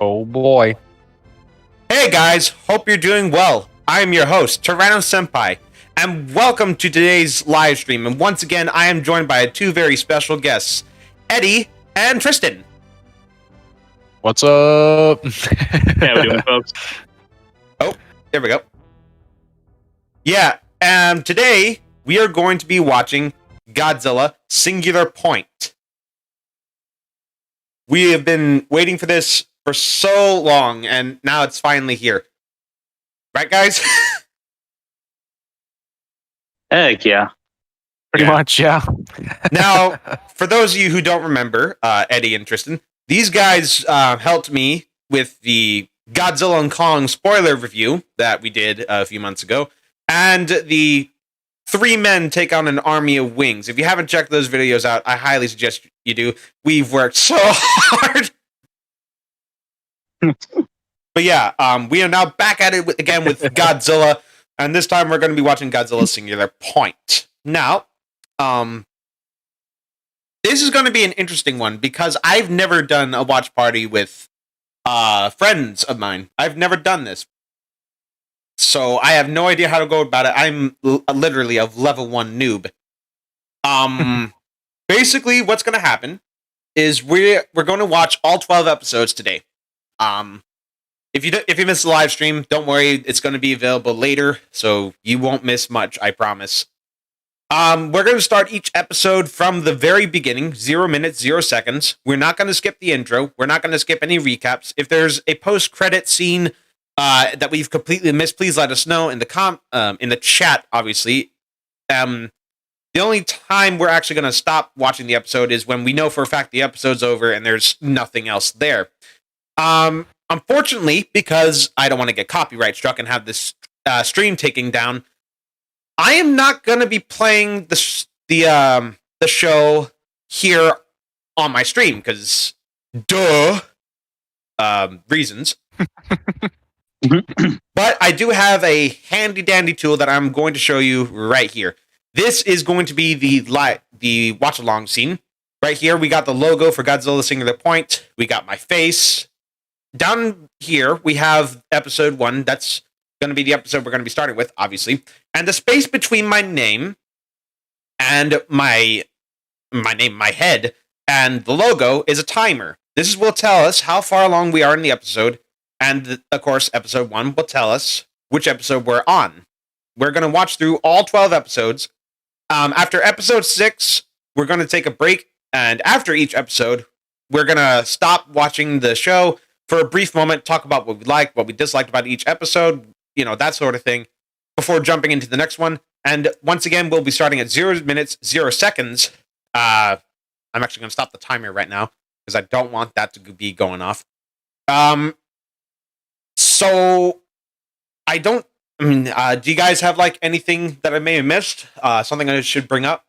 Oh boy. Hey guys, hope you're doing well. I'm your host, Tyranno Senpai, and welcome to today's live stream. And once again, I am joined by two very special guests, Eddie and Tristan. What's up? How we doing, folks? Oh, there we go. Yeah, today we are going to be watching Godzilla Singular Point. We have been waiting for this for so long, and now it's finally here. Right, guys? Heck yeah. Pretty much, yeah. Now, for those of you who don't remember, Eddie and Tristan, these guys helped me with the Godzilla and Kong spoiler review that we did a few months ago, and the 3 men take on an army of wings. If you haven't checked those videos out, I highly suggest you do. We've worked so hard. But yeah, we are now back at it again with Godzilla, and this time we're going to be watching Godzilla Singular Point. Now, this is going to be an interesting one because I've never done a watch party with friends of mine. I've never done this. So I have no idea how to go about it. I'm literally a level 1 noob. Basically, what's going to happen is we're going to watch all 12 episodes today. If you miss the live stream, don't worry. It's going to be available later, so you won't miss much. I promise. We're going to start each episode from the very beginning, 0 minutes, 0 seconds. We're not going to skip the intro. We're not going to skip any recaps. If there's a post-credit scene that we've completely missed, please let us know in the chat. Obviously, the only time we're actually going to stop watching the episode is when we know for a fact the episode's over and there's nothing else there. Unfortunately, because I don't want to get copyright struck and have this stream taken down, I am not going to be playing the show here on my stream because, reasons. But I do have a handy dandy tool that I'm going to show you right here. This is going to be the watch along scene. Right here, we got the logo for Godzilla Singular Point. We got my face. Down here, we have episode 1. That's going to be the episode we're going to be starting with, obviously. And the space between my name and my head, and the logo is a timer. This will tell us how far along we are in the episode. And, of course, episode 1 will tell us which episode we're on. We're going to watch through all 12 episodes. After episode 6, we're going to take a break. And after each episode, we're going to stop watching the show for a brief moment, talk about what we liked, what we disliked about each episode, that sort of thing, before jumping into the next one. And once again, we'll be starting at 0 minutes, 0 seconds. I'm actually going to stop the timer right now because I don't want that to be going off. So do you guys have anything that I may have missed? Something I should bring up?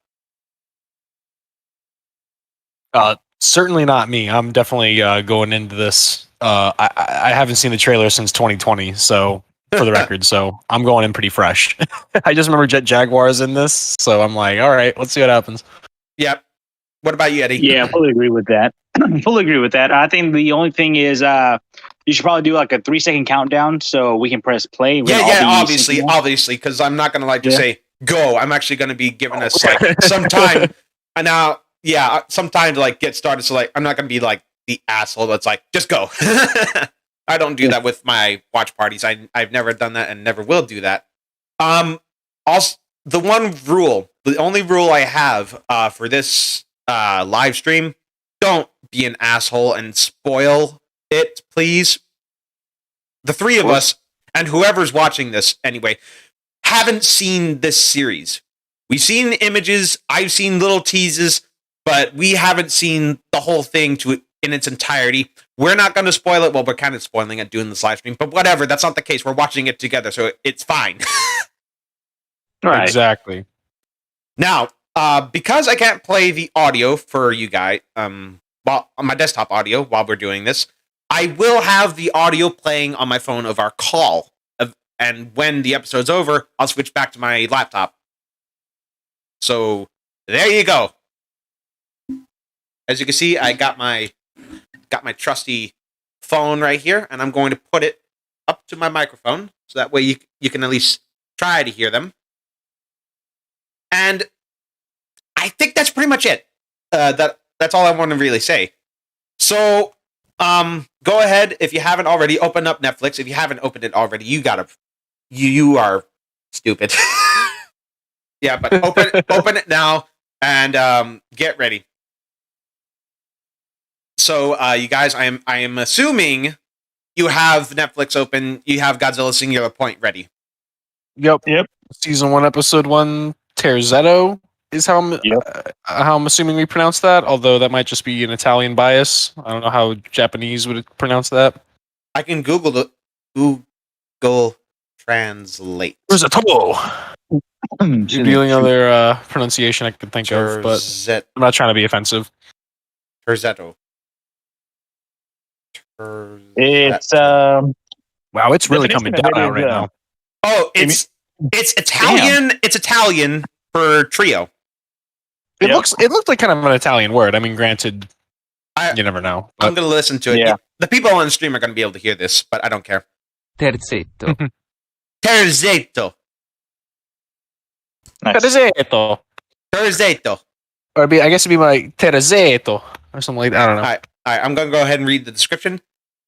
Certainly not me. I'm definitely going into this. I haven't seen the trailer since 2020, so for the record, so I'm going in pretty fresh. I just remember Jet Jaguar's in this, so I'm like, all right, let's see what happens. Yep. What about you, Eddie? Yeah, I fully agree with that. I think the only thing is you should probably do a 3-second countdown so we can press play. Obviously, because I'm not going to just say go. I'm actually going to be giving us some time. And now, some time to get started. So I'm not going to be the asshole that's just go. I don't do that with my watch parties. I've never done that and never will do that. Also, the only rule I have for this live stream, don't be an asshole and spoil it, please. The 3 of us, and whoever's watching this anyway, haven't seen this series. We've seen images, I've seen little teases, but we haven't seen the whole thing in its entirety. We're not going to spoil it. Well, we're kind of spoiling it doing this live stream, but whatever. That's not the case. We're watching it together, so it's fine. Right. Exactly. Now, because I can't play the audio for you guys, on my desktop audio while we're doing this, I will have the audio playing on my phone of our call. And when the episode's over, I'll switch back to my laptop. So there you go. As you can see, I got my trusty phone right here, and I'm going to put it up to my microphone so that way you can at least try to hear them. And I think that's pretty much it. That's all I want to really say. So, go ahead if you haven't already. Open up Netflix. If you haven't opened it already, you are stupid. Yeah, but open it now and get ready. So, you guys, I am assuming you have Netflix open. You have Godzilla Singular Point ready. Yep. Yep. Season 1, Episode 1, Terzetto is how I'm assuming we pronounce that. Although that might just be an Italian bias. I don't know how Japanese would pronounce that. I can Google Translate. Terzetto. You're the only other pronunciation I can think of, but I'm not trying to be offensive. Terzetto. It's Wow, it's really definition coming of down it out is, right now. Oh, it's Italian. Damn. It's Italian for trio. It Yep. looked like kind of an Italian word. I mean, granted, you never know. I'm going to listen to it. Yeah. The people on the stream are going to be able to hear this, but I don't care. Terzetto. Terzetto. Nice. Terzetto. Terzetto. Or I guess it'd be like Terzetto or something like that. I don't know. All right. I'm going to go ahead and read the description.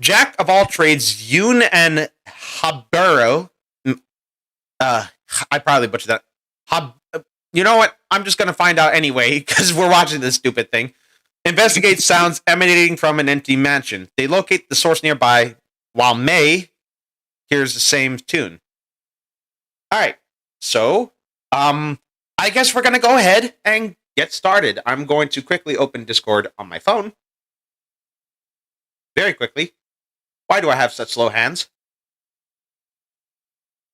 Jack of all trades, Yoon and Haburo. I probably butchered that. You know what? I'm just going to find out anyway because we're watching this stupid thing. Investigate sounds emanating from an empty mansion. They locate the source nearby while May hears the same tune. All right. So, I guess we're going to go ahead and get started. I'm going to quickly open Discord on my phone. Very quickly. Why do I have such slow hands?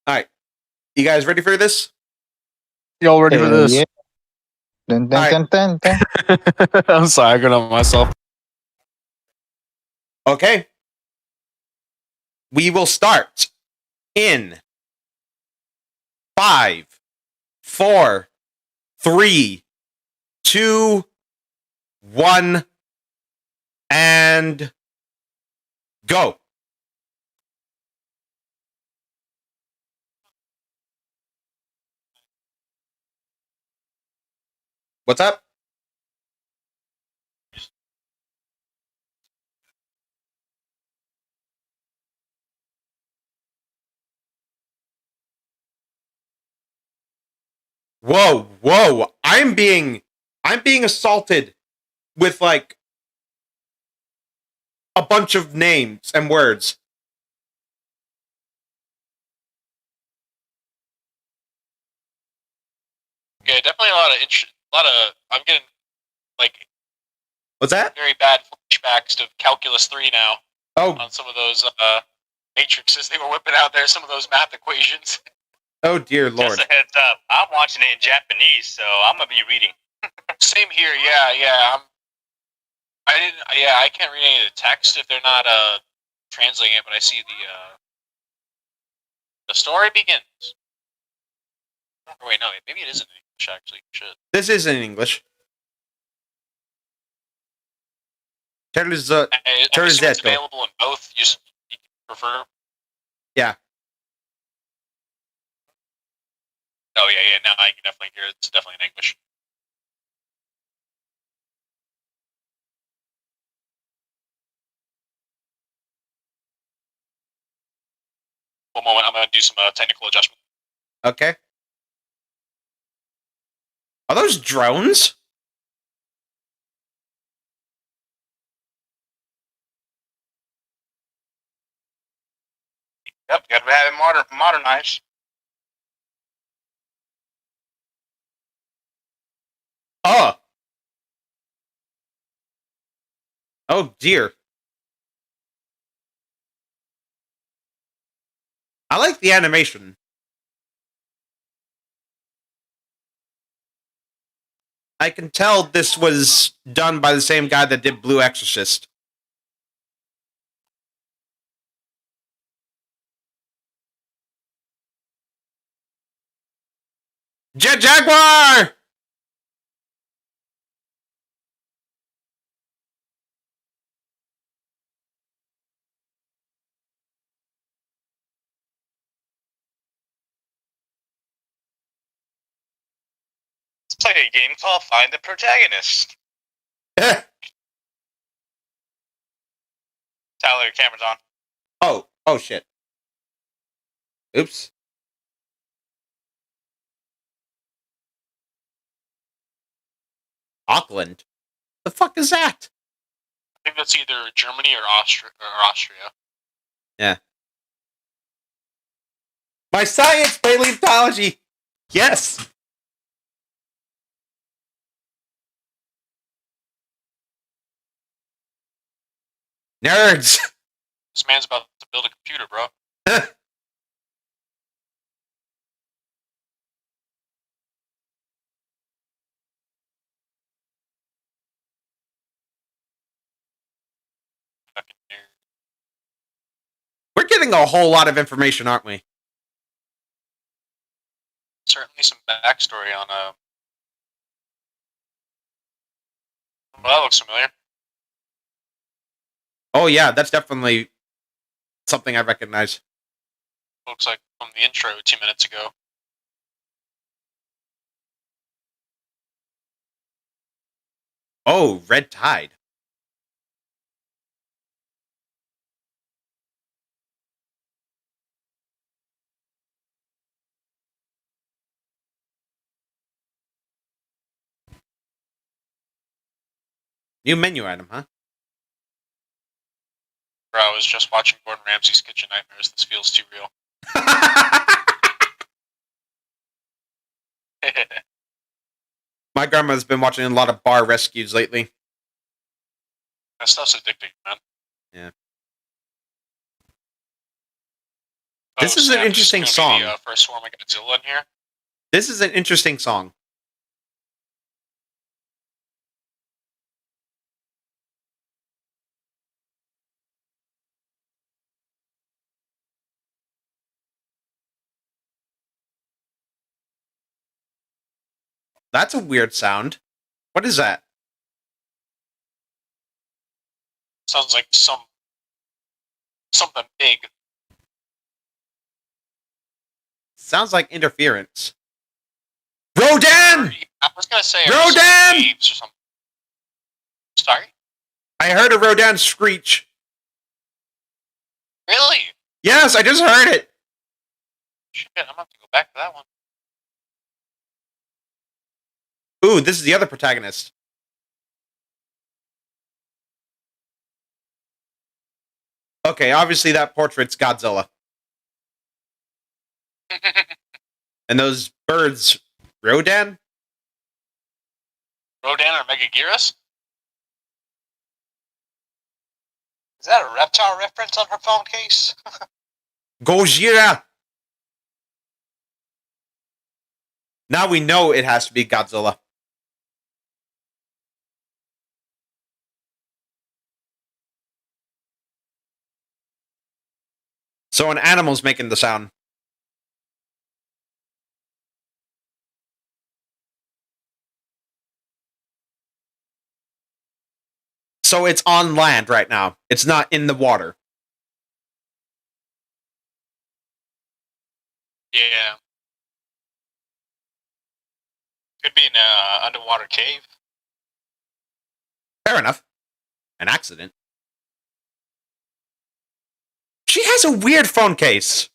All right. You guys ready for this? Y'all ready for this? Yeah. Dun, dun, dun, dun, dun. I'm sorry, I got on myself. Okay. We will start in 5, 4, 3, 2, 1, and go. What's up? Whoa. I'm being assaulted with like a bunch of names and words. Okay, definitely a lot of. I'm getting like What's that? very bad flashbacks to Calculus 3 now Oh, on some of those matrices they were whipping out there. Some of those math equations. oh dear Lord. Just a heads up, I'm watching it in Japanese, so I'm gonna be reading. Same here. Yeah. I can't read any of the text if they're not translating it, but I see the story begins. Oh, wait, no, maybe it is in English actually. Shit. This is in English. I'm assuming it's Terzetto. available in both. You prefer? Yeah. Oh yeah. Now I can definitely hear it. It's definitely in English. One moment, I'm gonna do some technical adjustment. Okay. Are those drones? Yep, gotta have it modernized. Oh. Oh dear. I like the animation. I can tell this was done by the same guy that did Blue Exorcist. Jet Jaguar! It's like a game called Find the Protagonist. Tyler, your camera's on. Oh shit. Oops. Auckland. The fuck is that? I think that's either Germany or Austria. Yeah. My science, paleontology. Yes. Nerds. This man's about to build a computer, bro. Fucking nerd. We're getting a whole lot of information, aren't we? Certainly some backstory on well, that looks familiar. Oh yeah, that's definitely something I recognize. Looks like from the intro 2 minutes ago. Oh, Red Tide. New menu item, huh? Bro, I was just watching Gordon Ramsay's Kitchen Nightmares. This feels too real. My grandma's been watching a lot of bar rescues lately. That stuff's addicting, man. Yeah. Oh, This is an snap, interesting this is gonna be song. the, first form of Godzilla in here. This is an interesting song. That's a weird sound. What is that? Sounds like something big. Sounds like interference. Rodan! I was gonna say Rodan! waves or something. Sorry? I heard a Rodan screech. Really? Yes, I just heard it. Shit, I'm gonna have to go back to that one. Ooh, this is the other protagonist. Okay, obviously that portrait's Godzilla. And those birds, Rodan? Rodan or Megaguirus? Is that a reptile reference on her phone case? Gojira! Now we know it has to be Godzilla. So an animal's making the sound. So it's on land right now. It's not in the water. Yeah. Could be in an underwater cave. Fair enough. An accident. She has a weird phone case.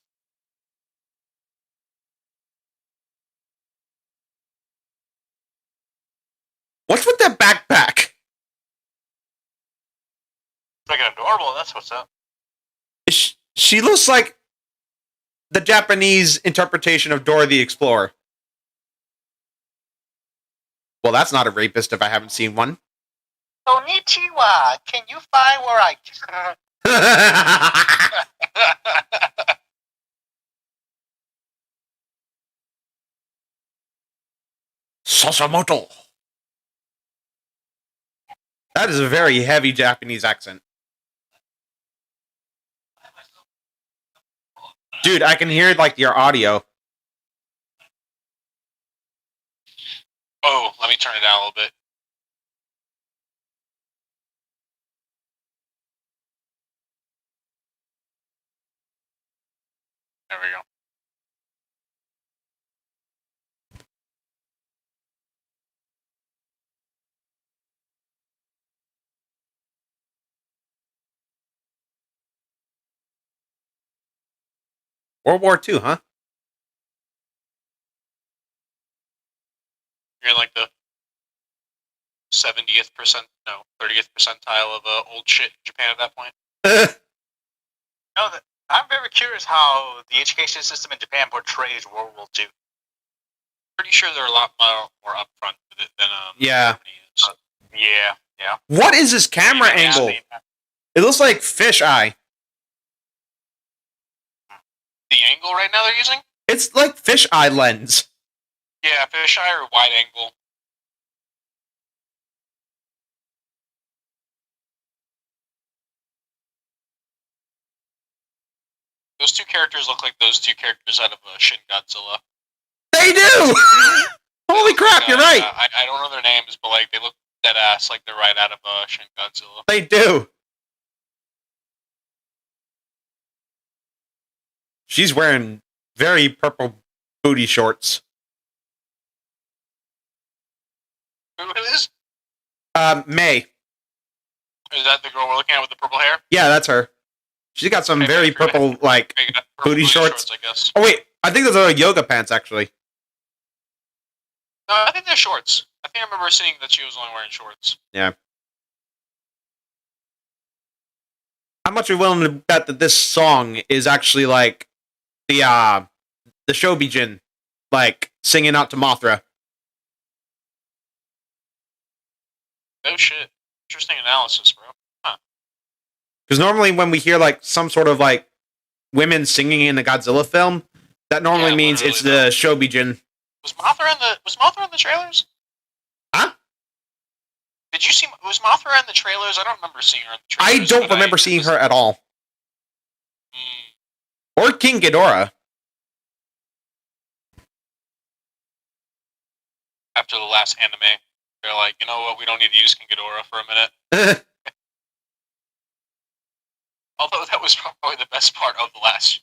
What's with that backpack? Freaking adorable, that's what's up. She looks like the Japanese interpretation of Dora the Explorer. Well, that's not a rapist if I haven't seen one. Konnichiwa, can you find where I... Sasamoto. That is a very heavy Japanese accent. Dude, I can hear like your audio. Oh, let me turn it down a little bit. There we go. World War II, huh? You're in like the 70th no, 30th percentile of old shit in Japan at that point. No, I'm very curious how the education system in Japan portrays World War II. Pretty sure they're a lot more upfront with it than Yeah. Germany is. Yeah. What is this camera angle? It looks like fish eye. The angle right now they're using? It's like fish eye lens. Yeah, fisheye or wide angle. Those two characters look like those two characters out of Shin Godzilla. They do! Holy crap, you're right! I don't know their names, but like they look dead ass like they're right out of Shin Godzilla. They do. She's wearing very purple booty shorts. Who it is? May. Is that the girl we're looking at with the purple hair? Yeah, that's her. She's got some very purple, like, Purple booty shorts. I guess. Oh, wait. I think those are yoga pants, actually. No, I think they're shorts. I think I remember seeing that she was only wearing shorts. Yeah. How much are you willing to bet that this song is actually, like, the Shobijin, like, singing out to Mothra? Oh shit. Interesting analysis, bro. Because normally when we hear, like, some sort of, like, women singing in a Godzilla film, that normally means it's the Shobijin. Was Mothra in the trailers? Huh? Did you see? Was Mothra in the trailers? I don't remember seeing her in the trailers. I don't remember seeing her at all. Or King Ghidorah. After the last anime, they're like, you know what? We don't need to use King Ghidorah for a minute. Although that was probably the best part of the last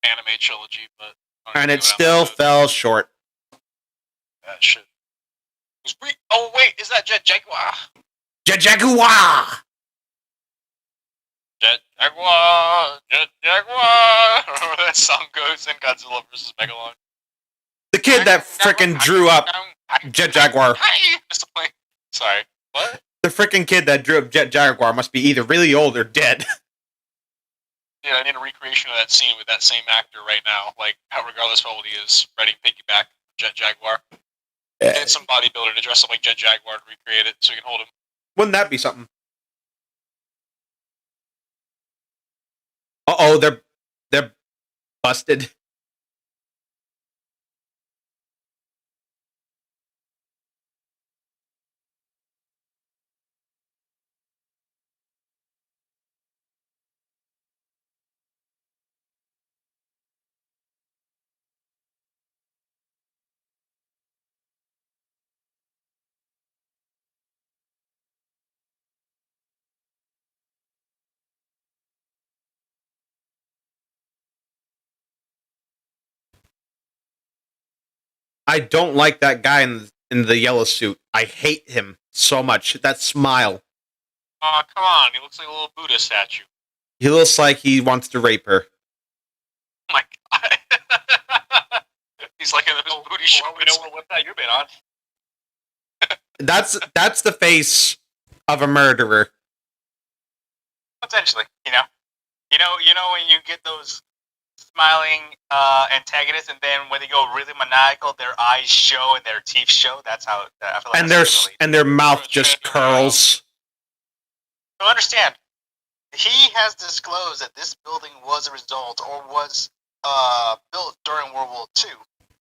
anime trilogy, but And it still fell short. That shit. Oh wait, is that Jet Jaguar? Jet Jaguar! Jet Jaguar, Jet Jaguar. Remember that song goes in Godzilla vs. Megalon? The kid that frickin' drew up Jet Jaguar. Sorry, what? The frickin' kid that drew up Jet Jaguar must be either really old or dead. Yeah, I need a recreation of that scene with that same actor right now. Like, regardless of how old he is, riding piggyback Jet Jaguar. Get some bodybuilder to dress up like Jet Jaguar to recreate it so you can hold him. Wouldn't that be something? Uh-oh, they're busted. I don't like that guy in the yellow suit. I hate him so much. That smile. Aw, come on. He looks like a little Buddha statue. He looks like he wants to rape her. Oh my god. He's like in his booty shorts. We know what website you've been on. That's the face of a murderer. Potentially, you know when you get those smiling antagonists, and then when they go really maniacal, their eyes show and their teeth show. That's how I feel like. And their mouth just curls. So understand, he has disclosed that this building was a result or was built during World War II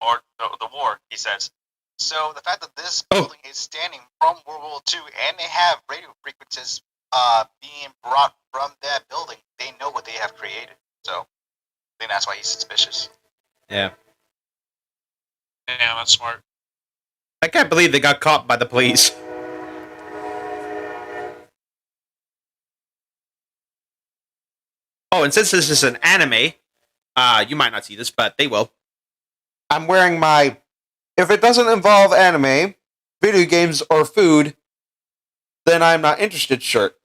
or the war. He says. So the fact that this building is standing from World War II and they have radio frequencies being brought from that building, they know what they have created. So I think that's why he's suspicious. Yeah. Yeah, that's smart. I can't believe they got caught by the police. Oh, and since this is an anime, you might not see this, but they will. I'm wearing my if it doesn't involve anime, video games, or food, then I'm not interested shirt.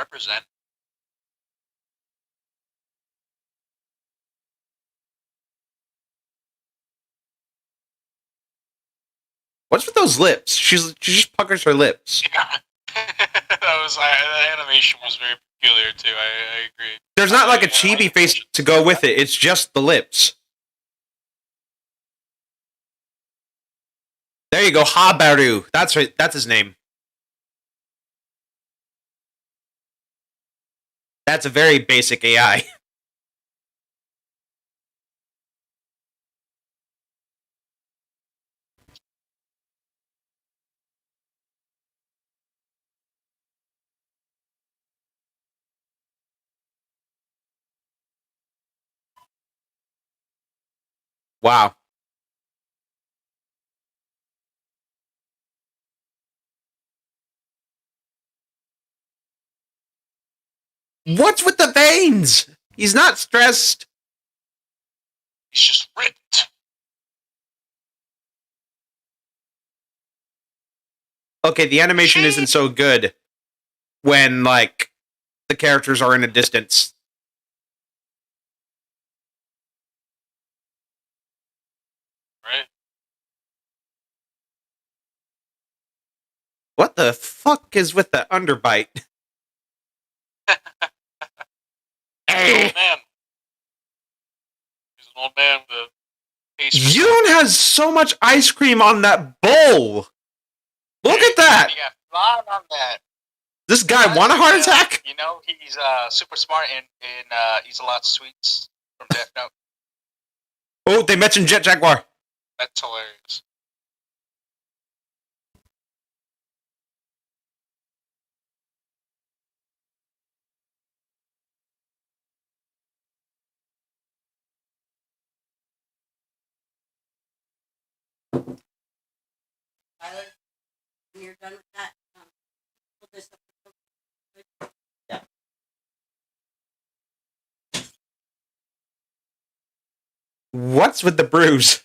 Represent. What's with those lips? She just puckers her lips. Yeah. The animation was very peculiar too. I agree. There's not like a chibi face to go with it. It's just the lips. There you go, Habaru. That's right. That's his name. That's a very basic AI. Wow. What's with the veins? He's not stressed. He's just ripped. Okay, the animation isn't so good when, like, the characters are in a distance. Right? What the fuck is with the underbite? He's an old man. He's an old man with a face. Yoon has so much ice cream on that bowl. Look at that. He got flying on that. This guy want a heart attack? You know, he's super smart and eats a lot of sweets from Death Note. Oh, they mentioned Jet Jaguar. That's hilarious. Tyler, when you're done with that, put this up. What's with the bruise?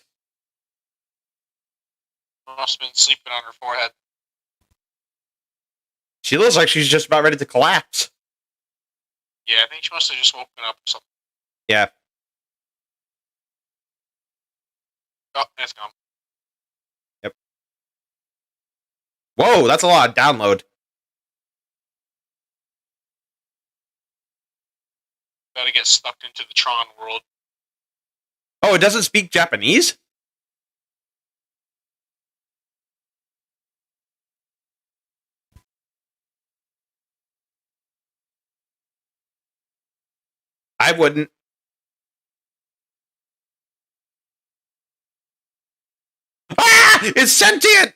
Must have been sleeping on her forehead. She looks like she's just about ready to collapse. Yeah, I think she must have just woken up or something. Yeah. Oh, that's gone. Yep. Whoa, that's a lot of download. Gotta get sucked into the Tron world. Oh, it doesn't speak Japanese? I wouldn't. Ah! It's sentient!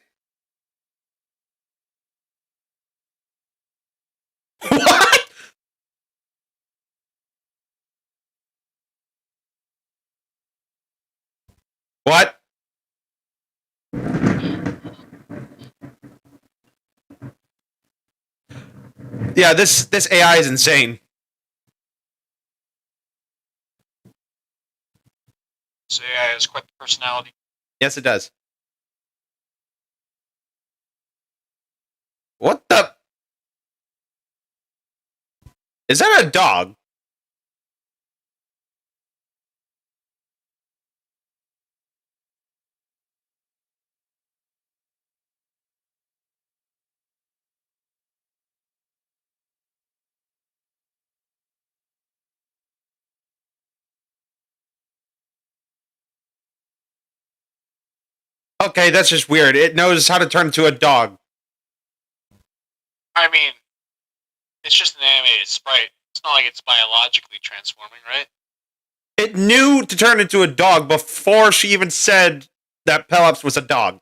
What? What? Yeah, this AI is insane. So yeah, it's quite the personality. Yes, it does. What the? Is that a dog? Okay, that's just weird. It knows how to turn into a dog. I mean, it's just an animated sprite. It's not like it's biologically transforming, right? It knew to turn into a dog before she even said that Pelops was a dog.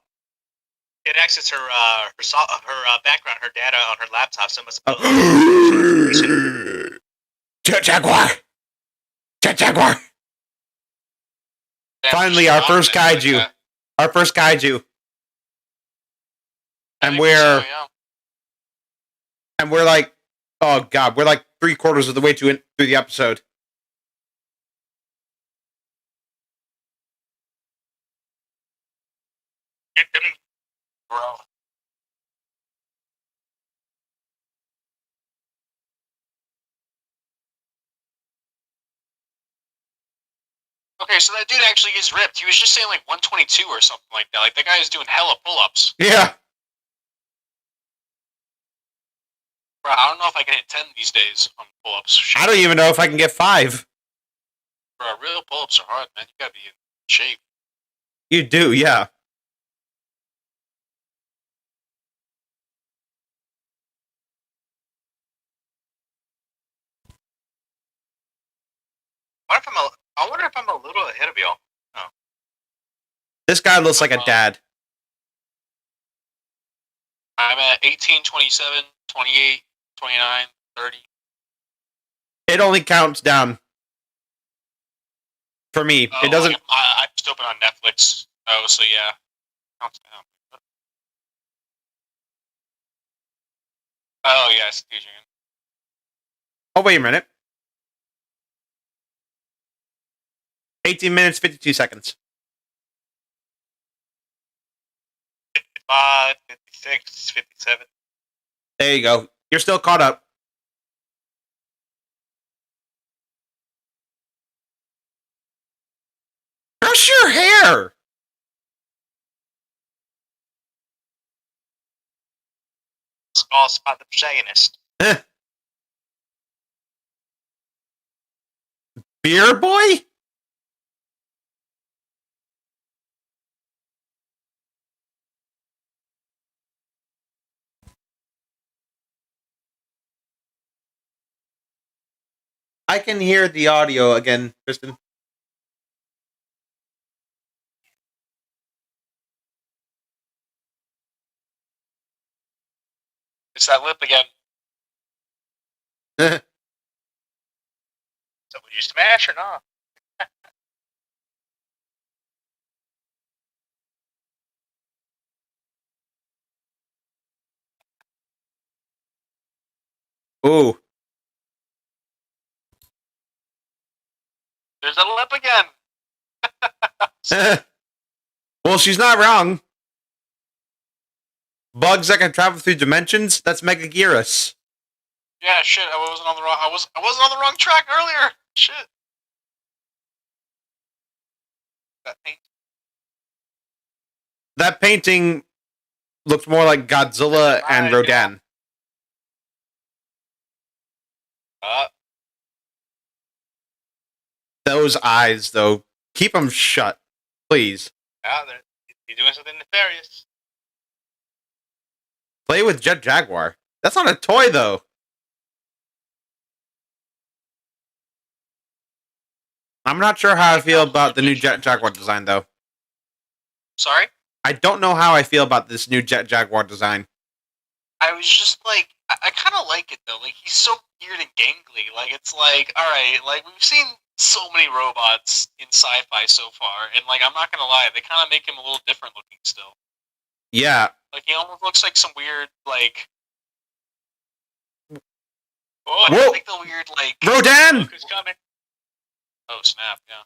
It accesses her background, her data on her laptop. So it must. Jet Jaguar! Jet Jaguar! Finally, our first kaiju. Our first kaiju. And we're like, oh god, we're like 3/4 of the way through the episode. Bro. Okay, so that dude actually is ripped. He was just saying like 122 or something like that. Like, that guy is doing hella pull-ups. Yeah. Bro, I don't know if I can hit 10 these days on pull-ups. Shit. I don't even know if I can get 5. Bro, real pull-ups are hard, man. You gotta be in shape. You do, yeah. I wonder if I'm a little ahead of y'all. This guy looks like a dad. I'm at 18, 27, 28, 29, 30. It only counts down. For me, Oh, it doesn't. I just opened on Netflix. Oh, so yeah. Counts down. Oh, yeah, I see what you're in. Oh, wait a minute. 18 minutes, 52 seconds. 55, 56, 57. There you go. You're still caught up. Brush your hair. Small spot the protagonist. Beer boy? I can hear the audio again, Tristan. It's that lip again. So would you smash or not? Ooh. There's a lip again. Well, she's not wrong. Bugs that can travel through dimensions? That's Megaguirus. Yeah, shit. I wasn't on the wrong track earlier. Shit. That paint. That painting looks more like Godzilla and Rodan. Those eyes, though, keep them shut, please. Yeah, you're doing something nefarious. Play with Jet Jaguar. That's not a toy, though. I'm not sure how I feel about the new Jet Jaguar design, though. Sorry? I don't know how I feel about this new Jet Jaguar design. I was just like, I kind of like it though. Like, he's so weird and gangly. Like, it's like, all right, like we've seen so many robots in sci-fi so far, and like, I'm not gonna lie, they kind of make him a little different looking still. Yeah. Like, he almost looks like some weird, like, oh, Whoa. like the weird, like, Rodan! Look who's coming. Oh snap! Yeah.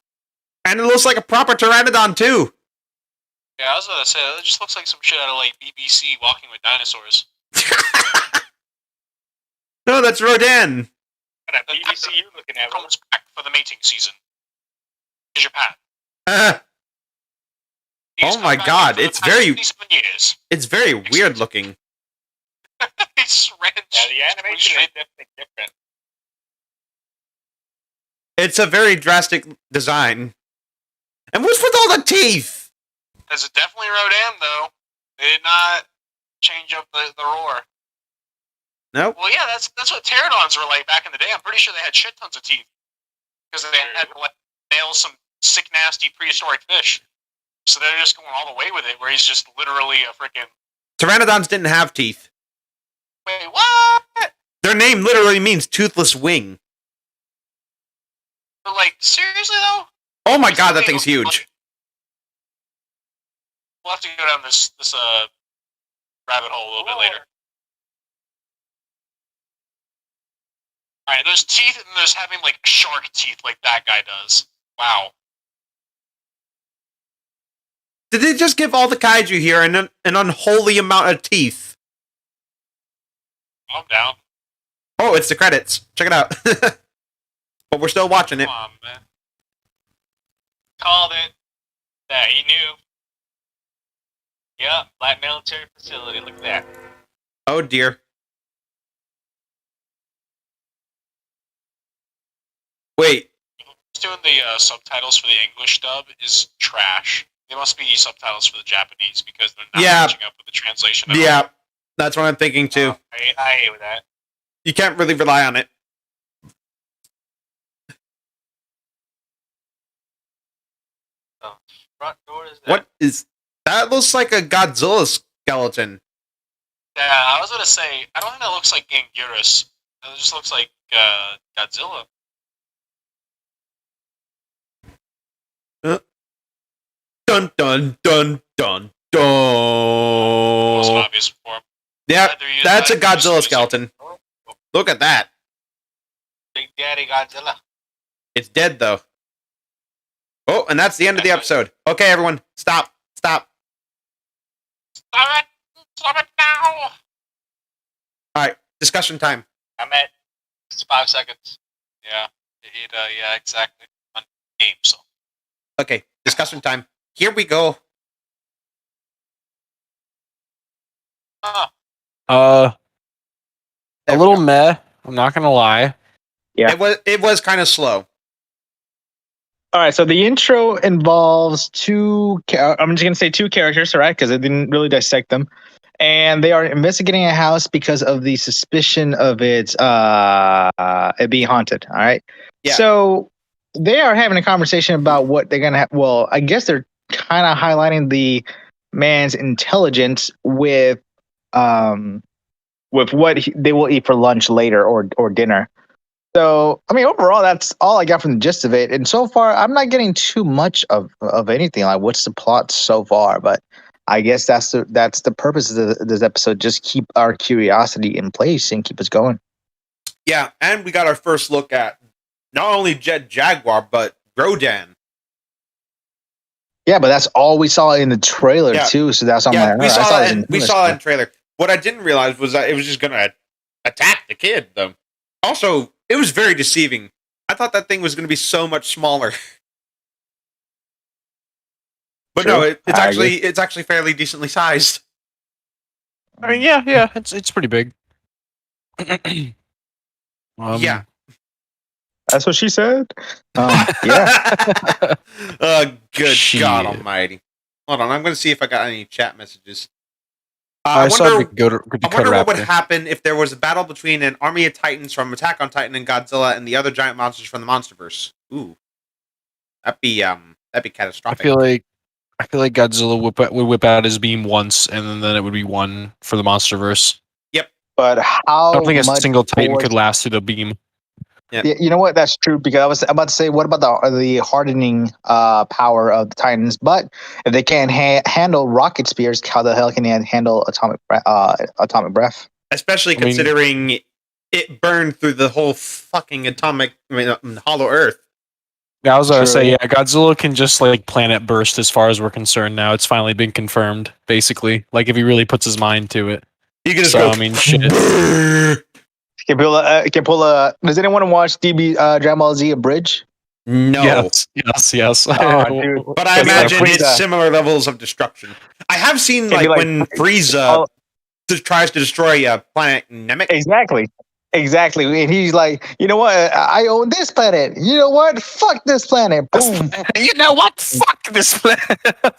And it looks like a proper Pteranodon, too. Yeah, I was about to say, it just looks like some shit out of like BBC Walking with Dinosaurs. No, that's Rodan. What a BBC you looking at? Comes back for the mating season. Here's your pad. Oh my god, it's very weird looking. It's the animation is definitely different. It's a very drastic design. And what's with all the teeth? It's definitely Rodan, though. They did not change up the roar. Nope. Well, yeah, that's what pterodons were like back in the day. I'm pretty sure they had shit tons of teeth because they had to like nail some sick, nasty prehistoric fish. So they're just going all the way with it, where he's just literally a freaking. Pteranodons didn't have teeth. Wait, what? Their name literally means toothless wing. But like, seriously though? Oh my god, that thing's huge. We'll have to go down this rabbit hole a little bit later. Alright, there's teeth and there's having like shark teeth like that guy does. Wow. Did they just give all the kaiju here an unholy amount of teeth? I'm down. Oh, it's the credits. Check it out. But we're still watching it. Come on, man. called it. That he knew. Yep, light military facility. Look at that. Oh dear. Wait. Just doing the subtitles for the English dub is trash. There must be subtitles for the Japanese because they're not matching up with the translation. At all. Yeah, that's what I'm thinking too. I hate with that. You can't really rely on it. Front door is that? What is that? Looks like a Godzilla skeleton. Yeah, I was gonna say I don't think that looks like Ganguris. It just looks like Godzilla. Dun dun dun dun dun. Most obvious form. Yeah, Either use that's a that or just Godzilla use skeleton. it. Look at that. Big Daddy Godzilla. It's dead though. Oh, and that's the end of the episode. Okay, everyone, stop. Stop it! Stop it now! All right, discussion time. I'm at 5 seconds. Yeah, yeah, exactly. On game, so. Okay, discussion time. Here we go. Ah, A There we little go. meh. I'm not gonna lie. Yeah. It was kind of slow. All right, so the intro involves I'm just gonna say two characters, all right? Because I didn't really dissect them, and they are investigating a house because of the suspicion of it being haunted. All right. Yeah. So they are having a conversation about what they're gonna have. Well, I guess they're kind of highlighting the man's intelligence with what they will eat for lunch later or dinner. So, I mean, overall, that's all I got from the gist of it. And so far, I'm not getting too much of anything. Like, what's the plot so far? But I guess that's the purpose of this episode. Just keep our curiosity in place and keep us going. Yeah, and we got our first look at not only Jet Jaguar, but Rodan. Yeah, but that's all we saw in the trailer, Yeah. too. So that's all Yeah, we saw that. in We saw that in the trailer. What I didn't realize was that it was just gonna attack the kid, though. Also, it was very deceiving. I thought that thing was gonna be so much smaller. But True. no, I it's actually fairly decently sized. I mean, yeah, it's pretty big. Yeah. That's what she said. Yeah. Good Shit. God Almighty! Hold on, I'm gonna see if I got any chat messages. I saw wonder the Dakota I wonder what would Raptor. happen if there was a battle between an army of Titans from Attack on Titan and Godzilla and the other giant monsters from the MonsterVerse. Ooh, that'd be I catastrophic. feel like Godzilla would whip out his beam once, and then it would be one for the MonsterVerse. But I how don't think a much single Titan force- could last through the beam. Yeah, you know what? That's true because I was about to say, what about the hardening power of the Titans? But if they can't handle rocket spears, how the hell can they handle atomic breath? Especially I mean- considering it burned through the whole fucking hollow Earth. Yeah, I was gonna True. say, yeah, Godzilla can just like planet burst as far as we're concerned now. It's finally been confirmed, basically. Like if he really puts his mind to it. You can just So go. I mean, shit. Can pull a. Does anyone watch DB Dragon Ball Z Abridge? No. Yes. Oh, dude. But I It'd be like imagine it's Frieza. similar levels of destruction. I have seen It'd be like- when Frieza Oh. tries to destroy planet Namek. Exactly. And he's like, you know what? I own this planet. You know what? Fuck this planet. Boom. You know what? Fuck this planet.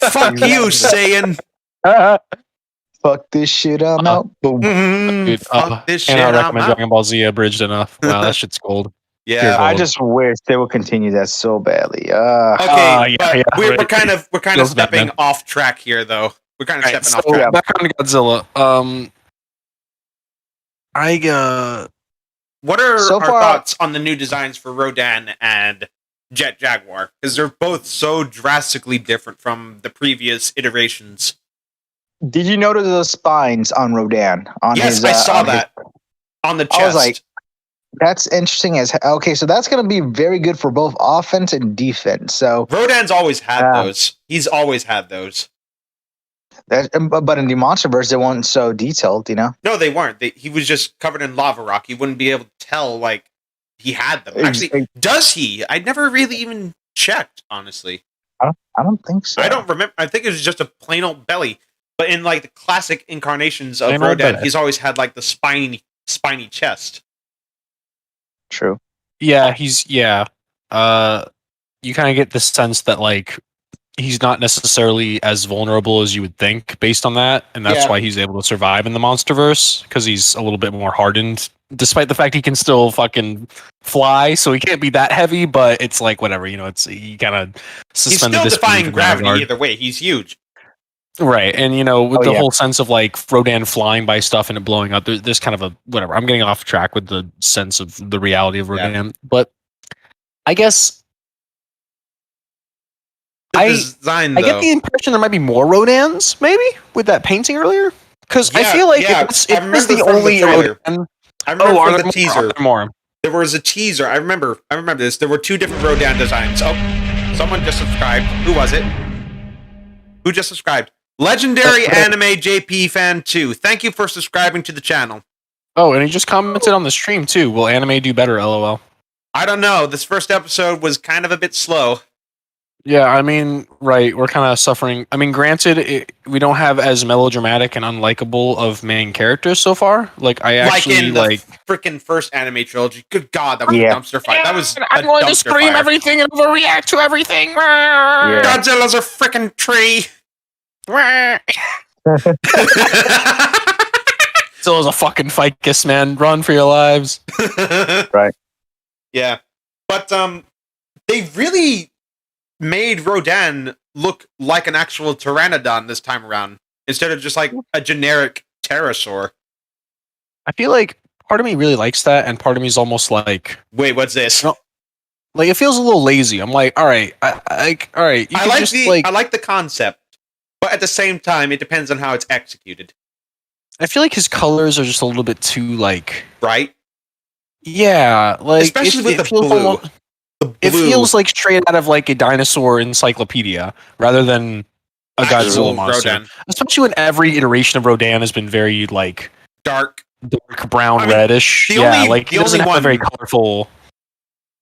Fuck you, Saiyan. Fuck this shit. I'm out. Boom. Dude, Fuck this shit. cannot I'm recommend out. Dragon Ball Z abridged enough. Wow, that shit's gold. Yeah. I just wish they would continue that so badly. Okay, yeah, but yeah, we're right. kind of Feels bad, stepping man. off track here, though. We're kind of Alright, stepping so off track. back on to Godzilla. What are So our far- thoughts on the new designs for Rodan and Jet Jaguar? Because they're both so drastically different from the previous iterations. Did you notice those spines on Rodan? On Yes, his, I saw on his- that on the chest. I was like, that's interesting okay, so that's going to be very good for both offense and defense. So Rodan's always had Yeah. those. He's always had those. that, but in the MonsterVerse, they weren't so detailed, you know. No, they weren't. He was just covered in lava rock. You wouldn't be able to tell, like, he had them. Actually, does he? I never really even checked, honestly. I don't think so. I don't remember. I think it was just a plain old belly. But in like the classic incarnations of Plain old Rodan, belly. he's always had like the spiny chest. True. Yeah, you kind of get the sense that like he's not necessarily as vulnerable as you would think based on that, and that's Yeah. why he's able to survive in the MonsterVerse because he's a little bit more hardened, despite the fact he can still fucking fly. So he can't be that heavy, but it's like whatever, it's he kind of He's suspended still disbelief defying in that gravity regard. either way. He's huge. Right, and with Oh, the yeah. whole sense of like Rodan flying by stuff and it blowing up, there's kind of a whatever. I'm getting off track with the sense of the reality of Yeah. Rodan, but I guess The I design, I though. get the impression there might be more Rodans, maybe with that painting earlier. Because I Yeah, feel like yeah, it's I remember the from the only trailer. Rodan. I remember Oh, are from there the more? teaser. Are there more? There was a teaser. I remember this. There were 2 different Rodan designs. Oh, someone just subscribed. Who was it? Who just subscribed? Legendary Anime JP Fan 2. Thank you for subscribing to the channel. Oh, and he just commented on the stream too. Will anime do better? LOL. I don't know. This first episode was kind of a bit slow. Yeah, I mean, right. We're kind of suffering. I mean, granted, we don't have as melodramatic and unlikable of main characters so far. Like, I actually like in the freaking first anime trilogy. Good God, that was Yeah. a dumpster fight. That was I'm a going to dumpster scream fire. everything and overreact to everything. Godzilla's a freaking tree. Still a fucking ficus, man. Run for your lives. Right. Yeah, but they really made Rodan look like an actual pteranodon this time around instead of just like a generic pterosaur. I feel like part of me really likes that, and part of me is almost like, Wait, what's this? No, like it feels a little lazy. I'm like, all right, all right. You I can like just, I like the concept, but at the same time, it depends on how it's executed, I feel like his colors are just a little bit too like, right? yeah, like Especially with the feels blue. almost- The it blue feels like straight out of like a dinosaur encyclopedia rather than a actual Godzilla monster. Rodan. Especially when every iteration of Rodan has been very like Dark. dark brown, I mean, reddish. the Yeah, only- like the he doesn't only have a very one- colorful.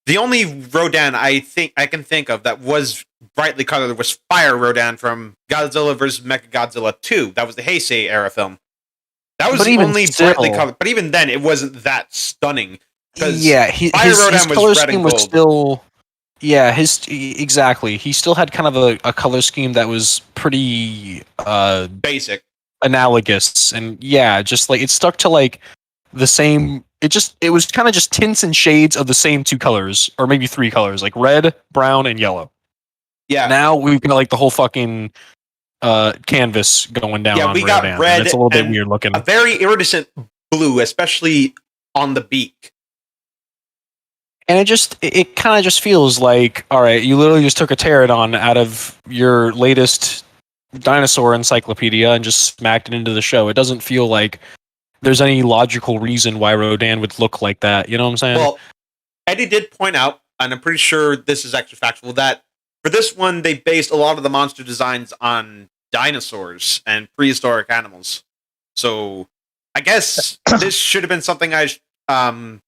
The only Rodan I can think of that was brightly colored was Fire Rodan from Godzilla vs. Mechagodzilla 2. That was the Heisei era film. That was But the even only still- brightly colored. But even then, it wasn't that stunning. 'Cause Yeah, Fire his Rodan was color red scheme and was gold. still. Yeah, exactly. He still had kind of a color scheme that was pretty Basic. analogous, and yeah, just like it stuck to like the same. It was kind of just tints and shades of the same 2 colors, or maybe 3 colors, like red, brown, and yellow. Yeah. Now we've got like the whole fucking canvas going down. Yeah, on we got Rodan, and red it's a little bit and weird looking. a very iridescent blue, especially on the beak. And it kind of just feels like, all right, you literally just took a pterodon out of your latest dinosaur encyclopedia and just smacked it into the show. It doesn't feel like there's any logical reason why Rodan would look like that. You know what I'm saying? Well, Eddie did point out, and I'm pretty sure this is actually factual, that for this one, they based a lot of the monster designs on dinosaurs and prehistoric animals. So I guess this should have been something I probably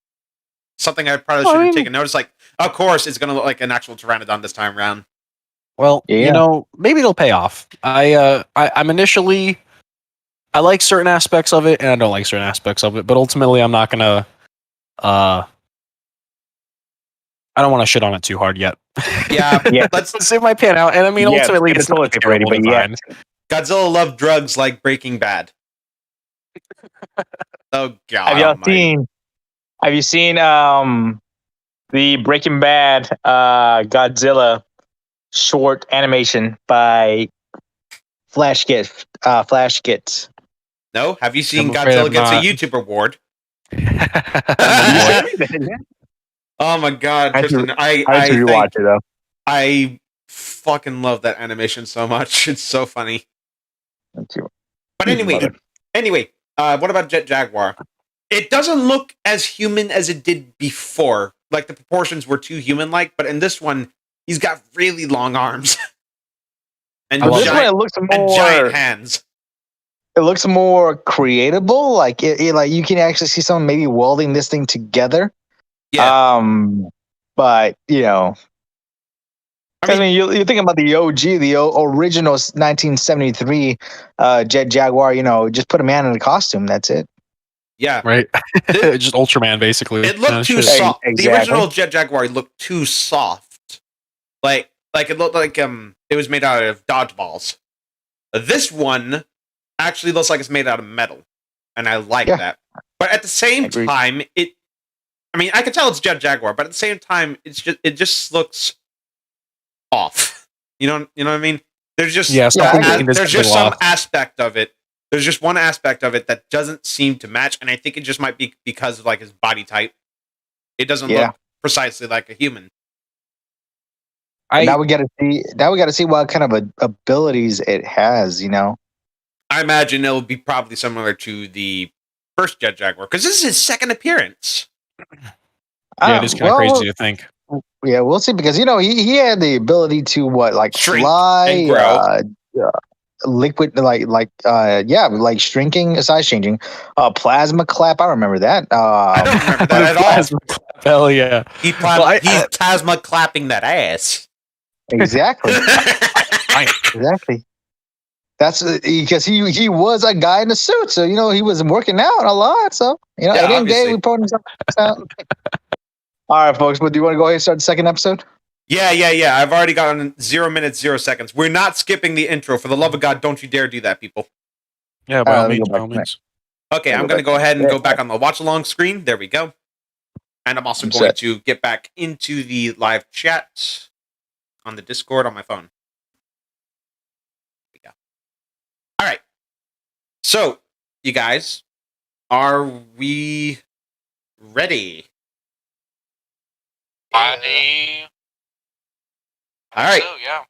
should have taken notice. Like, of course, it's going to look like an actual pteranodon this time around. Well, Yeah. maybe it'll pay off. I'm initially, I like certain aspects of it, and I don't like certain aspects of it. But ultimately, I'm not gonna. I don't want to shit on it too hard yet. Yeah, Yeah. let's. It might pan out, and I mean, Yeah, ultimately, it's it's not a toilet paper ready, terrible but yeah. design. Godzilla loved drugs like Breaking Bad. Oh God! Have y'all almighty. seen? Have you seen the Breaking Bad Godzilla short animation by Flash Gets? No, have you seen I'm afraid Godzilla I'm gets a not. YouTube award? Boy. Oh my God, I have to- Tristan! I have to rewatch it though. I fucking love that animation so much. It's so funny. But anyway, what about Jet Jaguar? It doesn't look as human as it did before. Like the proportions were too human-like, but in this one, he's got really long arms and I love This one it looks and more. giant hands. It looks more creatable. Like like you can actually see someone maybe welding this thing together. Yeah. But I mean, you think about the OG, original 1973 Jet Jaguar. Just put a man in a costume. That's it. yeah, Right. This- Just Ultraman, basically. it looked too shit. soft. The Exactly. original Jet Jaguar looked too soft. Like it looked like it was made out of dodgeballs. This one actually looks like it's made out of metal, and I like Yeah. that. But at the same Agreed. time, I can tell it's Jet Jaguar, but at the same time, it just looks off. You know what I mean? There's just Yeah, something there's just some off. aspect of it. There's just one aspect of it that doesn't seem to match, and I think it just might be because of like his body type. It doesn't Yeah. look precisely like a human. Now we got to see. Now we got to see what kind of abilities it has. I imagine it'll be probably similar to the first Jet Jaguar because this is his second appearance. Yeah, it is kind of crazy to think. Yeah, we'll see because he had the ability to Shrink fly, and grow. liquid like shrinking, size changing, plasma clap. I remember that. I don't remember that at all. Plasma clap, hell yeah. He's Well, plasma clapping that ass. Exactly, exactly. That's because he was a guy in a suit, so he was working out a lot. So Yeah, it ain't obviously. gay. We put him out. All right, folks. But do you want to go ahead and start the second episode? Yeah. I've already gotten 0 minutes, 0 seconds. We're not skipping the intro. For the love of God, don't you dare do that, people. Yeah, by all let me means, go by back all to means. Okay, Let me I'm go going to back. go ahead and Yeah. go back on the watch along screen. There we go. And I'm also I'm going set. to get back into the live chat on the Discord on my phone. There we go. All right. So, you guys, are we ready? Body. All right. So, yeah.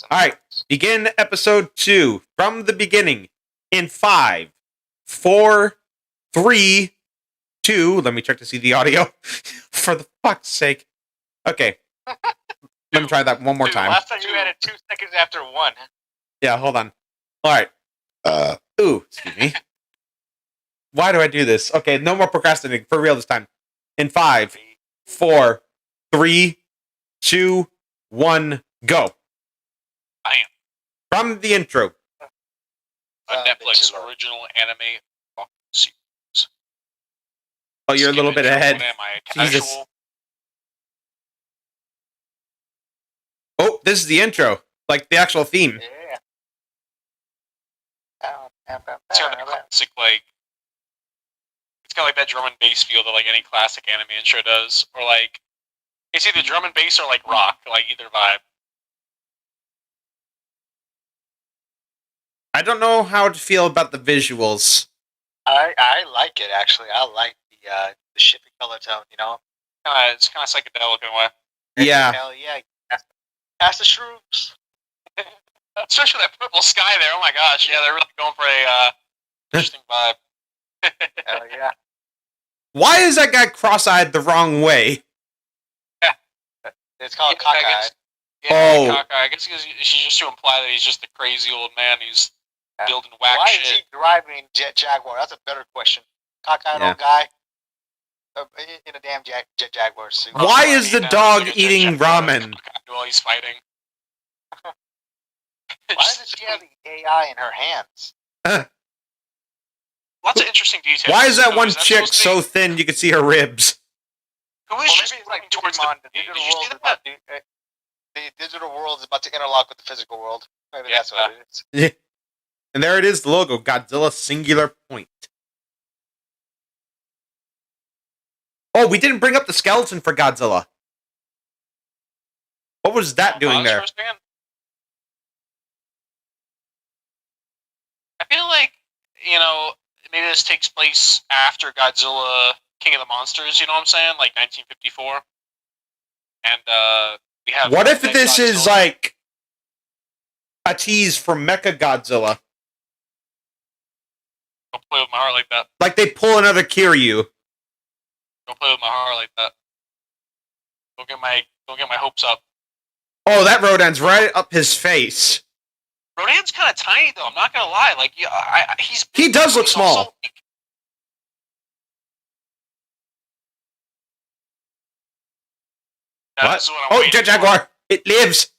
All right. Begin episode 2 from the beginning in 5, 4, 3, 2. Let me check to see the audio. For the fuck's sake. Okay. Let me try that one more Dude, time. Last time you had it 2 seconds after 1. Yeah, hold on. All right. Ooh, excuse me. Why do I do this? Okay, no more procrastinating. For real this time. In 5, 4, 3, 2, 1, go. Bam. From the intro. A Netflix original anime fucking series. Oh, you're a little bit Skip intro. ahead. What am I, Jesus. casual? Oh, this is the intro. Like the actual theme. Yeah. It's got the classic, like, it's got like that drum and bass feel that like any classic anime intro does, or like it's either drum and bass or like rock, like either vibe. I don't know how to feel about the visuals. I like it actually. I like the shipping color tone. It's kind of psychedelic in a way. Yeah. Hell yeah. That's the shrooms. Especially that purple sky there. Oh my gosh. Yeah, they're really going for a interesting vibe. Hell yeah. Why is that guy cross-eyed the wrong way? It's called cockeyed. Oh. Yeah, cockeyed. I guess she's just to imply that he's just a crazy old man who's building whack Why shit. is he driving Jet Jaguar? That's a better question. Cockeyed Yeah. old guy in a damn Jet Jaguar suit. Why is the dog He's eating ramen? While he's fighting. Why does she have the AI in her hands? Lots of interesting details. Why is that So one is that chick supposed to so be- thin you can see her ribs? Who Well, is maybe just it's like moving towards Digimon. the... The digital Did you see world is that? about the digital world is about to interlock with the physical world. Maybe Yeah. that's what it is. And there it is, the logo, Godzilla Singular Point. Oh, we didn't bring up the skeleton for Godzilla. What was that doing there? I feel like, maybe this takes place after Godzilla King of the Monsters, you know what I'm saying? Like 1954. And we have... What if then this is Godzilla- like a tease for Mecha Godzilla? Don't play with my heart like that. Like they pull another Kiryu. Don't play with my heart like that. Don't get my hopes up. Oh, that Rodan's right up his face. Rodan's kind of tiny, though. I'm not gonna lie. Like, yeah, he's... He does look he's small. also weak. That What? is what I'm Oh, waiting Jet for. Jaguar. It lives.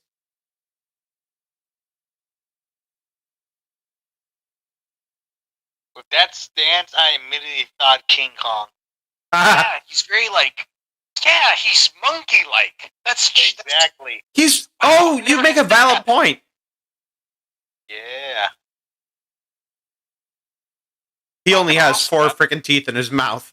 With that stance, I immediately thought King Kong. Yeah, he's very like. Yeah, he's monkey-like. That's Exactly. He's. Oh, you make a valid point. Yeah. He only has 4 freaking teeth in his mouth.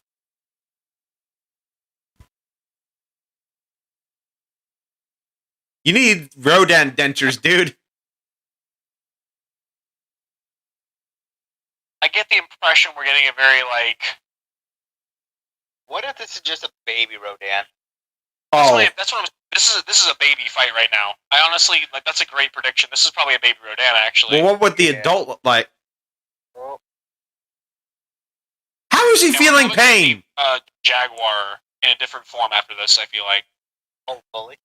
You need rodent dentures, dude. I get the impression we're getting a very like. What if this is just a baby Rodan? Oh, That's what I'm. This is a baby fight right now. I honestly like. That's a great prediction. This is probably a baby Rodan, actually. well, what would the Yeah. adult look like? Well, How is he Yeah, we're feeling probably gonna pain? see, Jaguar in a different form after this. I feel like. hopefully.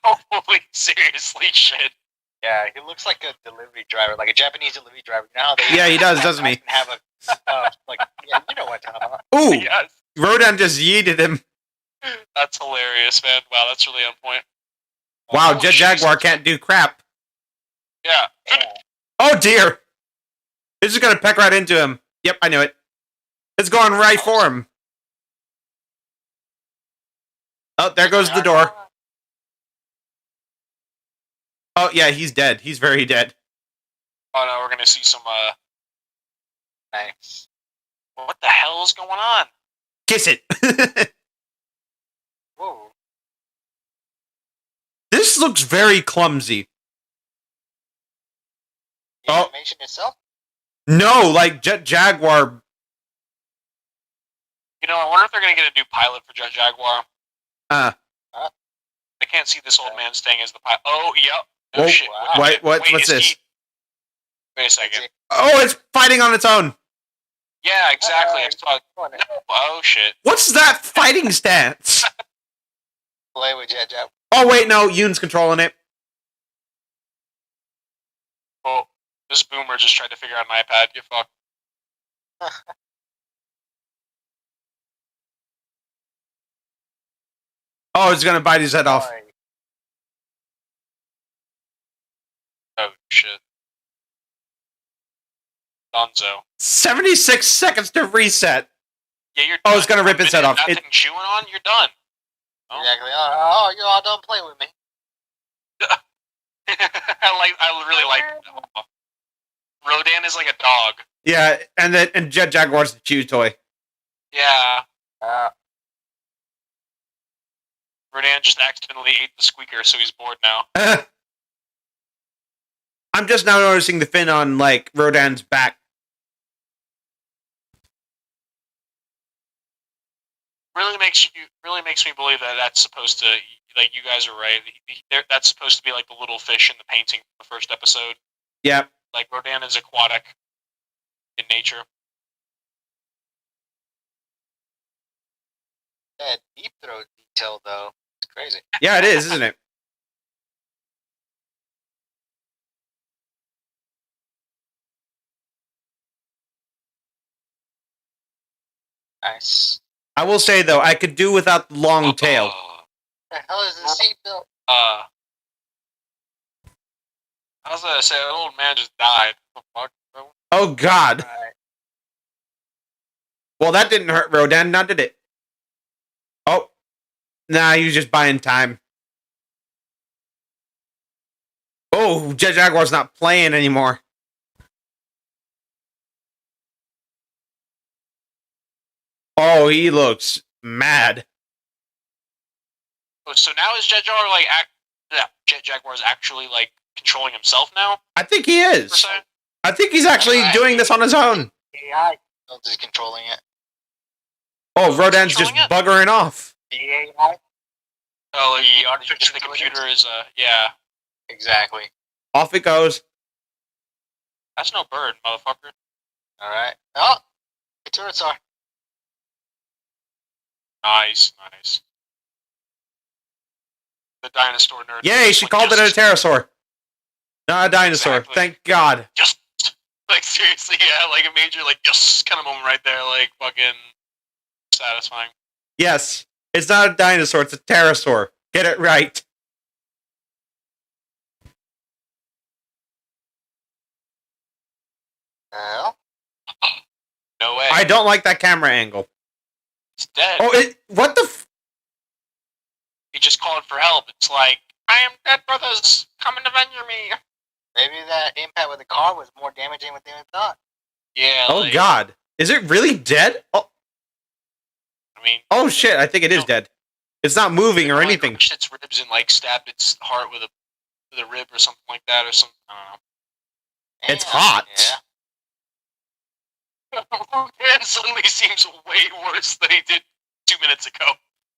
Holy seriously, shit. Yeah, he looks like a delivery driver, like a Japanese delivery driver. You know how they Yeah, he does, doesn't he? have a like yeah, you know what I'm talking about. Ooh, Yes, Rodan just yeeted him. that's hilarious, man. Wow, that's really on point. Wow, Oh, Jet Jesus. Jaguar can't do crap. Yeah. Yeah. Oh dear. It's just gonna peck right into him. Yep, I knew it. It's going right for him. Oh, there goes the door. Oh yeah, he's dead. He's very dead. Oh no, we're gonna see some. Nice. What the hell is going on? Kiss it. Whoa. This looks very clumsy. The Oh. animation itself? No, like Jet Jaguar. You know, I wonder if they're gonna get a new pilot for Jet Jaguar. Uh, I can't see this old man staying as the pilot. Oh, yep. Whoa, Oh shit. wow. what's is this? he- Wait a second. Oh, it's fighting on its own. Yeah, exactly. I saw. Come on, No. Oh shit. What's that fighting stance? play with Jet Jet. Oh wait, no, Yoon's controlling it. Oh, this boomer just tried to figure out an iPad. Get fucked. Oh, it's gonna bite his head off. Sorry. Oh shit. Donzo. 76 seconds to reset. Yeah, you're. Oh, done. it's gonna rip its head off. Nothing chewing on. You're done. Oh. Exactly. Oh, you all don't play with me. I really like. Rodan is like a dog. Yeah, and Jet Jaguar's the chew toy. Yeah. Uh, Rodan just accidentally ate the squeaker, so he's bored now. I'm just now noticing the fin on like Rodan's back. Really makes me believe that that's supposed to, like, you guys are right. That's supposed to be like the little fish in the painting from the first episode. Yep. Like Rodan is aquatic in nature. that deep throat detail though, it's crazy. Yeah, it is, isn't it? Nice. I will say though, I could do without the long tail. The hell is the seatbelt? I was gonna say, an old man just died. What the fuck, bro? Oh God. Alright. Well, that didn't hurt Rodan, now did it? Oh, nah, he was just buying time. Oh, Jet Jaguar's not playing anymore. Oh, he looks mad. Oh, so now is Jet Jaguar Jet Jaguar is actually like controlling himself now? I think he Per is. se? I think he's actually Alright. doing this on his own. AI is controlling it. Oh, Rodan's just controlling it? buggering off. The AI? Oh, like The artificial just the computer is yeah. Exactly. Off it goes. That's no bird, motherfucker. Alright. Oh! The turrets are. Nice, nice. The dinosaur nerd. Yay, she called it a pterosaur. Not a dinosaur. Exactly. Thank God. Just like seriously, yeah, like a major like yes kind of moment right there, like fucking satisfying. Yes, it's not a dinosaur, it's a pterosaur. Get it right. Well, No way. I don't like that camera angle. It's dead. Oh, what the? He just called for help. It's like, I am dead, brothers. Come and avenge me. maybe that impact with the car was more damaging than we thought. Yeah. Oh like, God, is it really dead? Oh, I mean, oh shit! I think it is No. dead. It's not moving or like, anything. crushed its ribs and like stabbed its heart with a rib or something like that, or something. I It's hot. don't know. Rodan suddenly seems way worse than he did 2 minutes ago.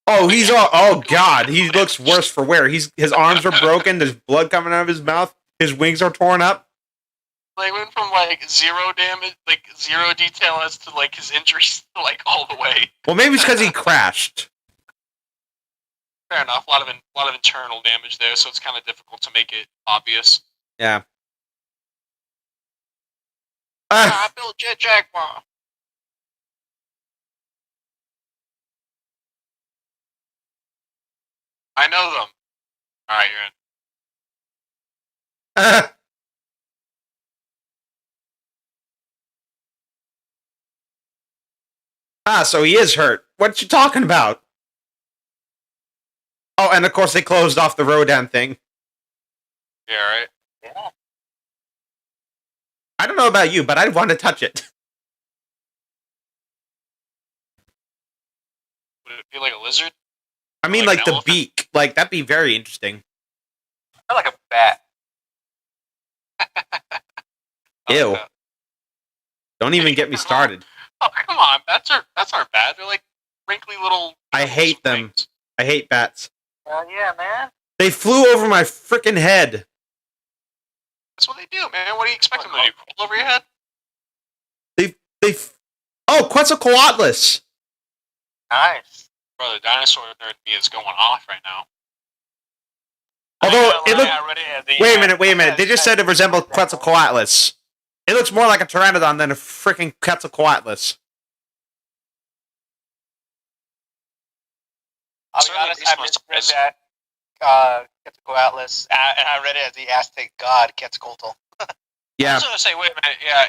Oh, he's all. Oh God, he looks worse for wear. His arms are broken. There's blood coming out of his mouth. His wings are torn up. Like went from like zero damage, like zero detail as to like his injuries, like all the way. Well, maybe it's because he crashed. Fair enough. A lot of internal damage there, so it's kind of difficult to make it obvious. Yeah. I built Jet Jaguar. I know them. All right, you're in. So he is hurt. What you talking about? Oh, and of course they closed off the Rodan thing. Yeah, right. Yeah. I don't know about you, but I'd want to touch it. Would it feel like a lizard? I mean, Like like an the elephant? beak. Like, that'd be very interesting. I like a bat. Ew. Oh, Don't even get me started. oh, come on, bats aren't bad. They're like wrinkly little. I hate them. things. I hate bats. Well, yeah, man. They flew over my freaking head. That's what they do, man. What do you expect them to do? Crawl over your head? Oh, Quetzalcoatlus. Nice. Bro, the dinosaur nerd in me is going off right now. Although it looked. I read it at the Wait a end. minute. They just said it resembled Quetzalcoatlus. It looks more like a pteranodon than a freaking Quetzalcoatlus. I'll be Certainly honest, based I on misread surprise. that Quetzalcoatlus, and I read it as the Aztec god Quetzalcoatl. I Yeah. was gonna say, wait a minute. Yeah.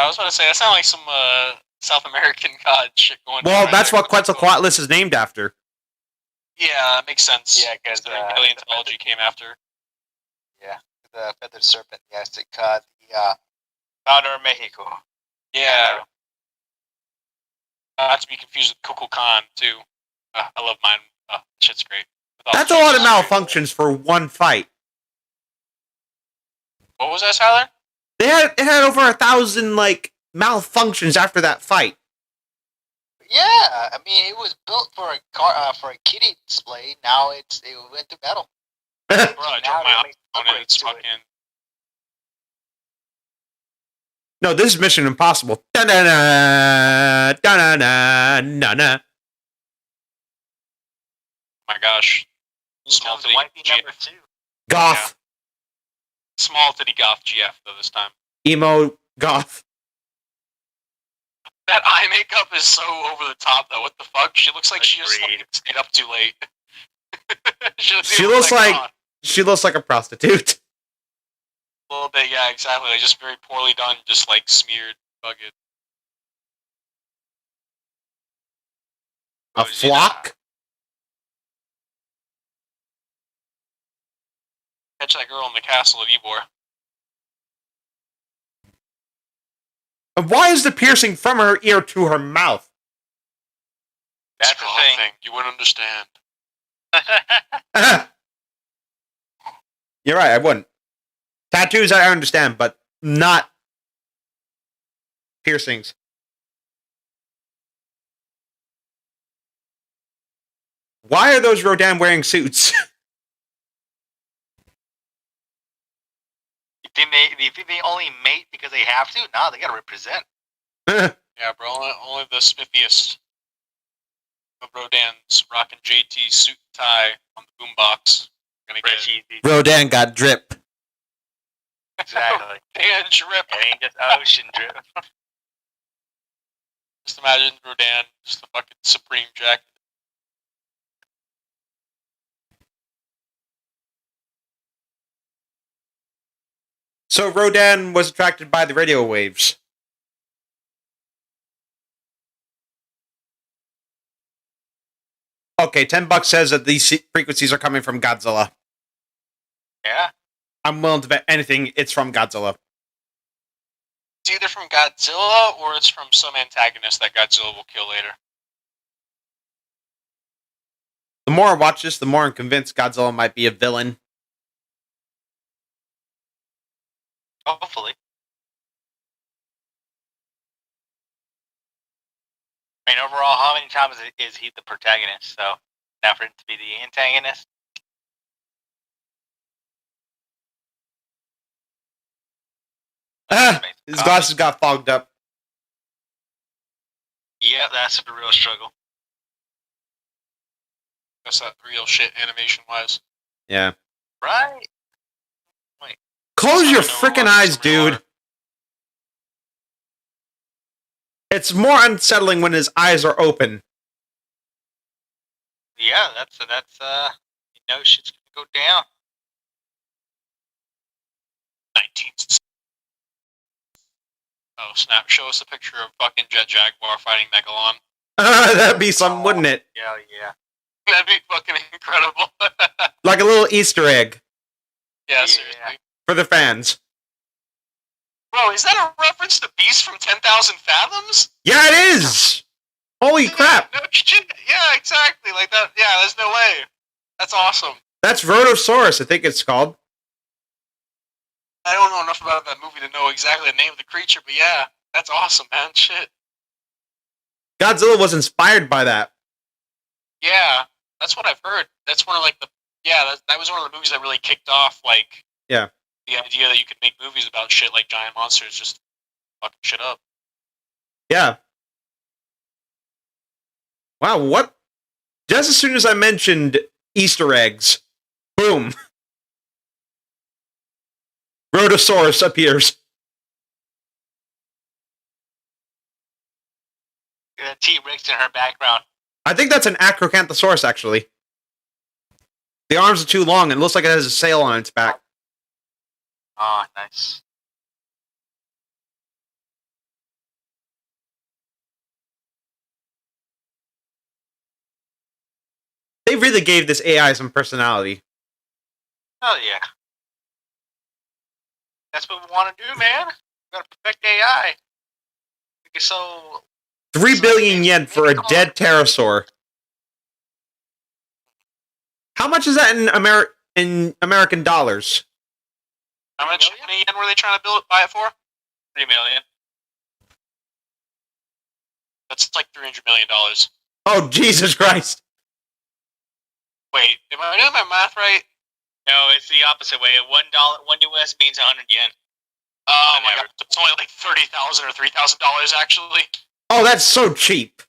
I was gonna say that sounds like some South American god shit going on. Well, right that's there. what Quetzalcoatlus is named after. Yeah, that makes sense. Yeah, 'cause, the paleontology came after. The feathered serpent, the Aztec god, the founder of Mexico. Yeah. Not to be confused with Kukulkan too. I love mine. Shit's great. That's a lot of malfunctions for one fight. What was that, Tyler? It had over 1,000 like malfunctions after that fight. Yeah, I mean, it was built for a car, for a kiddie display. Now it went to metal. Bro, I Now dropped they my make phone and it's upgrades to it. fucking. No, this is Mission Impossible. Da-na-na, da-na-na, na-na. My gosh. Here Small comes titty wifey GF. number 2. Goth. Small titty goth GF though this time. Emo goth. That eye makeup is so over the top though. What the fuck? She looks like she just Agreed. like, stayed up too late. She looks like she looks like a prostitute. a little bit, yeah, exactly. Like just very poorly done, just like smeared. Fuck it. A flock? Catch that girl in the castle of Ybor. And why is the piercing from her ear to her mouth? That's It's the a thing. You wouldn't understand. You're right, I wouldn't. Tattoos I understand, but not piercings. Why are those Rodan wearing suits? You think they only mate because they have to? No, they gotta represent. Yeah, bro. Only the spiffiest of Rodans rocking JT suit and tie on the boombox. Gonna get Fresh easy. Rodan got drip. Exactly. Dan drip. It ain't just ocean drip. Just imagine Rodan, just the fucking Supreme jacket. So Rodan was attracted by the radio waves. Okay, $10 says that these frequencies are coming from Godzilla. Yeah. I'm willing to bet anything it's from Godzilla. It's either from Godzilla or it's from some antagonist that Godzilla will kill later. The more I watch this, the more I'm convinced Godzilla might be a villain. Hopefully. I mean, overall, how many times is he the protagonist? So, now for him to be the antagonist. Ah, his glasses got fogged up. Yeah, that's a real struggle. That's that real shit animation-wise. Yeah. Right? Close your It's not freaking real eyes, art, it's real dude. art. It's more unsettling when his eyes are open. Yeah, that's you know, shit's gonna go down. 19. Oh snap! Show us a picture of fucking Jet Jaguar fighting Megalon. That'd be something, wouldn't it? Yeah, yeah. That'd be fucking incredible. Like a little Easter egg Yeah, seriously. for the fans. Bro, is that a reference to Beast from 10,000 Fathoms? Yeah, it is! Holy crap! No shit. Yeah, exactly. Like that. Yeah, there's no way. That's awesome. That's Rhodosaurus, I think it's called. I don't know enough about that movie to know exactly the name of the creature, but yeah, that's awesome, man. Shit. Godzilla was inspired by that. Yeah, that's what I've heard. That's one of like the that was one of the movies that really kicked off like Yeah. the idea that you could make movies about shit like giant monsters just fucking shit up. Yeah. Wow, what? Just as soon as I mentioned Easter eggs, boom. Rhodosaurus appears. T-Rex in her background. I think that's an Acrocanthosaurus, actually. The arms are too long, and it looks like it has a sail on its back. Oh, nice. They really gave this AI some personality. Oh yeah. That's what we want to do, man. We gotta perfect AI. Make it so 3 billion yen for a dead pterosaur. How much is that in American dollars? how much money yen were they trying to buy it for? 3 million. That's like $300 million. Oh, Jesus Christ. Wait, am I doing my math right? No, it's the opposite way. $1 US means 100 yen. Oh my god, it's only like $30,000 or $3,000 actually. Oh, that's so cheap.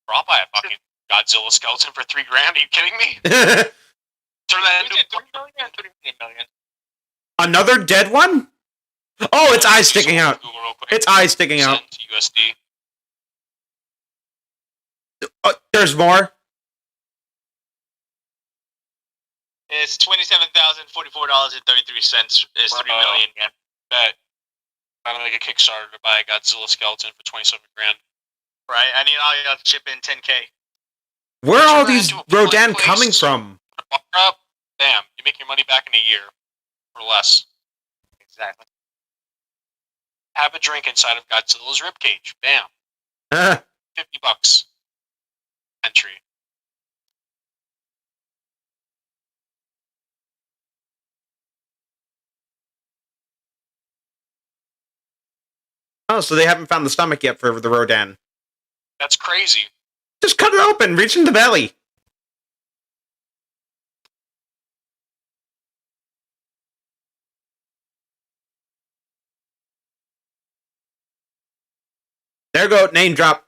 Bro, I'll buy a fucking Godzilla skeleton for $3 grand. Are you kidding me? Turn that into 3 million, 3 million. Another dead one? Oh, its eyes sticking out. Google real quick. Its eyes sticking out. Send to USD. There's more. It's $27,044.33. Is 3 million yen. Bet. I'm gonna make a Kickstarter to buy a Godzilla skeleton for 27 grand. Right. I need all y'all to chip in 10K. Where are all Turn that these into a public Rodan place. coming from? Put a bar up. Bam. You make your money back in a year or less. Exactly. Have a drink inside of Godzilla's ribcage. Bam. $50 entry. Oh, so they haven't found the stomach yet for the Rodan. That's crazy. Just cut it open, reach in the belly. There go, name drop.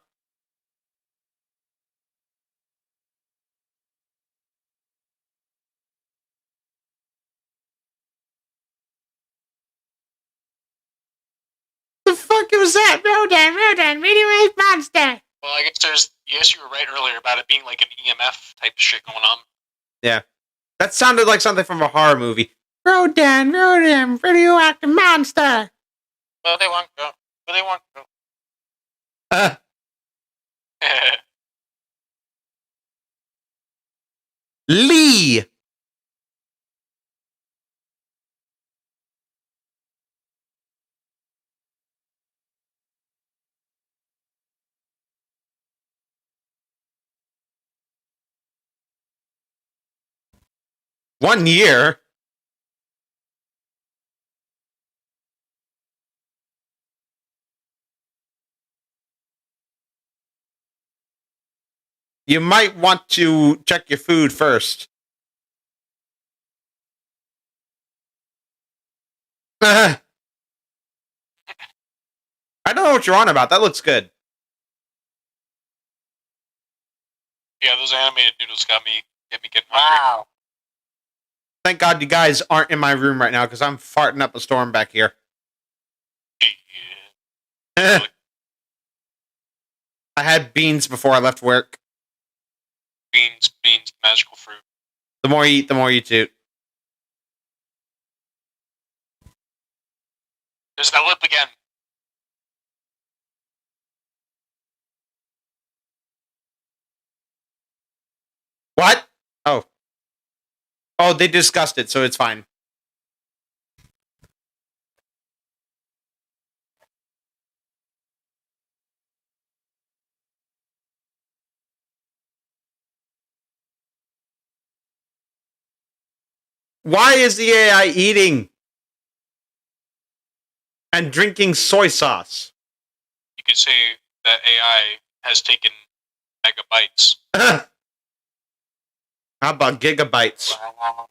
The fuck was that? Rodan, radioactive monster. Well, I guess you were right earlier about it being like an EMF type of shit going on. Yeah. That sounded like something from a horror movie. Rodan, radioactive monster. Willy Wonka. Willy Wonka. Uh, Lee. One year. You might want to check your food first. I don't know what you're on about. That looks good. Yeah, those animated noodles got me getting hungry. Wow. Thank God you guys aren't in my room right now because I'm farting up a storm back here. Yeah. I had beans before I left work. Beans, magical fruit. The more you eat, the more you toot. There's that lip again. What? Oh. Oh, they discussed it, so it's fine. Why is the AI eating and drinking soy sauce? You could say that AI has taken megabytes. How about gigabytes? I'm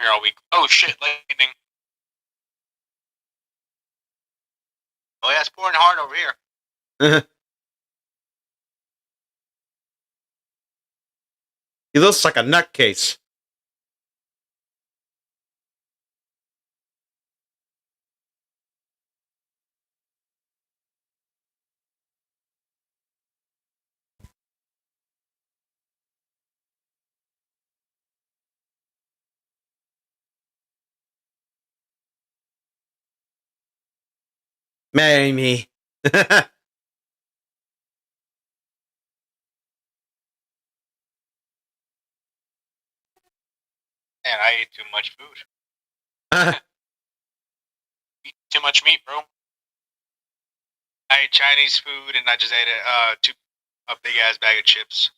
here all week. Oh shit, lightning. Oh yeah, it's pouring hard over here. He looks like a nutcase. Marry me. Man, I ate too much food. Eat too much meat, bro. I ate Chinese food and I just ate a big ass bag of chips.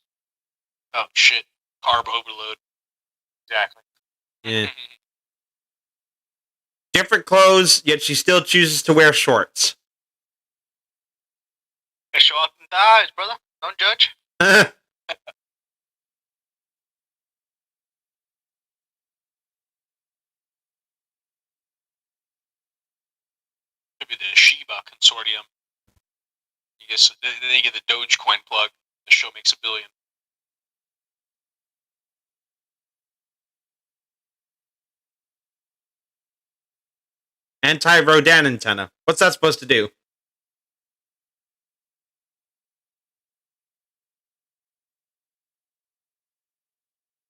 Oh shit. Carb overload. Exactly. Yeah. Different clothes, yet she still chooses to wear shorts. Gotta show off them thighs, brother. Don't judge. Could be the Shiba Consortium. You guess they get the Dogecoin plug. The show makes $1 billion. Anti-Rodan antenna. What's that supposed to do?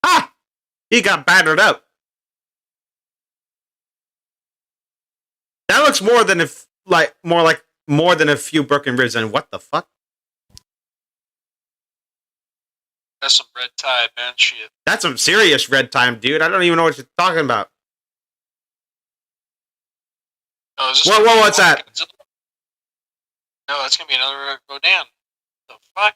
Ah! He got battered up. That looks more than more than a few broken ribs. And what the fuck? That's some red tide, man. Shit. That's some serious red time, dude. I don't even know what you're talking about. Oh, is this Whoa, what's that? No, that's gonna be another Rodan. The fuck?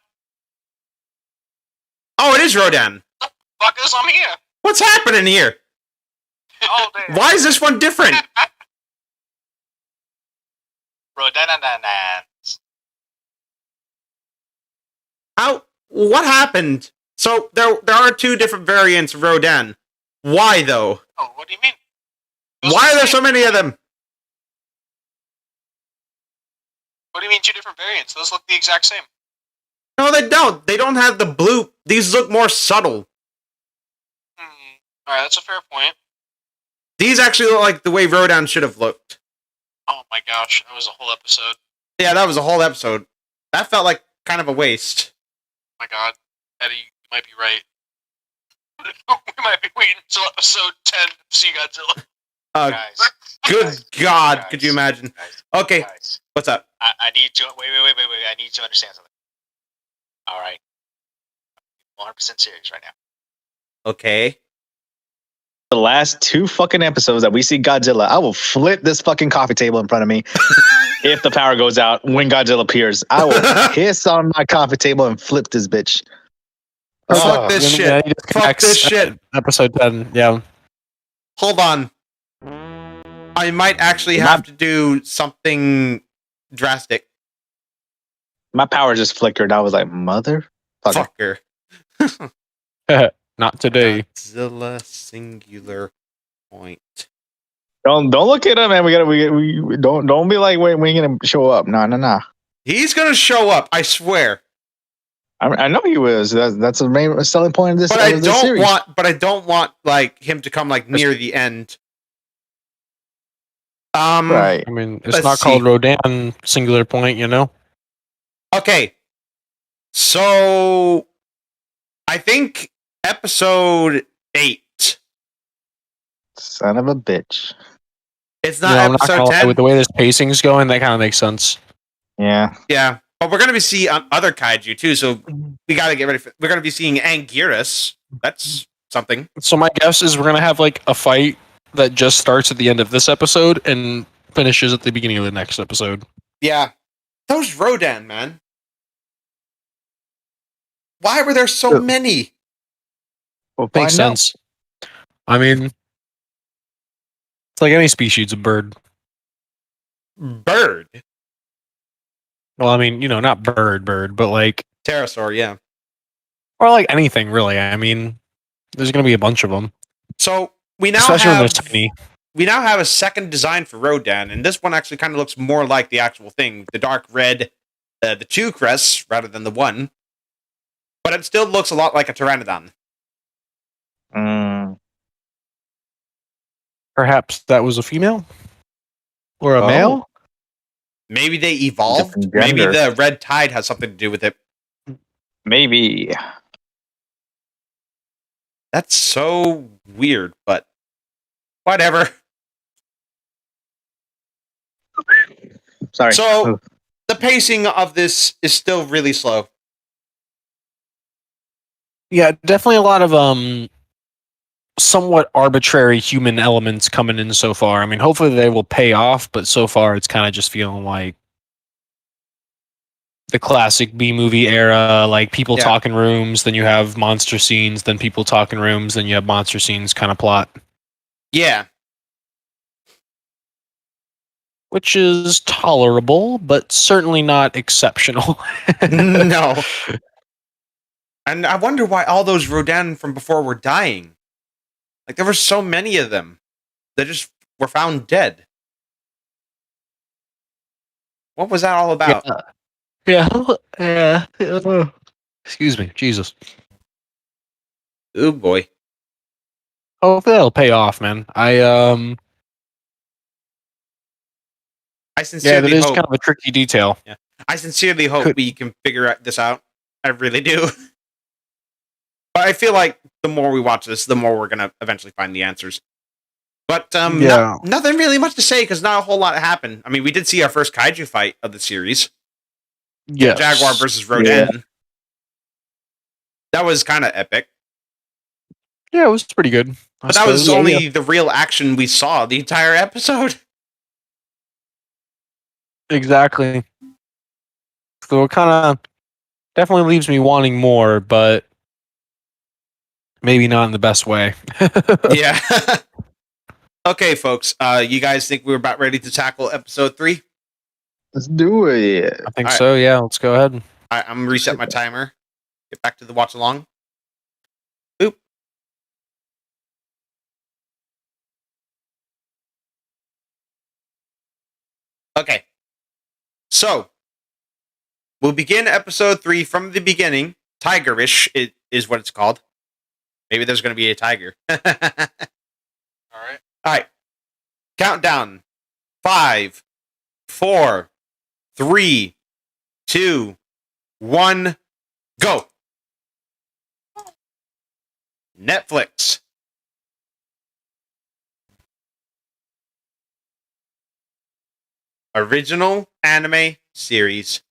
Oh, it is Rodan. Fuck is I'm here? What's happening here? Oh, damn. Why is this one different? Rodananans. How? What happened? So there are two different variants of Rodan. Why though? Oh, what do you mean? Those Why the are there same. so many of them? What do you mean two different variants? Those look the exact same. No, they don't. They don't have the blue. These look more subtle. Alright, that's a fair point. These actually look like the way Rodan should have looked. Oh my gosh, that was a whole episode. Yeah, that was a whole episode. That felt like kind of a waste. Oh my god. Eddie, you might be right. We might be waiting until episode 10 to see Godzilla. Uh, Guys, good God, guys, could you imagine? guys, Okay, guys, what's up? I need to wait. I need to understand something. All right, 100% serious right now. Okay. The last 2 fucking episodes that we see Godzilla, I will flip this fucking coffee table in front of me if the power goes out when Godzilla appears. I will piss on my coffee table and flip this bitch. Fuck this When shit. Eddie Fuck disconnects this shit. at Episode 10. Yeah. Hold on. I might actually have to do something drastic. My power just flickered. I was like, mother. Fucker. Not today. Godzilla Singular Point. Don't look at him, man. We don't be like, wait, we ain't gonna show up. No. He's gonna show up, I swear. I know he was. That's the main selling point of this. But I of this don't series. want like him to come like near the end. Right. I mean, it's Let's not see. called Rodan Singular Point, you know? Okay. So I think episode 8. Son of a bitch. It's You not know, I'm not episode gonna lie, 10. with the way this pacing's going, that kind of makes sense. Yeah. Yeah. But we're gonna be seeing other kaiju too, so we gotta get ready for we're gonna be seeing Anguirus. That's something. So my guess is we're gonna have like a fight that just starts at the end of this episode and finishes at the beginning of the next episode. Yeah. Those Rodan, man. Why were there so many? Well, Makes find out. sense. I mean, it's like any species of bird. Bird. Well, I mean, you know, not bird, but like, Pterosaur, yeah. or like anything really. I mean, there's gonna be a bunch of them, So we now especially when have they're tiny. we now have a second design for Rodan, and this one actually kind of looks more like the actual thing. The dark red, the 2 crests rather than the 1. But it still looks a lot like a Pteranodon. Perhaps that was a female or a Oh. male. Maybe they evolved. Different Maybe gender. the red tide has something to do with it. Maybe. That's so weird, but whatever. Sorry. So the pacing of this is still really slow. Yeah, definitely a lot of somewhat arbitrary human elements coming in so far. I mean, hopefully they will pay off, but so far it's kind of just feeling like the classic B movie era, like people Yeah. talking rooms, then you have monster scenes, then people talking rooms, then you have monster scenes kind of plot, Yeah. which is tolerable, but certainly not exceptional. No. And I wonder why all those Rodan from before were dying. Like, there were so many of them that just were found dead. What was that all about? Yeah. Excuse me, Jesus. Oh boy. Hopefully that'll pay off, man. I Yeah, that sincerely is hope. kind of a tricky detail. I sincerely hope we can figure this out. I really do. But I feel like the more we watch this, the more we're gonna eventually find the answers. But Yeah. nothing really much to say because not a whole lot happened. I mean, we did see our first kaiju fight of the series. Yeah, Jaguar versus Rodan. That was kind of epic. Yeah, it was pretty good. But that was only the real action we saw the entire episode. Exactly. So it kind of definitely leaves me wanting more, but maybe not in the best way. Yeah. Okay, folks. You guys think we're about ready to tackle episode 3? Let's do it. I think Alright. so. Yeah, let's go ahead. I'm gonna reset my timer. Get back to the watch along. Oop. Okay. So we'll begin episode 3 from the beginning. Tigerish is what it's called. Maybe there's gonna be a tiger. All right. All right. Countdown. 5, 4, 3, 2, 1, go. Netflix. Original anime series.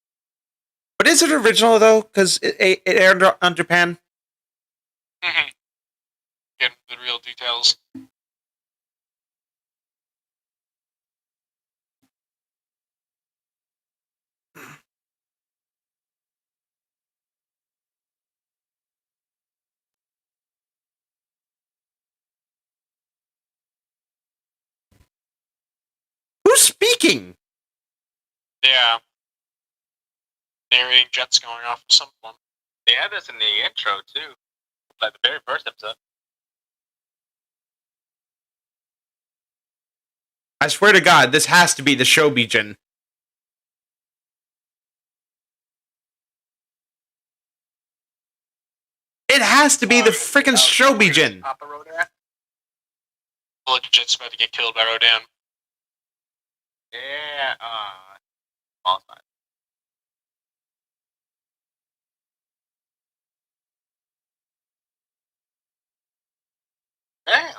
But is it original though? Because it aired on Japan. Get the real details. Who's speaking? Yeah. Narrating jets going off of some form. They had this in the intro too. Like the very first episode. I swear to God, this has to be the Shobijin. It has to be the freaking Shobijin. Papa Rodan. Legit's about to get killed by Rodan. Yeah, all fine. Damn.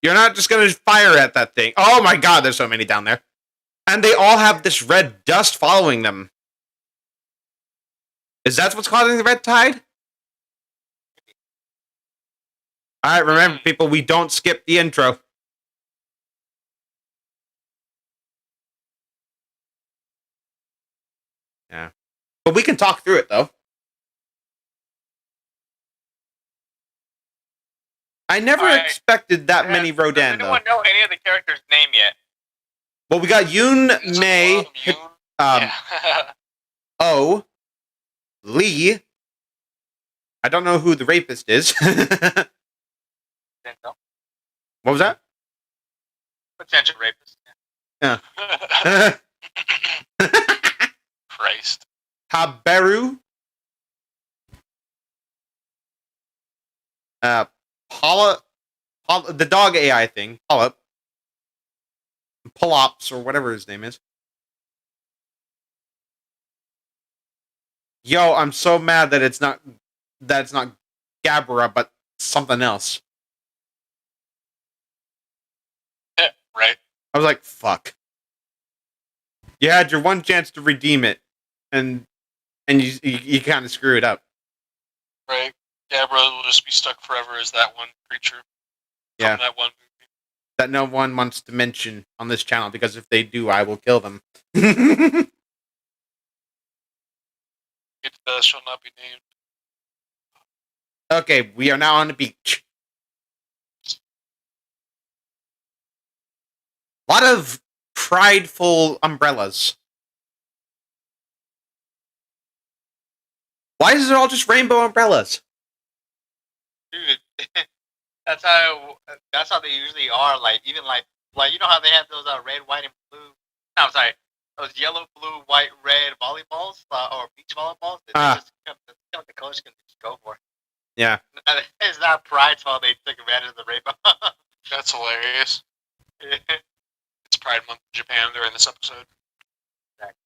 You're not just gonna fire at that thing. Oh my God, there's so many down there. And they all have this red dust following them. Is that what's causing the red tide? Alright, remember people, we don't skip the intro. Yeah. But we can talk through it though. I never expected that many Rodan Does though. anyone know any of the characters' name yet? Well, we got Yoon, Mei, Yeah. O, Lee. I don't know who the rapist is. What was that? Potential rapist. Yeah. Christ. Haberu. Paula, the dog AI thing. Polyp. Polops, or whatever his name is. Yo, I'm so mad that it's not Gabra, but something else. Right. I was like, fuck. You had your one chance to redeem it, and you kind of screw it up. Right. Gabra will just be stuck forever as that one creature. Yeah. From that one movie. That no one wants to mention on this channel, because if they do, I will kill them. It shall not be named. Okay, we are now on the beach. A lot of prideful umbrellas. Why is it all just rainbow umbrellas? Dude, that's how they usually are. Like even like you know how they have those red, white, and blue. No, I'm sorry, those yellow, blue, white, red volleyballs or beach volleyballs. That's what the colors can just go for. Yeah, It's not Pride's fault they took advantage of the rainbow. That's hilarious. It's Pride Month in Japan during this episode. Exactly.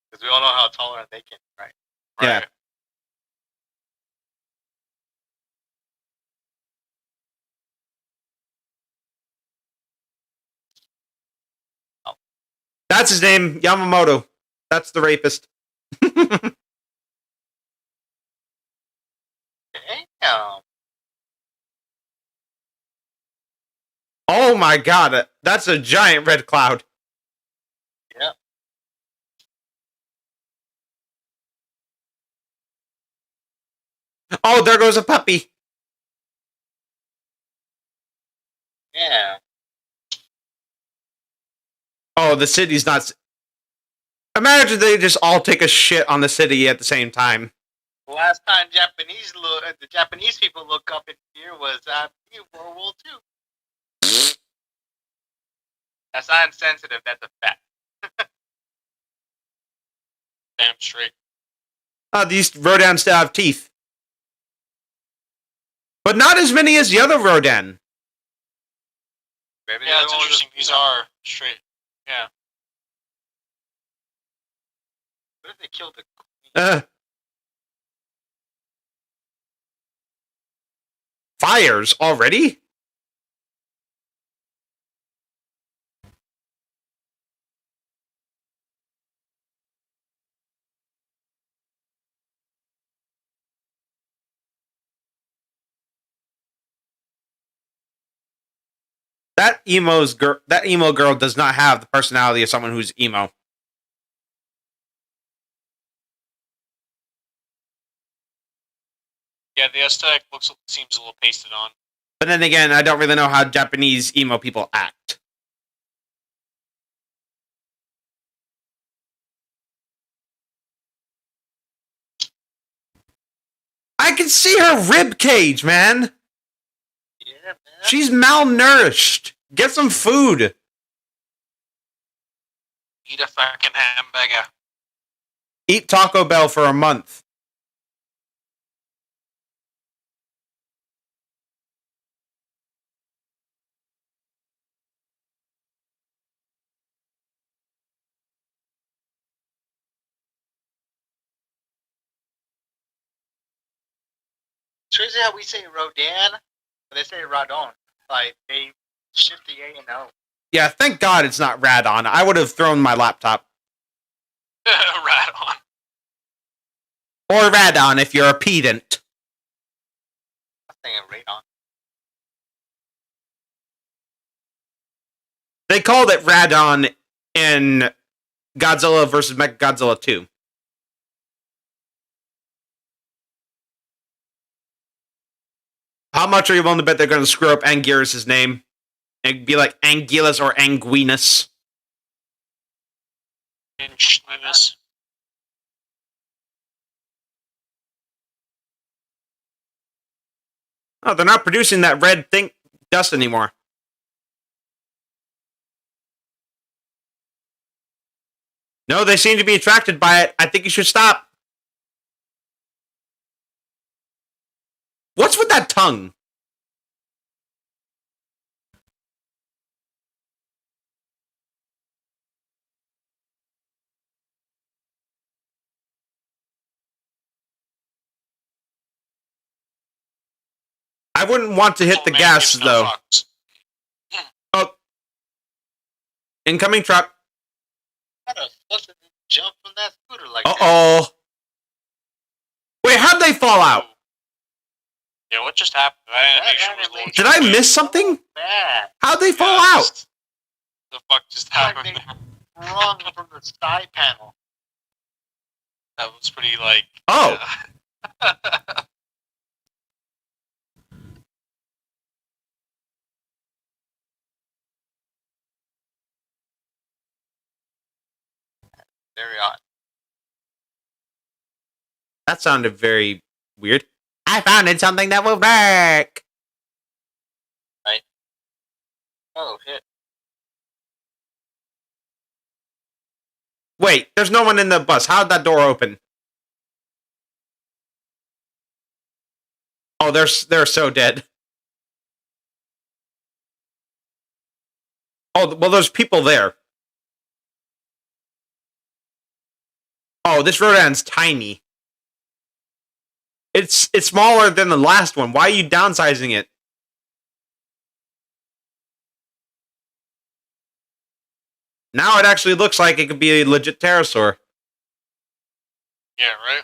Because we all know how tolerant they can, right? Yeah. Right. that's his name, Yamamoto. That's the rapist. Damn. Oh my God, that's a giant red cloud. Yeah. Oh, there goes a puppy. Yeah. Oh, the city's not. Imagine they just all take a shit on the city at the same time. Last time the Japanese people look up in fear was World War II. That's not insensitive. That's a fact. Damn straight. These Rodan still have teeth. But not as many as the other Rodan. Maybe yeah, it's interesting. These are straight. Yeah. What if they killed the queen? fires already? That emo girl does not have the personality of someone who's emo. Yeah, the aesthetic seems a little pasted on. But then again, I don't really know how Japanese emo people act. I can see her rib cage, man. Yeah, man. She's malnourished. Get some food. Eat a fucking hamburger. Eat Taco Bell for a month. It's crazy how we say Rodan, but they say Radon. Like, they shift the A and O. Yeah, thank God it's not Radon. I would have thrown my laptop. Radon. Or Radon if you're a pedant. I'm thinking Radon. They called it Radon in Godzilla vs. Mechagodzilla 2. How much are you willing to bet they're going to screw up Anguirus' name? It'd be like Anguillus or Anguinus. Inchlinus. Oh, they're not producing that red thing dust anymore. No, they seem to be attracted by it. I think you should stop. What's with that tongue? I wouldn't want to hit the gas, though. Oh. Incoming truck. How the fuck did they jump from that scooter like Uh-oh. Wait, how'd they fall out? Yeah, what just happened? That animation was a little Did I too miss something? bad. How'd they fall Yeah, out? The fuck just Like happened? they rung from the side panel. That was pretty like. Oh. Yeah. Very odd. That sounded very weird. I found something that will work. Oh shit. Wait, there's no one in the bus. How'd that door open? Oh, they're so dead. Oh, well, there's people there. Oh, this Rodan's tiny. It's smaller than the last one. Why are you downsizing it? Now it actually looks like it could be a legit pterosaur. Yeah, right.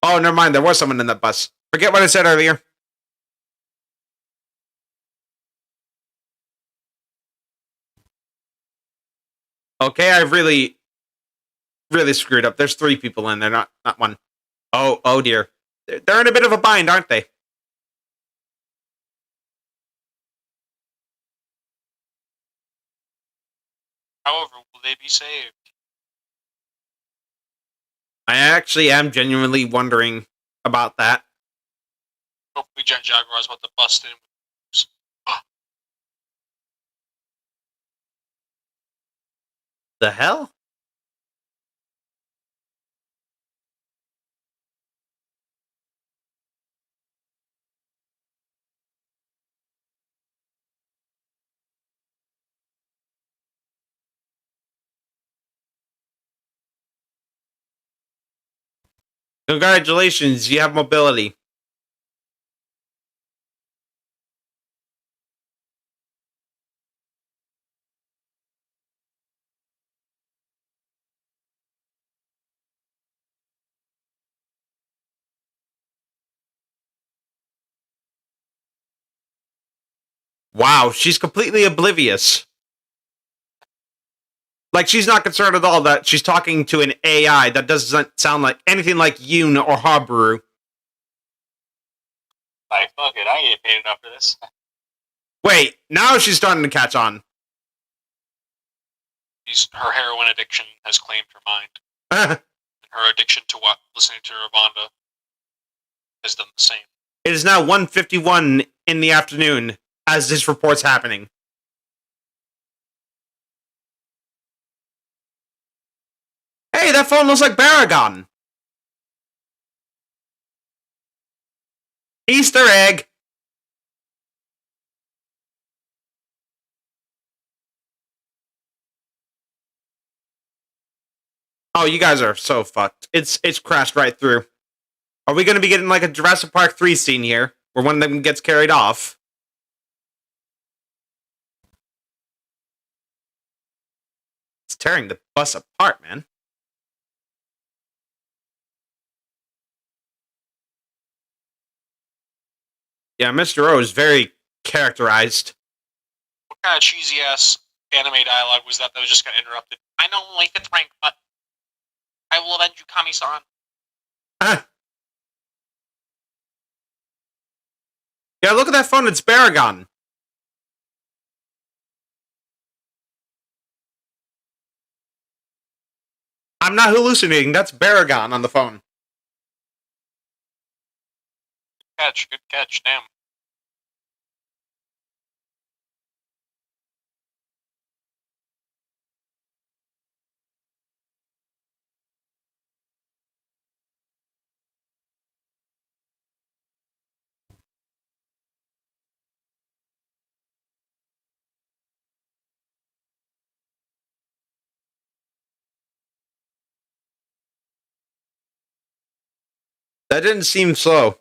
Oh, never mind. There was someone in that bus. Forget what I said earlier. Okay, I've really screwed up. There's 3 people in there, not one. Oh dear. They're in a bit of a bind, aren't they? However, will they be saved? I actually am genuinely wondering about that. Hopefully, Jet Jaguar's about to bust in. The hell? Congratulations, you have mobility. Wow, she's completely oblivious. Like, she's not concerned at all that she's talking to an AI that doesn't sound like anything like Yoon or Habaru. Like, fuck it, I ain't getting paid enough for this. Wait, now she's starting to catch on. Her heroin addiction has claimed her mind. It Her addiction to what? Listening to Ravonda has done the same. is now 1:51 in the afternoon as this report's happening. Hey, that phone looks like Baragon. Easter egg. Oh, you guys are so fucked. It's crashed right through. Are we going to be getting like a Jurassic Park 3 scene here, where one of them gets carried off? It's tearing the bus apart, man. Yeah, Mr. O is very characterized. What kind of cheesy ass anime dialogue was that was just got interrupted? I know only fifth rank, but I will avenge you, Kami-san. Yeah, look at that phone. It's Baragon. I'm not hallucinating. That's Baragon on the phone. Good catch, damn. That didn't seem slow.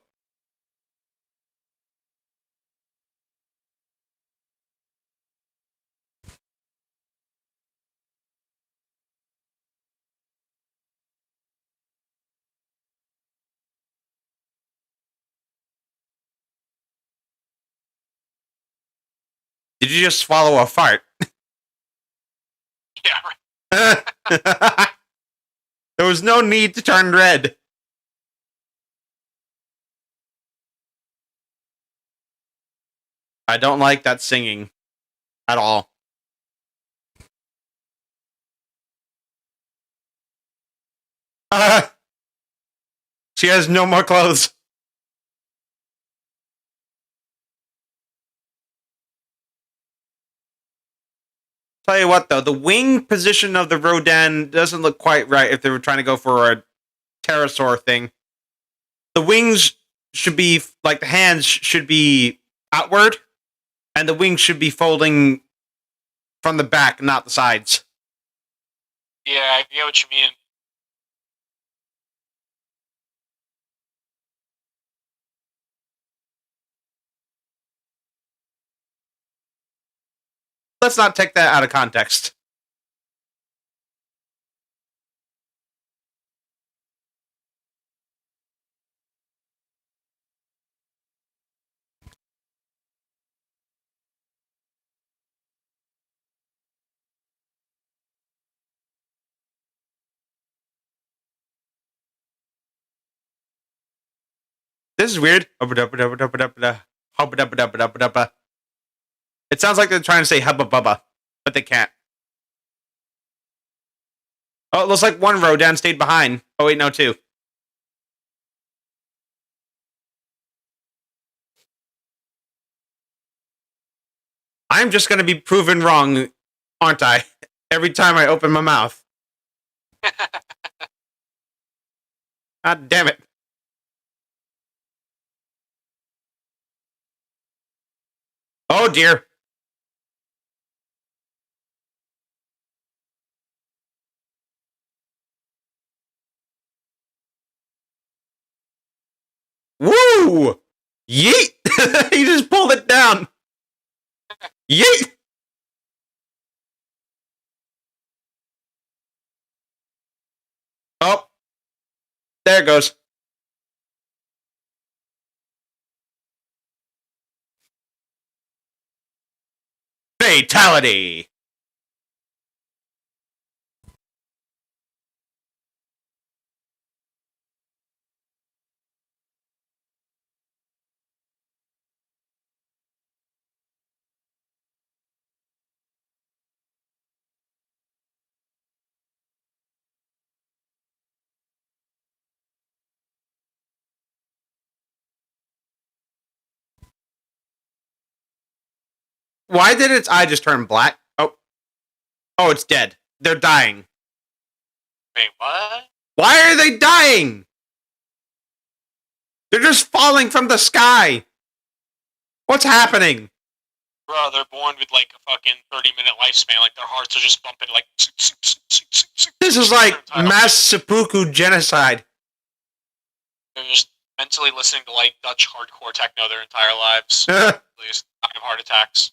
Did you just swallow a fart? Yeah, right. There was no need to turn red. I don't like that singing at all. She has no more clothes. Tell you what, though, the wing position of the Rodan doesn't look quite right if they were trying to go for a pterosaur thing. The wings should be, like, the hands should be outward, and the wings should be folding from the back, not the sides. Yeah, I get what you mean. Let's not take that out of context. This is weird. It sounds like they're trying to say hubba bubba, but they can't. Oh, it looks like one Rodan stayed behind. Oh, wait, no, two. I'm just going to be proven wrong, aren't I? Every time I open my mouth. God damn it. Oh, dear. Whoa! Yeet! He just pulled it down. Yeet! Oh, there it goes. Fatality. Why did its eye just turn black? Oh, it's dead. They're dying. Wait, what? Why are they dying? They're just falling from the sky. What's happening? Bro, they're born with like a fucking 30-minute lifespan. Like their hearts are just bumping like. This is like mass seppuku genocide. They're just mentally listening to like Dutch hardcore techno their entire lives. I At least dying of heart attacks.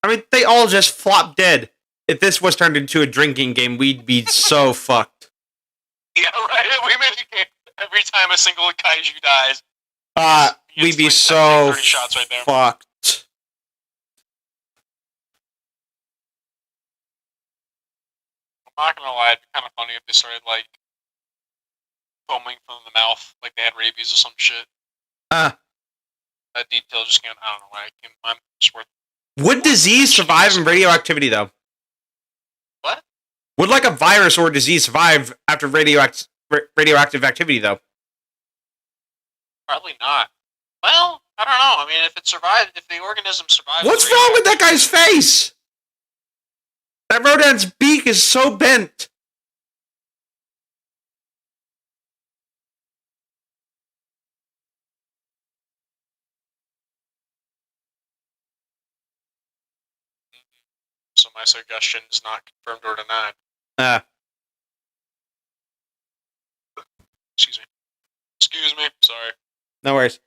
mean, they all just flop dead. If this was turned into a drinking game, we'd be so fucked. Yeah, right. We made a game every time a single kaiju dies. We'd be like so 30 shots right there. fucked. I'm not gonna lie, it'd be kind of funny if they started like foaming from the mouth, like they had rabies or some shit. Uh, That detail just can't. I don't know why I came. I'm just worth. would disease survive in radioactivity, though? What? Would like a virus or a disease survive after radioactive activity, though? Probably not. Well, I don't know. I mean, if it survived, if the organism survives, What's the wrong with that guy's face? That Rodan's beak is so bent. So my suggestion is not confirmed or denied. Excuse me. Excuse me. Sorry. No worries.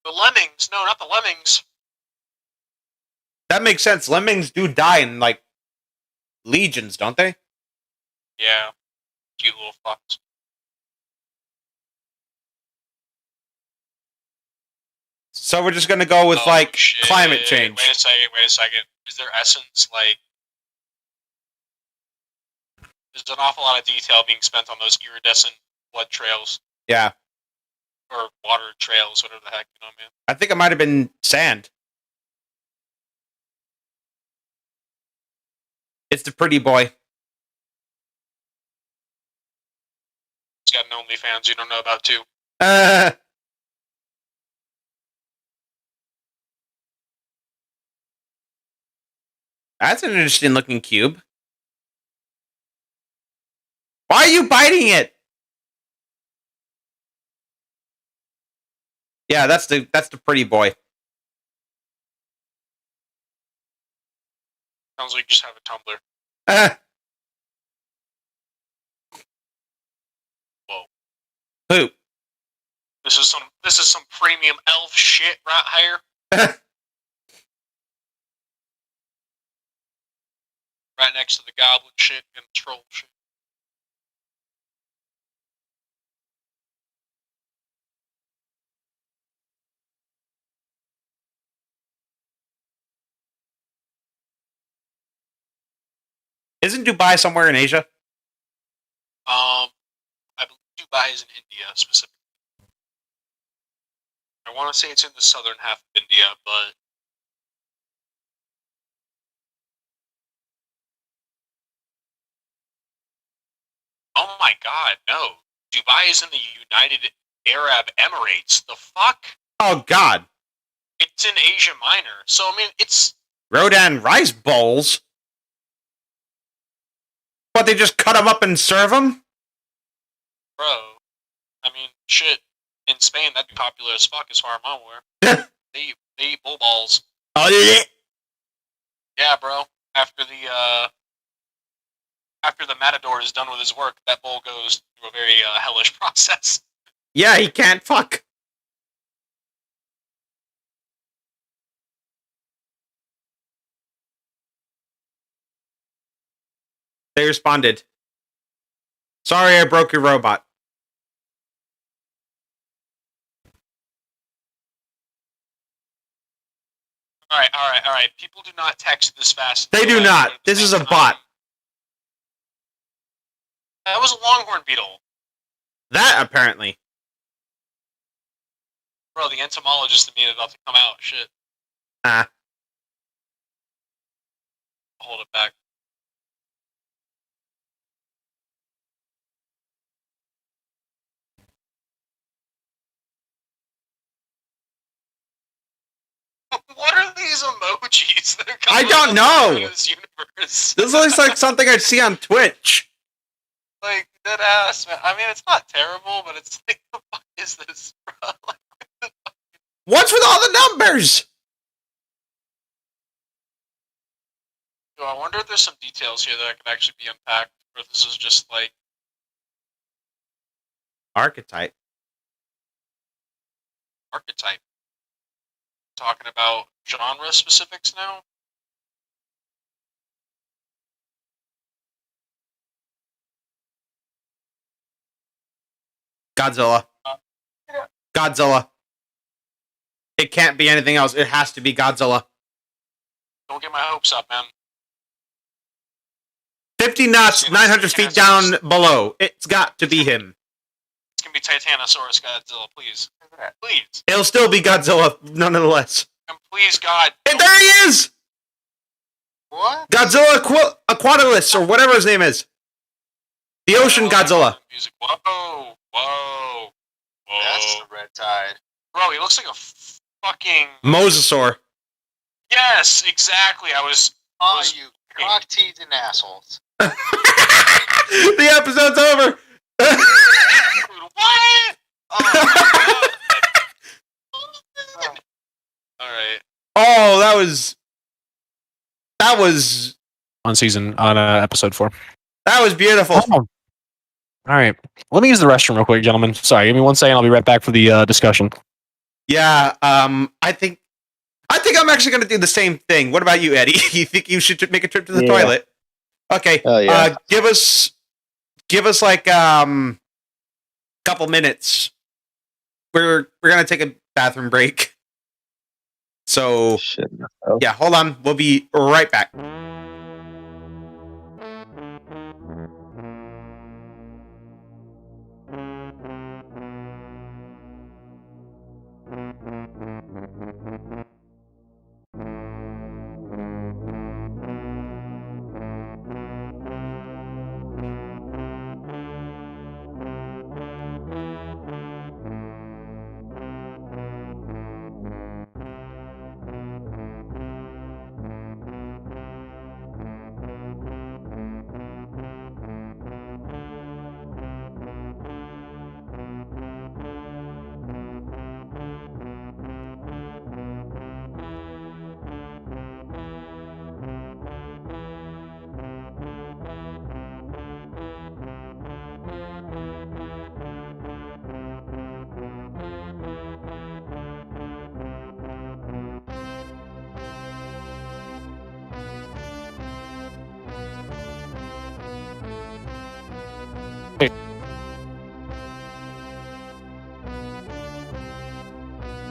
The lemmings. No, not the lemmings. That makes sense. Lemmings do die in, like, legions, don't they? Yeah. Cute little fucks. So we're just gonna go with, like, shit. climate change. Wait a second. Is their essence, like... There's an awful lot of detail being spent on those iridescent blood trails. Yeah. Or water trails, whatever the heck, you know what I mean? I think it might have been sand. It's the pretty boy. He's got an OnlyFans you don't know about, too. That's an interesting looking cube. Why are you biting it? Yeah, that's the pretty boy. Sounds like you just have a Tumblr. Whoa. Who? This is some premium elf shit right here. Right next to the goblin shit and the troll shit. Isn't Dubai somewhere in Asia? I believe Dubai is in India specifically. I want to say it's in the southern half of India, but oh my god, no. Dubai is in the United Arab Emirates. The fuck? Oh God. It's in Asia Minor. So I mean it's Rodan rice bowls. But they just cut them up and serve them? bro. I mean shit. In Spain that'd be popular as fuck as far as I'm aware. They eat bull balls. Oh yeah. Yeah, bro. After the after the matador is done with his work, that bull goes through a very hellish process. Yeah, he can't fuck. They responded. Sorry, I broke your robot. All right. People do not text this fast. They do not. This is a bot. That was a longhorn beetle. That apparently. Bro, the entomologist in me is about to come out. Shit. Ah. Hold it back. What are these emojis that are coming I don't up know. in this universe? This looks like something I'd see on Twitch. Like, dead ass, man. I mean, it's not terrible, but it's like, the fuck is this, bro? Like, What's with all the numbers? yo, I wonder if there's some details here that can actually be unpacked, or if this is just like Archetype. archetype. Talking about genre specifics now. Godzilla. Godzilla. It can't be anything else. It has to be Godzilla. Don't get my hopes up, man. 50 knots, 900 feet down below. It's got to be him. It's gonna be Titanosaurus Godzilla, please. Please. It'll still be Godzilla, nonetheless. And please, God. And there he is! What? Godzilla Aquatilus, or whatever his name is. The ocean Godzilla. Music. Whoa. That's the red tide. Bro, he looks like a fucking... Mosasaur. Yes, exactly. I was... Oh, you cock-teasing assholes. The episode's over. What? Oh, alright. Oh, that was On episode 4. that was beautiful. Oh. Alright. Let me use the restroom real quick, gentlemen. Sorry, give me 1 second. I'll be right back for the discussion. Yeah, I think I'm actually going to do the same thing. What about you, Eddie? You think you should make a trip to the toilet? Okay. Oh, yeah. Give us like couple minutes. We're going to take a bathroom break. So, Shit. yeah, hold on. We'll be right back.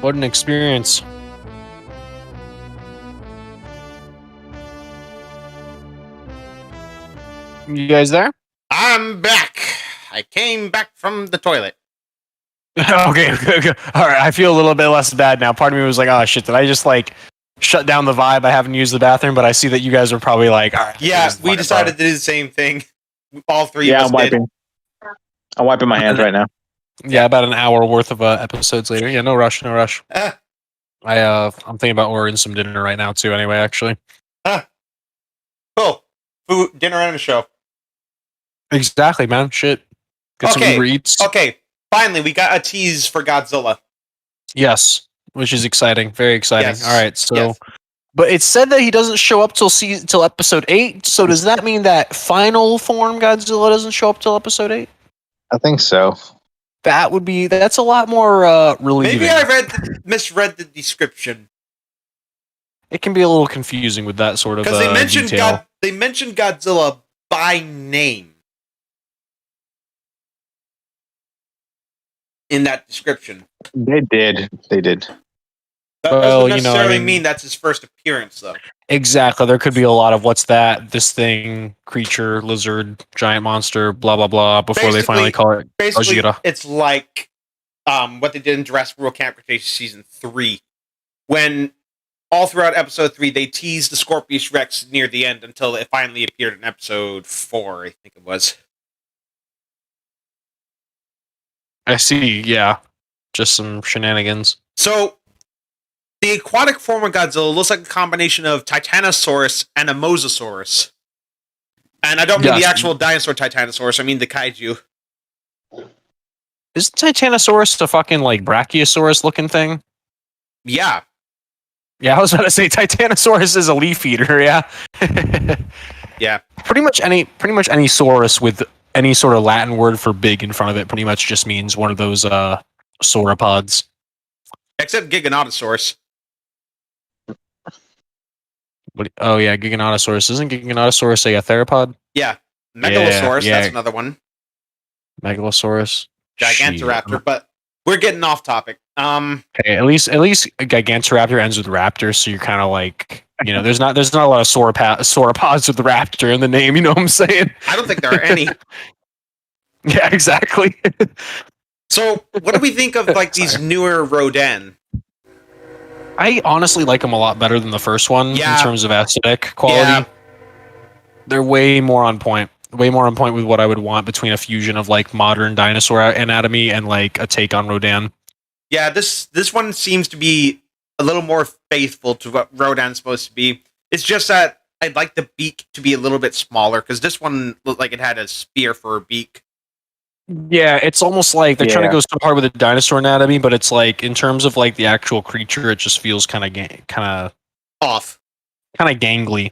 What an experience. You guys there? I'm back. I came back from the toilet. Okay. All right. I feel a little bit less bad now. Part of me was like, oh shit, did I just like shut down the vibe? I haven't used the bathroom, but I see that you guys are probably like, all right. Yeah, we decided to do the same thing. All three Yeah, of I'm us did. wiping. I'm wiping my hands right now. Yeah, about an hour worth of episodes later. Yeah, no rush. Ah, I'm thinking about ordering some dinner right now too. Anyway, actually. cool. Food, dinner, and a show. Exactly, man. Shit. Get some Okay. Uber Eats. Okay, finally, we got a tease for Godzilla. Yes, which is exciting. Very exciting. Yes. All right, so Yes. But it said that he doesn't show up till episode 8. So does that mean that final form Godzilla doesn't show up till episode 8? I think so. That's a lot more relieving. Maybe I misread the description. It can be a little confusing with that sort of Because they mentioned detail. they mentioned Godzilla by name in that description. They did. That Well, doesn't you know, necessarily I mean- mean that's his first appearance, though. Exactly. There could be a lot of what's that, this thing, creature, lizard, giant monster, blah blah blah. Before they finally call it Basically, Gojira. it's like what they did in Jurassic World Camp Cretaceous season 3, when all throughout episode 3 they teased the Scorpius Rex near the end until it finally appeared in episode 4, I think it was. I see. Yeah, just some shenanigans. So, the aquatic form of Godzilla looks like a combination of Titanosaurus and a Mosasaurus. And I don't mean Yes. the actual dinosaur Titanosaurus, I mean the kaiju. Is Titanosaurus a fucking like Brachiosaurus looking thing? Yeah. Yeah, I was about to say Titanosaurus is a leaf eater. Yeah. Yeah. Pretty much any saurus with any sort of Latin word for big in front of it pretty much just means one of those sauropods. Except Giganotosaurus. Oh yeah, Giganotosaurus. Isn't Giganotosaurus a theropod? Yeah. Megalosaurus, yeah. that's another one. Megalosaurus. Gigantoraptor, Shit. but we're getting off topic. Okay, at least Gigantoraptor ends with raptor, so you're kind of like, you know, there's not a lot of sauropods with raptor in the name. You know what I'm saying? I don't think there are any. Yeah, exactly. So, what do we think of like these newer Rodan? I honestly like them a lot better than the first one Yeah. in terms of aesthetic quality. Yeah. They're way more on point. Way more on point with what I would want between a fusion of like modern dinosaur anatomy and like a take on Rodan. Yeah, this one seems to be a little more faithful to what Rodan's supposed to be. It's just that I'd like the beak to be a little bit smaller, because this one looked like it had a spear for a beak. Yeah, it's almost like they're trying to Yeah. go so hard with the dinosaur anatomy, but it's like in terms of like the actual creature, it just feels kind of Off. gangly.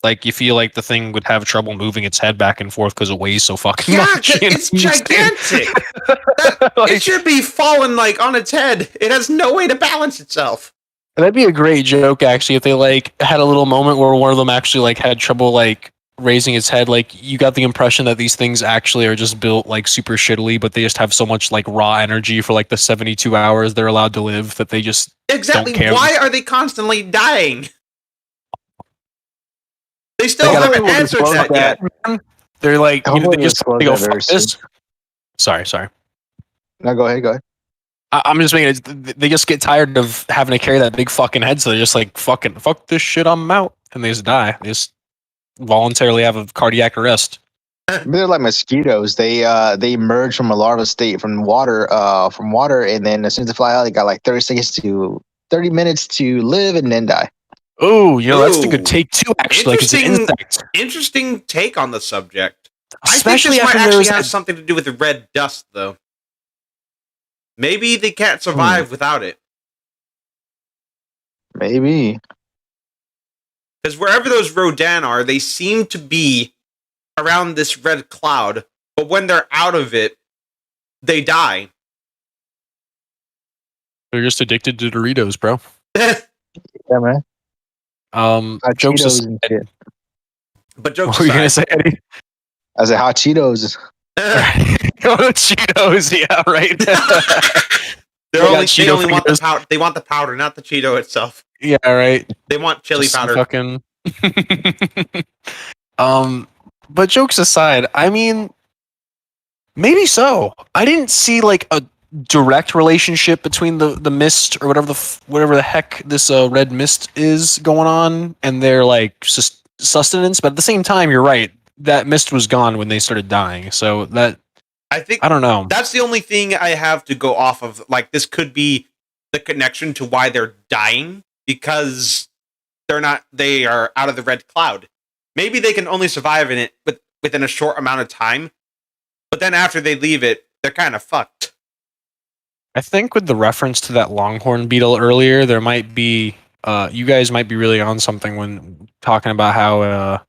Like you feel like the thing would have trouble moving its head back and forth because it weighs so fucking Yeah, much. you know it's what I'm saying? gigantic. It Like, should be falling like on its head. It has no way to balance itself. that'd be a great joke actually if they like had a little moment where one of them actually like had trouble like raising its head. Like you got the impression that these things actually are just built like super shittily, but they just have so much like raw energy for like the 72 hours they're allowed to live that they just Exactly. care. Why are they constantly dying? They still They gotta haven't be able to answered disclose that yet. that. they're like you know, Hopefully they just disclose they go that very fuck this. Sorry. No, go ahead. I'm just making it. They just get tired of having to carry that big fucking head, so they're just like fuck this shit. I'm out, and they just die. They just voluntarily have a cardiac arrest. They're like mosquitoes. They emerge from a larva state from water, and then as soon as they fly out, they got like 30 minutes to live and then die. Oh, you know that's a Ooh. good take too. Actually, like it's an Interesting- insect, Interesting take on the subject. especially I think this might after actually there's have something to do with the red dust, though. Maybe they can't survive without it. Maybe. Because wherever those Rodan are, they seem to be around this red cloud. But when they're out of it, they die. they're just addicted to Doritos, bro. Yeah, man. Hot Jokes Cheetos aside, and shit. But jokes what were you gonna aside, say, Eddie? I said hot Cheetos. Cheetos, yeah, right. they got only Cheeto want the fingers. powder. They want the powder, not the Cheeto itself. Yeah, right. They want chili Just some powder. Fucking. But jokes aside, I mean, maybe so. I didn't see like a direct relationship between the mist or whatever the heck this red mist is going on and their like sustenance. But at the same time, you're right. That mist was gone when they started dying. So that I think I don't know. that's the only thing I have to go off of. Like, this could be the connection to why they're dying, because they are out of the red cloud. Maybe they can only survive in it within a short amount of time, but then after they leave it, they're kind of fucked. I think with the reference to that longhorn beetle earlier, there might be you guys might be really on something when talking about how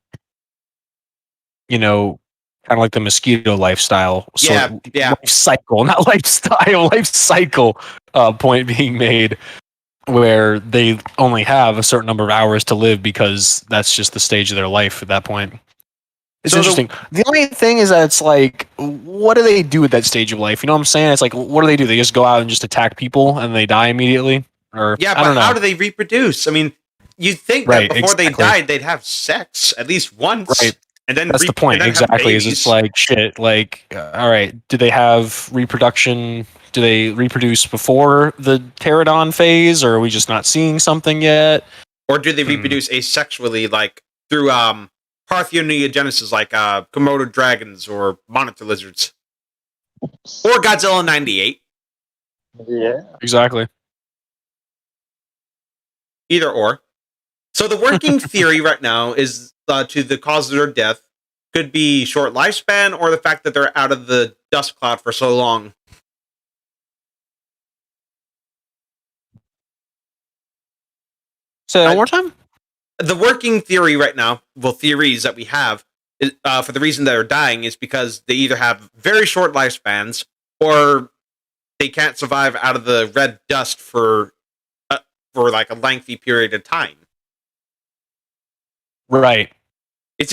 kind of like the mosquito lifestyle Yeah, yeah. life cycle, not lifestyle, life cycle point being made, where they only have a certain number of hours to live because that's just the stage of their life at that point. It's So interesting. The only thing is that it's like, what do they do at that stage of life? You know what I'm saying? It's like, what do? They just go out and just attack people and they die immediately? Or Yeah, I don't but know. how do they reproduce? I mean, you'd think Right, that before they exactly. died, they'd have sex at least once. Right. And then That's the point, and then have exactly. Is it's babies. like shit. Like, all right, do they have reproduction? Do they reproduce before the pterodon phase, or are we just not seeing something yet? Or do they reproduce asexually, like through parthenogenesis, like Komodo dragons or monitor lizards, or Godzilla '98? Yeah. Exactly. Either or. So the working theory right now is to the cause of their death could be short lifespan or the fact that they're out of the dust cloud for so long. Say that one more time. The working theory right now, well, theories that we have, is, for the reason they're dying is because they either have very short lifespans or they can't survive out of the red dust for like a lengthy period of time. Right.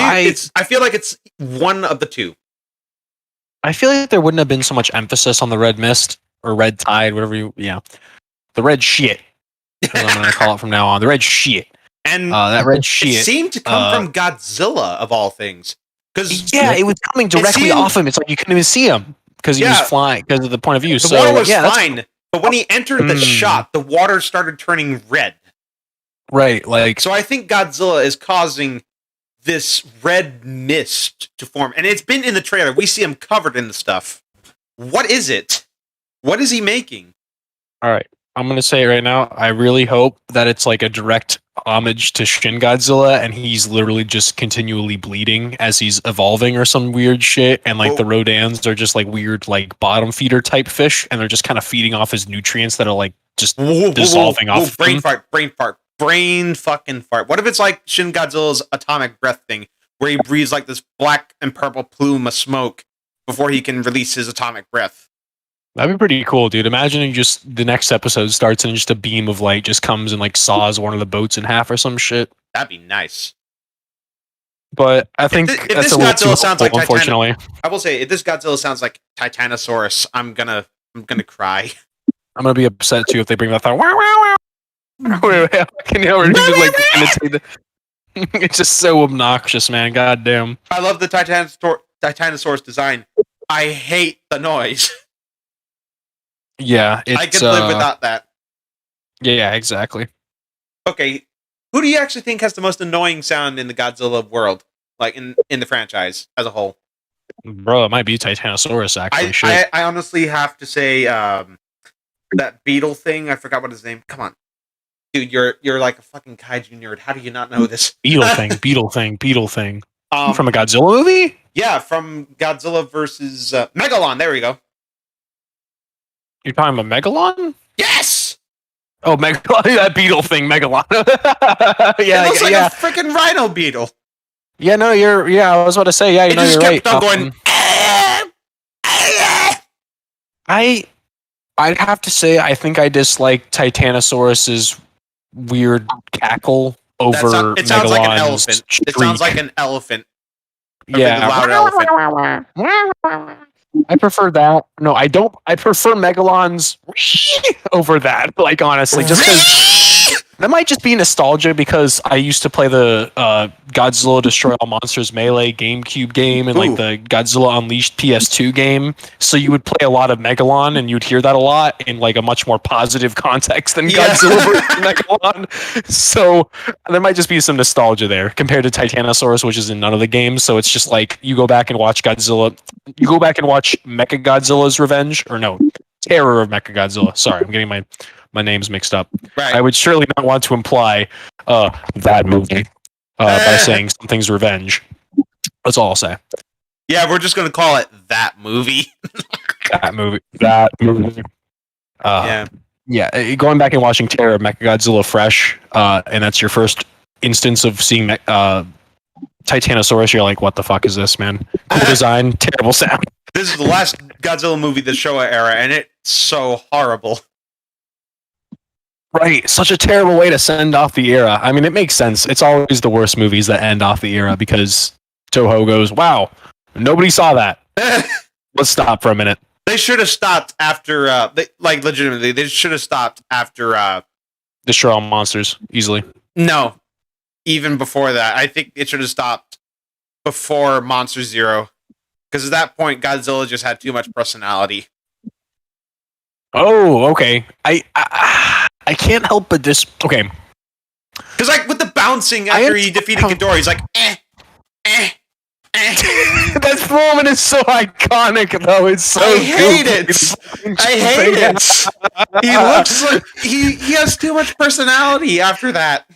I feel like it's one of the two. I feel like there wouldn't have been so much emphasis on the red mist or red tide, whatever the red shit. As I'm gonna call it from now on. The red shit. And that red it shit seemed to come from Godzilla of all things. Because it was coming directly off him. It's like you couldn't even see him because he was flying because of the point of view. The So water was that's fine, but when he entered the shot, the water started turning red. right. Like So I think Godzilla is causing this red mist to form, and it's been in the trailer. We see him covered in the stuff. What is it? What is he making? all right. I'm gonna say it right now. I really hope that it's like a direct homage to Shin Godzilla, and he's literally just continually bleeding as he's evolving or some weird shit. And like the Rodans are just like weird, like bottom feeder type fish, and they're just kind of feeding off his nutrients that are like just dissolving off. Brain him. fart, brain fucking fart. What if it's like Shin Godzilla's atomic breath thing, where he breathes like this black and purple plume of smoke before he can release his atomic breath? That'd be pretty cool, dude. Imagine just the next episode starts and just a beam of light just comes and like saws one of the boats in half or some shit. That'd be nice. But I think if that's this a little too Godzilla sounds like hopeful, unfortunately. I will say, if this Godzilla sounds like Titanosaurus, I'm gonna cry. I'm gonna be upset too if they bring that thing. Wow, wow, wow. Can you ever just like imitate the It's just so obnoxious, man. Goddamn. I love the Titanosaurus design. I hate the noise. Yeah, I could live without that. Yeah, exactly. Okay, who do you actually think has the most annoying sound in the Godzilla world, like in the franchise as a whole? Bro, it might be Titanosaurus actually. I honestly have to say that beetle thing. I forgot what his name. Come on, dude, you're like a fucking kaiju nerd. How do you not know this? Beetle thing. From a Godzilla movie? Yeah, from Godzilla versus Megalon. There we go. You're talking about Megalon? Yes. Oh, Megalon, that beetle thing, Megalon. Yeah, it looks like a freaking rhino beetle. Yeah, no, I was about to say, yeah, you're right. Kept on going. I'd have to say, I think I dislike Titanosaurus's weird cackle over it sounds like an Megalon's elephant. It sounds like an elephant. Yeah. Loud elephant. I prefer that. No, I don't. I prefer Megalon's over that. Like, honestly, just because that might just be nostalgia because I used to play the Godzilla Destroy All Monsters Melee GameCube game and like the Godzilla Unleashed PS2 game. So you would play a lot of Megalon and you'd hear that a lot in like a much more positive context than Godzilla versus Megalon. So there might just be some nostalgia there compared to Titanosaurus, which is in none of the games. So it's just like you go back and watch Godzilla. You go back and watch Mechagodzilla's Revenge, or no, Terror of Mechagodzilla. Sorry, I'm getting my names mixed up. Right. I would surely not want to imply that movie by saying something's revenge. That's all I'll say. Yeah, we're just gonna call it that movie. That movie. Yeah. going back and watching Terror of Mechagodzilla fresh, and that's your first instance of seeing Titanosaurus, you're like, what the fuck is this, man? Cool design, terrible sound. This is the last Godzilla movie, the Showa era, and it's so horrible. Right, such a terrible way to send off the era. I mean, it makes sense. It's always the worst movies that end off the era because Toho goes, wow, nobody saw that. Let's stop for a minute. They should have stopped after, legitimately, they should have stopped after, Destroy all monsters, easily. No, even before that. I think it should have stopped before Monster Zero. Because at that point, Godzilla just had too much personality. Oh, okay. I can't help but okay. Because, like, with the bouncing after he defeated Ghidorah, he's like, That moment is so iconic, though. It's so I hate it. He looks like he has too much personality after that.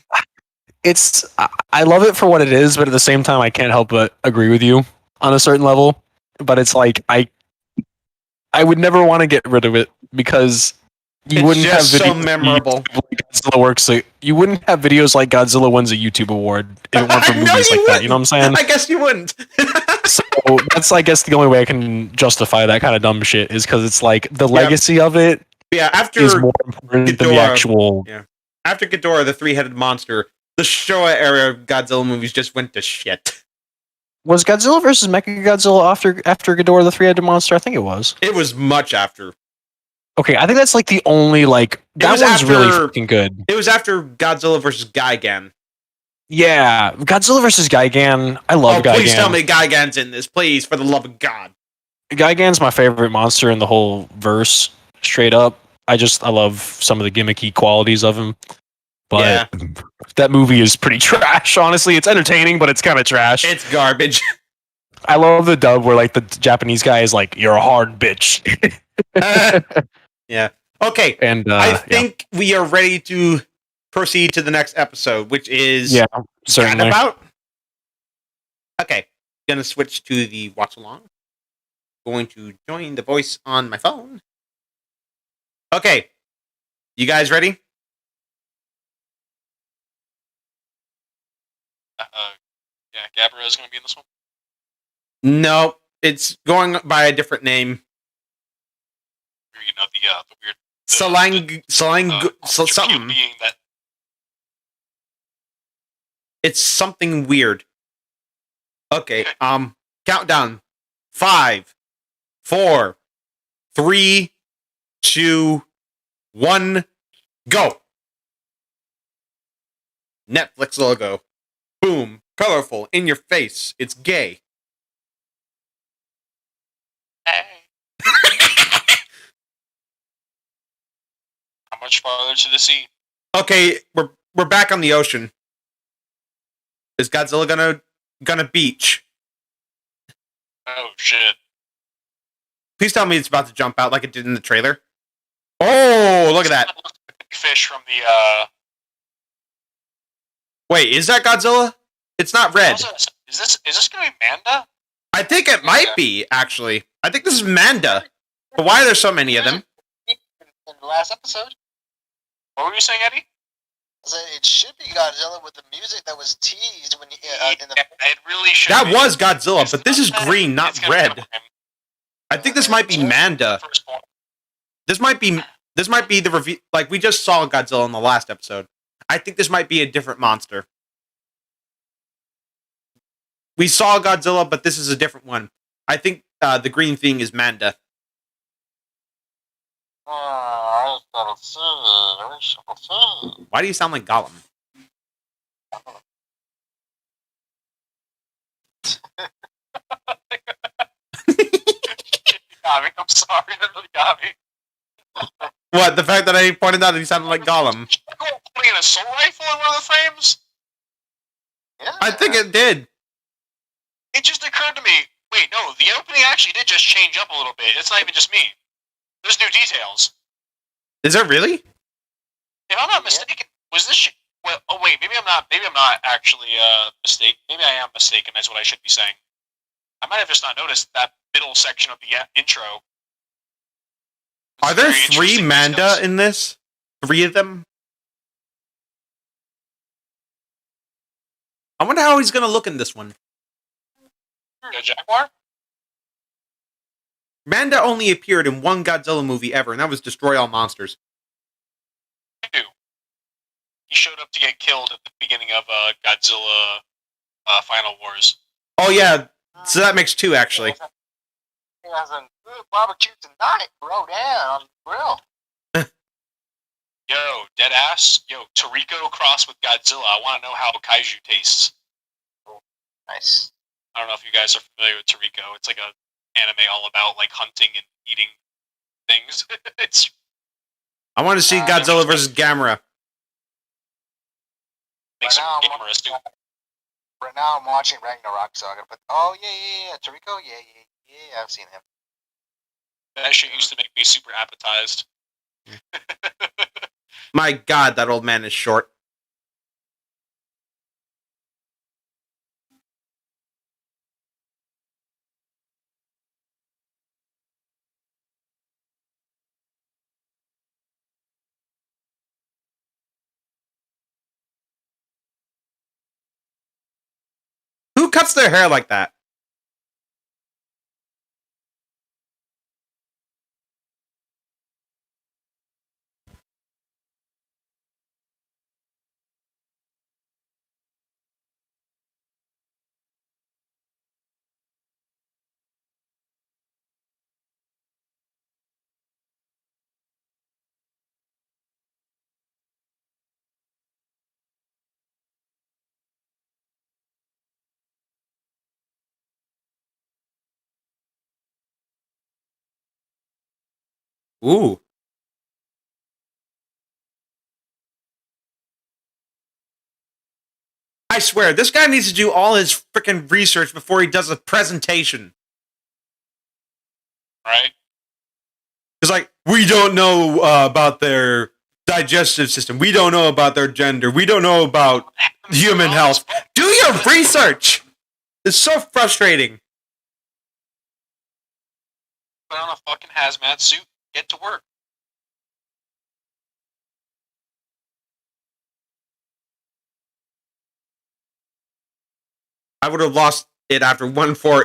I love it for what it is, but at the same time, I can't help but agree with you on a certain level. But it's like I would never want to get rid of it because you wouldn't have videos so memorable. Like Godzilla works. You wouldn't have videos like Godzilla wins a YouTube award if it weren't for movies like that. You know what I'm saying? I guess you wouldn't. So that's, I guess, the only way I can justify that kind of dumb shit is because it's like the legacy of it. Yeah, after is more important than the actual. Yeah. After Ghidorah, the three-headed monster, the Showa era Godzilla movies just went to shit. Was Godzilla versus Mechagodzilla after Ghidorah the three-headed monster? I think it was. It was much after. Okay, I think that's like the only that one's really fucking good. It was after Godzilla versus Gigan. Yeah, Godzilla versus Gigan. I love Gigan. Please tell me Gigan's in this, please, for the love of God. Gigan's my favorite monster in the whole verse, straight up. I love some of the gimmicky qualities of him. But that movie is pretty trash, honestly. It's entertaining, but it's kind of trash. It's garbage. I love the dub where like the Japanese guy is like, "You're a hard bitch." Yeah. Okay. And I think we are ready to proceed to the next episode, which is certainly. about. Okay. Gonna switch to the watch along. Going to join the voice on my phone. Okay. You guys ready? Yeah, Gabriel's going to be in this one. No, it's going by a different name. You know, the weird something. Being that. It's something weird. Okay. Countdown. 5, 4, 3, 2, 1, go. Netflix logo. Boom. Colorful. In your face. It's gay. Hey. How much farther to the sea? Okay, we're back on the ocean. Is Godzilla gonna beach? Oh shit! Please tell me it's about to jump out like it did in the trailer. Oh, look at that! Fish from the. Wait, is that Godzilla? It's not red. Is this gonna be Manda? I think it might be, actually. I think this is Manda. But why are there so many of them? In the last episode. What were you saying, Eddie? It should be Godzilla with the music that was teased when it really should. That be. was Godzilla, but this is green, not red. I think this might be Manda. This might be the review. Like, we just saw Godzilla in the last episode. I think this might be a different monster. We saw Godzilla, but this is a different one. I think the green thing is Manda. Why do you sound like Gollum? I'm sorry, that really got me. What, the fact that I pointed out that he sounded like Gollum? Putting an assault rifle in one of the frames? Yeah. I think it did. It just occurred to me, wait, no, the opening actually did just change up a little bit. It's not even just me. There's new details. Is there really? If I'm not mistaken, was this well, oh wait, maybe I'm not actually mistaken. Maybe I am mistaken, that's what I should be saying. I might have just not noticed that middle section of the intro. Are there 3 Manda in this? 3 of them. I wonder how he's going to look in this one. The Jaguar? Manda only appeared in one Godzilla movie ever, and that was Destroy All Monsters. He showed up to get killed at the beginning of Godzilla Final Wars. Oh, yeah. So that makes 2, actually. He has a good barbecue tonight. Throw down on the grill. Yo, dead ass. Yo, Toriko crossed with Godzilla. I want to know how kaiju tastes. Nice. I don't know if you guys are familiar with Toriko. It's like a anime all about like hunting and eating things. It's I want to see Godzilla versus Gamera. makes some Right now, gamers too. Right now I'm watching Ragnarok, so I gotta put. Oh yeah. Toriko, yeah. I've seen him. That shit used to make me super appetized. My God, that old man is short. Who cuts their hair like that? Ooh. I swear, this guy needs to do all his freaking research before he does a presentation. Right? It's like, we don't know about their digestive system. We don't know about their gender. We don't know about human health. Do your research! It's so frustrating. Put on a fucking hazmat suit. Get to work. I would have lost it after 1-4.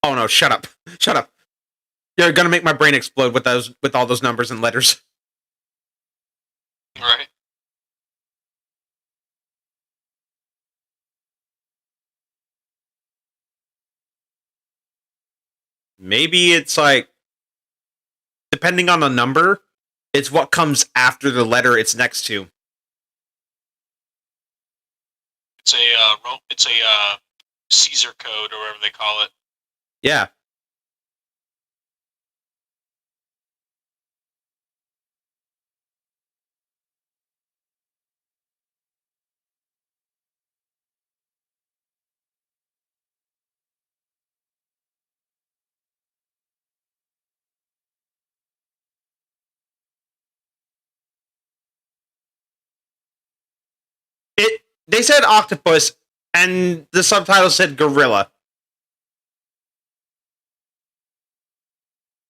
Oh no, shut up. Shut up. You're gonna make my brain explode with all those numbers and letters. Right? Maybe it's like, depending on the number, it's what comes after the letter it's next to. It's a Caesar code or whatever they call it. Yeah. They said octopus, and the subtitle said gorilla.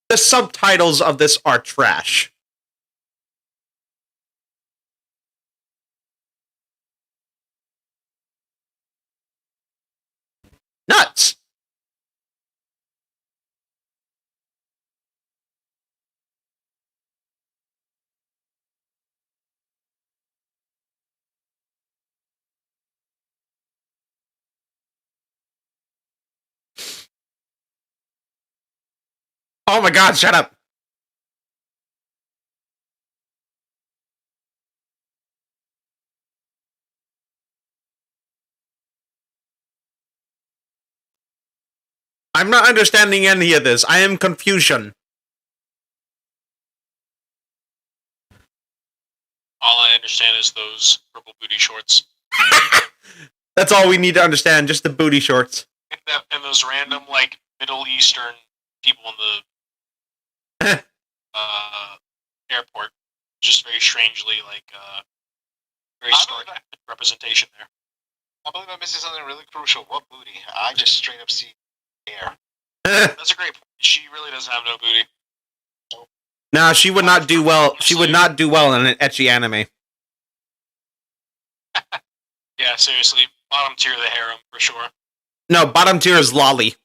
The subtitles of this are trash. Nuts! Oh my God, shut up. I'm not understanding any of this. I am confusion. All I understand is those purple booty shorts. That's all we need to understand, just the booty shorts. And those random, like, Middle Eastern people in the airport. Just very strangely, like, very stark representation there. I believe I'm missing something really crucial. What booty? I just straight up see air. That's a great point. She really doesn't have no booty. No, she would not do well. She would not do well in an ecchi anime. Yeah, seriously, bottom tier of the harem for sure. No, bottom tier is Lolly.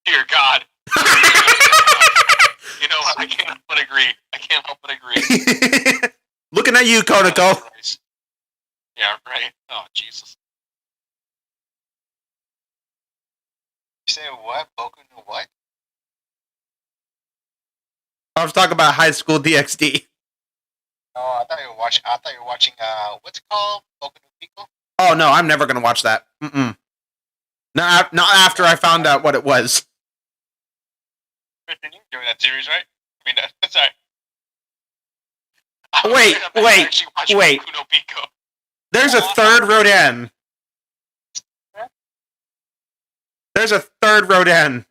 Dear God. You know what? I can't help but agree. I can't help but agree. Looking at you, Konako. Yeah, right. Oh, Jesus. You say what? Boku no what? I was talking about High School DxD. Oh, I thought you were watching. I thought you were watching. What's it called? Boku no Pico. Oh no, I'm never gonna watch that. Mm-mm. Not after I found out what it was. Tristan, you enjoy that series, right? I mean, sorry. Wait, I've never wait, actually watched wait. Boku no Pico. There's a third Rodan. There's a third Rodan.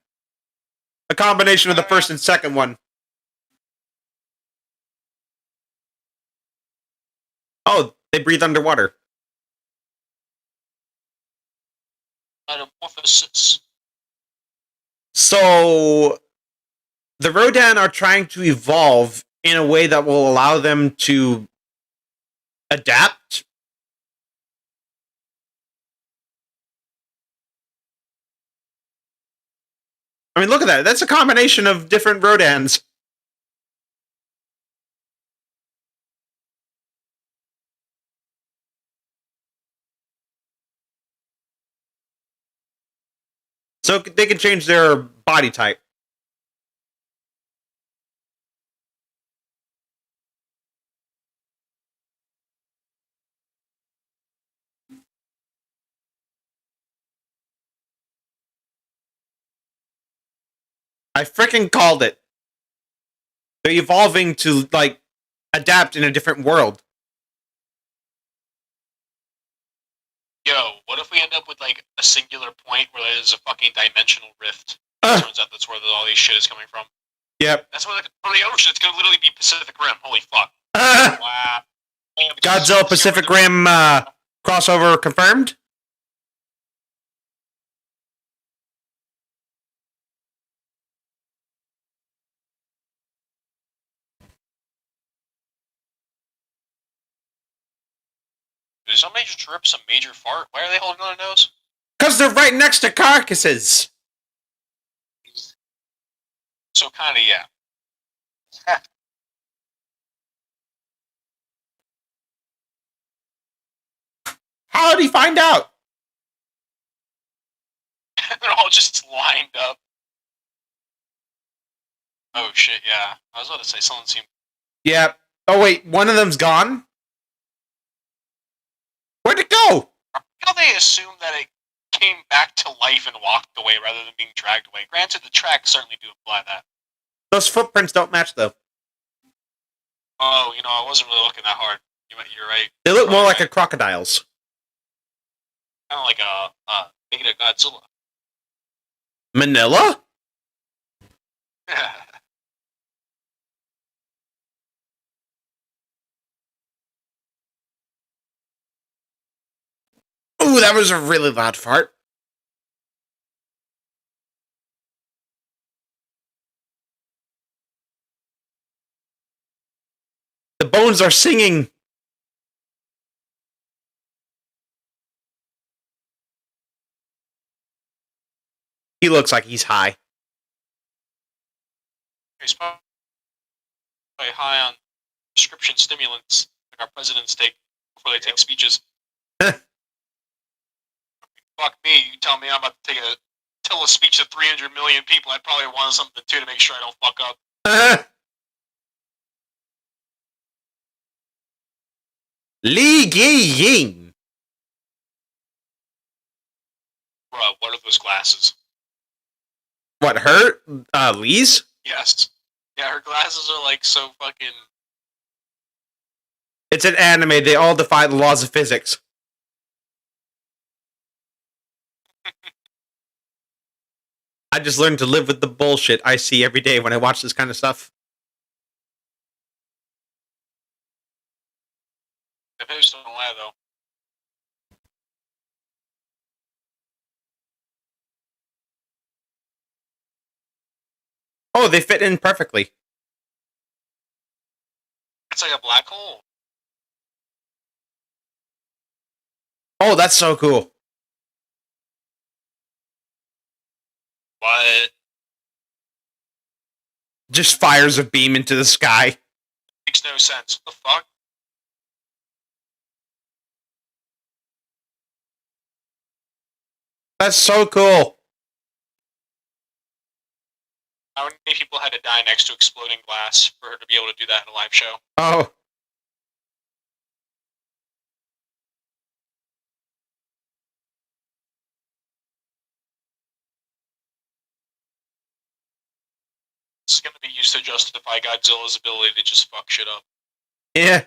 A combination of the first and second one. Oh, they breathe underwater. Metamorphosis. So the Rodan are trying to evolve in a way that will allow them to adapt. I mean, look at that. That's a combination of different Rodans. So they can change their body type. I freaking called it. They're evolving to, like, adapt in a different world. Yo, what if we end up with like a singular point where there's a fucking dimensional rift? Turns out that's where all these shit is coming from. Yep. That's where from the ocean. It's gonna literally be Pacific Rim. Holy fuck! Wow. Godzilla Pacific Rim crossover confirmed? Did some major trip, some major fart? Why are they holding on their nose? Because they're right next to carcasses. So kinda, yeah. How did he find out? They're all just lined up. Oh shit, yeah. I was about to say someone seemed. Yep. Oh wait, one of them's gone? Where'd it go? How they assume that it came back to life and walked away rather than being dragged away. Granted, the tracks certainly do imply that. Those footprints don't match though. Oh, you know, I wasn't really looking that hard. You're right. They look more like a crocodile's. Kind of like a beta Godzilla. Manila? Ooh, that was a really loud fart. The bones are singing. He looks like he's high. He's probably high on prescription stimulants, like our presidents take before they take speeches. Fuck me, you tell me I'm about to tell a speech to 300 million people, I'd probably want something too to make sure I don't fuck up. Li Ying. Bruh, what are those glasses? What, her? Lee's? Yes. Yeah, her glasses are like so fucking... It's an anime. They all defy the laws of physics. I just learned to live with the bullshit I see every day when I watch this kind of stuff. The pictures don't lie, though. Oh, they fit in perfectly. It's like a black hole. Oh, that's so cool. What? Just fires a beam into the sky. Makes no sense. What the fuck? That's so cool. How many people had to die next to exploding glass for her to be able to do that in a live show? Oh. This is going to be used to justify Godzilla's ability to just fuck shit up. Yeah.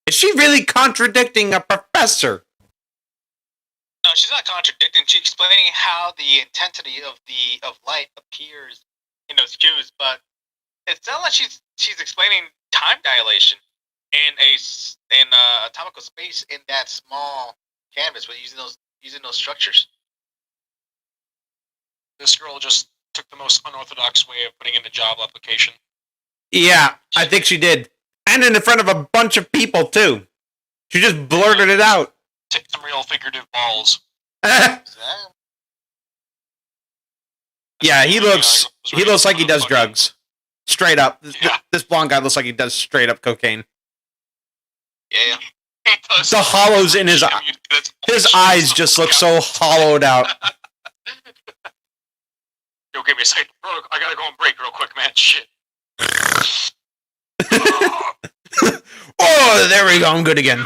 Is she really contradicting a professor? No, she's not contradicting. She's explaining how the intensity of light appears in those cues, but it's not like she's explaining time dilation in atomical space in that small canvas, but using those structures. This girl just took the most unorthodox way of putting in a job application. Yeah, I think she did. And in front of a bunch of people, too. She just blurted it out. Take some real figurative balls. Yeah, he looks like he does drugs. Straight up. Yeah. This blonde guy looks like he does straight up cocaine. Yeah. He does. The hollows in his eyes just look so hollowed out. Yo, give me a second. Bro, I gotta go on break real quick, man. Shit. Oh, there we go. I'm good again.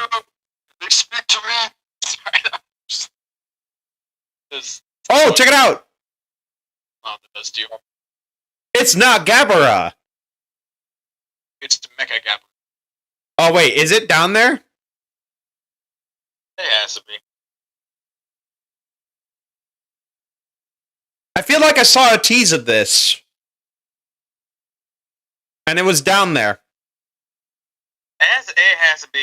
They speak to me. Sorry, Oh, check it out. Oh, that does too. It's not Gabara. It's the Mecha Gap. Oh, wait. Is it down there? It has to be. I feel like I saw a tease of this. And it was down there. It has to be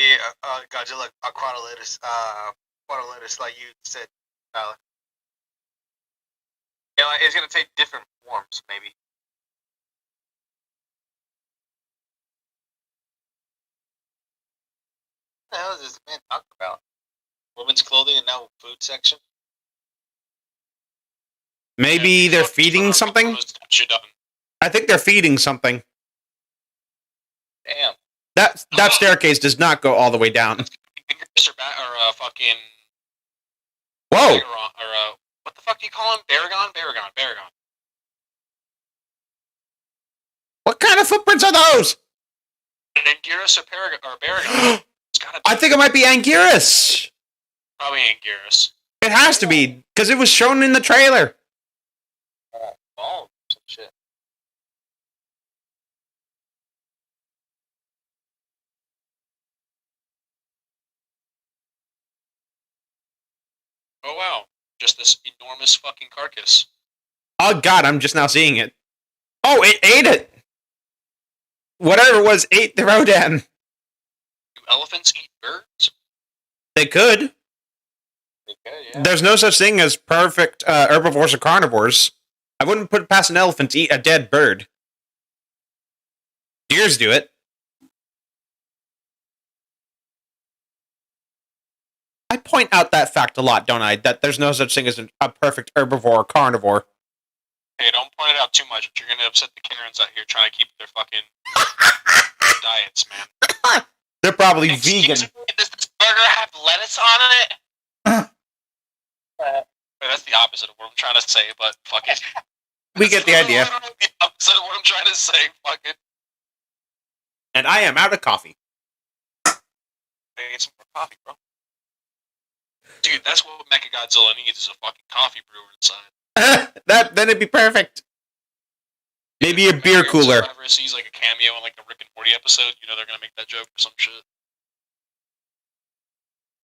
Godzilla Quadrilatus, like you said, Tyler. Yeah, like, it's gonna take different forms, maybe. What the hell is this man talking about? Women's clothing and now food section? Maybe they're feeding something? Shit done. I think they're feeding something. Damn. That staircase does not go all the way down. Or fucking. Whoa! Or what the fuck do you call him? Baragon? Baragon. What kind of footprints are those? Anguirus or Baragon? It's gotta be I think it might be Anguirus. probably Anguirus. It has to be, because it was shown in the trailer. Oh, some shit. Oh wow. Just this enormous fucking carcass. Oh god, I'm just now seeing it. Oh, it ate it! Whatever it was ate the Rodan. Do elephants eat birds? They could. Okay, yeah. There's no such thing as perfect herbivores or carnivores. I wouldn't put it past an elephant to eat a dead bird. Deers do it. I point out that fact a lot, don't I? That there's no such thing as a perfect herbivore or carnivore. Hey, don't point it out too much. You're gonna upset the Karens out here trying to keep their fucking diets, man. They're probably Excuse vegan. me, does this burger have lettuce on it? Wait, that's the opposite of what I'm trying to say, but fuck it. We get the idea. Literally the opposite of what I'm trying to say. Fuck it. And I am out of coffee. I need some more coffee, bro. Dude, that's what Mechagodzilla needs is a fucking coffee brewer inside. Then it'd be perfect. Maybe a beer cooler. Whenever it sees like a cameo in like the Rick and Morty episode, you know they're gonna make that joke or some shit.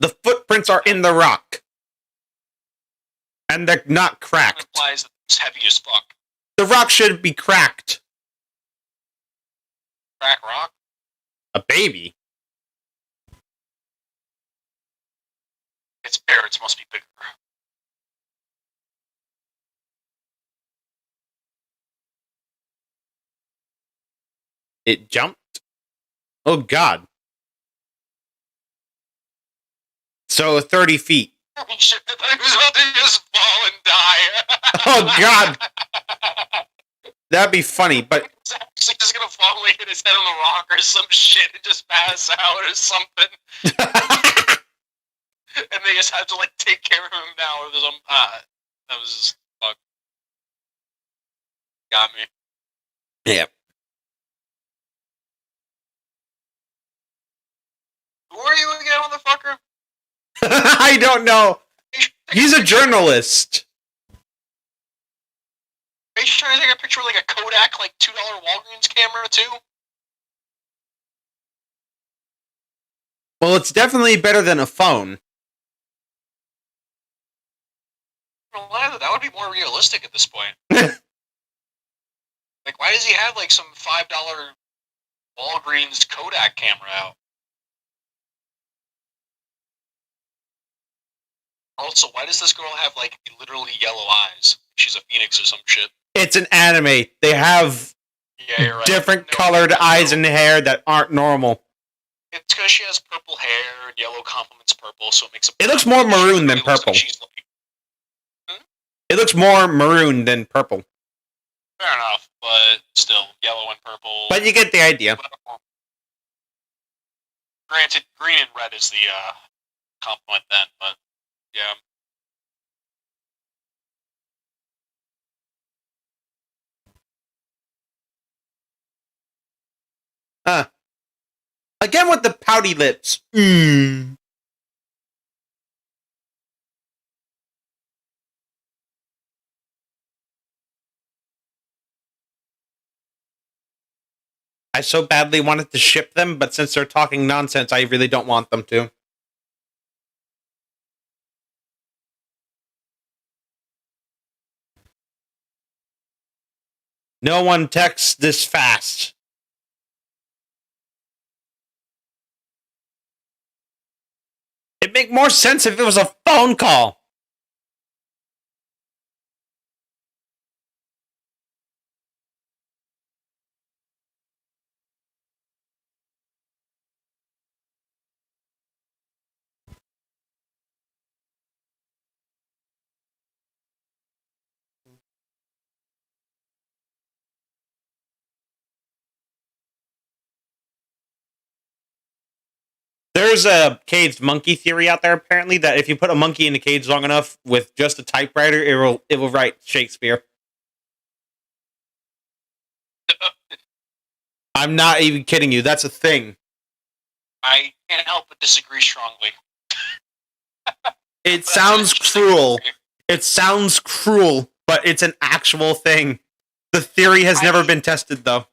The footprints are in the rock. And they're not That cracked. implies that it's heavy as fuck. The rock should be cracked. Crack rock? A baby? Its parents must be bigger. It jumped? Oh, God. So 30 feet. I mean, shit, I thought he was about to just fall and die. Oh, God. That'd be funny, but He's actually just gonna fall and hit his head on the rock or some shit and just pass out or something. And they just have to like take care of him now or there's some that was just fuck. Got me. yeah. Who are you again, motherfucker? I don't know. He's a journalist. Are you trying to take a picture with like a Kodak, like $2 Walgreens camera too? Well, it's definitely better than a phone. That would be more realistic at this point. Like, why does he have like some $5 Walgreens Kodak camera out? Also, why does this girl have like literally yellow eyes? She's a phoenix or some shit. It's an anime. They have Yeah, you're right. different No, colored no. eyes and hair that aren't normal. It's because she has purple hair and yellow complements purple, so it makes It looks more maroon than It looks purple. like she's like, It looks more maroon than purple. fair enough, but still, yellow and purple. But you get the idea. Granted, green and red is the complement then, but yeah. Again with the pouty lips. Mm. I so badly wanted to ship them, but since they're talking nonsense, I really don't want them to. No one texts this fast. It'd make more sense if it was a phone call. There's a caged monkey theory out there, apparently, that if you put a monkey in a cage long enough with just a typewriter, it will write Shakespeare. I'm not even kidding you. That's a thing. I can't help but disagree strongly. It sounds cruel. It sounds cruel, but it's an actual thing. The theory has never been tested, though.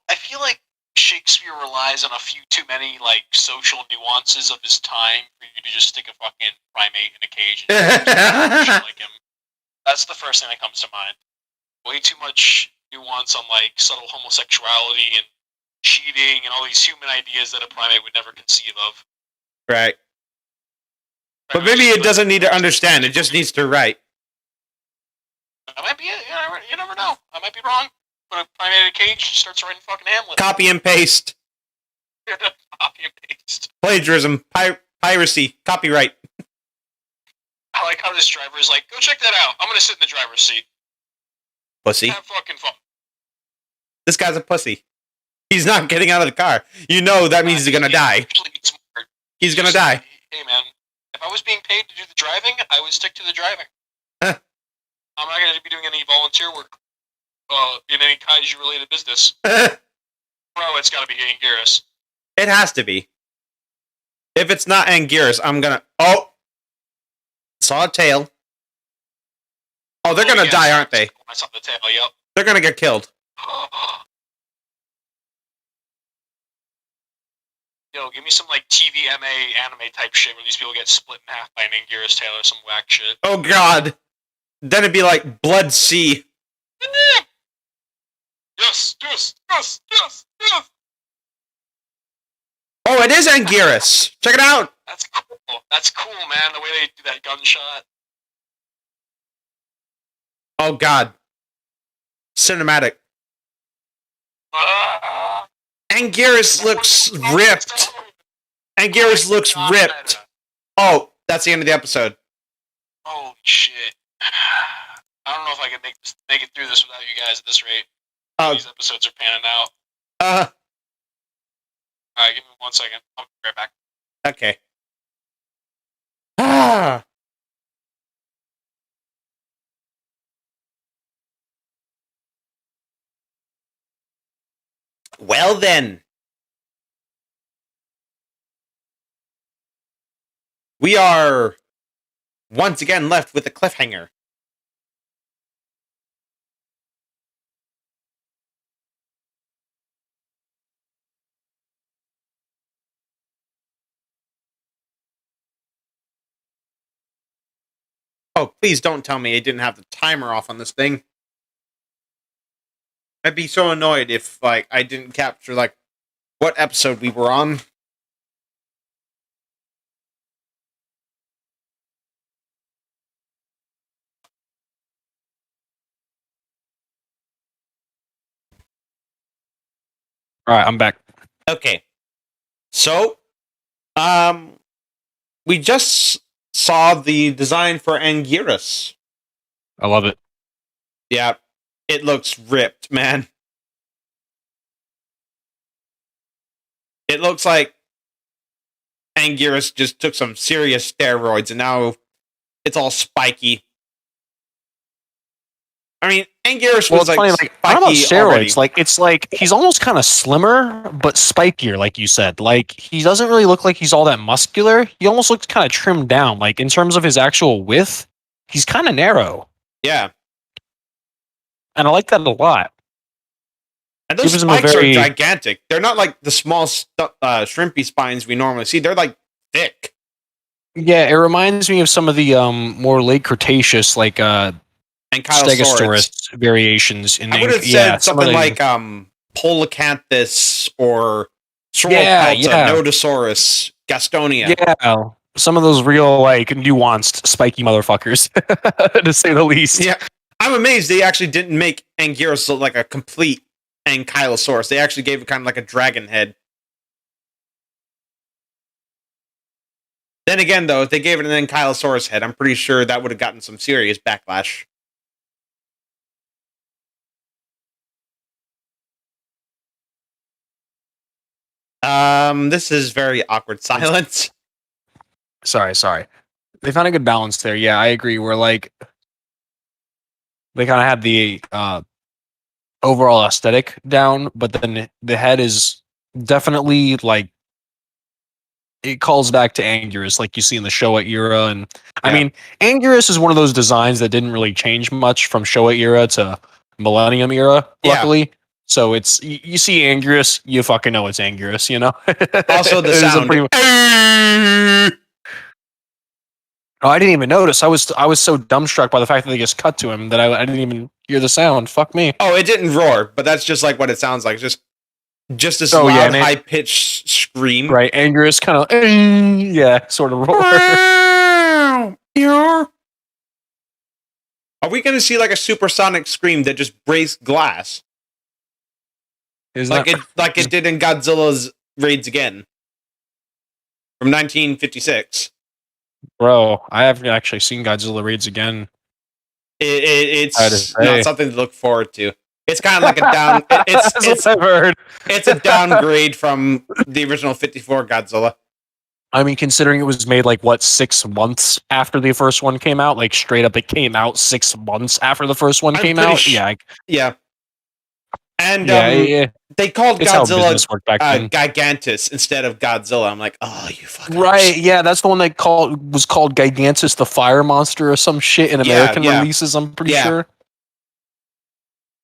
I feel like Shakespeare relies on a few too many like social nuances of his time for you to just stick a fucking primate in a cage and shit like him. That's the first thing that comes to mind. Way too much nuance on like subtle homosexuality and cheating and all these human ideas that a primate would never conceive of. Right. But maybe it doesn't need to understand. It just needs to write. That might be it. You never know. I might be wrong. Put a primate in a cage, starts writing fucking Hamlet. Copy and paste. Copy and paste. Plagiarism. Piracy. Copyright. I like how this driver is like, go check that out. I'm gonna sit in the driver's seat. Pussy. Have fucking fun. This guy's a pussy. He's not getting out of the car. You know that means he's gonna die. Actually, it's smart. He's gonna die. Hey man, if I was being paid to do the driving, I would stick to the driving. Huh. I'm not gonna be doing any volunteer work in any kaiju related business. It Bro, it's gotta be Anguirus. has to be. If it's not Anguirus, I'm gonna... Oh! Saw a tail. Oh, they're gonna die, aren't they? I saw the tail, yep. They're gonna get killed. Yo, give me some like TVMA anime type shit where these people get split in half by an Anguirus tail or some whack shit. Oh, God. Then it'd be like Blood Sea. Yes, yes, yes, yes, yes. Oh, it is Anguirus. Check it out. That's cool. That's cool, man. The way they do that gunshot. Oh God. Cinematic. Anguirus looks ripped. Anguirus looks ripped. Oh, that's the end of the episode. Holy shit. I don't know if I can make it through this without you guys at this rate. Oh. These episodes are panning out. Alright, give me 1 second. I'll be right back. Okay. Ah. Well then. We are once again left with a cliffhanger. Oh, please don't tell me I didn't have the timer off on this thing. I'd be so annoyed if like I didn't capture like what episode we were on. All right, I'm back. Okay. So, we just saw the design for Anguirus. I love it. Yeah, it looks ripped, man. It looks like Anguirus just took some serious steroids and now it's all spiky. I mean, Anguirus was like, funny, spiky I don't know about steroids. already. Like, it's like he's almost kind of slimmer, but spikier, like you said. Like, he doesn't really look like he's all that muscular. He almost looks kind of trimmed down. Like, in terms of his actual width, he's kind of narrow. Yeah. And I like that a lot. And those Gives him a spikes very- are gigantic. They're not like the small shrimpy spines we normally see. They're like thick. Yeah, it reminds me of some of the more late Cretaceous, like And Kylosaurus. Stegosaurus variations. In I would have yeah, said some of something the- like Polacanthus or Yeah, Sauropelta, yeah. Nodosaurus, Gastonia. Yeah, some of those real, like, nuanced, spiky motherfuckers, to say the least. Yeah. I'm amazed they actually didn't make Anguirus look like a complete Ankylosaurus. They actually gave it kind of like a dragon head. Then again, though, if they gave it an Ankylosaurus head, I'm pretty sure that would have gotten some serious backlash. This is very awkward silence. Sorry. They found a good balance there. Yeah, I agree. Where, like, they kind of had the overall aesthetic down, but then the head is definitely, like, it calls back to Anguirus, like you see in the Showa era. And I Yeah. mean, Anguirus is one of those designs that didn't really change much from Showa era to Millennium era, Yeah. luckily. So it's you see Anguirus, you fucking know it's Anguirus, you know. Also, the It is a sound. pretty- Oh, I didn't even notice. I was so dumbstruck by the fact that they just cut to him that I didn't even hear the sound. Fuck me. Oh, it didn't roar, but that's just like what it sounds like. Just this Oh, loud, yeah, man. high pitched scream. Right, Anguirus kind of yeah, sort of roar. Are we going to see like a supersonic scream that just breaks glass, Is like that it did in Godzilla's Raids Again from 1956? bro? I haven't actually seen Godzilla Raids Again. It's Hard to say. not something to look forward to. It's kind of like a down. That's what I've heard. It's a downgrade from the original 54 Godzilla. I mean, considering it was made like what 6 months after the first one came out, like straight up, it came out 6 months after the first one I'm came pretty out. yeah. And Yeah. they called It's how Godzilla business worked back then. Gigantus instead of Godzilla. I'm like, oh, you fuckers. Right, yeah, that's the one that was called Gigantus the Fire Monster or some shit in Yeah, American yeah. releases, I'm pretty Yeah. sure.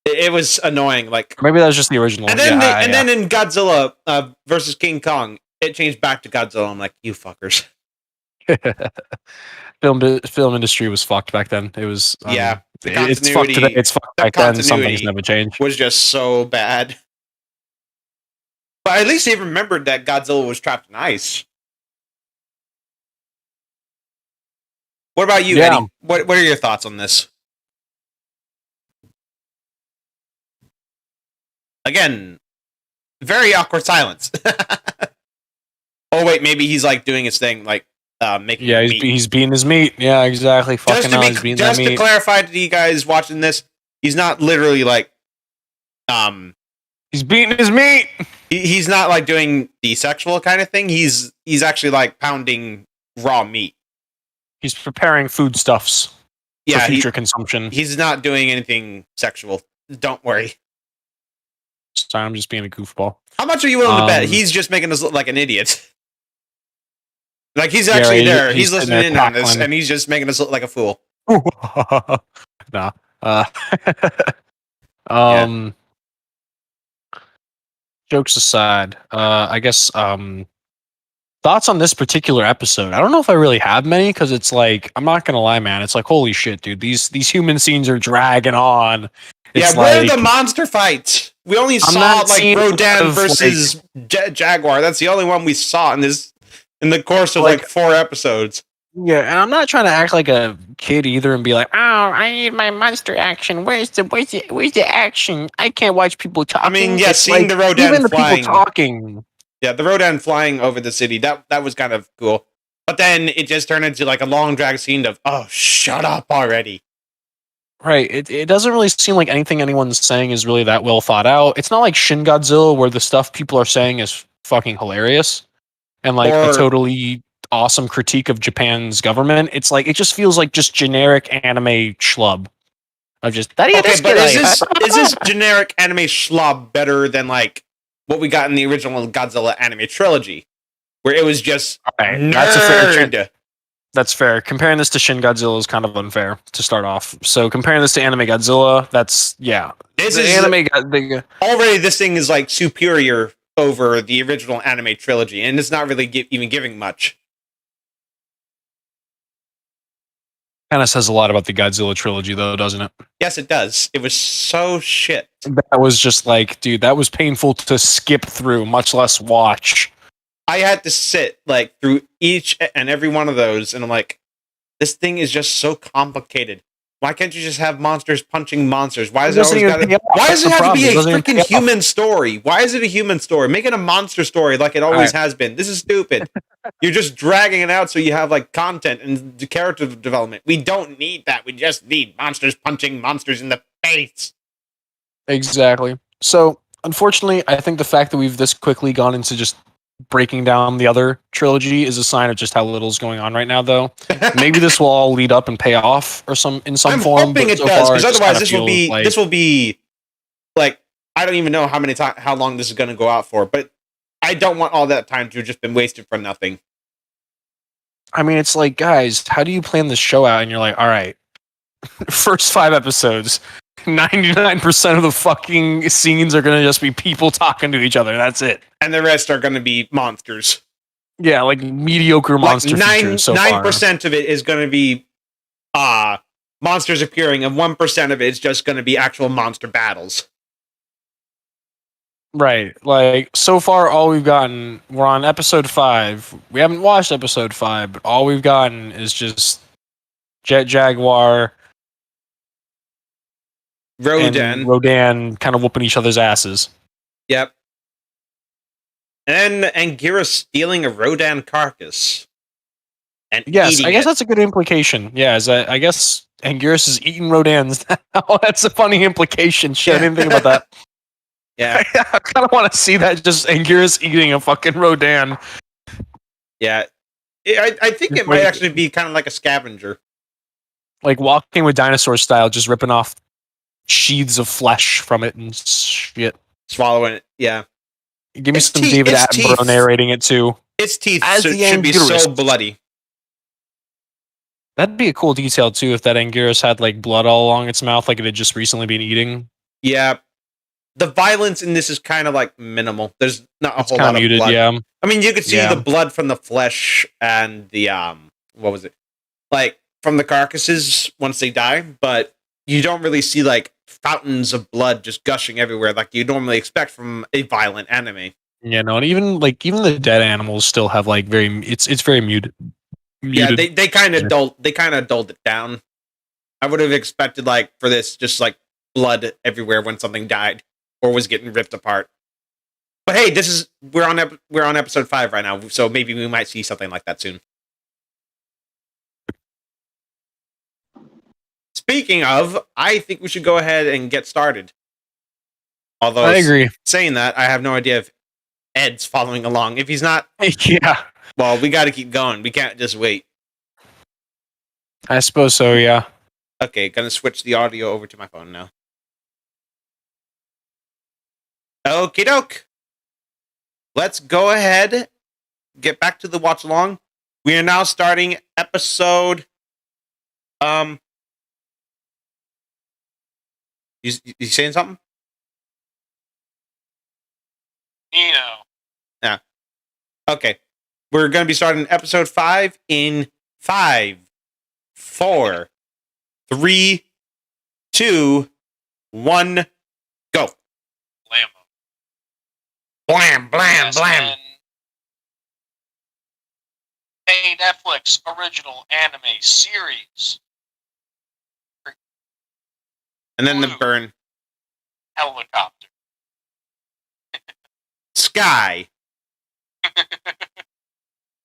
It was annoying. Like, Or maybe that was just the original. and then yeah, then in Godzilla versus King Kong, it changed back to Godzilla. I'm like, you fuckers. film industry was fucked back then. It was Yeah, the it's fucked today. continuity- It's fucked the back then. Some things continuity never change. Was just so bad. But at least they remembered that Godzilla was trapped in ice. What about you, Yeah. Eddie? What are your thoughts on this? Again, very awkward silence. Oh wait, maybe he's like doing his thing, like making Yeah, meat. he's beating his meat. Yeah, exactly. Fucking hell, he's beating that Just to meat. clarify to you guys watching this, he's not literally like He's beating his meat. he's not like doing the sexual kind of thing. He's actually like pounding raw meat. He's preparing foodstuffs for Yeah, future consumption. he's not doing anything sexual. Don't worry. Sorry, I'm just being a goofball. How much are you willing to bet? Um, He's just making us look like an idiot. Like he's Yeah, actually right, there. he's He's sitting listening there in on this, cackling. and he's just making us look like a fool. nah. Um. Jokes aside, I guess thoughts on this particular episode. I don't know if I really have many because it's like I'm not gonna lie, man. It's like holy shit, dude. These human scenes are dragging on. It's Yeah, where are like, the monster fights? We only I'm saw not like seeing a lot Rodan of, versus Jaguar. That's the only one we saw in the course of like 4 episodes. yeah, and I'm not trying to act like a kid either and be like, oh, I need my monster action. Where's the action? I can't watch people talking. I mean, yeah, It's seeing like, the Rodan even the flying. people talking. Yeah, the Rodan flying over the city. That was kind of cool. But then it just turned into like a long drag scene of, oh, shut up already. Right. It doesn't really seem like anything anyone's saying is really that well thought out. It's not like Shin Godzilla where the stuff people are saying is fucking hilarious and like Or- a totally awesome critique of Japan's government. It's like it just feels like just generic anime schlub. Of just Okay, but is this generic anime schlob better than like what we got in the original Godzilla anime trilogy? Where it was just Right, nerd. that's a fair That's fair. Comparing this to Shin Godzilla is kind of unfair to start off. So comparing this to Anime Godzilla, that's yeah. This The is already this thing is like superior over the original anime trilogy, and it's not really even giving much. kind of says a lot about the Godzilla trilogy, though, doesn't it? Yes, it does. It was so shit. That was just like, dude, that was painful to skip through, much less watch. I had to sit like through each and every one of those, and I'm like, this thing is just so complicated. Why can't you just have monsters punching monsters? Why is it always got to? Why does it have to be a freaking human story? Why is it a human story? Make it a monster story like it always has been. This is stupid. You're just dragging it out so you have like content and character development. We don't need that. We just need monsters punching monsters in the face. Exactly. So, unfortunately, I think the fact that we've this quickly gone into just breaking down the other trilogy is a sign of just how little's going on right now, though. Maybe this will all lead up and pay off or some I'm form. hoping it so does, far, because it just otherwise kinda this will be like I don't even know how long this is going to go out for, but I don't want all that time to have just been wasted for nothing. I mean, it's like, guys, how do you plan this show out? And you're like, all right, first 5 episodes, 99% of the fucking scenes are going to just be people talking to each other. That's it. And the rest are going to be monsters. Yeah, like mediocre monster features so far. 9% of it is going to be monsters appearing, and 1% of it is just going to be actual monster battles. Right. Like, so far, all we've gotten, we're on episode 5. We haven't watched episode 5, but all we've gotten is just Jet Jaguar and Rodan kind of whooping each other's asses. Yep. And Anguirus stealing a Rodan carcass. And Yes, I guess it. that's a good implication. Yeah, is that, I guess Anguirus is eating Rodans now. That's a funny implication. Shit, I didn't think about that. Yeah. I kind of want to see that, just Anguirus eating a fucking Rodan. Yeah. I think it might actually be kind of like a scavenger. Like walking with dinosaur style, just ripping off sheaths of flesh from it and shit. Swallowing it. Yeah. Give me some David Attenborough narrating it too. Its teeth As should the be so Anguirus. bloody. That'd be a cool detail too if that Anguirus had like blood all along its mouth, like it had just recently been eating. Yeah. The violence in this is kind of like minimal. There's not a whole lot of muted, blood. yeah. I mean, you could see the blood from the flesh and the what was it? Like from the carcasses once they die, but you don't really see like fountains of blood just gushing everywhere like you normally expect from a violent anime. Yeah, no, and even the dead animals still have like very it's very muted. Yeah, they kind of dulled it down. I would have expected like for this just like blood everywhere when something died or was getting ripped apart. But hey, we're on episode 5 right now, so maybe we might see something like that soon. Speaking of, I think we should go ahead and get started. Although I agree. saying that, I have no idea if Ed's following along. If he's not, Yeah, well, we got to keep going. We can't just wait. I suppose so. Yeah. Okay, gonna switch the audio over to my phone now. Okie doke. Let's go ahead, get back to the watch along. We are now starting episode. You saying something? Nino. Yeah. Okay. We're gonna be starting episode 5 in 5, 4, 3, 2, 1, go. Lambo. Blam, blam, blam. ESPN. A Netflix original anime series. And then the Blue. burn. Helicopter. Sky.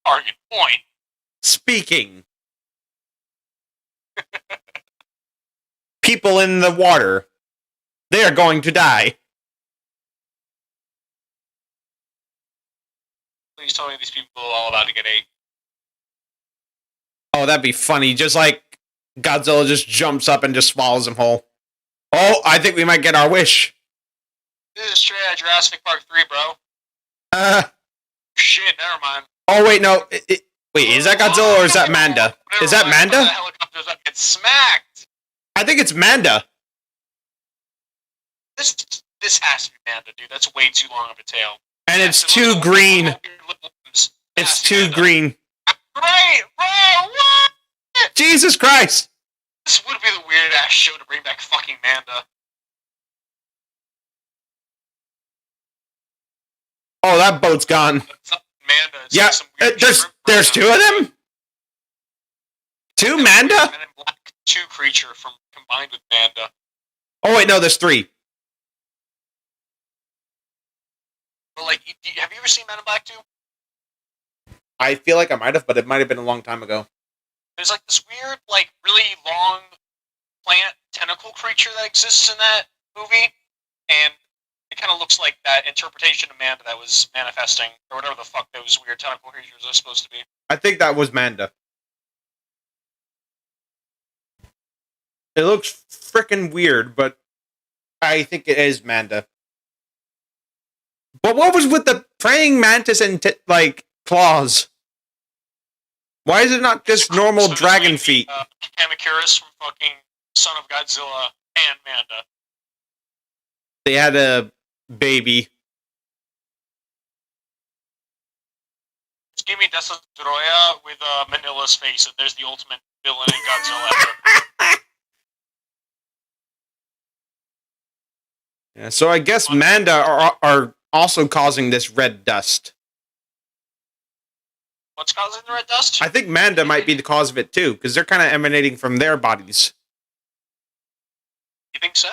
Target point. Speaking. People in the water. They are going to die. Please tell me these people are all about to get ate. Oh, that'd be funny. Just like Godzilla just jumps up and just swallows them whole. Oh, I think we might get our wish. This is straight out of Jurassic Park 3, bro. Shit, never mind. Oh, wait, no. Wait, is that Godzilla or is that Manda? Never Is that mind, Manda? the helicopter's about to get smacked. I think it's Manda. This has to be Manda, dude. That's way too long of a tail. And it's Yes, too little- green. little limbs. It's That's too Manda. green. Right, bro, what? Jesus Christ. This would be the weird ass show to bring back fucking Manda. Oh, that boat's gone. It's not Manda. It's Yeah, like some weird there's shrimp 2 of them? 2 Manda? Men in Black 2 creature from combined with Manda. Oh, wait, no, there's 3. But like, have you ever seen Men in Black 2? I feel like I might have, but it might have been a long time ago. There's like this weird, like really long plant tentacle creature that exists in that movie, and it kind of looks like that interpretation of Manda that was manifesting, or whatever the fuck those weird tentacle creatures are supposed to be. I think that was Manda. It looks freaking weird, but I think it is Manda. But what was with the praying mantis and claws? Why is it not just normal So dragon like, feet? Kamacuras from fucking Son of Godzilla and Manda. They had a baby. Just give me Destroya with Manila's face, and there's the ultimate villain in Godzilla. Yeah, so I guess Manda are also causing this red dust. What's causing the red dust? I think Manda might be the cause of it too, because they're kind of emanating from their bodies. You think so?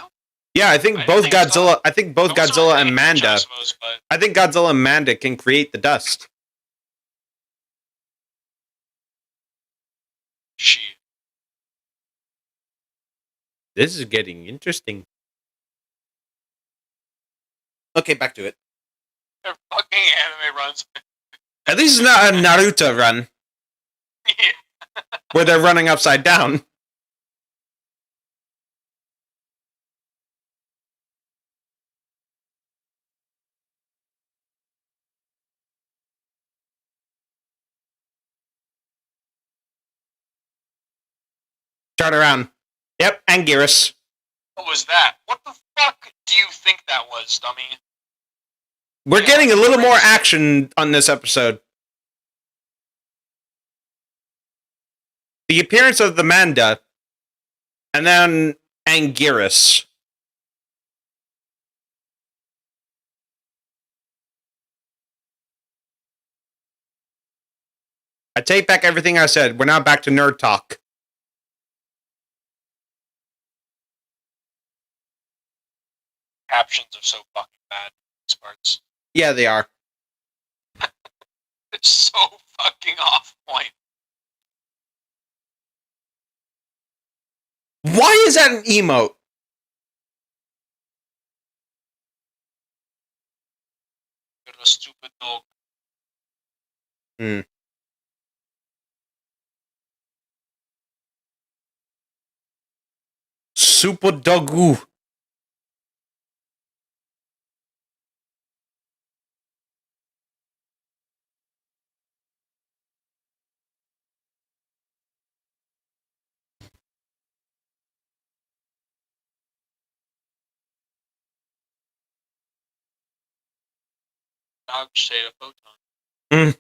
Yeah, I think I both think so. Godzilla. I think both Also, Godzilla I and think Manda. I suppose, but I think Godzilla and Manda can create the dust. shit. This is getting interesting. Okay, back to it. Their fucking anime runs. At least it's not a Naruto run Yeah. where they're running upside down. Turn around. Yep, Anguirus. What was that? What the fuck do you think that was, dummy? We're getting a little more action on this episode. The appearance of the Manda, and then Anguirus. I take back everything I said. We're now back to nerd talk. Captions are so fucking bad. These parts. Yeah, they are. It's so fucking off point. Why is that an emote? You're a stupid dog. Super dogu. Dog shade a photon.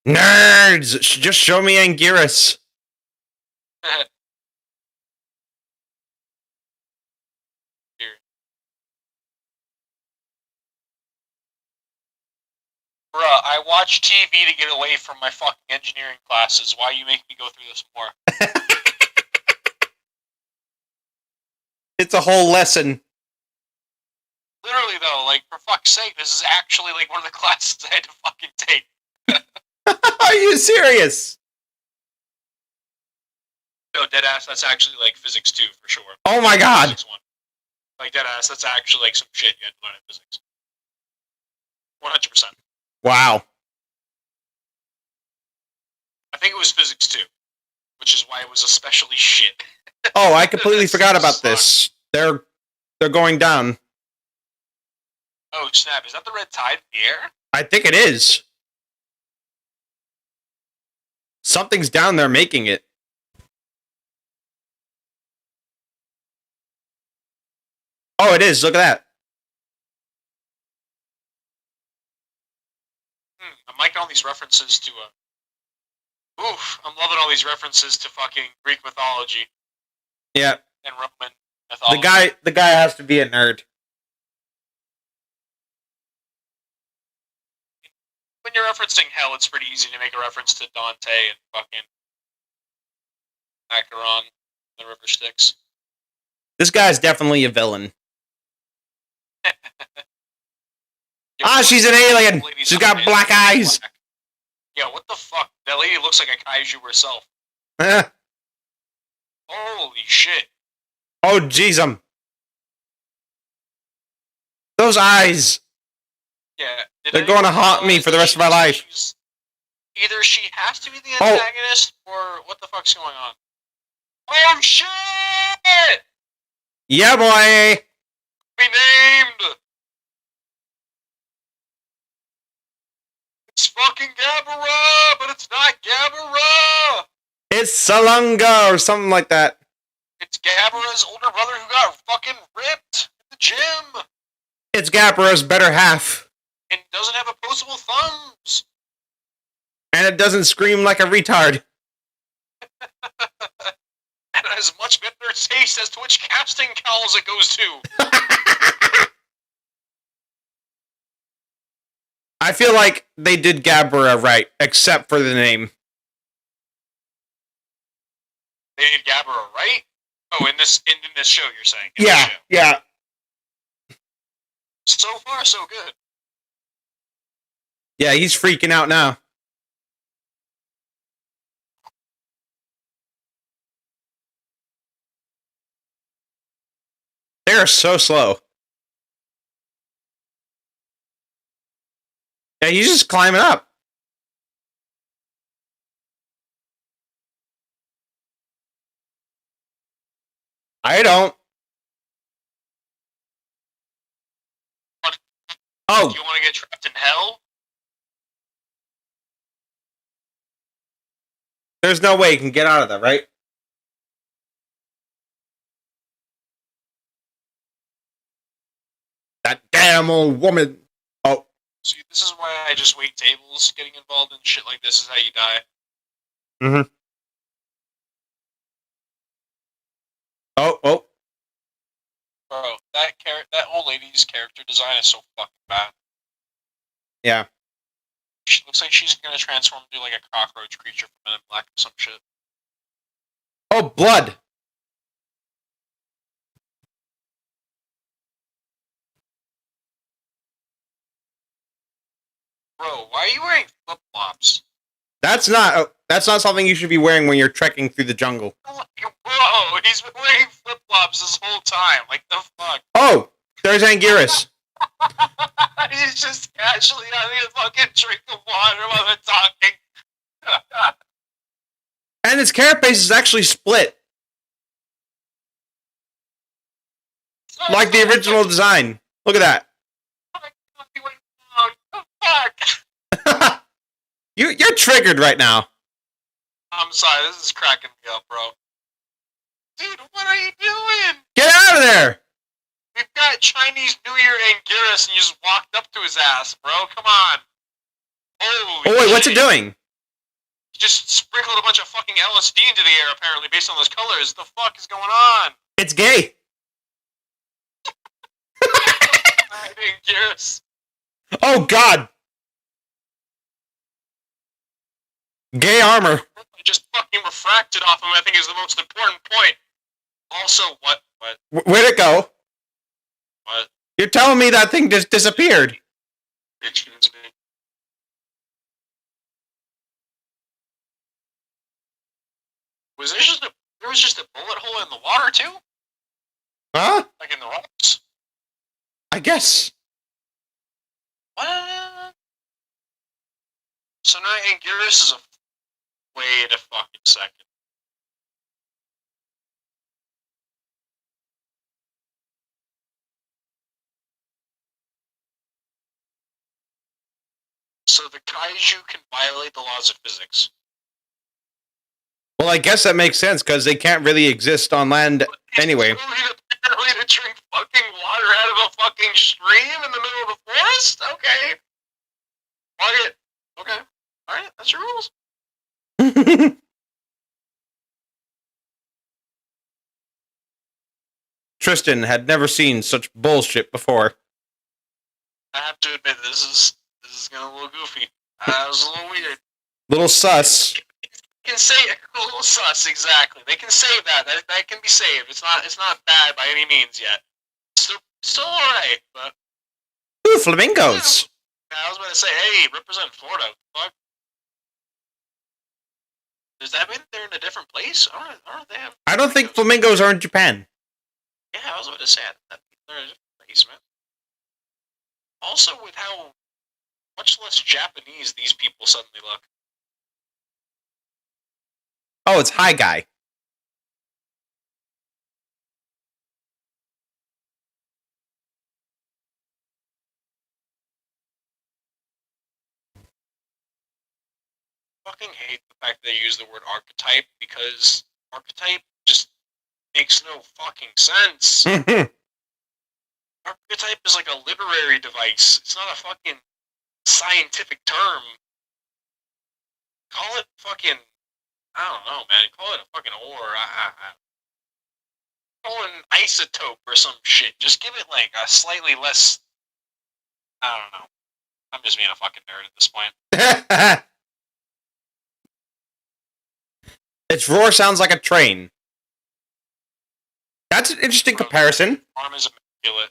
Nerds! Just show me Anguirus. Bruh, I watch TV to get away from my fucking engineering classes. Why you make me go through this more? It's a whole lesson. Literally though, like for fuck's sake, this is actually like one of the classes I had to fucking take. Are you serious? No, deadass, that's actually like physics 2 for sure. Oh my god. Physics 1. Like deadass, that's actually like some shit you had to learn in physics. 100%. Wow. I think it was physics 2, which is why it was especially shit. Oh, I completely forgot about this. They're going down. Oh snap! Is that the red tide in the air? I think it is. Something's down there making it. Oh, it is. Look at that. I'm liking all these references to I'm loving all these references to fucking Greek mythology Yeah. and Roman mythology. The guy has to be a nerd. When you're referencing hell, it's pretty easy to make a reference to Dante and fucking Acheron, the River Styx. This guy's definitely a villain. She's an alien. She's got black eyes. Black. Yeah, what the fuck? That lady looks like a kaiju herself. Holy shit. Oh, jeez, those eyes. Yeah. They're going to haunt me for the rest of my life. Either she has to be the antagonist, or what the fuck's going on? Oh shit! Yeah, boy. Be named! It's fucking Gabara, but it's not Gabara! It's Salunga or something like that. It's Gabara's older brother who got fucking ripped in the gym! It's Gabara's better half. And doesn't have opposable thumbs! And it doesn't scream like a retard. And it has much better taste as to which casting cowls it goes to! I feel like they did Gabara right, except for the name. They did Gabara, right? Oh, in this show, you're saying? Yeah, yeah. So far, so good. Yeah, he's freaking out now. They're so slow. Yeah, he's just climbing up. I don't. What? Oh. Do you want to get trapped in hell? There's no way you can get out of that, right? That damn old woman. Oh. See, this is why I just wait tables. Getting involved in shit like this is how you die. Mm-hmm. Oh. Bro, that old lady's character design is so fucking bad. Yeah. She looks like she's gonna transform into like a cockroach creature from Men in Black or some shit. Oh, blood. Bro, why are you wearing flip flops? That's not something you should be wearing when you're trekking through the jungle. Bro, he's been wearing flip flops this whole time. Like the fuck? Oh, there's Anguirus. He's just casually having a fucking drink of water while they're talking. And its carapace is actually split. Like the original design. Look at that. Fuck. You're triggered right now. I'm sorry, this is cracking me up, bro. Dude, what are you doing? Get out of there! We've got Chinese New Year Anguirus and you just walked up to his ass, bro. Come on. Holy Oh wait, what's it shit. doing? He just sprinkled a bunch of fucking LSD into the air, apparently, based on those colors. The fuck is going on? It's gay. Anguirus. Oh god. Gay armor. Just fucking refracted off him, I think, is the most important point. Also, what? Where'd it go? What? You're telling me that thing just disappeared. Excuse me. There was just a bullet hole in the water too? Huh? Like in the rocks? I guess. What? So now Anguirus is a... Wait a fucking second. So the kaiju can violate the laws of physics. Well, I guess that makes sense because they can't really exist on land anyway. It's apparently to drink fucking water out of a fucking stream in the middle of the forest? Okay. Fuck it. Okay. Alright, that's your rules. Tristan had never seen such bullshit before. I have to admit, this is getting a little goofy. It was a little weird. Little sus. Can say a little sus, exactly. They can save that. That can be saved. It's not bad by any means yet. Still alright, but Ooh, flamingos. I was about to say, hey, represent Florida. Fuck. Does that mean they're in a different place? I don't know if they have. I don't think flamingos are in Japan. Yeah, I was about to say that they're in a different place, man. Also, with how much less Japanese these people suddenly look. Oh, it's Hi Guy. Fucking hate the fact that they use the word archetype because archetype just makes no fucking sense. Archetype is like a literary device. It's not a fucking scientific term. Call it fucking, I don't know, man. Call it a fucking ore. Call it an isotope or some shit. Just give it like a slightly less. I don't know. I'm just being a fucking nerd at this point. Its roar sounds like a train. That's an interesting comparison. Arm is immaculate.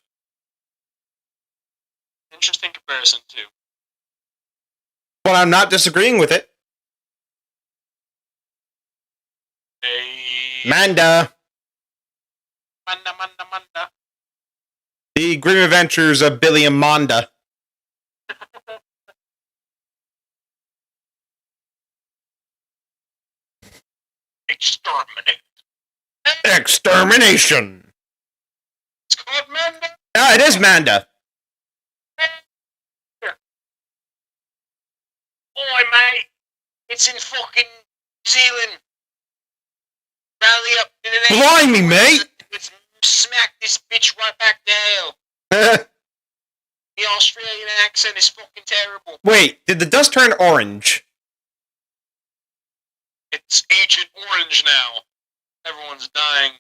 Interesting comparison too. But I'm not disagreeing with it. Hey. Manda. Manda. The Grim Adventures of Billy and Manda. Exterminate. Extermination. It's called Manda. Ah, it is Manda. Oi, mate. It's in fucking New Zealand. Rally up in the name. Blimey, mate. Let's smack this bitch right back to hell. The Australian accent is fucking terrible. Wait, did the dust turn orange? It's Agent Orange now. Everyone's dying.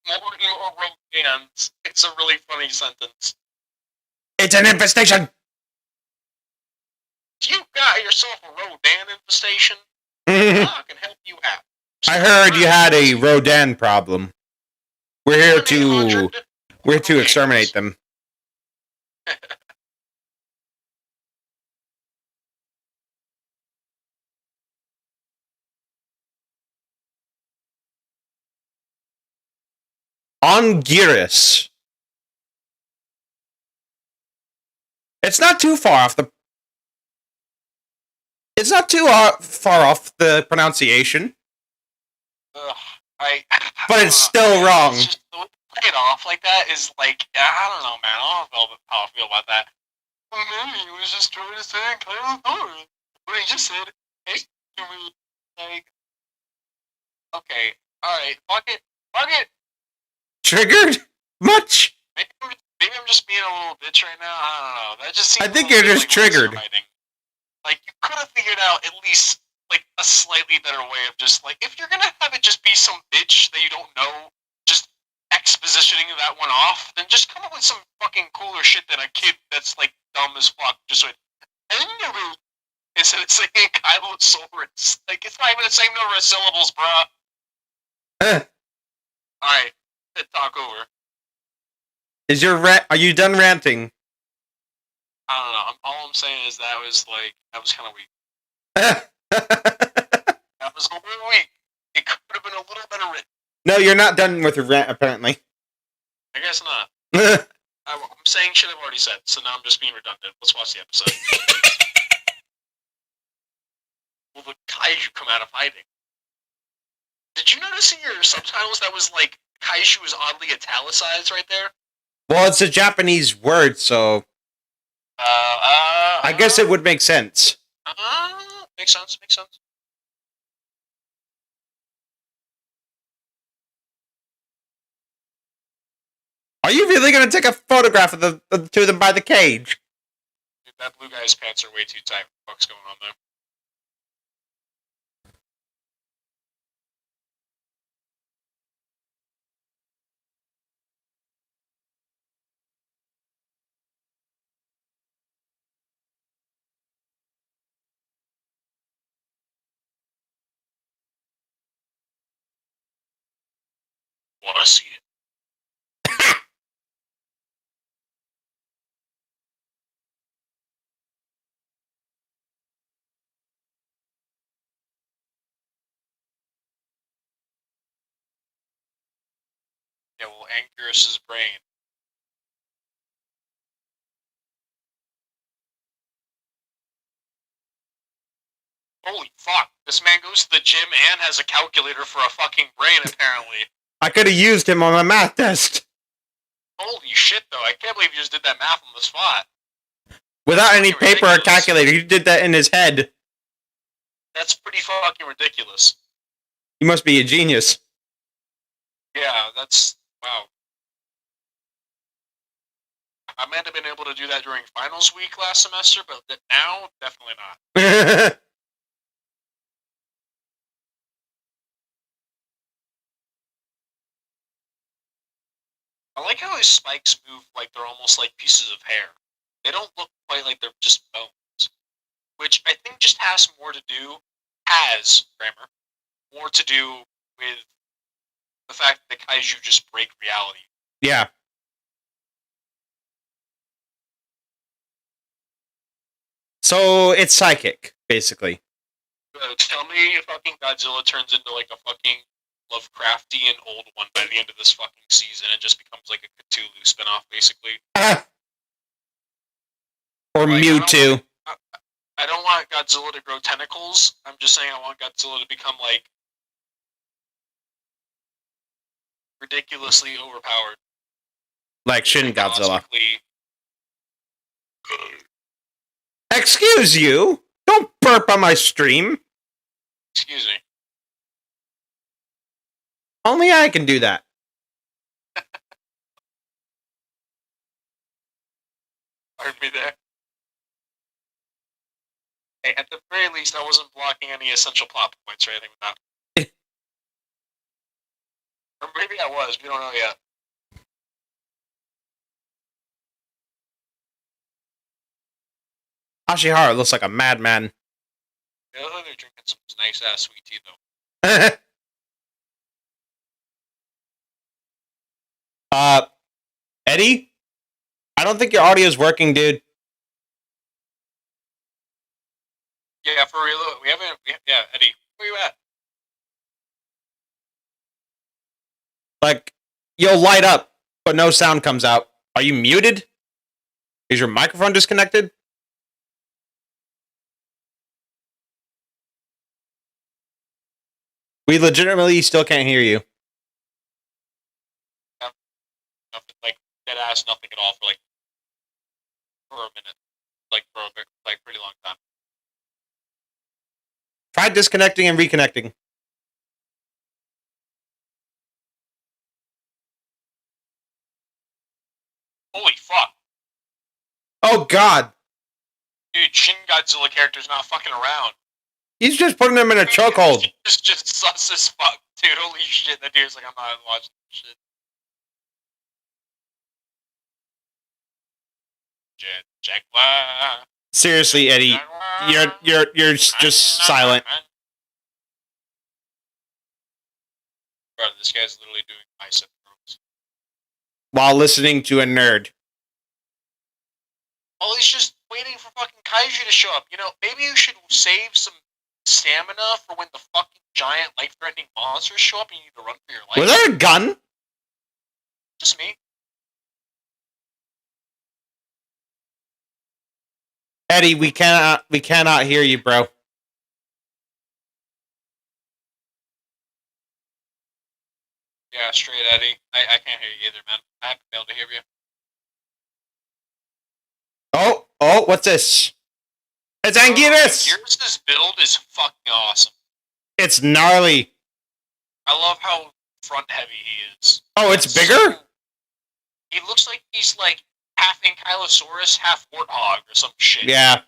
more and more Rodans. It's a really funny sentence. It's an infestation. If you got yourself a Rodan infestation, I I can help you out. heard you had a Rodan problem. We're here to 1-800 exterminate them. On Gearus. It's not too far off the. It's not too far off the pronunciation, Ugh, but it's still wrong. It's just, the way to play it off like that is like, I don't know, man. I don't know how I feel about that. Maybe he was just trying to say kind of but he just said, hey, to me, like, okay, alright, fuck it. Triggered? Much? Maybe I'm just being a little bitch right now. I don't know. That just seems. I think a little you're bit just like triggered. laser-writing. Like you could have figured out at least like a slightly better way of just like if you're gonna have it just be some bitch that you don't know, just expositioning that one off, then just come up with some fucking cooler shit than a kid that's like dumb as fuck. Just like instead of saying Kylosaurus. Like it's not even the same number of syllables, bruh. Alright, talk over. Are you done ranting? I don't know. All I'm saying is that was kind of weak. That was a little weak. It could have been a little better written. No, you're not done with your rant, apparently. I guess not. I'm saying shit I've already said, so now I'm just being redundant. Let's watch the episode. Will the kaiju come out of hiding? Did you notice in your subtitles that was like kaiju was oddly italicized right there? Well, it's a Japanese word, so I guess it would make sense. Makes sense. Are you really going to take a photograph of the two of them by the cage? Dude, that blue guy's pants are way too tight. What the fuck's going on there? Wanna see it? Yeah, well, Anguirus's brain. Holy fuck! This man goes to the gym and has a calculator for a fucking brain, apparently. I could have used him on my math test. Holy shit, though. I can't believe you just did that math on the spot. Without any fucking paper or ridiculous. calculator, he did that in his head. That's pretty fucking ridiculous. You must be a genius. Yeah, that's... Wow. I might have been able to do that during finals week last semester, but now, definitely not. I like how his spikes move like they're almost like pieces of hair. They don't look quite like they're just bones. Which I think just has more to do, more to do with the fact that the kaiju just break reality. Yeah. So it's psychic, basically. Tell me if fucking Godzilla turns into like a fucking Lovecraftian old one by the end of this fucking season and just becomes like a Cthulhu spinoff, basically. Or Like, Mewtwo. I don't want Godzilla to grow tentacles. I'm just saying I want Godzilla to become like ridiculously overpowered. Like Shin Godzilla. Cosmically- Excuse you? Don't burp on my stream. Excuse me. Only I can do that. Pardon me there. Hey, at the very least, I wasn't blocking any essential plot points or anything with that. Or maybe I was. We don't know yet. Ashihara looks like a madman. They look like they're drinking some nice ass sweet tea though. Eddie, I don't think your audio is working, dude. Yeah, for real. Yeah, Eddie, where you at? Like, you'll light up, but no sound comes out. Are you muted? Is your microphone disconnected? We legitimately still can't hear you. Nothing, like dead ass, nothing at all for a minute, for a pretty long time. Try disconnecting and reconnecting. Holy fuck, Oh, God. dude! Shin Godzilla character's not fucking around. He's just putting them in a chokehold. He's just sus as fuck, dude. Holy shit! That dude's like, I'm not watching this shit. Jaguar. Seriously, Eddie, you're just silent. Bro, this guy's literally doing bicep curls. While listening to a nerd. Well, he's just waiting for fucking kaiju to show up. You know, maybe you should save some stamina for when the fucking giant, life-threatening monsters show up and you need to run for your life. Was there a gun? Just me. Eddie, we cannot hear you, bro. Yeah, straight Eddie. I can't hear you either, man. I haven't been able to hear you. Oh, what's this? It's Anguirus! Anguirus' build is fucking awesome. It's gnarly. I love how front heavy he is. Oh, it's bigger? He looks like he's like half Ankylosaurus, half warthog or some shit. Yeah.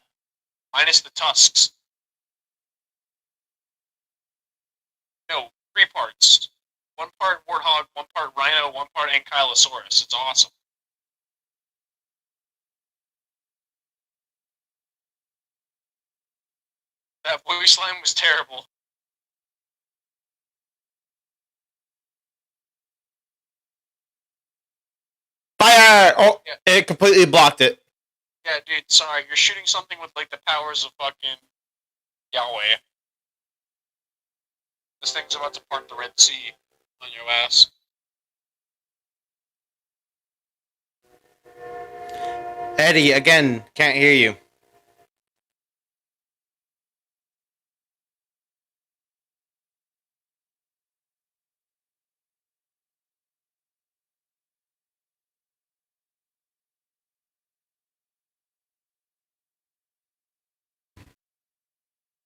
Minus the tusks. No, 3 parts. 1 part warthog, 1 part rhino, 1 part Ankylosaurus. It's awesome. That voice line was terrible. Fire! Oh, Yeah. it completely blocked it. Yeah, dude, sorry. You're shooting something with like the powers of fucking Yahweh. This thing's about to part the Red Sea on your ass. Eddie, again, can't hear you.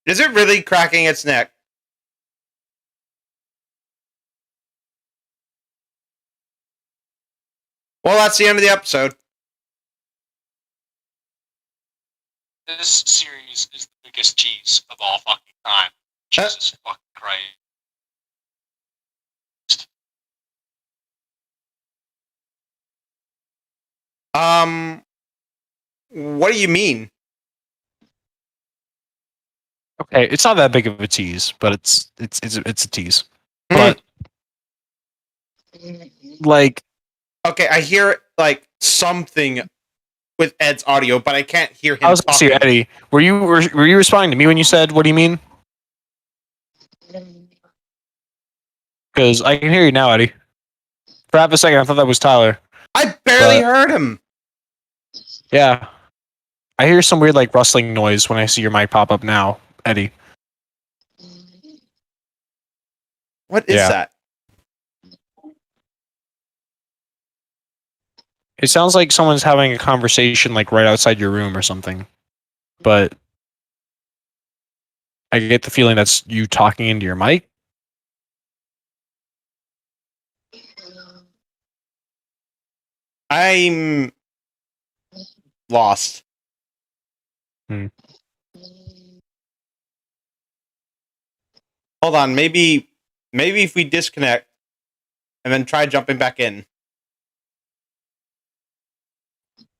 Is it really cracking its neck? Well, that's the end of the episode. This series is the biggest cheese of all fucking time. Jesus fucking Christ. What do you mean? Okay, it's not that big of a tease, but it's a tease. Hmm. But like, Okay, I hear like something with Ed's audio, but I can't hear him I was gonna talking. say, Eddie, were you responding to me when you said, "What do you mean"? Because I can hear you now, Eddie. For half a second, I thought that was Tyler. I barely But- heard him. Yeah, I hear some weird like rustling noise when I see your mic pop up now, Eddie. What is Yeah. that? It sounds like someone's having a conversation like right outside your room or something. But I get the feeling that's you talking into your mic. I'm lost. Hmm. Hold on, maybe if we disconnect. and then try jumping back in.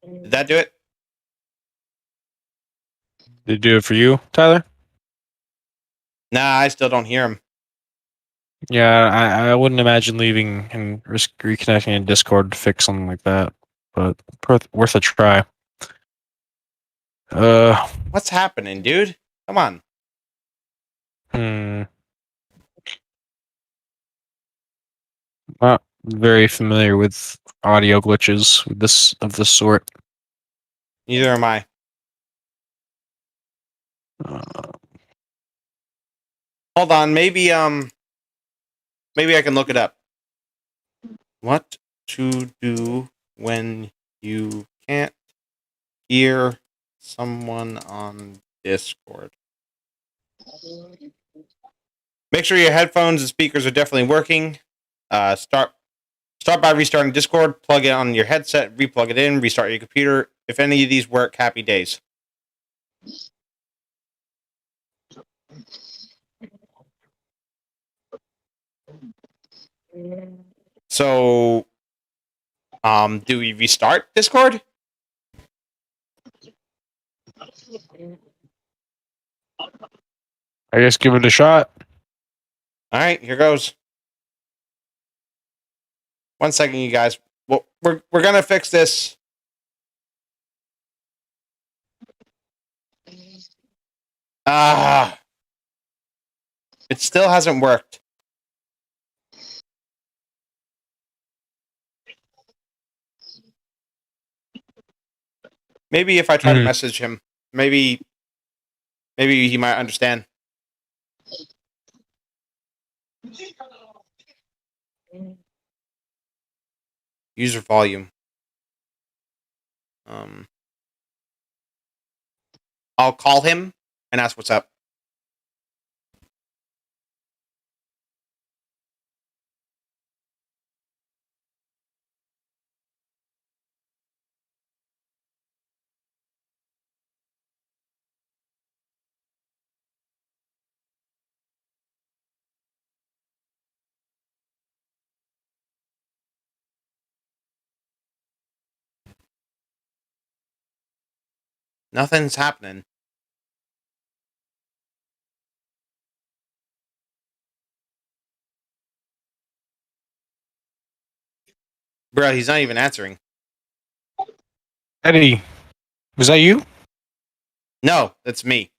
Did that do it? Did it do it for you, Tyler? Nah, I still don't hear him. Yeah, I wouldn't imagine leaving and risk reconnecting in Discord to fix something like that, but worth a try. What's happening, dude? Come on. Not very familiar with audio glitches of this sort. Neither am I. Hold on, maybe I can look it up. What to do when you can't hear someone on Discord? Make sure your headphones and speakers are definitely working. Start by restarting Discord. Plug it on your headset. Replug it in. Restart your computer. If any of these work, happy days. So, do we restart Discord? I guess give it a shot. All right, here goes. 1 second, you guys. Well, we're gonna fix this. It still hasn't worked. Maybe if I try to message him, maybe he might understand. User volume. I'll call him and ask what's up. Nothing's happening. Bro, he's not even answering. Eddie, was that you? No, that's me.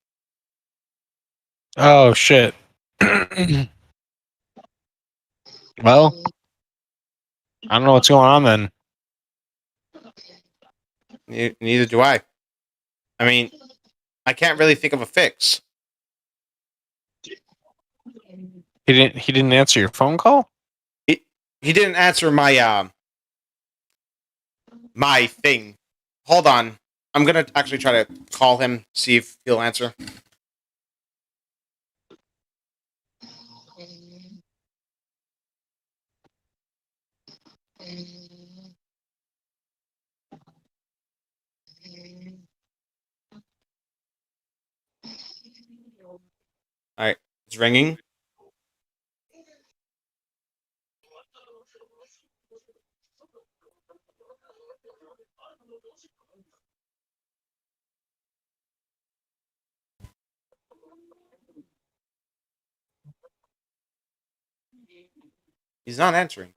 Oh shit. Well, I don't know what's going on then. Neither do I. I mean, I can't really think of a fix. He didn't answer your phone call? He didn't answer my my thing. Hold on. I'm gonna actually try to call him, see if he'll answer. All right, it's ringing. He's not answering.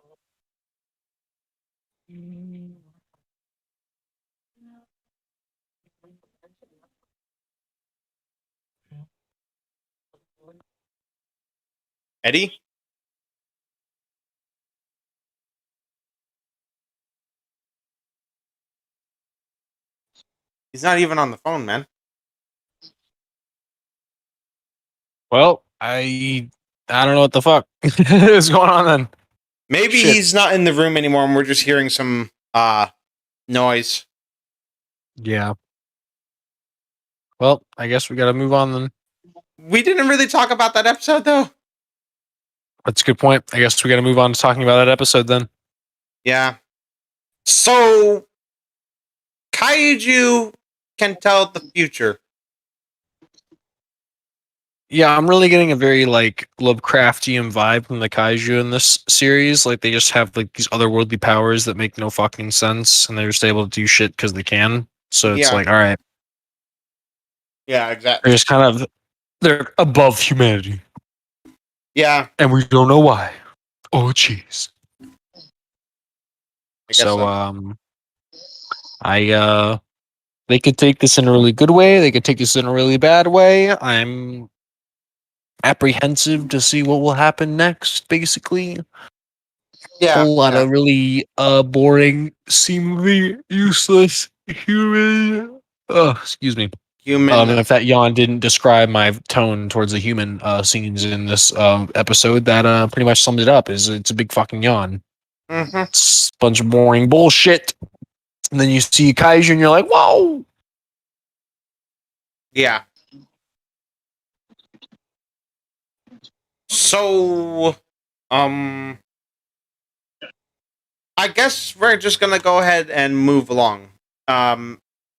Eddie? He's not even on the phone, man. Well, I don't know what the fuck is going on then. Maybe Shit. he's not in the room anymore and we're just hearing some noise. Yeah. Well, I guess we gotta move on then. We didn't really talk about that episode though. That's a good point. I guess we gotta move on to talking about that episode then. Yeah. So Kaiju can tell the future. Yeah, I'm really getting a very like Lovecraftian vibe from the kaiju in this series. Like they just have like these otherworldly powers that make no fucking sense, and they're just able to do shit because they can. So it's Yeah. like, all right, Yeah, they're exactly. just kind of they're above humanity, Yeah, and we don't know why. Oh, jeez. I guess So, so. I they could take this in a really good way. They could take this in a really bad way. I'm apprehensive to see what will happen next. Basically, Yeah, whole lot yeah. of really boring, seemingly useless human. Oh, excuse me. Human. If that yawn didn't describe my tone towards the human scenes in this episode, that pretty much sums it up. Is it's a big fucking yawn. Hmm. It's a bunch of boring bullshit. And then you see kaiju, and you're like, "Whoa!" Yeah. So, I guess we're just gonna go ahead and move along.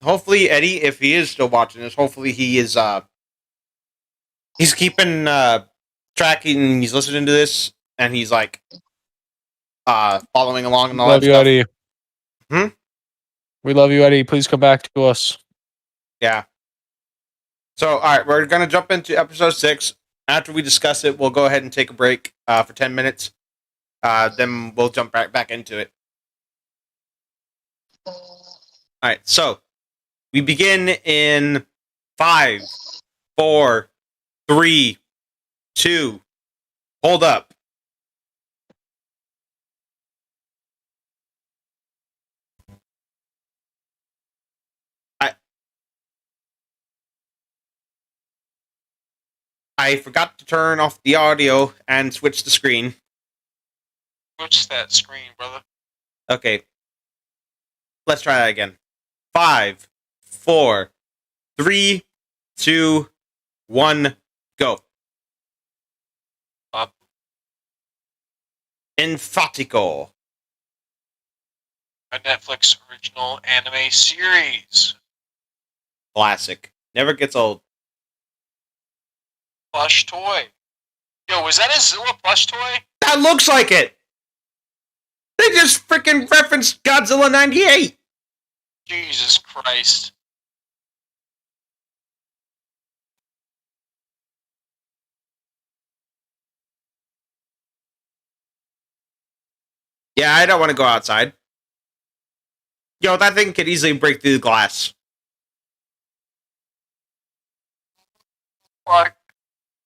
Hopefully Eddie, if he is still watching this, hopefully he is he's keeping tracking, he's listening to this, and he's like following along and all Love that you, stuff. Eddie. Hmm? We love you, Eddie. Please come back to us. Yeah. So, all right, we're gonna jump into episode 6. After we discuss it, we'll go ahead and take a break for 10 minutes. Then we'll jump back into it. All right, so we begin in 5, 4, 3, 2. Hold up. I forgot to turn off the audio and switch the screen. Switch that screen, brother. Okay. Let's try that again. 5, 4, 3, 2, 1, go. Up. Enfatico. A Netflix original anime series. Classic. Never gets old. Plush toy. Yo, was that a Zilla plush toy? That looks like it! They just freaking referenced Godzilla 98! Jesus Christ. Yeah, I don't want to go outside. Yo, that thing could easily break through the glass. Fuck.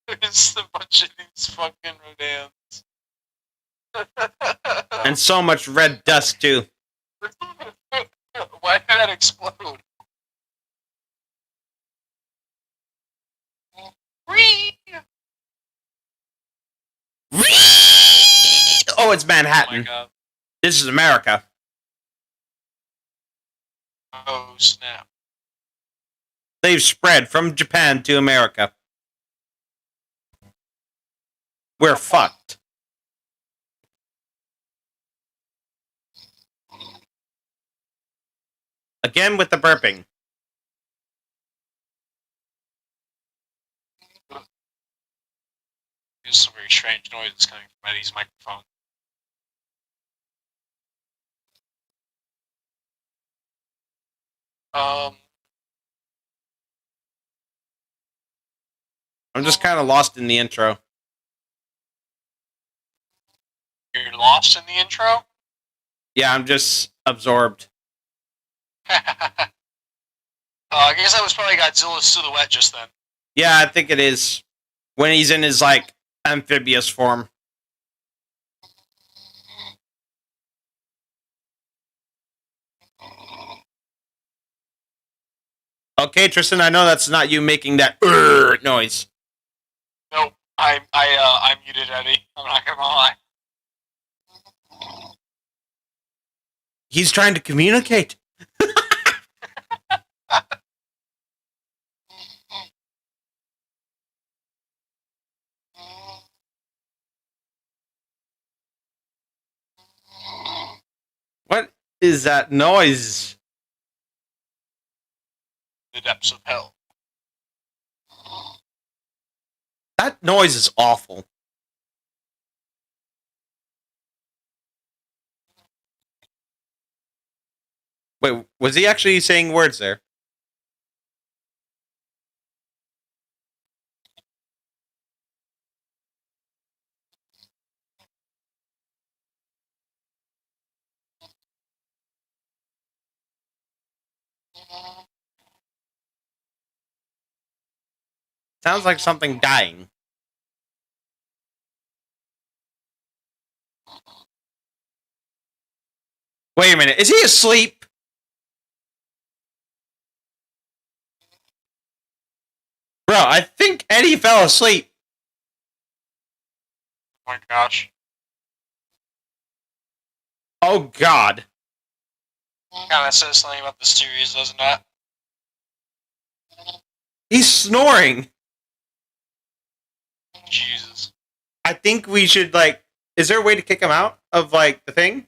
It's a bunch of these fucking Rodans. And so much red dust, too. Why did that explode? Whee! Oh, it's Oh my Manhattan. god. This is America. Oh snap. They've spread from Japan to America. We're fucked. Again with the burping. There's some very strange noises coming from Eddie's microphone. Um, I'm just kind of lost in the intro. you're lost in the intro? Yeah, I'm just absorbed. I guess that was probably Godzilla's silhouette just then. Yeah, I think it is. When he's in his, like, amphibious form. Okay, Tristan, I know that's not you making that noise. Nope, I muted Eddie. I'm not gonna lie. He's trying to communicate. What is that noise? The depths of hell. That noise is awful. Wait, was he actually saying words there? Sounds like something dying. Wait a minute, is he asleep? Bro, I think Eddie fell asleep. Oh my gosh. Oh God. Kind of says something about the series, doesn't it? He's snoring. Jesus. I think we should like. Is there a way to kick him out of like the thing?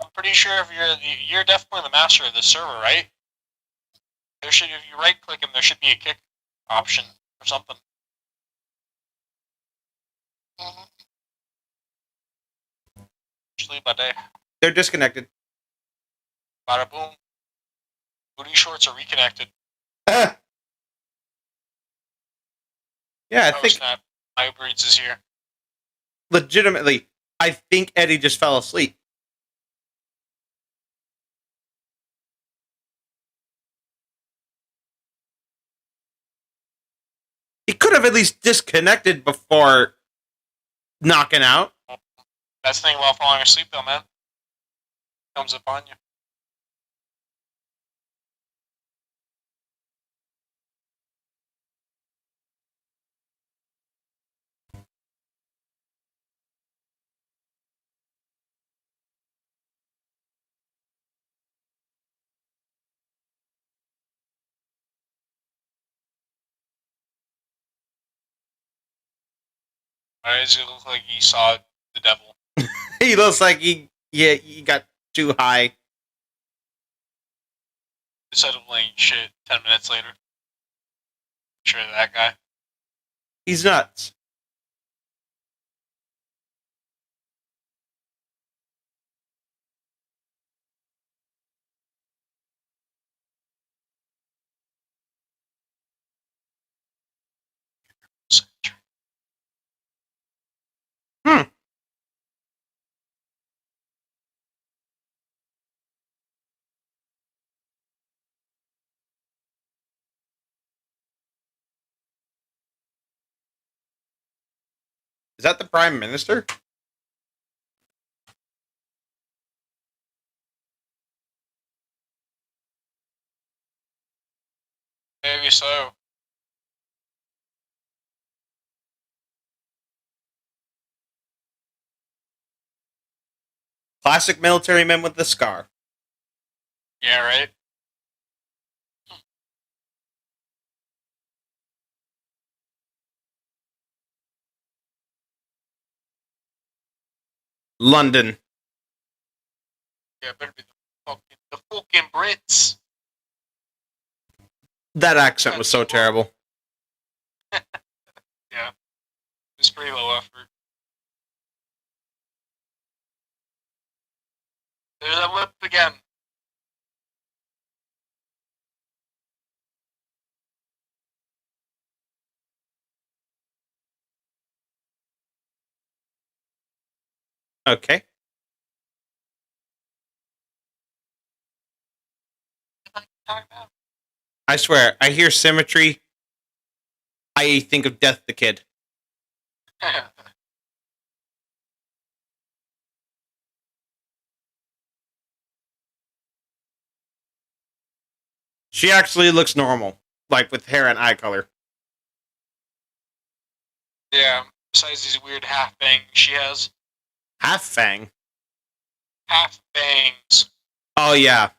I'm pretty sure if you're definitely the master of the server, right? There should, if you right click him, there should be a kick option or something. Actually, by day, They're disconnected. bada boom. Booty shorts are reconnected. Yeah, I Oh think snap! My Uber Eats is here. legitimately, I think Eddie just fell asleep. He could have at least disconnected before knocking out. That's the thing about falling asleep, though, man. Comes upon you. Why does it look like he saw the devil? He looks like he got too high. Instead of like shit 10 minutes later. Sure, that guy. He's nuts. Hmm. Is that the Prime Minister? Maybe so. Classic military men with the scar. Yeah, right? London. Yeah, better be the fucking Brits. That accent was so terrible. Yeah. It's pretty low effort. There's that lip again. Okay. Talk about. I swear, I hear symmetry. I think of Death the Kid. She actually looks normal, like with hair and eye color. Yeah, besides these weird half bangs she has. Half Fang. Half bangs. Oh yeah.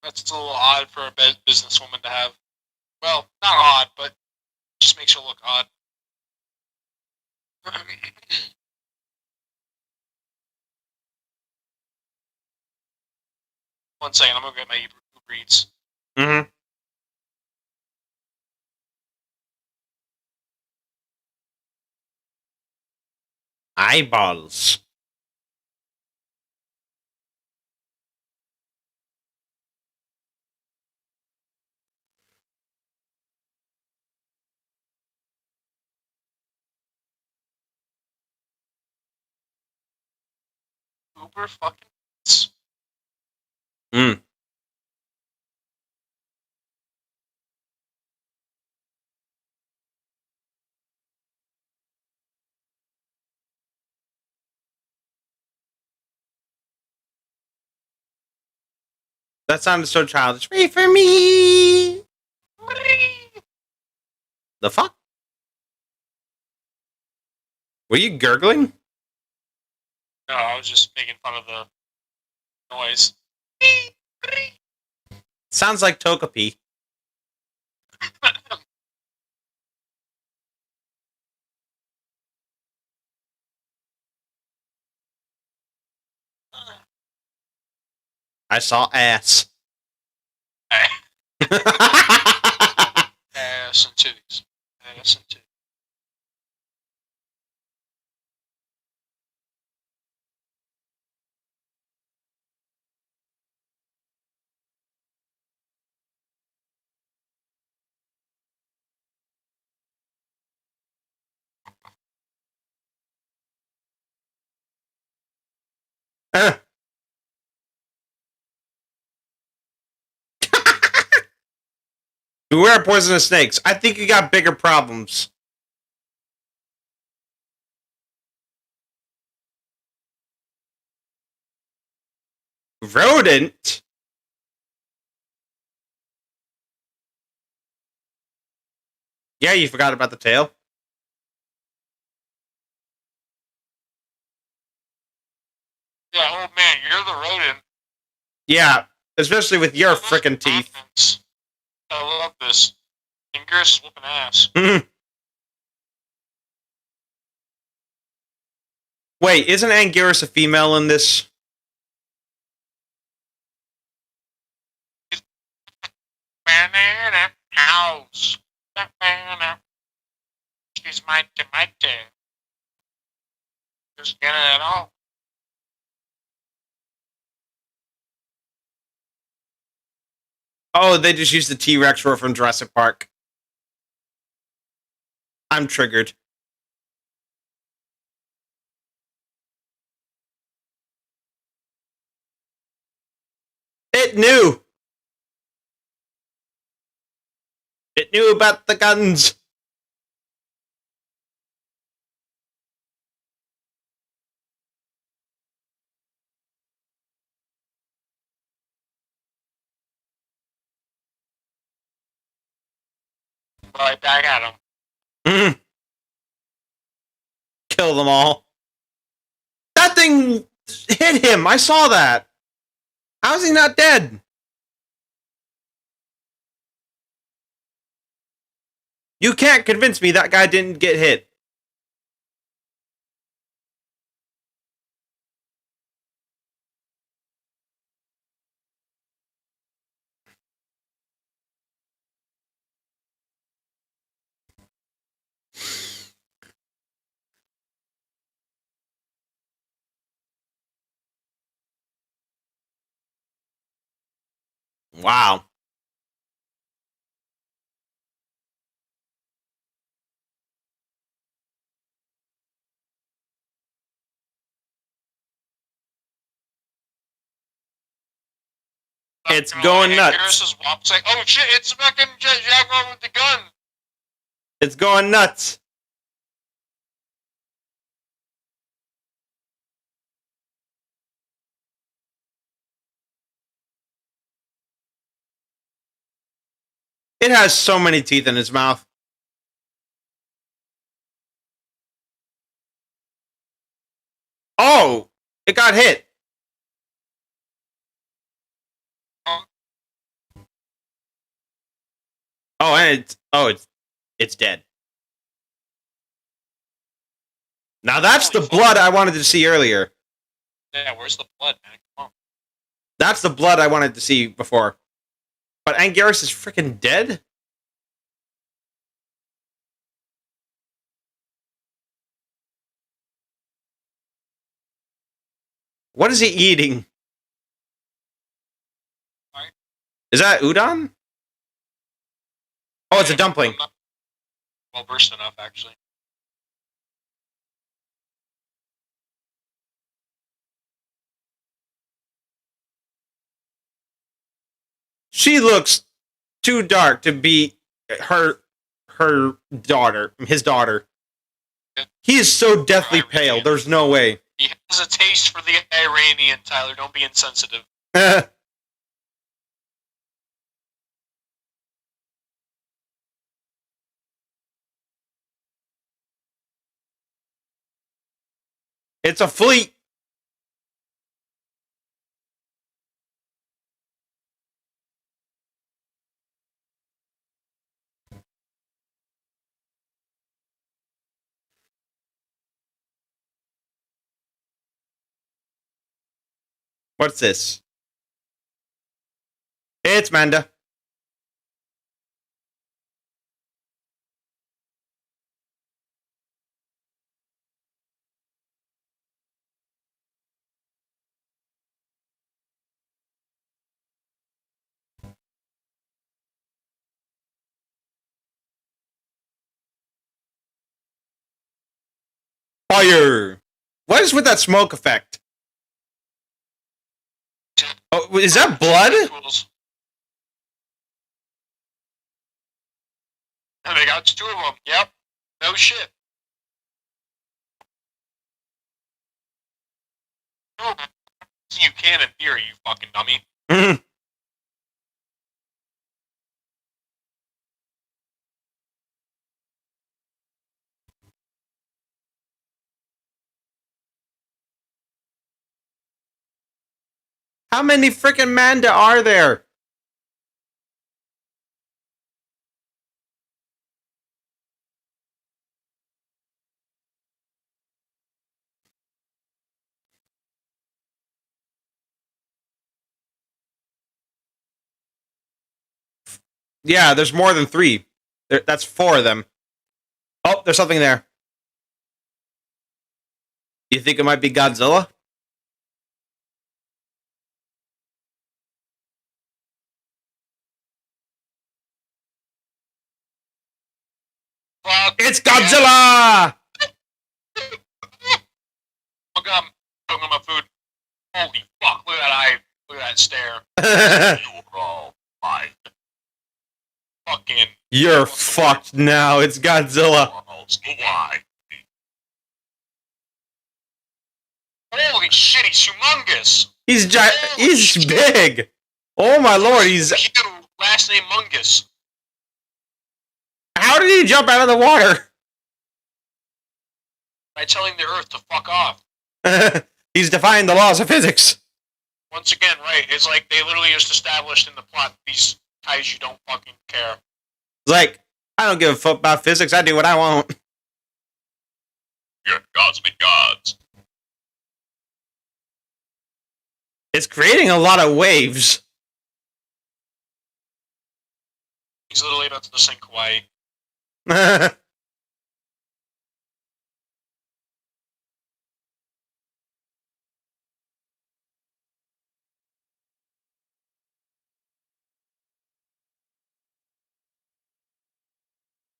That's a little odd for a businesswoman to have. Well, not odd, but just makes her look odd. One second, I'm gonna get my Uber Eats. Mm-hmm. Eyeballs. Uber fucking. Mm. That sounded so childish. Wait for me. The fuck? Were you gurgling? No, I was just making fun of the noise. Sounds like Togepi. I saw ass. Ass and titties. Ass and titties. Beware poisonous snakes. I think you got bigger problems. Rodent? Yeah, you forgot about the tail. Yeah, oh man, you're the rodent. Yeah, especially with your frickin' teeth. Offense. I love this. And Garrus is whooping ass. Wait, isn't Anguirus a female in this? Banana house. Banana. She's mighty, mighty. Just get it at all. Oh, they just used the T-Rex roar from Jurassic Park. I'm triggered. It knew. It knew about the guns. Right back at him. Kill them all. That thing hit him. I saw that. How is he not dead? You can't convince me that guy didn't get hit. Wow. It's going nuts. Garrus is saying, oh shit, it's fucking Jaguar with the gun. It's going nuts. It has so many teeth in its mouth. Oh, it got hit. Oh, and it's dead. Now that's the blood I wanted to see earlier. Yeah, where's the blood, man? Come on. That's the blood I wanted to see before. But Anguirus is freaking dead? What is he eating? Is that udon? Oh, it's a dumpling. Not well versed enough, actually. She looks too dark to be her daughter, his daughter. He is so deathly pale. There's no way. He has a taste for the Iranian, Tyler. Don't be insensitive. It's a fleet. What's this? It's Manda. Fire! What is with that smoke effect? Oh, is that blood? And they got 2 of them. Yep. No shit. Oh, you can in theory, you fucking dummy. How many freaking Manda are there? Yeah, there's more than 3. That's 4 of them. Oh, there's something there. You think it might be Godzilla? Fuck. It's Godzilla! Oh god, I'm choking on my food. Holy fuck, look at that eye. Look at that stare. Oh my. Fucking. You're fucked now. It's Godzilla. Why? Holy shit, he's humongous. He's big. Oh my lord, he's. You, last name Mungus. How did he jump out of the water? By telling the Earth to fuck off. He's defying the laws of physics. Once again, right? It's like they literally just established in the plot these kaiju don't fucking care. It's like, I don't give a fuck about physics. I do what I want. You're gods make gods. It's creating a lot of waves. He's literally about to sink Hawaii.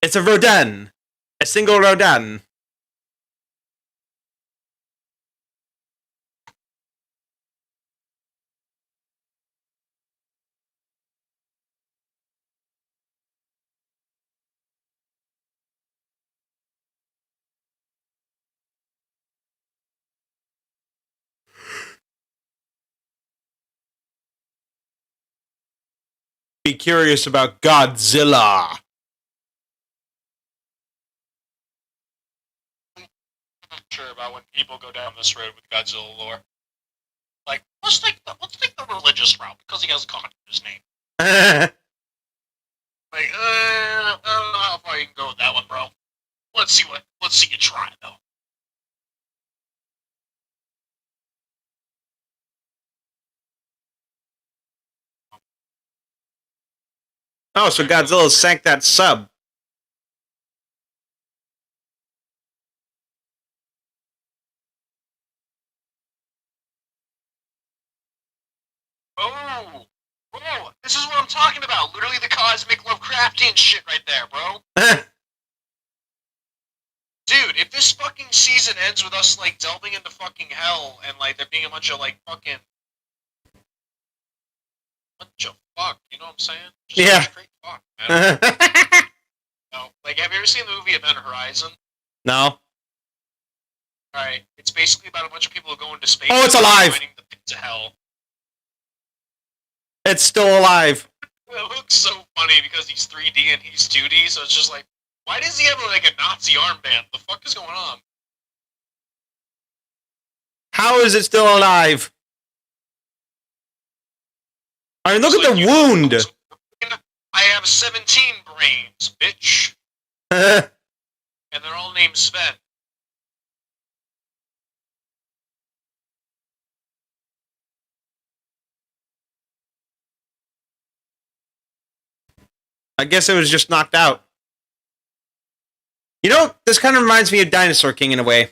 It's a Rodan. A single Rodan. Be curious about Godzilla. I'm not sure about when people go down this road with Godzilla lore. Like, let's take the religious route because he has a comic in his name. Like, I don't know how far you can go with that one, bro. Let's see you try though. Oh, so Godzilla sank that sub. Oh, bro, this is what I'm talking about. Literally the cosmic Lovecraftian shit right there, bro. Dude, if this fucking season ends with us like delving into fucking hell and like there being a bunch of like fucking bunch of fuck, you know what I'm saying? Just Yeah. straight fuck, man. No, like, have you ever seen the movie Event Horizon? No. Alright, it's basically about a bunch of people who go into space. Oh, it's alive! Finding the pits of hell. It's still alive. It looks so funny because he's 3D and he's 2D, so it's just like, why does he have like a Nazi armband? The fuck is going on? How is it still alive? I mean, look It's at like, the you- wound. I have 17 brains, bitch. And they're all named Sven. I guess it was just knocked out. You know, this kind of reminds me of Dinosaur King in a way.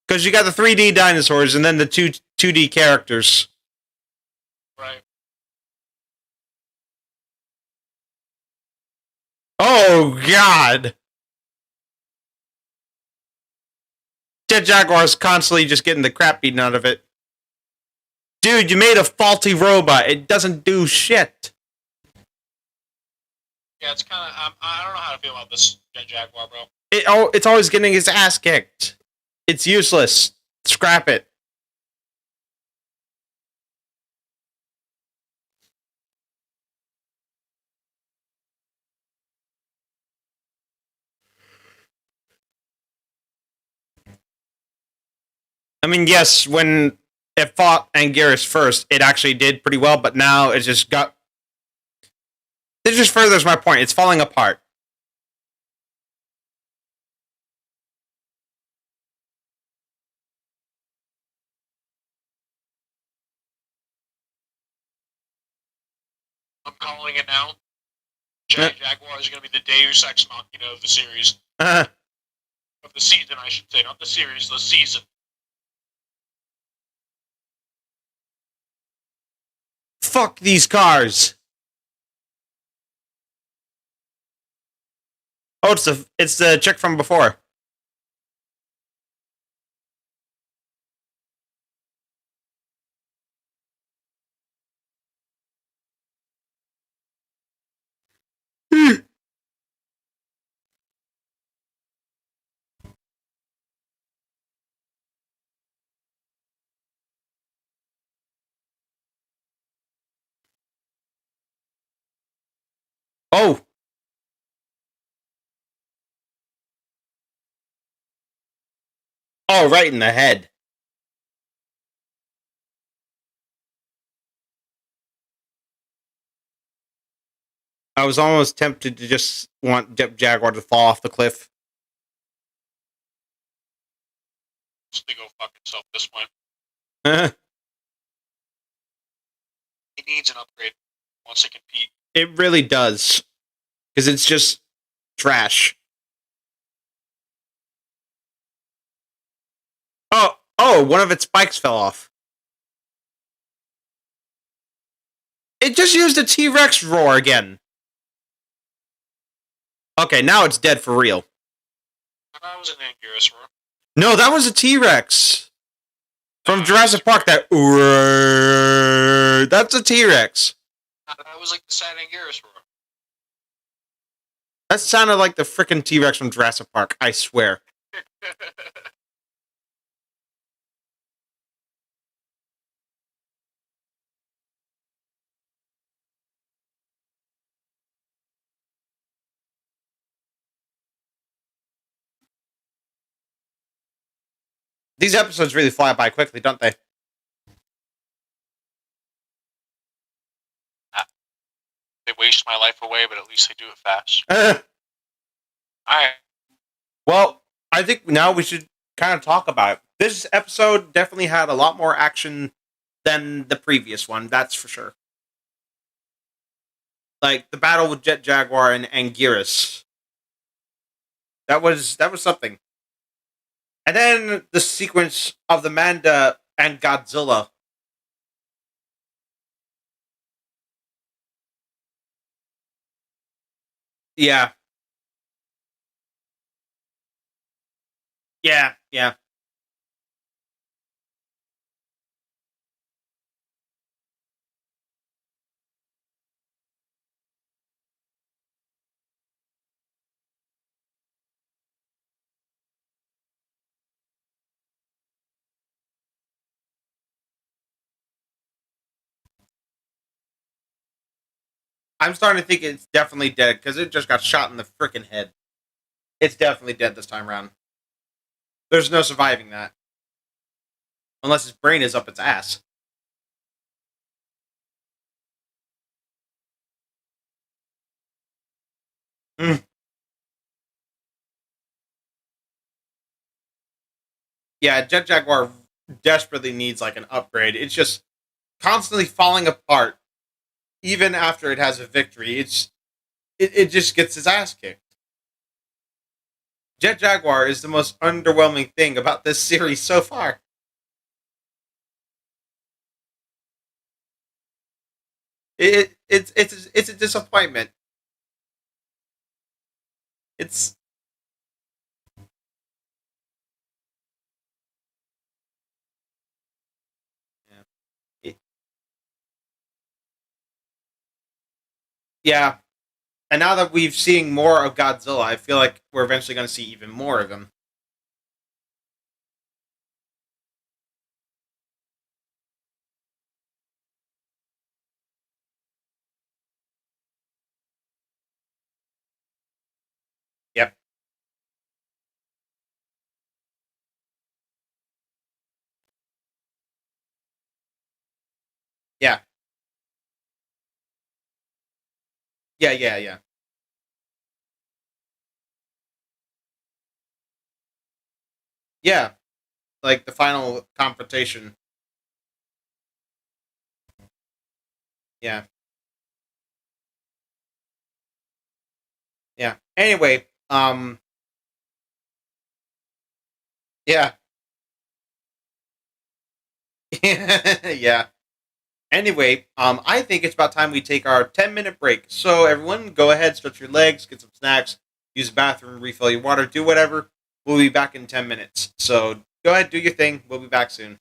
Because you got the 3D dinosaurs and then the 2D characters. Right. Oh, God. Jet Jaguar's constantly just getting the crap beaten out of it. Dude, you made a faulty robot. It doesn't do shit. Yeah, it's kind of. I don't know how to feel about this Jet Jaguar, bro. It's always getting its ass kicked. It's useless. Scrap it. I mean, yes, when it fought Anguirus first, it actually did pretty well, but now it just got... It just furthers my point. It's falling apart. I'm calling it now. Jet Jaguar is going to be the Deus Ex Machina of the series. Of the season, I should say. Not the series, the season. Fuck these cars. Oh, it's the chick from before. Oh. Oh, right in the head. I was almost tempted to just want Jaguar to fall off the cliff. Just to go fuck himself at this point. It He needs an upgrade. Wants to compete. really does. Because it's just trash. Oh, one of its spikes fell off. It just used a T-Rex roar again. Okay, now it's dead for real. That was an Anguirus roar. No, that was a T-Rex. From Jurassic Park, that... That's a T-Rex. That was like the sad Anguirus roar. That sounded like the frickin' T-Rex from Jurassic Park, I swear. These episodes really fly by quickly, don't they? They waste my life away, but at least they do it fast. Alright. Well, I think now we should kind of talk about it. This episode definitely had a lot more action than the previous one, that's for sure. Like, the battle with Jet Jaguar and Anguirus. That was something. And then the sequence of the Manda and Godzilla. Yeah. Yeah. I'm starting to think it's definitely dead because it just got shot in the freaking head. It's definitely dead this time around. There's no surviving that. Unless his brain is up its ass. Mm. Yeah, Jet Jaguar desperately needs like an upgrade. It's just constantly falling apart. Even after it has a victory, it just gets his ass kicked. Jet Jaguar is the most underwhelming thing about this series so far. It's a disappointment. It's yeah. Yeah. And now that we've seen more of Godzilla, I feel like we're eventually going to see even more of him. Yep. Yeah. Yeah. Yeah. Like the final confrontation. Yeah. Yeah. Anyway, yeah. Yeah. Anyway, I think it's about time we take our 10-minute break. So everyone, go ahead, stretch your legs, get some snacks, use the bathroom, refill your water, do whatever. We'll be back in 10 minutes. So go ahead, do your thing. We'll be back soon.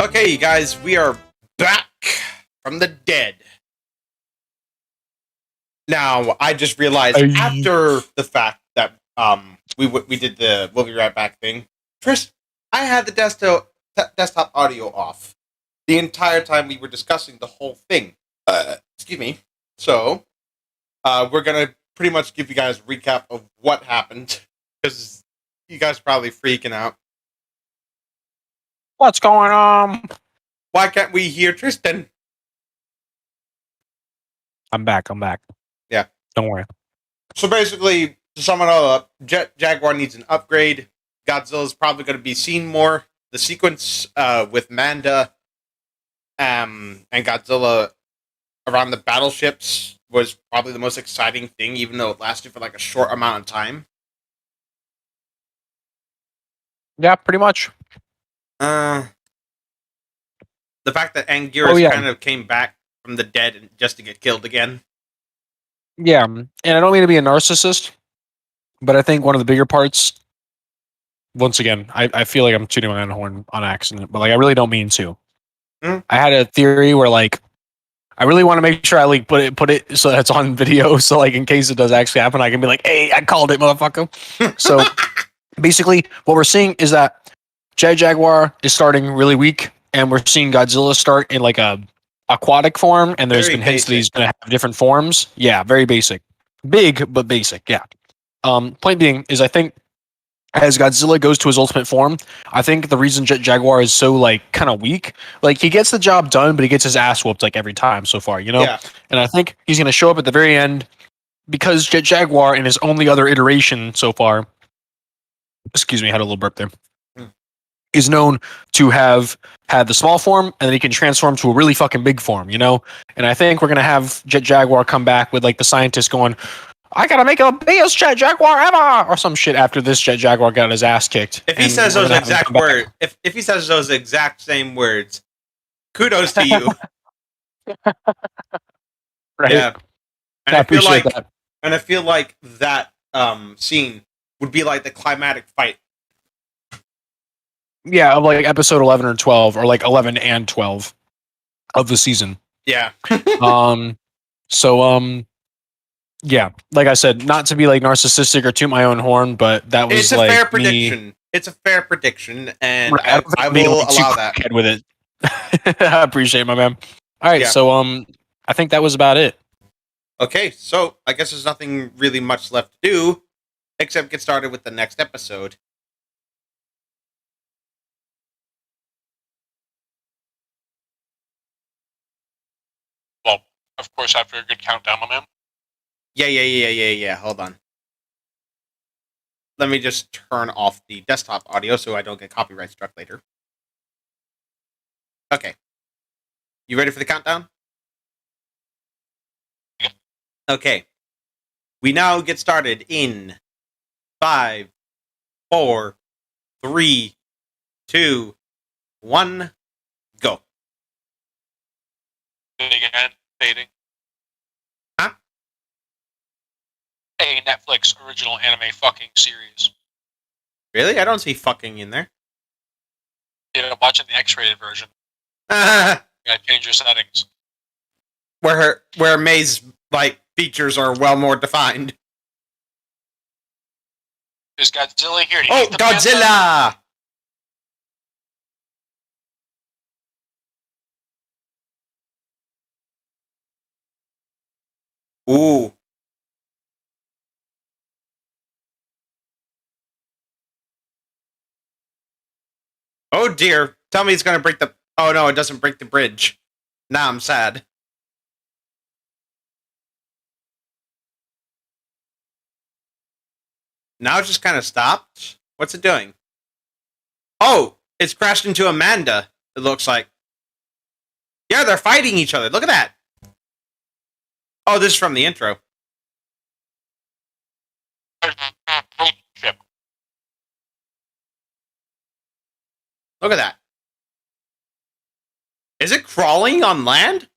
Okay, you guys, we are back from the dead. Now, I just realized after the fact that we did the we'll be right back thing. First, I had the desktop audio off the entire time we were discussing the whole thing. Excuse me. So, we're gonna pretty much give you guys a recap of what happened because you guys are probably freaking out. What's going on? Why can't we hear Tristan? I'm back. Yeah. Don't worry. So basically, to sum it all up, Jaguar needs an upgrade. Godzilla's probably going to be seen more. The sequence with Manda and Godzilla around the battleships was probably the most exciting thing, even though it lasted for like a short amount of time. Yeah, pretty much. The fact that Anguirus yeah. kind of came back from the dead just to get killed again. Yeah, and I don't mean to be a narcissist, but I think one of the bigger parts, once again, I feel like I'm tooting my own horn on accident, but like I really don't mean to. Mm. I had a theory where like I really want to make sure I like put it so that it's on video, so like in case it does actually happen, I can be like, hey, I called it, motherfucker. So basically, what we're seeing is that Jet Jaguar is starting really weak, and we're seeing Godzilla start in like a aquatic form, and there's Very been hints that basic. he's going to have different forms. Yeah, very basic. Big, but basic, yeah. Point being is I think as Godzilla goes to his ultimate form, I think the reason Jet Jaguar is so like kind of weak, like he gets the job done, but he gets his ass whooped like every time so far, you know? Yeah. And I think he's going to show up at the very end because Jet Jaguar in his only other iteration so far, excuse me, I had a little burp there, is known to have had the small form, and then he can transform to a really fucking big form, you know? And I think we're going to have Jet Jaguar come back with like the scientist going, I gotta make the biggest Jet Jaguar ever, or some shit after this Jet Jaguar got his ass kicked. If he And says we're those gonna have him exact come back. words, if he says those exact same words, kudos to you. Right? Yeah. And I I feel appreciate like that. and I feel like that scene would be like the climatic fight. Yeah, of like episode 11 or 12, or like 11 and 12 of the season. Yeah. Yeah, like I said, not to be like narcissistic or toot my own horn, but that was It's a like fair me- prediction. It's a fair prediction, and Right, don't think I I'm being, will like, too allow that. crackhead with it. I appreciate it, my man. All right, Yeah. so I think that was about it. Okay, so I guess there's nothing really much left to do except get started with the next episode. Well, of course, after a good countdown, my man. Yeah. Hold on. Let me just turn off the desktop audio so I don't get copyright struck later. Okay. You ready for the countdown? Yeah. Okay. We now get started in 5, 4, 3, 2, 1, go. Again, fading. Huh? A Netflix original anime fucking series. Really? I don't see fucking in there. Yeah, I'm watching the X-rated version. where You gotta change your settings. May's like features are well more defined. There's Godzilla here. Do you Oh, hate the panda? Godzilla! Ooh. Oh dear. Tell me it's gonna break the... Oh no, it doesn't break the bridge. Now I'm sad. Now it just kind of stopped. What's it doing? Oh, it's crashed into Amanda, it looks like. Yeah, they're fighting each other. Look at that. Oh, this is from the intro. Ship. Look at that. Is it crawling on land?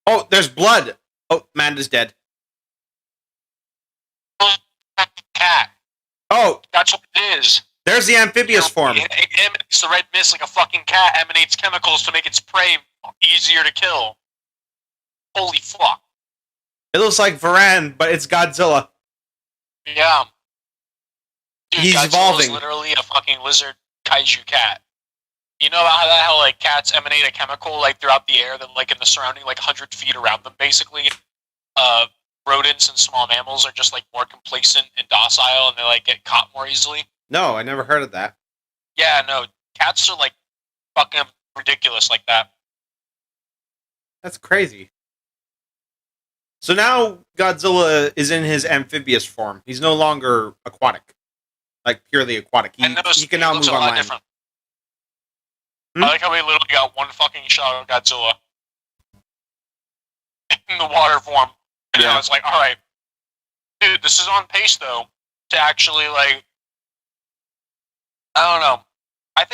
Oh, there's blood. Oh, Amanda's dead. Cat. Oh, That's what it is. there's the amphibious form. Him and It's the red mist like a fucking cat emanates chemicals to make its prey easier to kill. Holy fuck. It looks like Varan, but it's Godzilla. Yeah. Dude, He's Godzilla evolving. is literally a fucking lizard kaiju cat. You know how like cats emanate a chemical like throughout the air that like in the surrounding like 100 feet around them basically. Rodents and small mammals are just like more complacent and docile and they like get caught more easily. No, I never heard of that. Yeah, no, cats are like fucking ridiculous like that. That's crazy. So now Godzilla is in his amphibious form. He's no longer aquatic. Like purely aquatic. He can now move on land. Different. I like how we literally got one fucking shot of Godzilla in the water form. And I was like, alright. Dude, this is on pace though. To actually like I don't know. I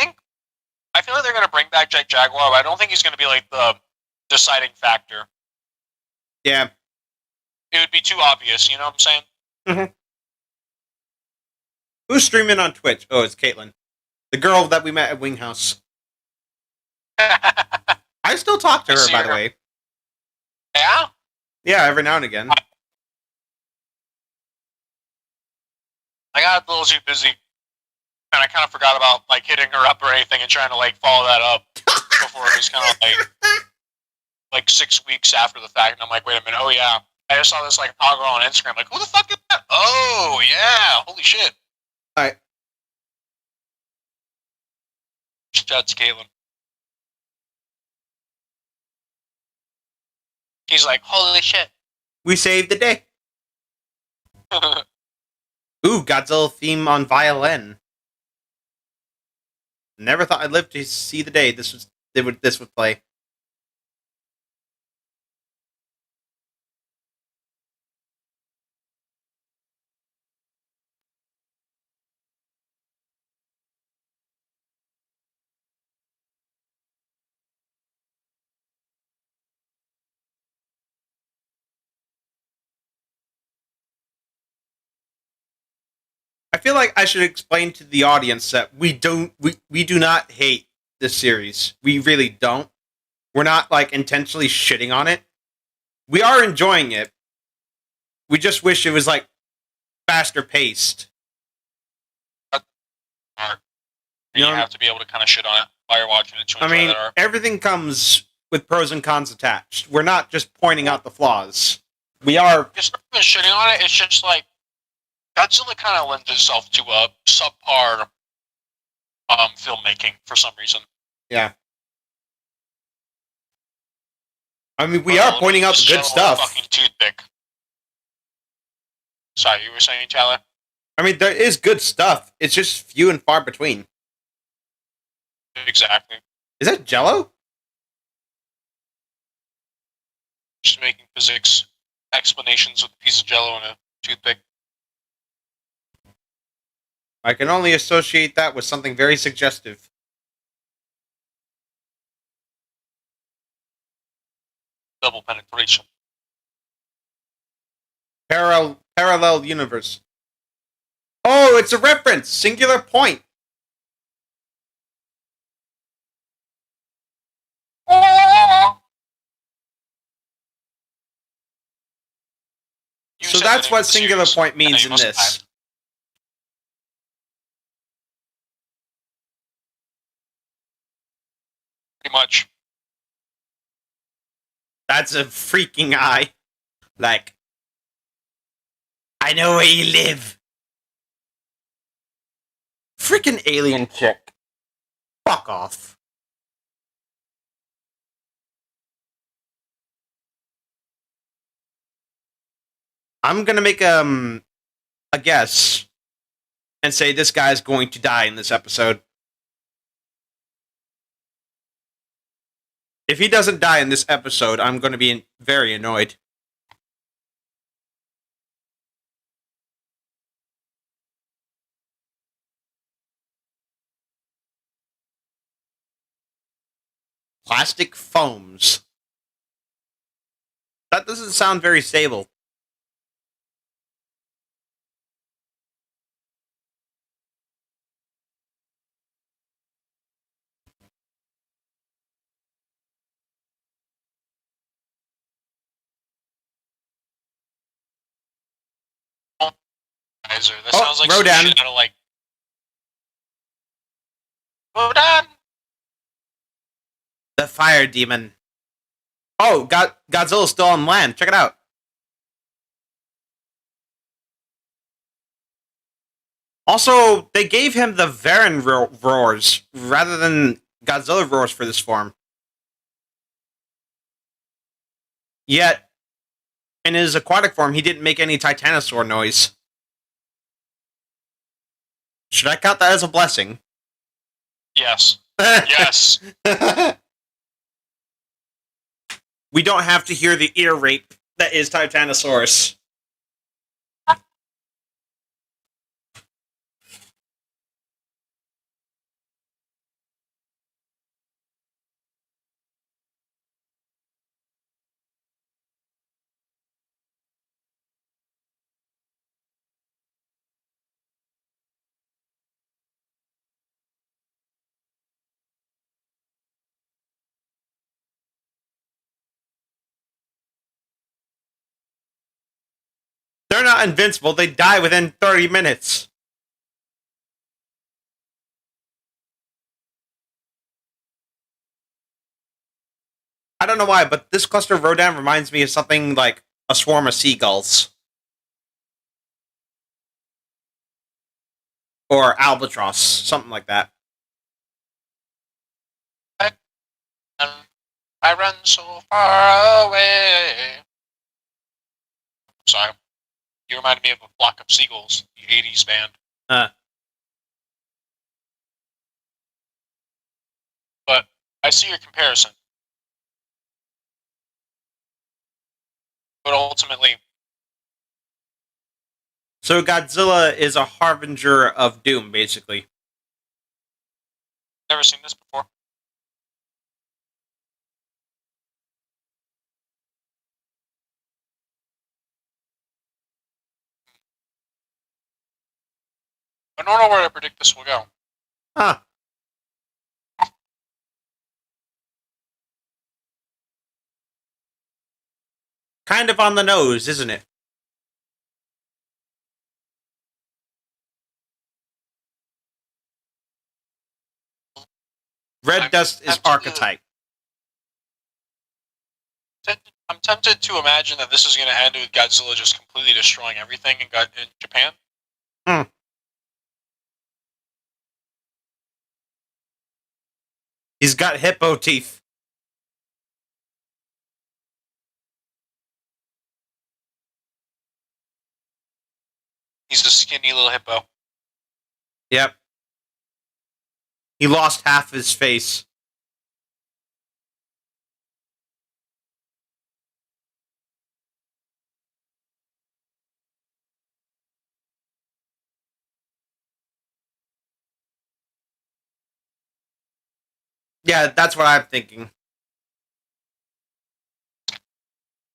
feel like they're gonna bring back Jet Jaguar, but I don't think he's gonna be like the deciding factor. Yeah. It would be too obvious, you know what I'm saying? Mm-hmm. Who's streaming on Twitch? Oh, it's Caitlin. The girl that we met at Winghouse. I still talk to her, by the way. Yeah? Yeah, every now and again. I got a little too busy. And I kind of forgot about like hitting her up or anything and trying to like follow that up before it was kind of like 6 weeks after the fact. And I'm like, wait a minute, oh yeah. I just saw this like toggle on Instagram. Like, who the fuck is that? Oh yeah, holy shit. Alright. Shout out to Caitlin. He's like, holy shit. We saved the day. Ooh, Godzilla theme on violin. Never thought I'd live to see the day this would play. I feel like I should explain to the audience that we do not hate this series. We really don't. We're not like intentionally shitting on it. We are enjoying it. We just wish it was like faster paced. You have to be able to kind of shit on it while you're watching it to enjoy that art. Everything comes with pros and cons attached. We're not just pointing out the flaws. We are It's not even shitting on it, it's just like Godzilla kind of lends itself to a subpar filmmaking for some reason. Yeah. I mean, we are pointing out the good stuff. Fucking toothpick. Sorry, you were saying, Tyler? I mean, there is good stuff. It's just few and far between. Exactly. Is that Jello? Just making physics explanations with a piece of Jello and a toothpick. I can only associate that with something very suggestive. Double penetration. Parallel universe. Oh, it's a reference! Singular Point! So that's what Singular Point means in this. Pretty much. That's a freaking eye. Like, I know where you live. Freaking alien chick. Fuck off. I'm gonna make a guess and say this guy's going to die in this episode. If he doesn't die in this episode, I'm going to be very annoyed. Plastic foams. That doesn't sound very stable. That Oh, sounds like Rodan. some shit out of like. Rodan! The fire demon. Oh, Godzilla's still on land. Check it out. Also, they gave him the Varan roars rather than Godzilla roars for this form. Yet, in his aquatic form, he didn't make any Titanosaur noise. Should I count that as a blessing? Yes. Yes. We don't have to hear the ear rape that is Titanosaurus. They're not invincible. They die within 30 minutes. I don't know why, but this cluster of Rodan reminds me of something like a swarm of seagulls. Or albatross, something like that. And I run so far away. Sorry. You reminded me of a flock of seagulls, the 80s band. But I see your comparison. But ultimately, So Godzilla is a harbinger of doom, basically. never seen this before. I don't know where I predict this will go. Huh. Kind of on the nose, isn't it? Red Dust is archetype. I'm tempted to imagine that this is going to end with Godzilla just completely destroying everything in Japan. He's got hippo teeth. He's a skinny little hippo. Yep. He lost half his face. Yeah, that's what I'm thinking.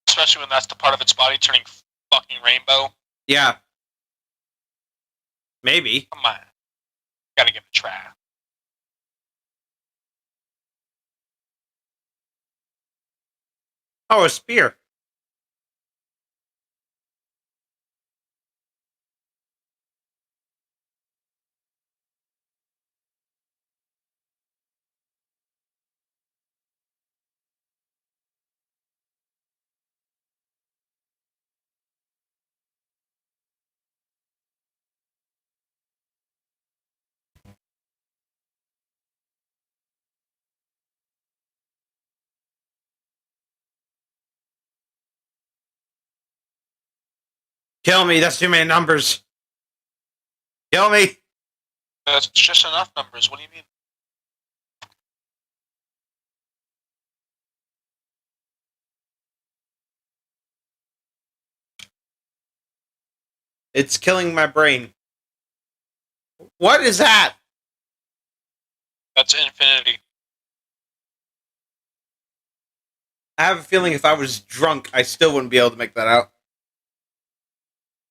Especially when that's the part of its body turning fucking rainbow. Yeah. Maybe. Come on. Gotta give it a try. Oh, a spear. Kill me, that's too many numbers. Kill me. That's just enough numbers. What do you mean? It's killing my brain. What is that? That's infinity. I have a feeling if I was drunk, I still wouldn't be able to make that out.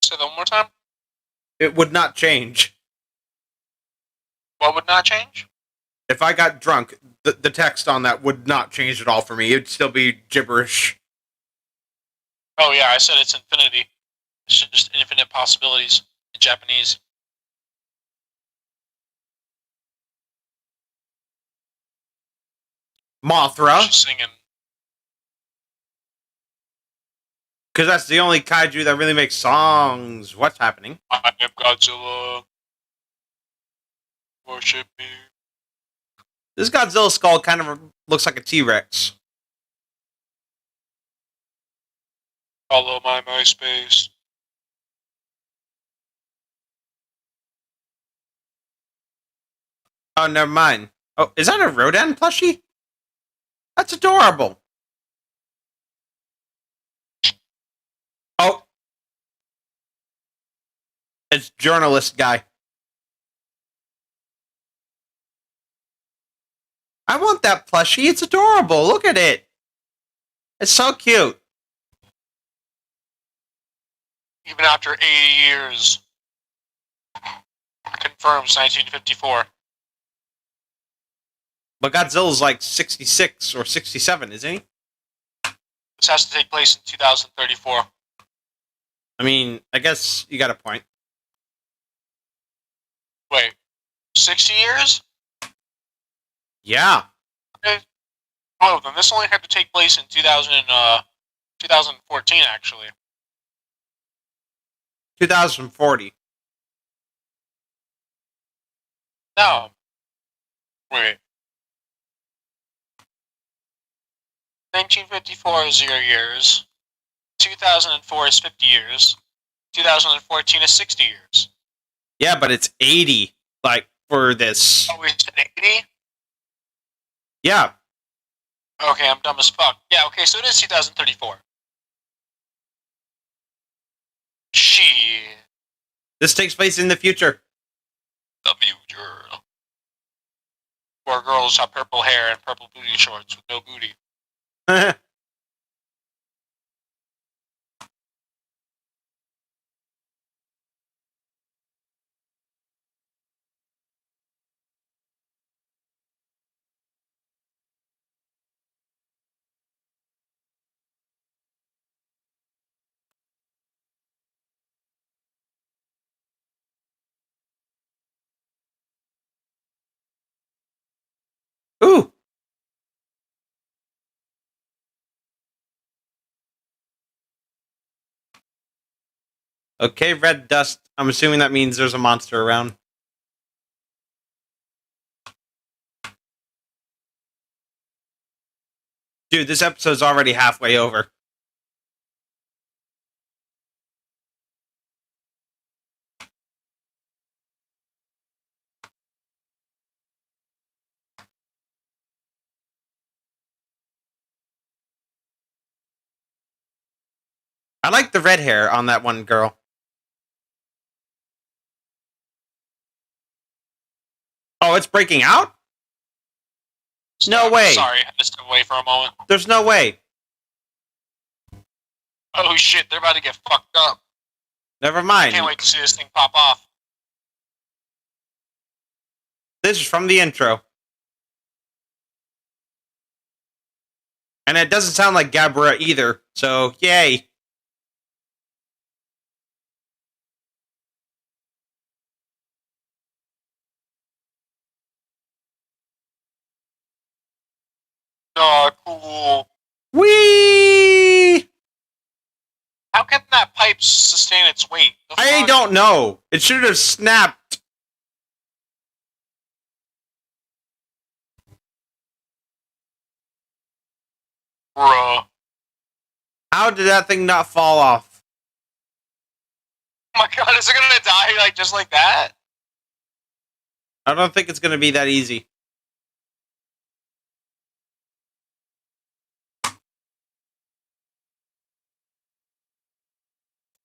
Say that one more time. It would not change. What would not change? If I got drunk, the text on that would not change at all for me. It'd still be gibberish. Oh yeah, I said it's infinity. It's just infinite possibilities. Japanese. Mothra, She's singing. because that's the only kaiju that really makes songs. What's happening? I am Godzilla. Worship me. This Godzilla skull kind of looks like a T-Rex. Follow my MySpace. Oh, never mind. Oh, is that a Rodan plushie? That's adorable. Oh. It's journalist guy. I want that plushie. It's adorable. Look at it. It's so cute. Even after 80 years. Confirms 1954. But Godzilla's like 66 or 67, isn't he? This has to take place in 2034. I mean, I guess you got a point. Wait, 60 years? Yeah. Oh, then this only had to take place in 2014, actually. 2040. No. Wait. 1954 is 0 years. 2004 is 50 years. 2014 is 60 years. Yeah, but it's 80, like, for this. Oh, is it 80? Yeah. Okay, I'm dumb as fuck. Yeah, okay, so it is 2034. Shit. This takes place in the future. The future. Where girls have purple hair and purple booty shorts with no booty. Ooh. Okay, red dust. I'm assuming that means there's a monster around. Dude, this episode's already halfway over. I like the red hair on that one girl. Oh, it's breaking out? No way. Sorry, I had to step away for a moment. There's no way. Oh shit, they're about to get fucked up. Never I mind. can't wait to see this thing pop off. This is from the intro. And it doesn't sound like Gabra either, so yay. Oh, cool. Whee! How can that pipe sustain its weight? The I fuck? don't know. It should have snapped. Bruh. How did that thing not fall off? Oh my god, is it gonna die like just like that? I don't think it's going to be that easy.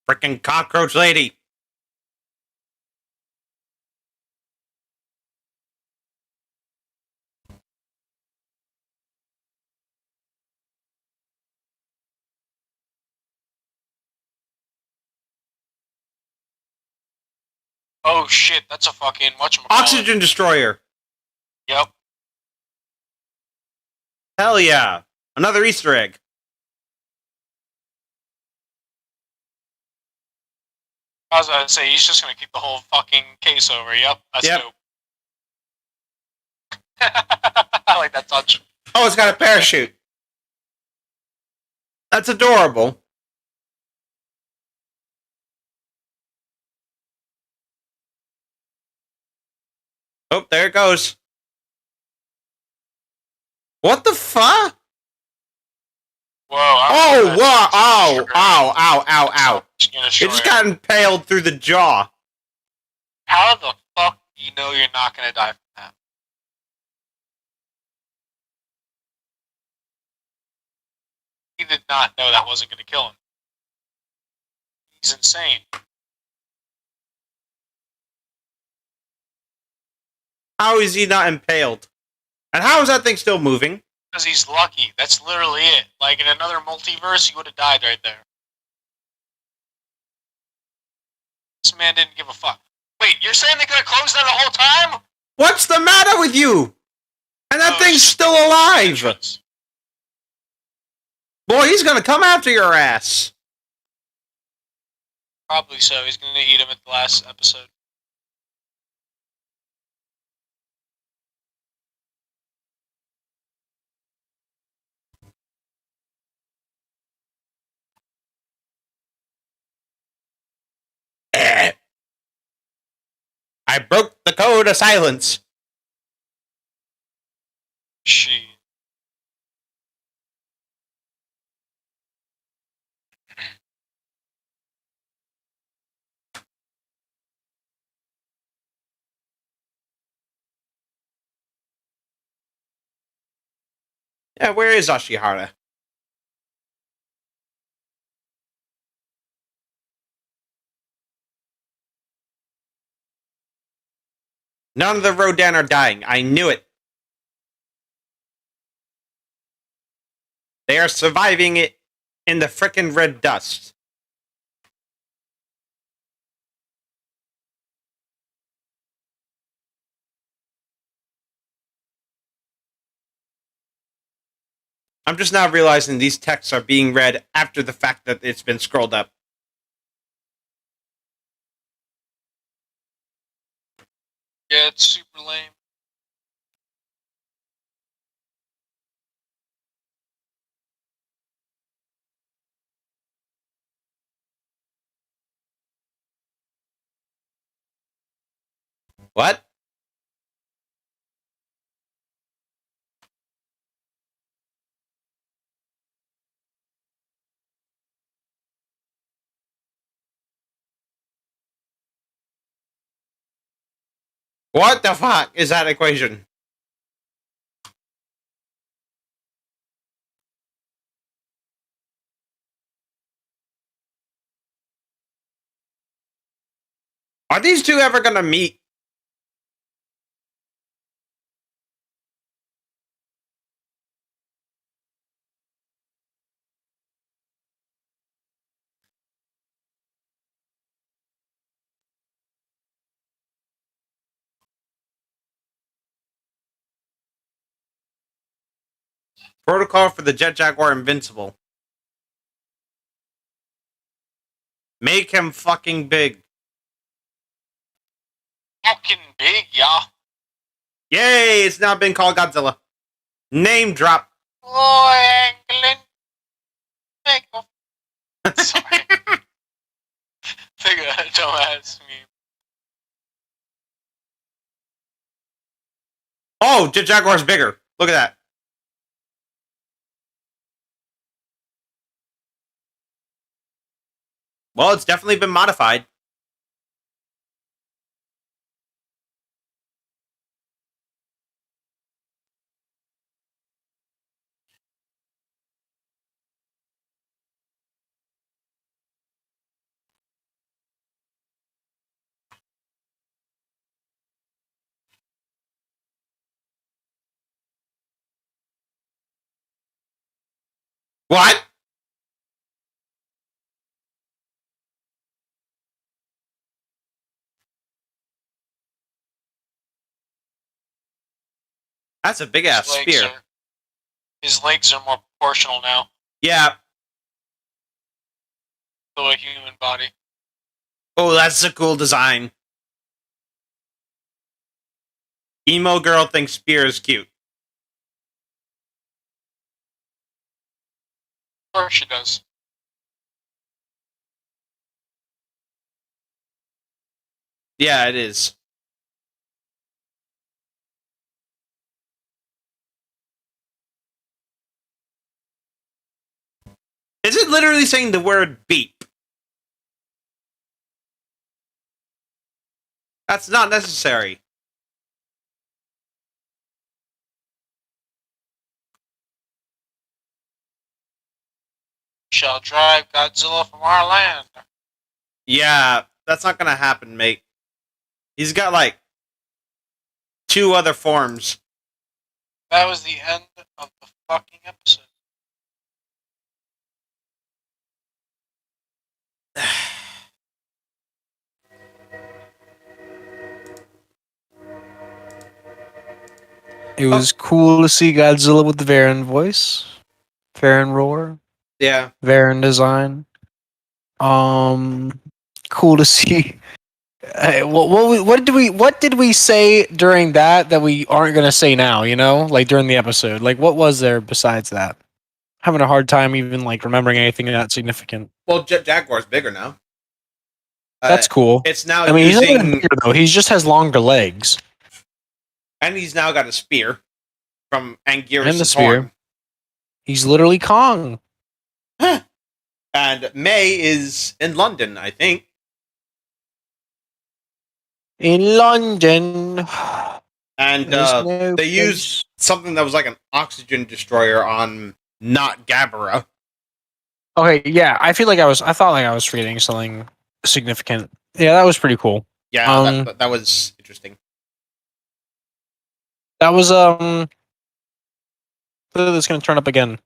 Frickin' cockroach lady. Oh shit, that's a fucking whatchamacallit. Oxygen destroyer. Yep. Hell yeah. Another Easter egg. I was about to say, he's just gonna keep the whole fucking case over. Yep, that's Yep. dope. I like that touch. Oh, it's got a parachute. That's adorable. Oh, there it goes. What the fuck? Whoa! Oh, wow! Ow! Ow! Ow! Ow! Ow! It just got impaled through the jaw. How the fuck do you know you're not gonna die from that? He did not know that wasn't gonna kill him. He's insane. How is he not impaled? And how is that thing still moving? Because he's lucky. That's literally it. Like in another multiverse, he would have died right there. This man didn't give a fuck. Wait, you're saying they could have closed that the whole time? What's the matter with you? And that Oh, thing's it's just still alive. entrance. Boy, he's gonna come after your ass. Probably so. He's gonna eat him at the last episode. I broke the code of silence. She. Yeah, where is Ashihara? None of the Rodan are dying. I knew it. They are surviving it in the frickin' red dust. I'm just now realizing these texts are being read after the fact that it's been scrolled up. Yeah, it's super lame. What? What the fuck is that equation? Are these two ever gonna meet? Protocol for the Jet Jaguar Invincible. Make him fucking big. Fucking big, y'all. Yay, it's now been called Godzilla. Name drop. Boy, Anglin. Make a... Sorry. Think of that dumbass meme. Oh, Jet Jaguar's bigger. Look at that. Well, it's definitely been modified. What? That's a big ass spear. His legs are more proportional now Yeah. to a human body. Oh, that's a cool design. Emo girl thinks Spear is cute. Of course she does. Yeah, it is. Is it literally saying the word beep? That's not necessary. Shall drive Godzilla from our land. Yeah, that's not gonna happen, mate. He's got like 2 other forms. That was the end of the fucking episode. It was cool to see Godzilla with the Varan voice, Varan roar, Yeah. Varan design. Cool to see. What did we say during that we aren't gonna say now? You know, like during the episode, like what was there besides that? Having a hard time even like remembering anything that significant. Well, Jet Jaguar's bigger now. That's cool. It's now I mean, he's not even using, bigger though. He just has longer legs and he's now got a spear from Anguirus' and the spear. horn. He's literally Kong. And May is in London, I think. In London. And There's no they place. used something that was like an oxygen destroyer on not Gabara. Okay, yeah, I thought like I was reading something significant. Yeah, that was pretty cool. Yeah, that was interesting. That was that's gonna turn up again.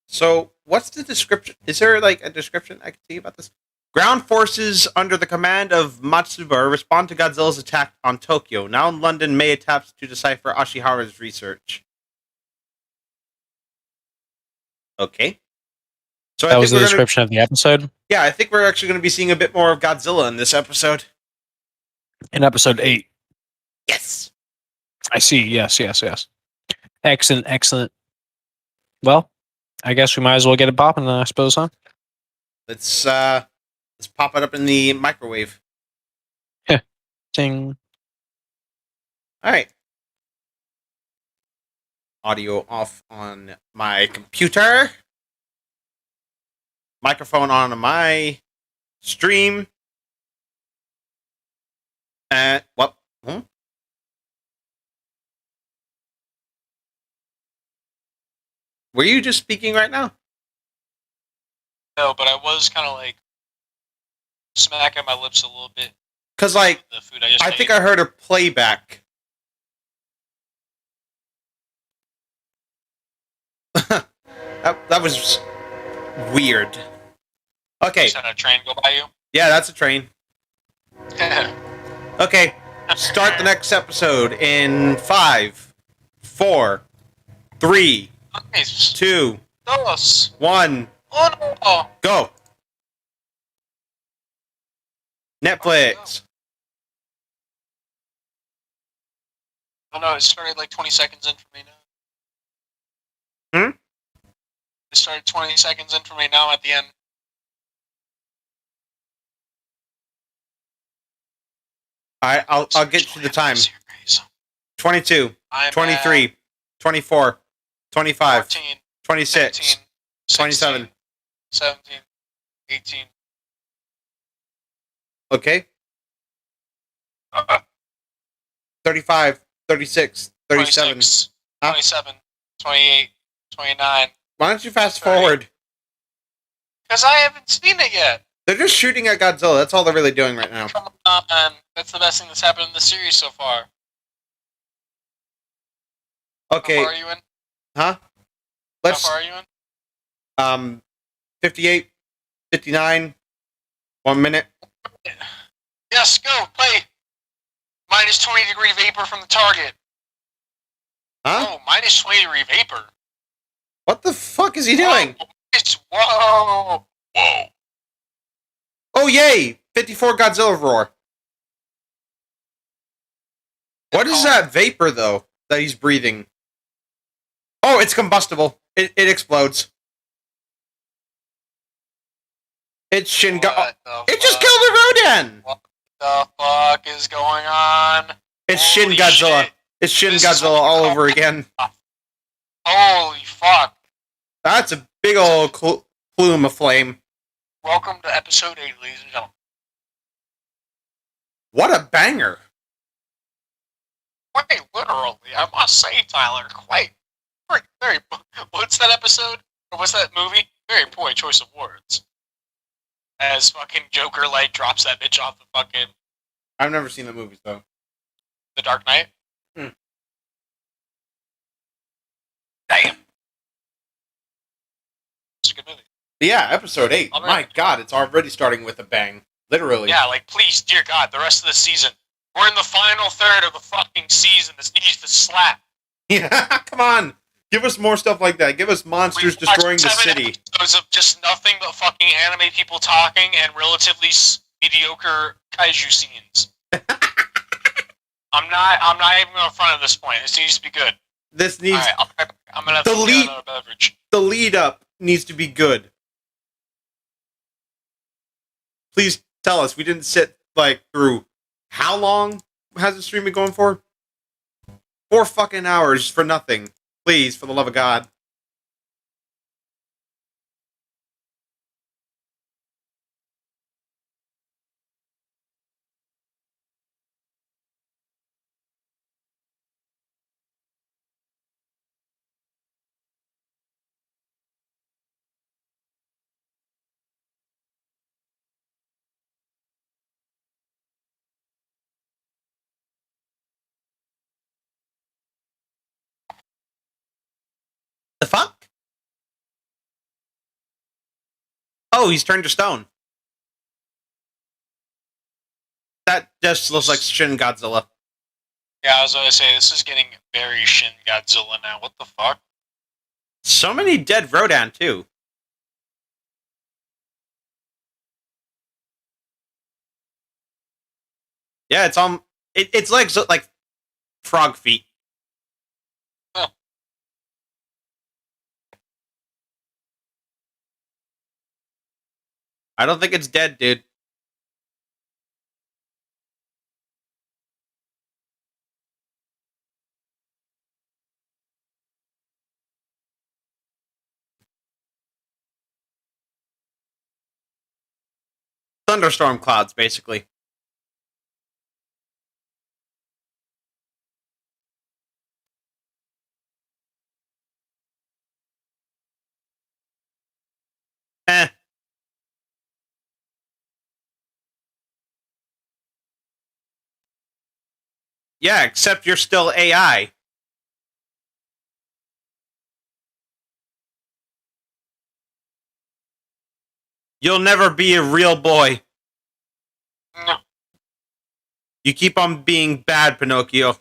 So, what's the description? Is there like a description I can see about this? Ground forces under the command of Matsuba respond to Godzilla's attack on Tokyo. Now in London, May attempts to decipher Ashihara's research. Okay. So That was the description of the episode. Yeah, I think we're actually going to be seeing a bit more of Godzilla in this episode. In episode 8. Yes. I see. Yes. Excellent. Well, I guess we might as well get it popping then, I suppose, huh? Let's pop it up in the microwave. Ding. All right. Audio off on my computer. Microphone on my stream. And what? Were you just speaking right now? No, but I was kind of like smacking my lips a little bit. Because, like, The food I just I ate. think I heard a playback. that was weird. Okay. Just had a train go by you. Yeah, that's a train. Okay. Start the next episode in 5, 4, 3, Nice. 2, Dos. 1, Uno. go. Netflix. Oh no, it started like 20 seconds in for me now. Hmm? It started 20 seconds in for me now at the end. Alright, I'll get you the time. Series. 22, I'm 23, 24, 25, 14, 26, 15, 27. 16, 17, 18. Okay? Uh, 35, 36, 37. 26, Huh? 27, 28, 29. Why don't you fast 30. forward? Because I haven't seen it yet. They're just shooting at Godzilla. That's all they're really doing right now. Come on, that's the best thing that's happened in the series so far. Okay. How far are you in? Huh? How Let's far are you in? 58, 59, 1 minute. Yes, go, play. Minus 20 degree vapor from the target. Huh? Oh, minus 20 degree vapor. What the fuck is he doing? Whoa. Whoa. Whoa. Oh, yay! 54 Godzilla roar. What is that vapor, though, that he's breathing? Oh, it's combustible. It explodes. It's Shin Go- It just killed a Rodan! What the fuck is going on? It's Holy Shin Godzilla. shit. It's Shin This is Godzilla what you all call- over again. Holy fuck. That's a big old plume of flame. Welcome to episode 8, ladies and gentlemen. What a banger. Quite literally, I must say, Tyler, very, what's that episode? Or what's that movie? Very poor choice of words. As fucking Joker, like, drops that bitch off the fucking I've never seen the movies, though. The Dark Knight. Hmm. Damn. It's a good movie. Yeah, episode 8. I'll be My right. God, it's already starting with a bang. Literally. Yeah, like, please, dear God, the rest of the season. We're in the final third of the fucking season. This needs to slap. Yeah, come on. Give us more stuff like that. Give us monsters We've watched destroying the 7 city. episodes of just nothing but fucking anime people talking and relatively mediocre kaiju scenes. I'm not even going to front at this point. This needs to be good. This needs Alright, I'm gonna have The to get lead- another beverage. the lead up needs to be good. Please tell us we didn't sit like through how long has the stream been going for? 4 fucking hours for nothing. Please, for the love of God. The fuck? Oh, he's turned to stone. That just looks like Shin Godzilla. Yeah, I was gonna say, this is getting very Shin Godzilla now. What the fuck? So many dead Rodan, too. Yeah, it's its legs look like frog feet. Huh. I don't think it's dead, dude. Thunderstorm clouds, basically. Eh. Yeah, except you're still AI. You'll never be a real boy. No. You keep on being bad, Pinocchio.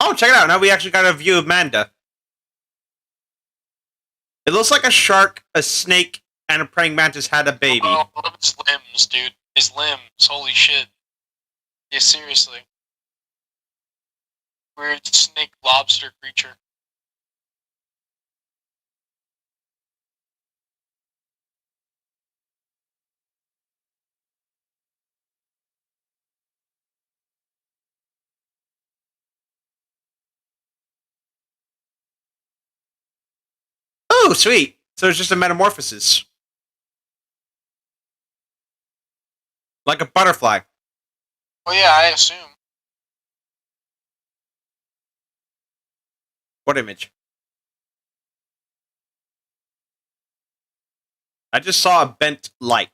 Oh, check it out. Now we actually got a view of Manda. It looks like a shark, a snake, and a praying mantis had a baby. Oh, look at his limbs, dude. His limbs. Holy shit. Yeah, seriously. Weird snake lobster creature. Oh, sweet. So it's just a metamorphosis. Like a butterfly. Well, yeah, I assume. What image? I just saw a bent light.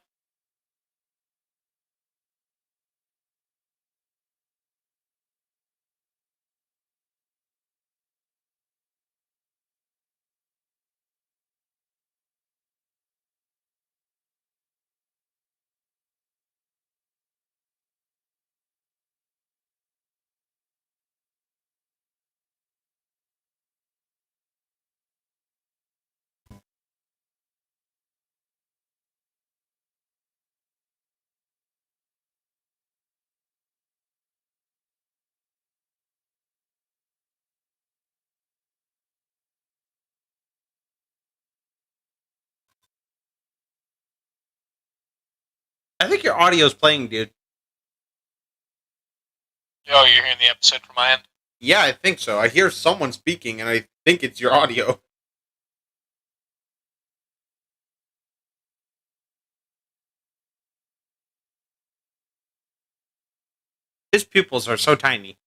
I think your audio's playing, dude. Oh, you're hearing the episode from my end? Yeah, I think so. I hear someone speaking, and I think it's your audio. His pupils are so tiny.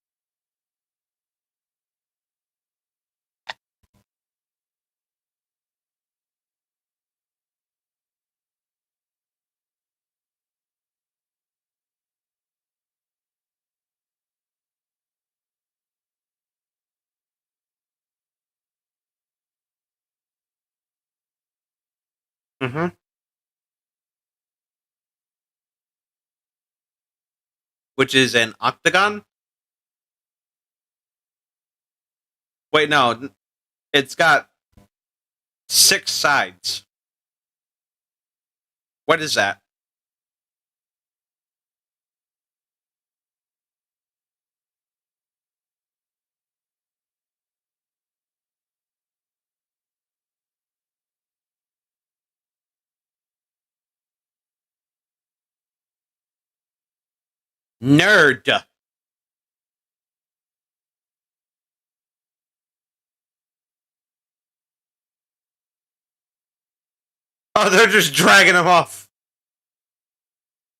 Mm-hmm. Which is an octagon? Wait, no. It's got 6 sides. What is that? Nerd. Oh, they're just dragging him off.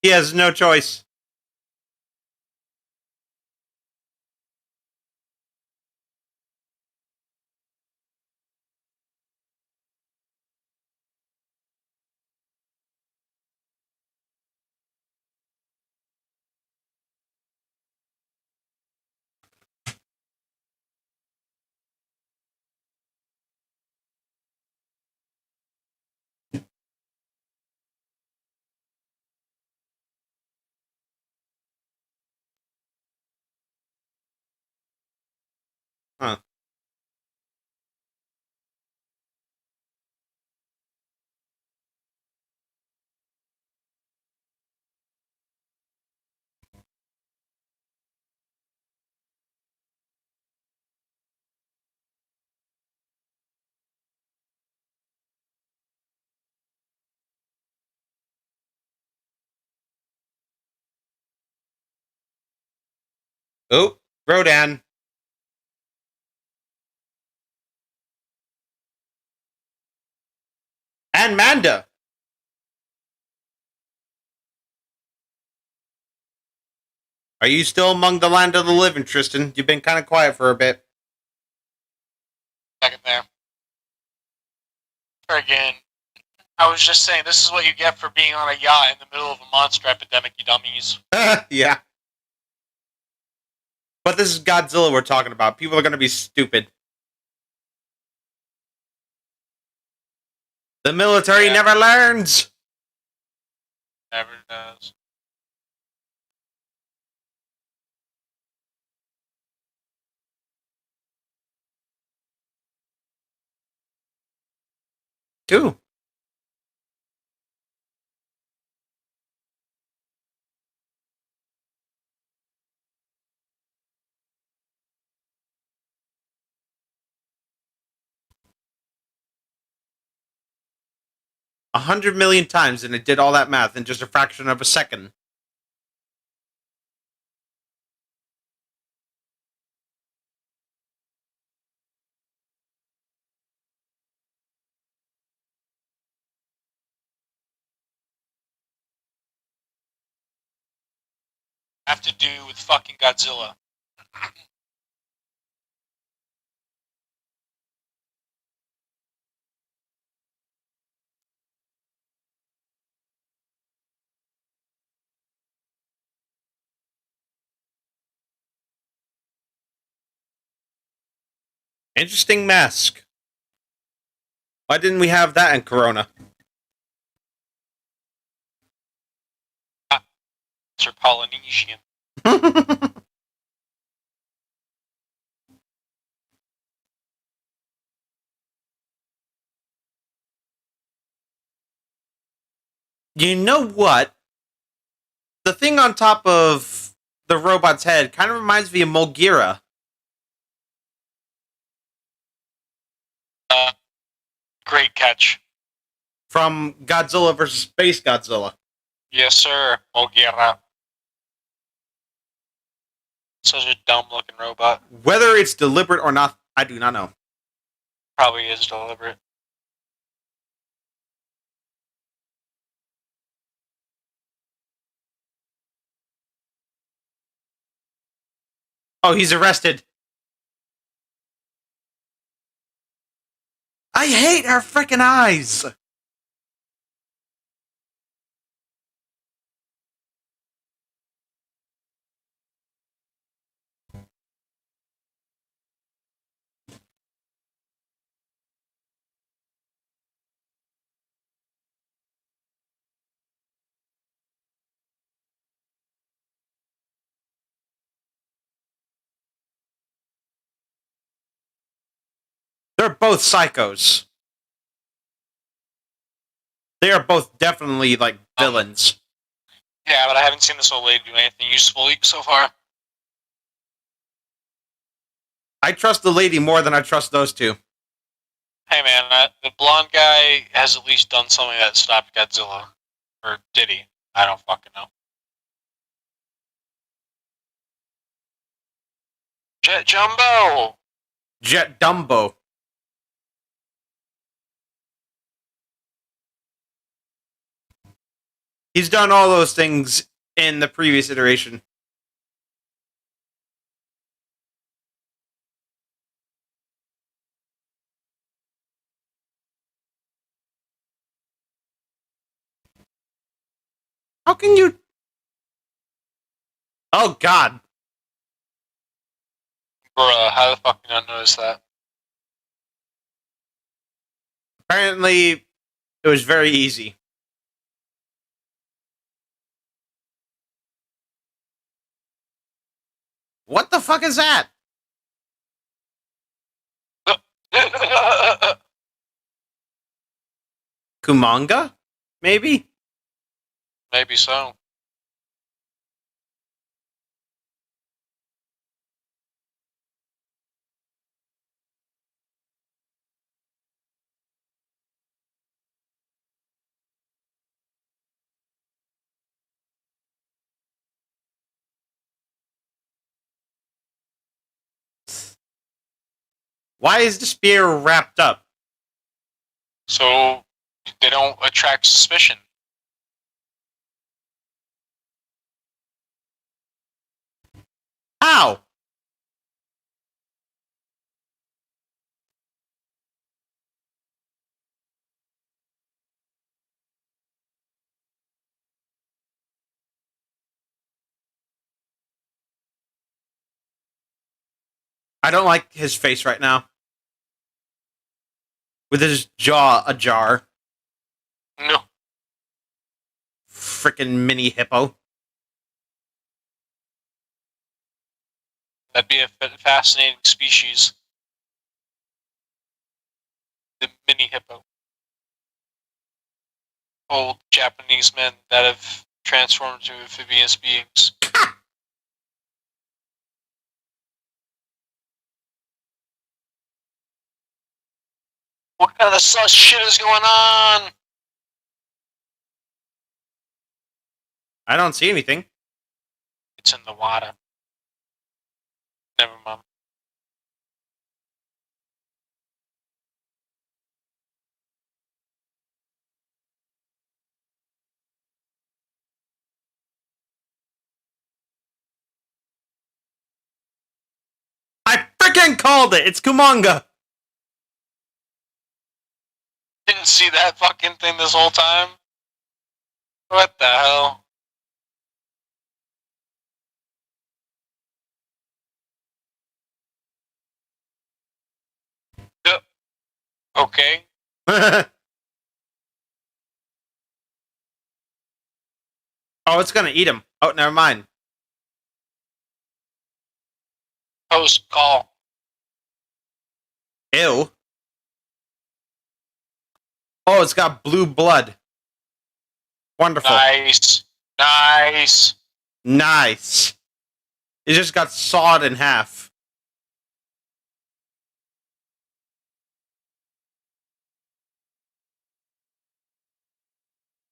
He has no choice. Huh. Oh, Rodan. And Manda. Are you still among the land of the living, Tristan? You've been kind of quiet for a bit. Second there. Again, I was just saying, this is what you get for being on a yacht in the middle of a monster epidemic, you dummies. Yeah. But this is Godzilla we're talking about. People are going to be stupid. The military never learns. Never does. Too. $100 million times, and it did all that math in just a fraction of a second. Have to do with fucking Godzilla. Interesting mask. Why didn't we have that in Corona? Or Polynesian. You know what? The thing on top of the robot's head kind of reminds me of Mulgira. Great catch. From Godzilla vs. Space Godzilla. Yes, sir. Bulgaria. Such a dumb-looking robot. Whether it's deliberate or not, I do not know. Probably is deliberate. Oh, he's arrested. I hate her freaking eyes. They're both psychos. They are both definitely like villains. Yeah, but I haven't seen this old lady do anything useful so far. I trust the lady more than I trust those two. Hey man, the blonde guy has at least done something that stopped Godzilla. Or did he? I don't fucking know. Jet Jumbo! Jet Dumbo. He's done all those things in the previous iteration. How can you? Oh God! Bruh, how the fuck did I not notice that? Apparently, it was very easy. What the fuck is that? Kumanga? Maybe? Maybe so. Why is the spear wrapped up? So they don't attract suspicion. How? I don't like his face right now. With his jaw ajar. No. Frickin' mini hippo. That'd be a fascinating species. The mini hippo. Old Japanese men that have transformed into amphibious beings. What kind of sus shit is going on? I don't see anything. It's in the water. Never mind. I frickin' called it! It's Kumanga! Didn't see that fucking thing this whole time? What the hell? Yep. Okay. Oh, it's gonna eat him. Oh, never mind. Post call. Ew. Oh, it's got blue blood. Wonderful. Nice. Nice. Nice. It just got sawed in half.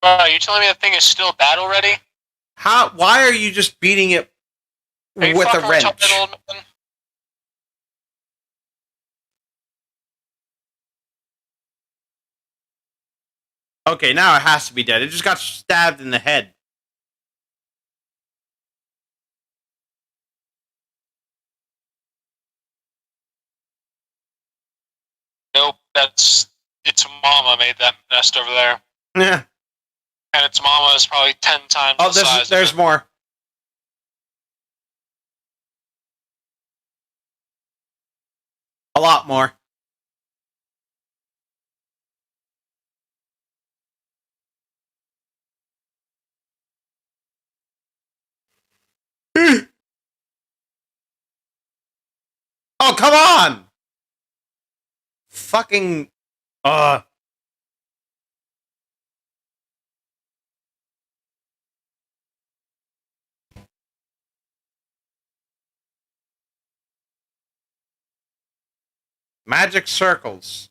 Are you telling me that thing is still battle ready? How? Why are you just beating it Are you with a fucking wrench? retarded, old man? Okay, now it has to be dead. It just got stabbed in the head. Nope, its mama made that nest over there. Yeah. And its mama is probably 10 times Oh, the size there's of it. more. A lot more. Oh, come on! Fucking. Magic circles.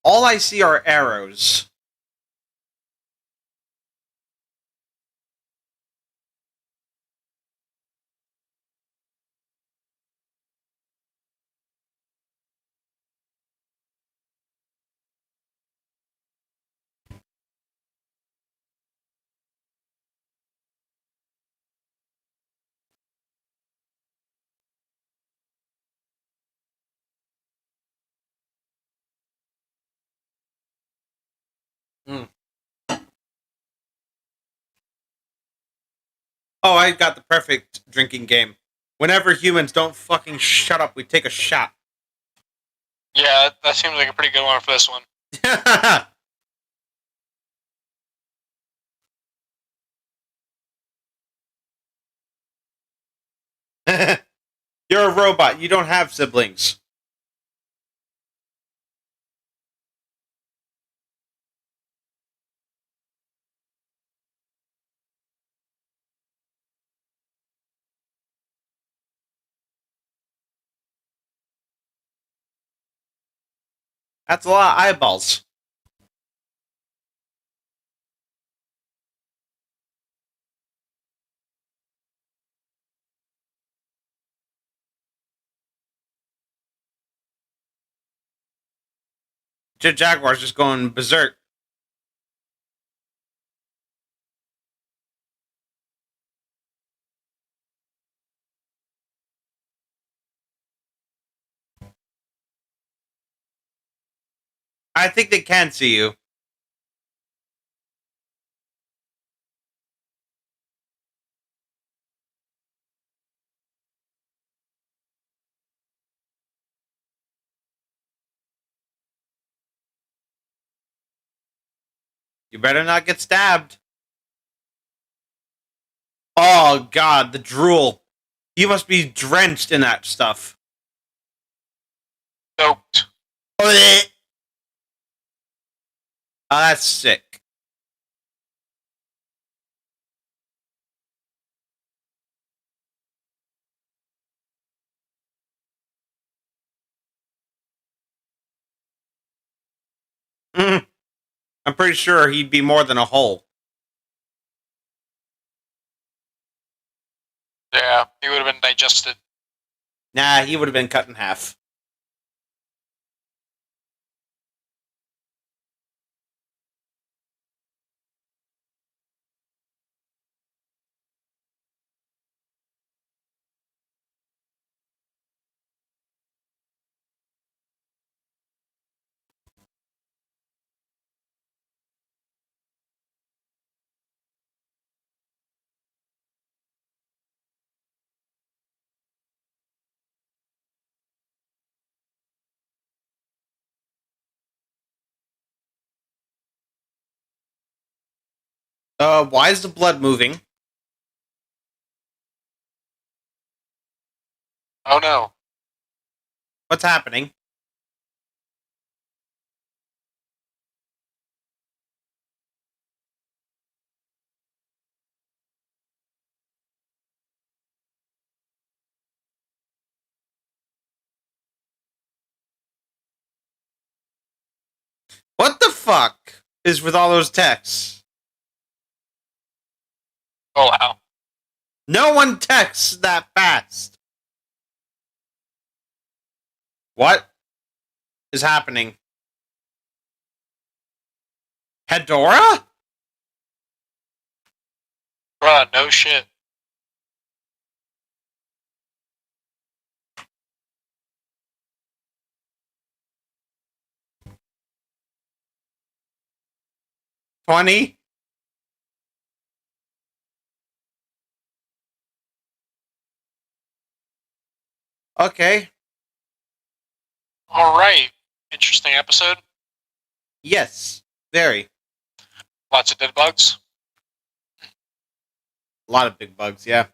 All I see are arrows. Hmm. Oh, I got the perfect drinking game. Whenever humans don't fucking shut up, we take a shot. Yeah, that seems like a pretty good one for this one. You're a robot. You don't have siblings. That's a lot of eyeballs. Jaguar's just going berserk. I think they can see you. You better not get stabbed. Oh, God, the drool. You must be drenched in that stuff. Soaked. Oh, that's sick. I'm pretty sure he'd be more than a hole. Yeah, he would have been digested. Nah, he would have been cut in half. Why is the blood moving? Oh no. What's happening? What the fuck is with all those texts? Oh wow. No one texts that fast. What is happening? Hedora? Bruh, no shit. $20? Okay. Alright. Interesting episode. Yes. Very. Lots of dead bugs. A lot of big bugs, yeah.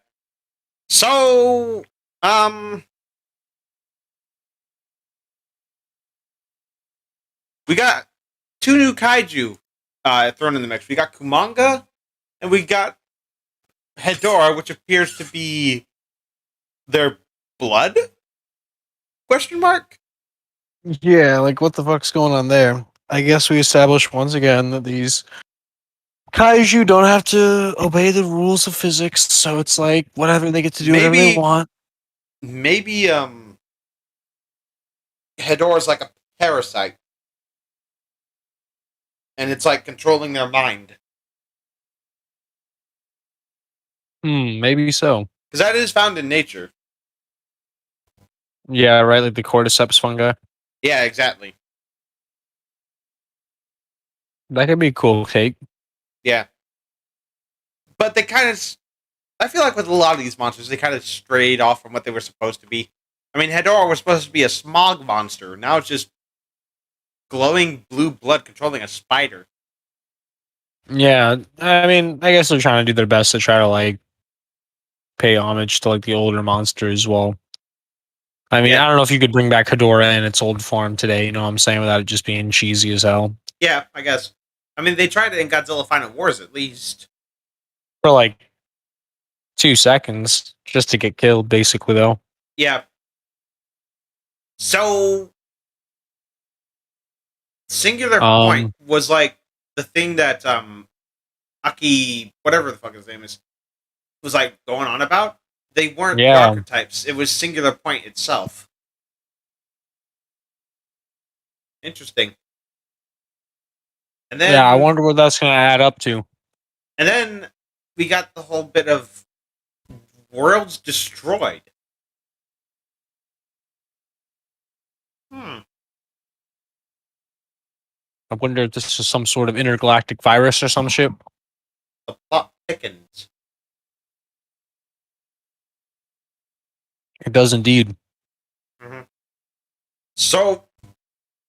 So, we got 2 new kaiju thrown in the mix. We got Kumanga, and we got Hedora, which appears to be their blood? Question mark? Yeah, like what the fuck's going on there? I guess we established once again that these kaiju don't have to obey the rules of physics, so it's like whatever, they get to do whatever they Maybe- want. Maybe, Hedora's like a parasite. And it's like controlling their mind. Maybe so. Because that is found in nature. Yeah, right, like the cordyceps fungi. Yeah, exactly. That could be a cool take. Yeah. But they kind of... I feel like with a lot of these monsters, they kind of strayed off from what they were supposed to be. I mean, Hedora was supposed to be a smog monster. Now it's just glowing blue blood controlling a spider. Yeah, I mean, I guess they're trying to do their best to try to like pay homage to like the older monster as well. I mean, Yeah. I don't know if you could bring back Hedora in its old form today, you know what I'm saying, without it just being cheesy as hell. Yeah, I guess. I mean, they tried it in Godzilla Final Wars, at least. For like 2 seconds, just to get killed, basically, though. Yeah. So... Singular Point was like the thing that Aki, whatever the fuck his name is, was like going on about. They weren't the Yeah. archetypes. It was Singular Point itself. Interesting. And then Yeah, I wonder what that's going to add up to. And then we got the whole bit of worlds destroyed. I wonder if this is some sort of intergalactic virus or some shit. The plot thickens. It does indeed. So,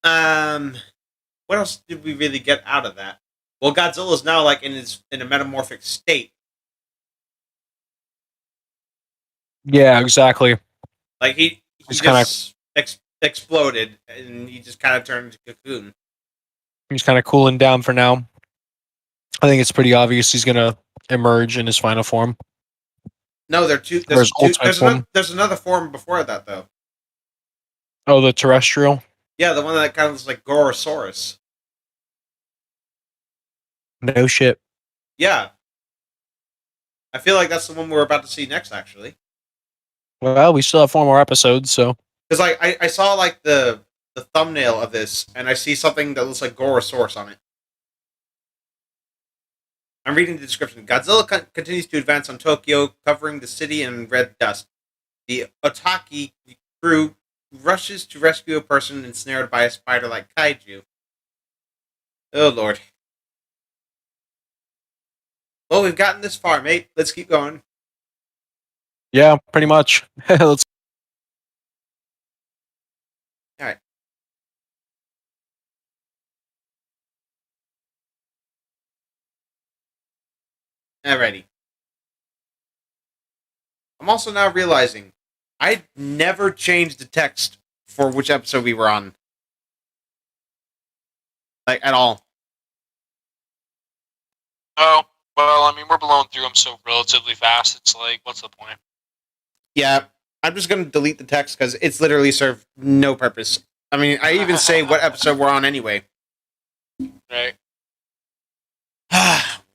what else did we really get out of that? Well, Godzilla's now like in a metamorphic state. Yeah, exactly. Like he He's kinda- just exploded and he just kind of turned into cocoon. He's kind of cooling down for now. I think it's pretty obvious he's going to emerge in his final form. No, Or his ultimate form. there's another form before that though. Oh, the terrestrial? Yeah, the one that kind of looks like Gorosaurus. No shit. Yeah. I feel like that's the one we're about to see next, actually. Well, we still have 4 more episodes, so. Because like I saw like the thumbnail of this, and I see something that looks like Gorosaurus on it. I'm reading the description. Godzilla continues to advance on Tokyo, covering the city in red dust. The Otaki crew rushes to rescue a person ensnared by a spider-like kaiju. Oh, Lord. Well, we've gotten this far, mate. Let's keep going. Yeah, pretty much. Let's. Alrighty. I'm also now realizing I never changed the text for which episode we were on. Like, at all. Oh, well, I mean, we're blowing through them so relatively fast. It's like, what's the point? Yeah, I'm just going to delete the text because it's literally served no purpose. I mean, I even say what episode we're on anyway. Right.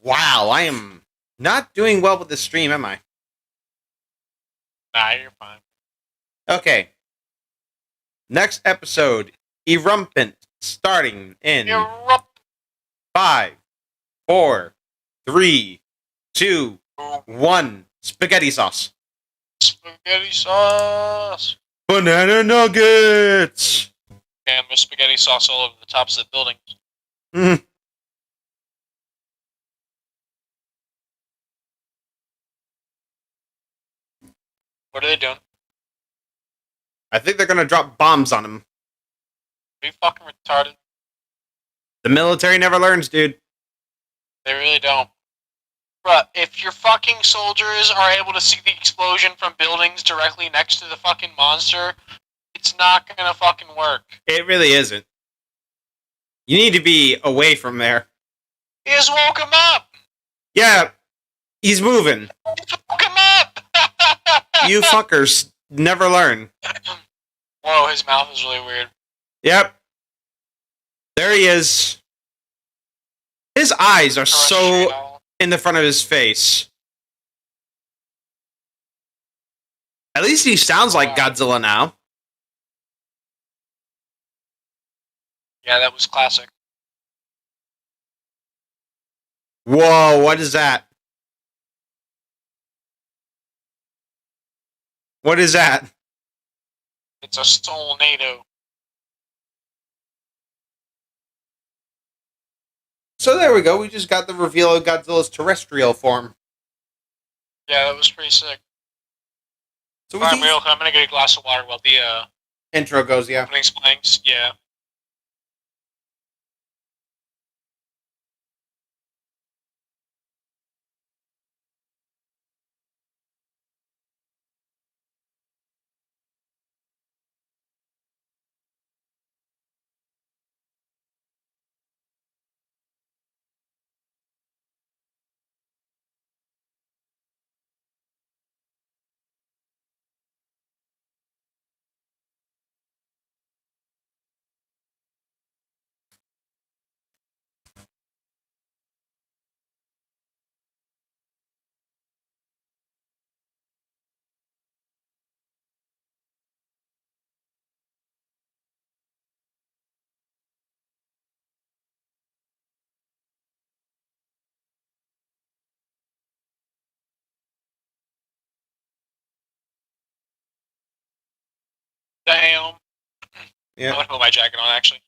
Wow, I am not doing well with this stream, am I? Nah, you're fine. Okay. Next episode, Erumpent, starting in Erupt. 5, 4, 3, 2, 1. Spaghetti sauce. Spaghetti sauce. Banana nuggets. Damn, there's spaghetti sauce all over the tops of the building. Mhm. What are they doing? I think they're gonna drop bombs on him. Are you fucking retarded? The military never learns, dude. They really don't. Bruh, if your fucking soldiers are able to see the explosion from buildings directly next to the fucking monster, it's not gonna fucking work. It really isn't. You need to be away from there. He just woke him up! Yeah, he's moving. Woke him up! You fuckers never learn. Whoa, his mouth is really weird. Yep. There he is. His eyes are so Terrestrial. in the front of his face. At least he sounds like Godzilla now. Yeah, that was classic. Whoa, what is that? What is that? It's a Solnado. So there we go. We just got the reveal of Godzilla's terrestrial form. Yeah, that was pretty sick. So Alright, we Muriel, I'm gonna get a glass of water while the intro goes, yeah. opening's playing. Yeah. Damn. Yeah. I'm gonna put my jacket on, actually.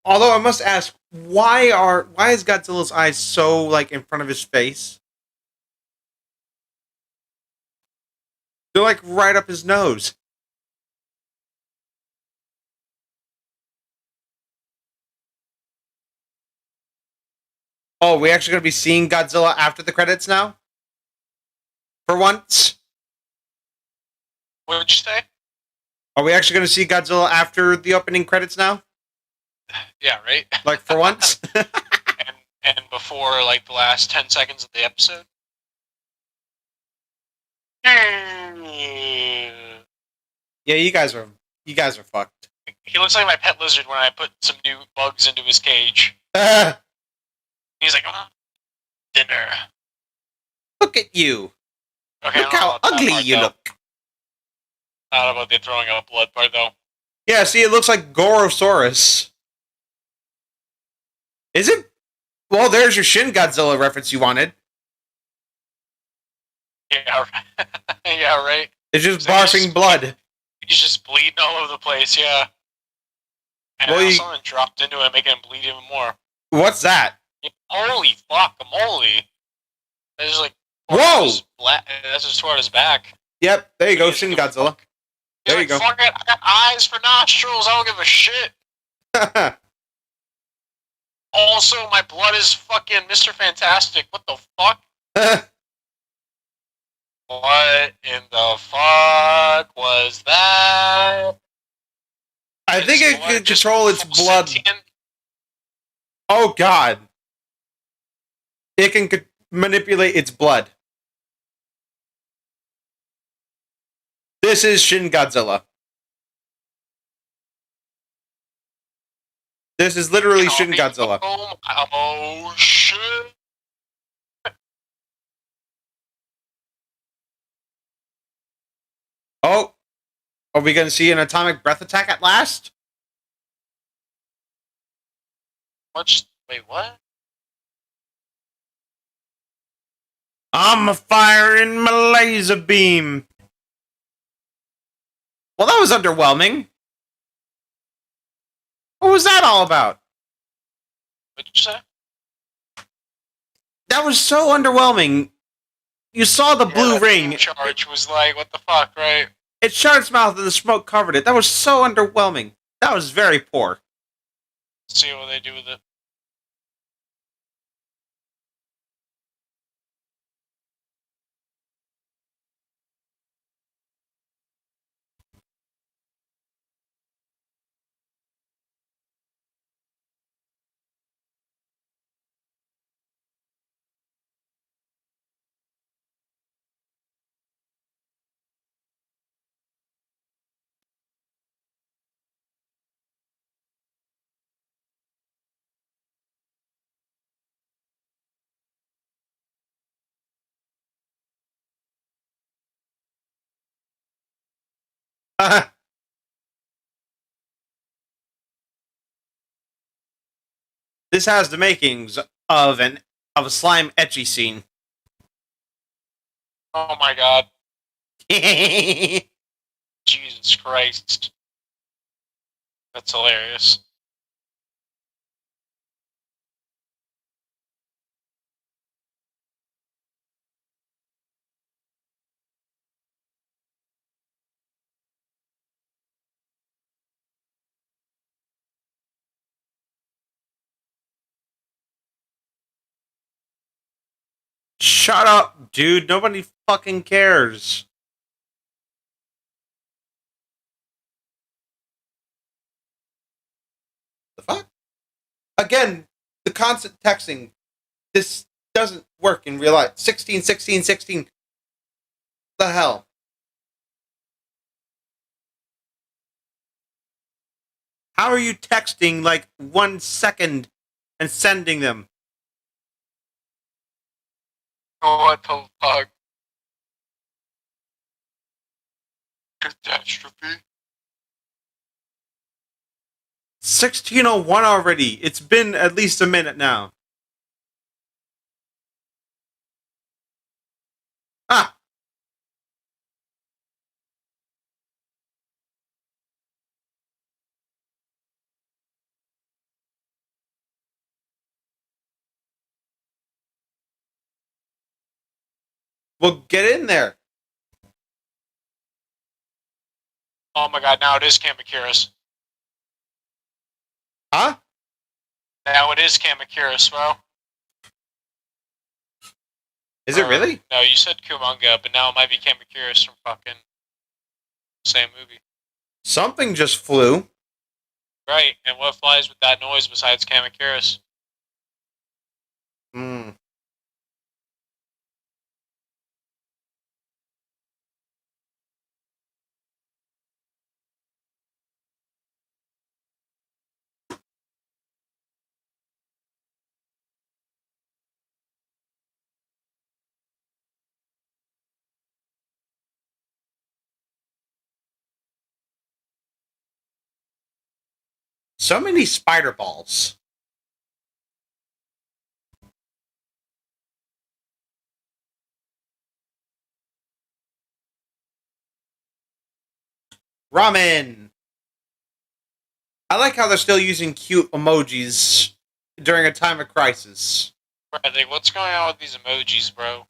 Although I must ask, why is Godzilla's eyes so like in front of his face? They're like right up his nose. Oh, we actually gonna be seeing Godzilla after the credits now? For once? What did you say? Are we actually gonna see Godzilla after the opening credits now? Yeah, right? Like for once? and before, like, the last 10 seconds of the episode? Yeah, you guys are fucked. He looks like my pet lizard when I put some new bugs into his cage. He's like, dinner. Look at you. Okay, Look I don't know how about that ugly part, you though. look. Not about the throwing up blood part, though. Yeah, see, it looks like Gorosaurus. Is it? Well, there's your Shin Godzilla reference you wanted. Yeah, yeah, right. It's just So he's barfing just- blood. He's just bleeding all over the place, yeah. And Well, something dropped into it, making him bleed even more. What's that? Holy fuck, moly. That's just like... Whoa! That's just toward his back. Yep, there you go, He's Shin the Godzilla. There you He's like, go. Fuck it, I got eyes for nostrils, I don't give a shit. Also, my blood is fucking Mr. Fantastic. What the fuck? What in the fuck was that? I think Its it blood can just control its full blood. sentient? Oh god. It can manipulate its blood. This is Shin Godzilla. This is literally Shin Godzilla. Oh shit! Oh, are we going to see an atomic breath attack at last? Wait, what? I'm firing my laser beam. Well, that was underwhelming. What was that all about? What'd you say? That was so underwhelming. You saw the blue that ring. charge was like, what the fuck, right? It shut its mouth and the smoke covered it. That was so underwhelming. That was very poor. See what they do with it. This has the makings of a slime etchy scene. Oh my god. Jesus Christ. That's hilarious. Shut up, dude. Nobody fucking cares. The fuck? Again, the constant texting. This doesn't work in real life. 16, 16, 16. The hell? How are you texting like 1 second and sending them? What the fuck? Catastrophe. 16:01 already. It's been at least a minute now. Ah! Well, get in there. Oh my god, now it is Kamakiris. Huh? Now it is Kamakiris, bro. Is it really? No, you said Kumonga, but now it might be Kamakiris from fucking same movie. Something just flew. Right, and what flies with that noise besides Kamakiris? Hmm. So many spider balls. Ramen. I like how they're still using cute emojis during a time of crisis. Bradley, what's going on with these emojis, bro?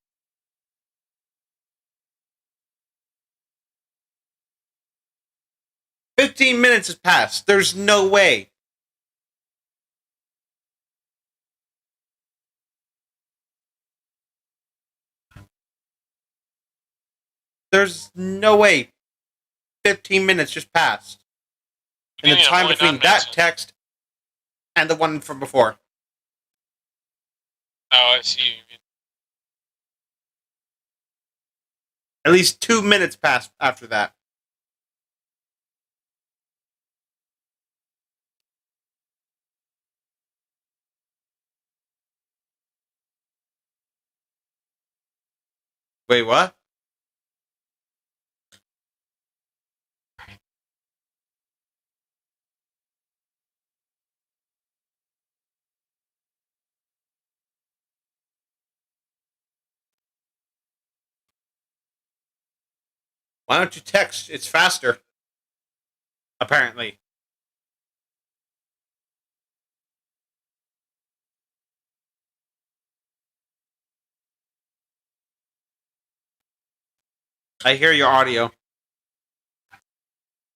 "15 minutes has passed. There's no way." There's no way 15 minutes just passed. In the time between that text and the one from before. Oh, I see what you mean. At least 2 minutes passed after that. Wait, what? Why don't you text? It's faster. Apparently. I hear your audio.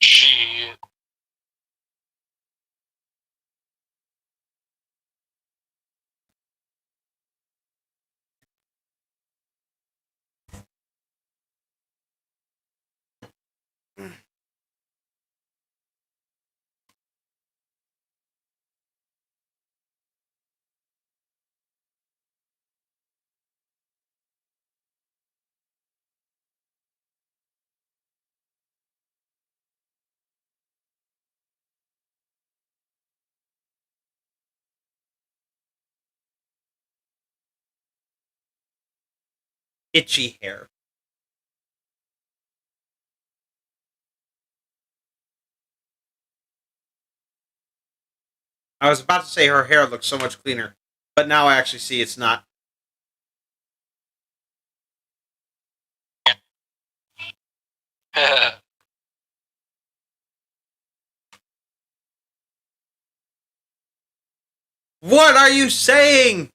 Shit. Itchy hair. I was about to say her hair looks so much cleaner, but now I actually see it's not. What are you saying?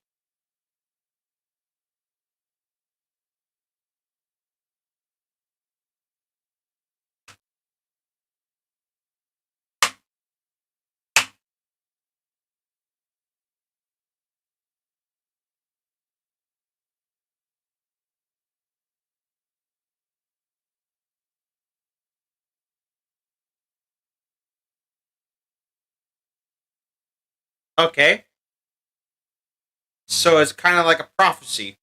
Okay. So it's kind of like a prophecy.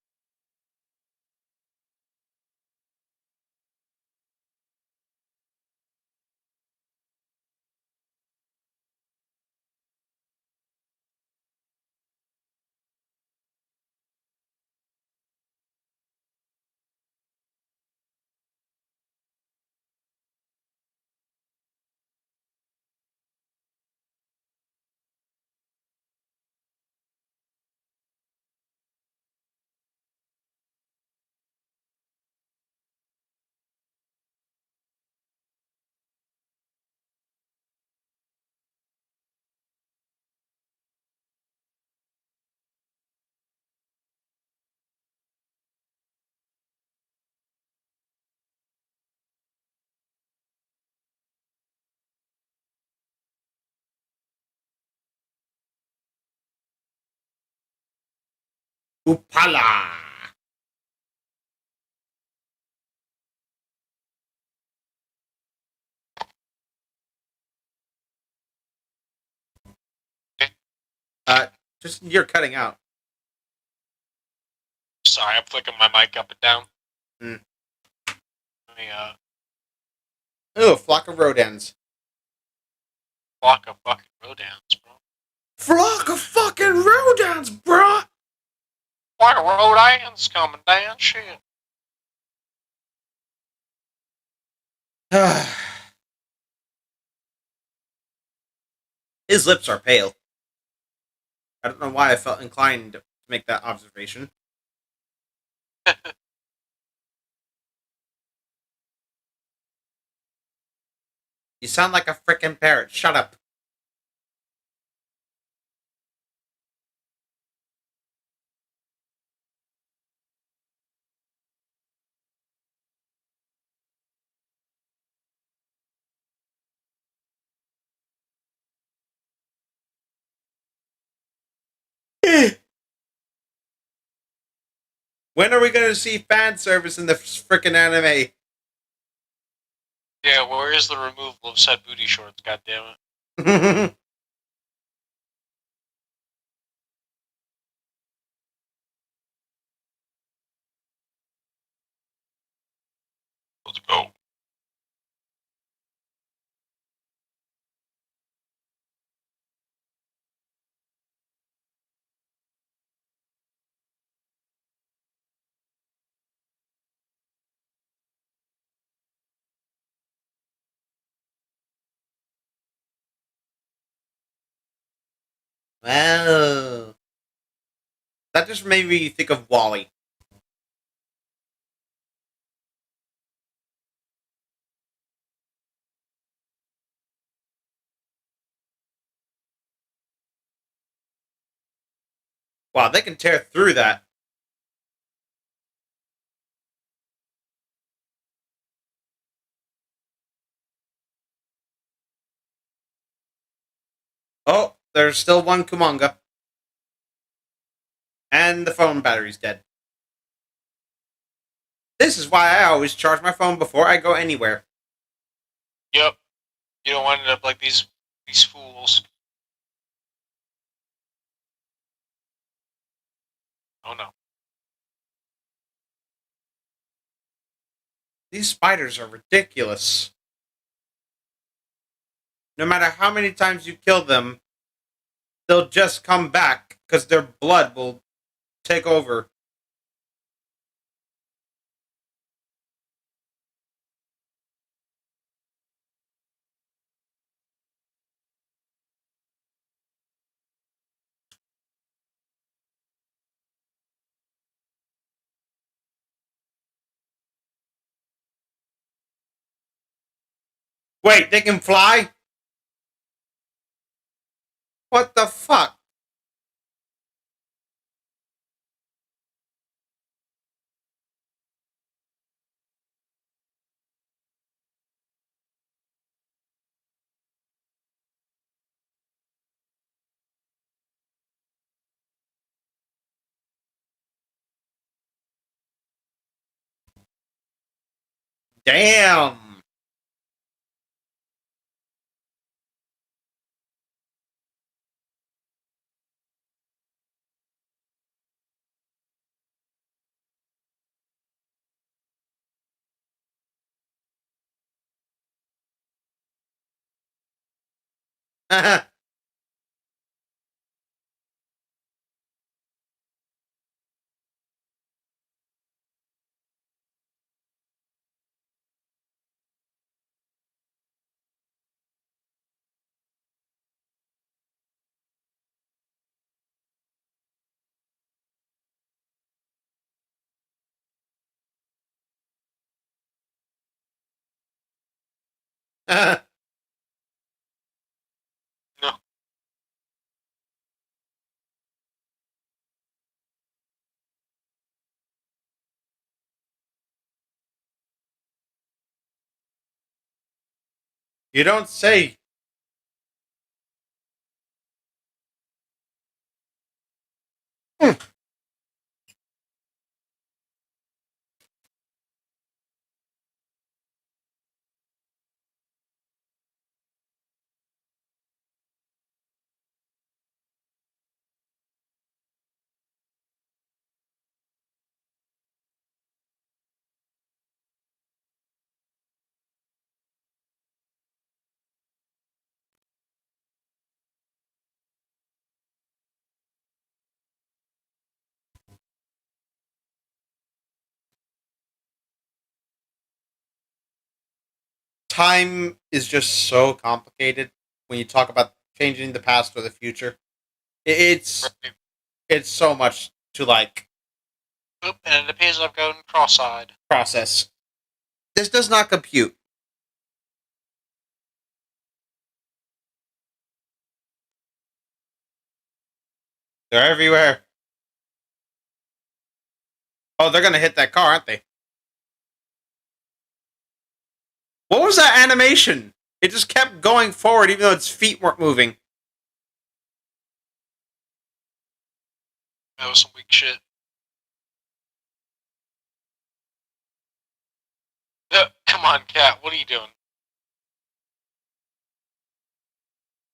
Upala. Just you're cutting out. Sorry, I'm flicking my mic up and down. Mm. Let me, Ooh, flock of rodents. block of fucking Rodans, bro. Flock of fucking rodents, bruh. Flock of Rodans coming down, shit. His lips are pale. I don't know why I felt inclined to make that observation. You sound like a frickin' parrot. Shut up. When are we going to see fan service in the frickin' anime? Yeah, where is the removal of said booty shorts, goddammit? Let's go. Wow. That just made me think of Wally. Wow, they can tear through that. Oh, there's still one Kumanga. And the phone battery's dead. This is why I always charge my phone before I go anywhere. Yep. You don't want to end up like these fools. Oh no. These spiders are ridiculous. No matter how many times you kill them, they'll just come back because their blood will take over. Wait, they can fly? What the fuck? Damn. No. You don't say. Time is just so complicated when you talk about changing the past or the future. It's Right. it's so much to like Oop, and it appears I've gone cross-eyed. process. This does not compute. They're everywhere. Oh, they're gonna hit that car, aren't they? What was that animation? It just kept going forward even though its feet weren't moving. That was some weak shit. Come on, cat. What are you doing?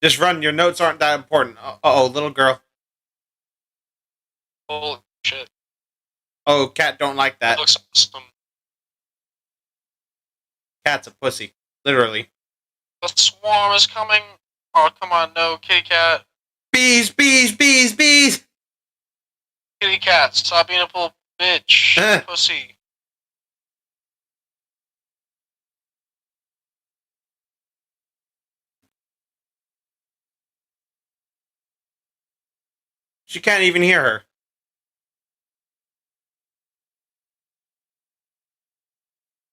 Just run, your notes aren't that important. Uh-oh, little girl. Holy shit. Oh, cat don't like That that. looks awesome. Cat's a pussy. Literally. The swarm is coming. Oh, come on, no, kitty cat. Bees, bees, bees, bees! Kitty cat, stop being a little bitch. Pussy. She can't even hear her.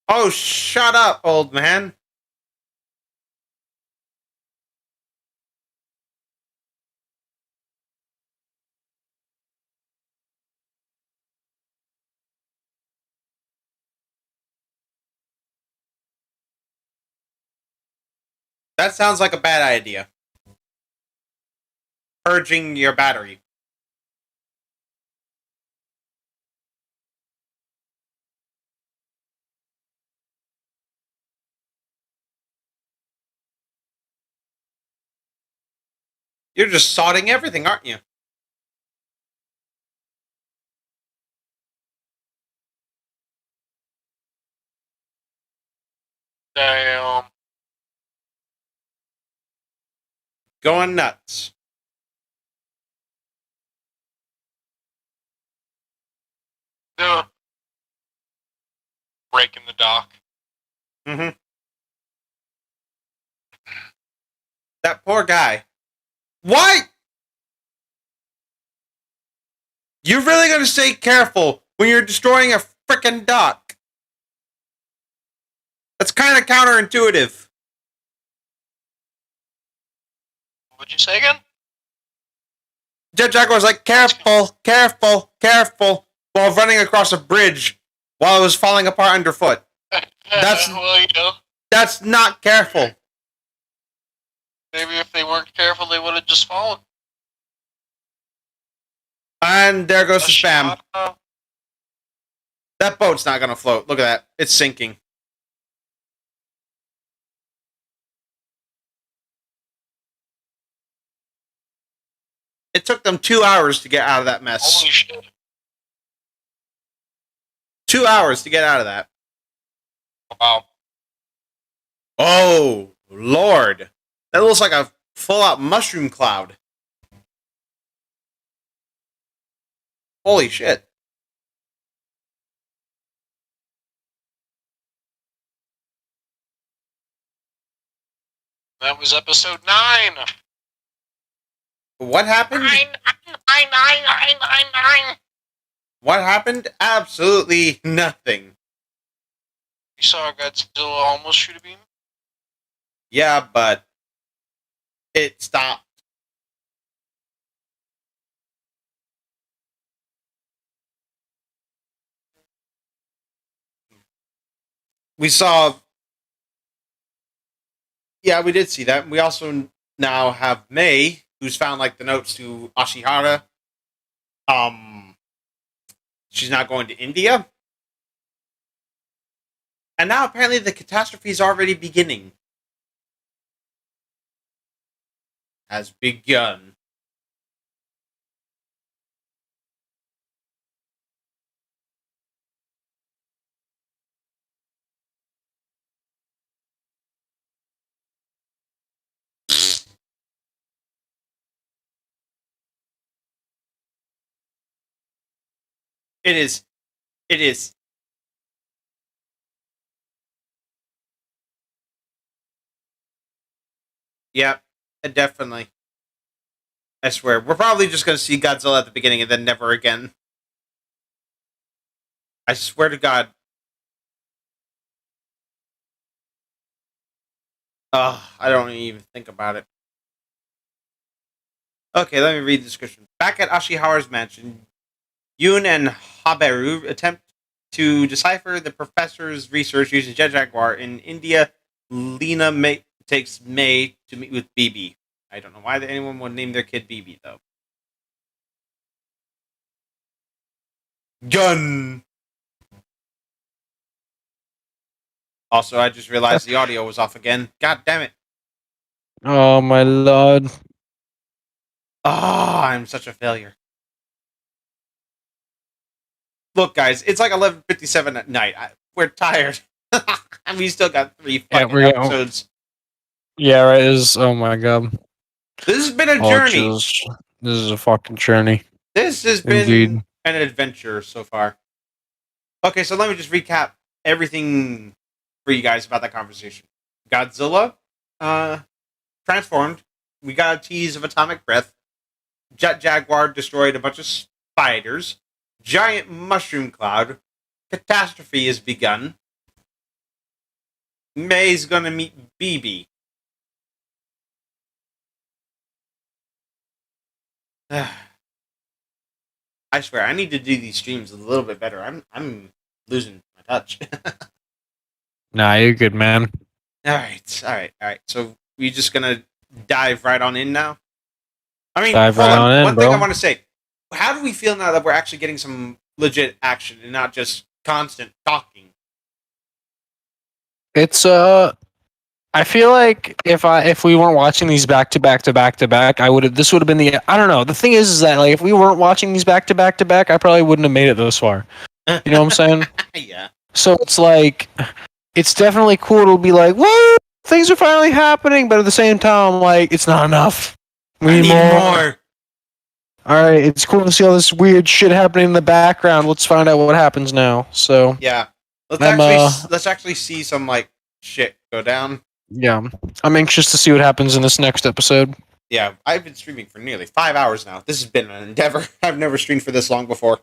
Oh, shut up, old man. That sounds like a bad idea. Purging your battery. You're just sodding everything, aren't you? Damn. Going nuts. Ugh. Breaking the dock. Mm-hmm. That poor guy. Why? You're really gonna stay careful when you're destroying a frickin' dock? That's kind of counterintuitive. What'd you say again? Jet Jaguar's like, careful, careful, careful, while running across a bridge while it was falling apart underfoot. That's- well, you know, That's not careful. maybe if they weren't careful, they would have just fallen. And there goes the spam. Shut That boat's not gonna float. Look at that. It's sinking. It took them 2 hours to get out of that mess. Holy shit. 2 hours to get out of that. Wow. Oh, Lord. That looks like a full-out mushroom cloud. Holy shit. That was episode 9. What happened? 9. What happened? Absolutely nothing. You saw Godzilla almost shoot a beam? Yeah, but it stopped. We saw... Yeah, we did see that. We also now have May, who's found like the notes to Ashihara. She's not going to India. And now apparently the catastrophe is already beginning. Has begun. It is. It is. Yep, definitely. I swear. We're probably just going to see Godzilla at the beginning and then never again. I swear to God. I don't even think about it. Okay, let me read the description. Back at Ashihara's mansion, Yoon and Haberu attempt to decipher the professor's research using Jet Jaguar. In India, Lena takes May to meet with BB. I don't know why anyone would name their kid BB, though. Gun! Also, I just realized the audio was off again. God damn it. Oh my lord. I'm such a failure. Look, guys, it's like 11:57 at night. We're tired. And we still got 3 fucking episodes. Yeah, right. Oh my god. This has been a Oh, journey. this is a fucking journey. This has been Indeed. an adventure so far. Okay, so let me just recap everything for you guys about that conversation. Godzilla transformed. We got a tease of atomic breath. Jet Jaguar destroyed a bunch of spiders. Giant mushroom cloud. Catastrophe has begun. May's gonna meet BB. I swear, I need to do these streams a little bit better. I'm losing my touch. Nah, you're good, man. All right. So we just gonna dive right on in now. I mean, Dive hold right on. on in, One thing I bro. want to say: how do we feel now that we're actually getting some legit action and not just constant talking? It's I feel like if we weren't watching these back to back to back to back, I would have. This would have been the. I don't know. The thing is that like if we weren't watching these back to back to back, I probably wouldn't have made it this far. You know what I'm saying? Yeah. So it's like, it's definitely cool to be like, whoa, things are finally happening, but at the same time, like, it's not enough. We I need need more. more. All right, it's cool to see all this weird shit happening in the background. Let's find out what happens now. So Yeah. Let's I'm, actually see some like shit go down. yeah, I'm anxious to see what happens in this next episode. Yeah, I've been streaming for nearly 5 hours now. This has been an endeavor. I've never streamed for this long before.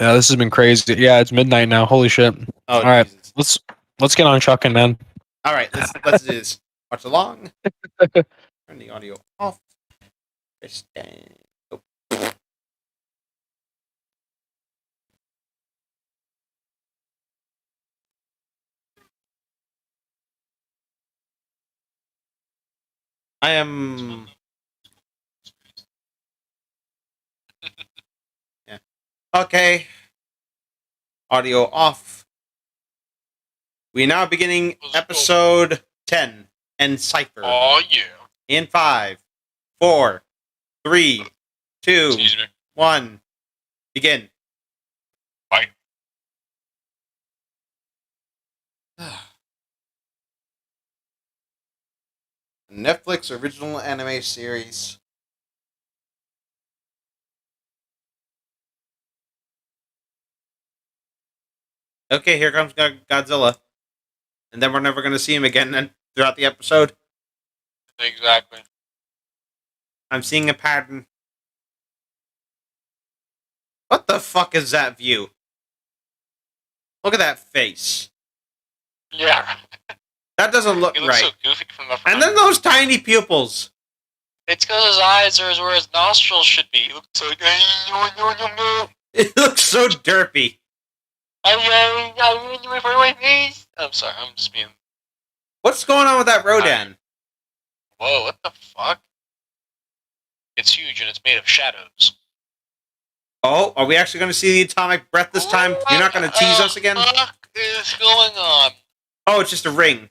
Yeah, this has been crazy. Yeah, it's midnight now. Holy shit. Oh, All right, Jesus. let's get on trucking, man. All right, let's do this. Watch along. Turn the audio off. Tristan. Oh. I am. Yeah. Okay. Audio off. We are now beginning episode 10 and Cypher. Oh yeah. In 5, 4, 3, 2, Excuse me. 1. Begin. Bye. Netflix original anime series. Okay, here comes Godzilla. And then we're never going to see him again throughout the episode. Exactly. I'm seeing a pattern. What the fuck is that view? Look at that face. Yeah. That doesn't look He looks right. so goofy from the front. And then those tiny pupils. It's because his eyes are where his nostrils should be. He looks so. It looks so derpy. I'm sorry. I'm just being. What's going on with that Rodan? Whoa! What the fuck? It's huge and it's made of shadows. Oh, are we actually going to see the atomic breath this time? You're not going to tease us again? What the fuck is going on? Oh, it's just a ring.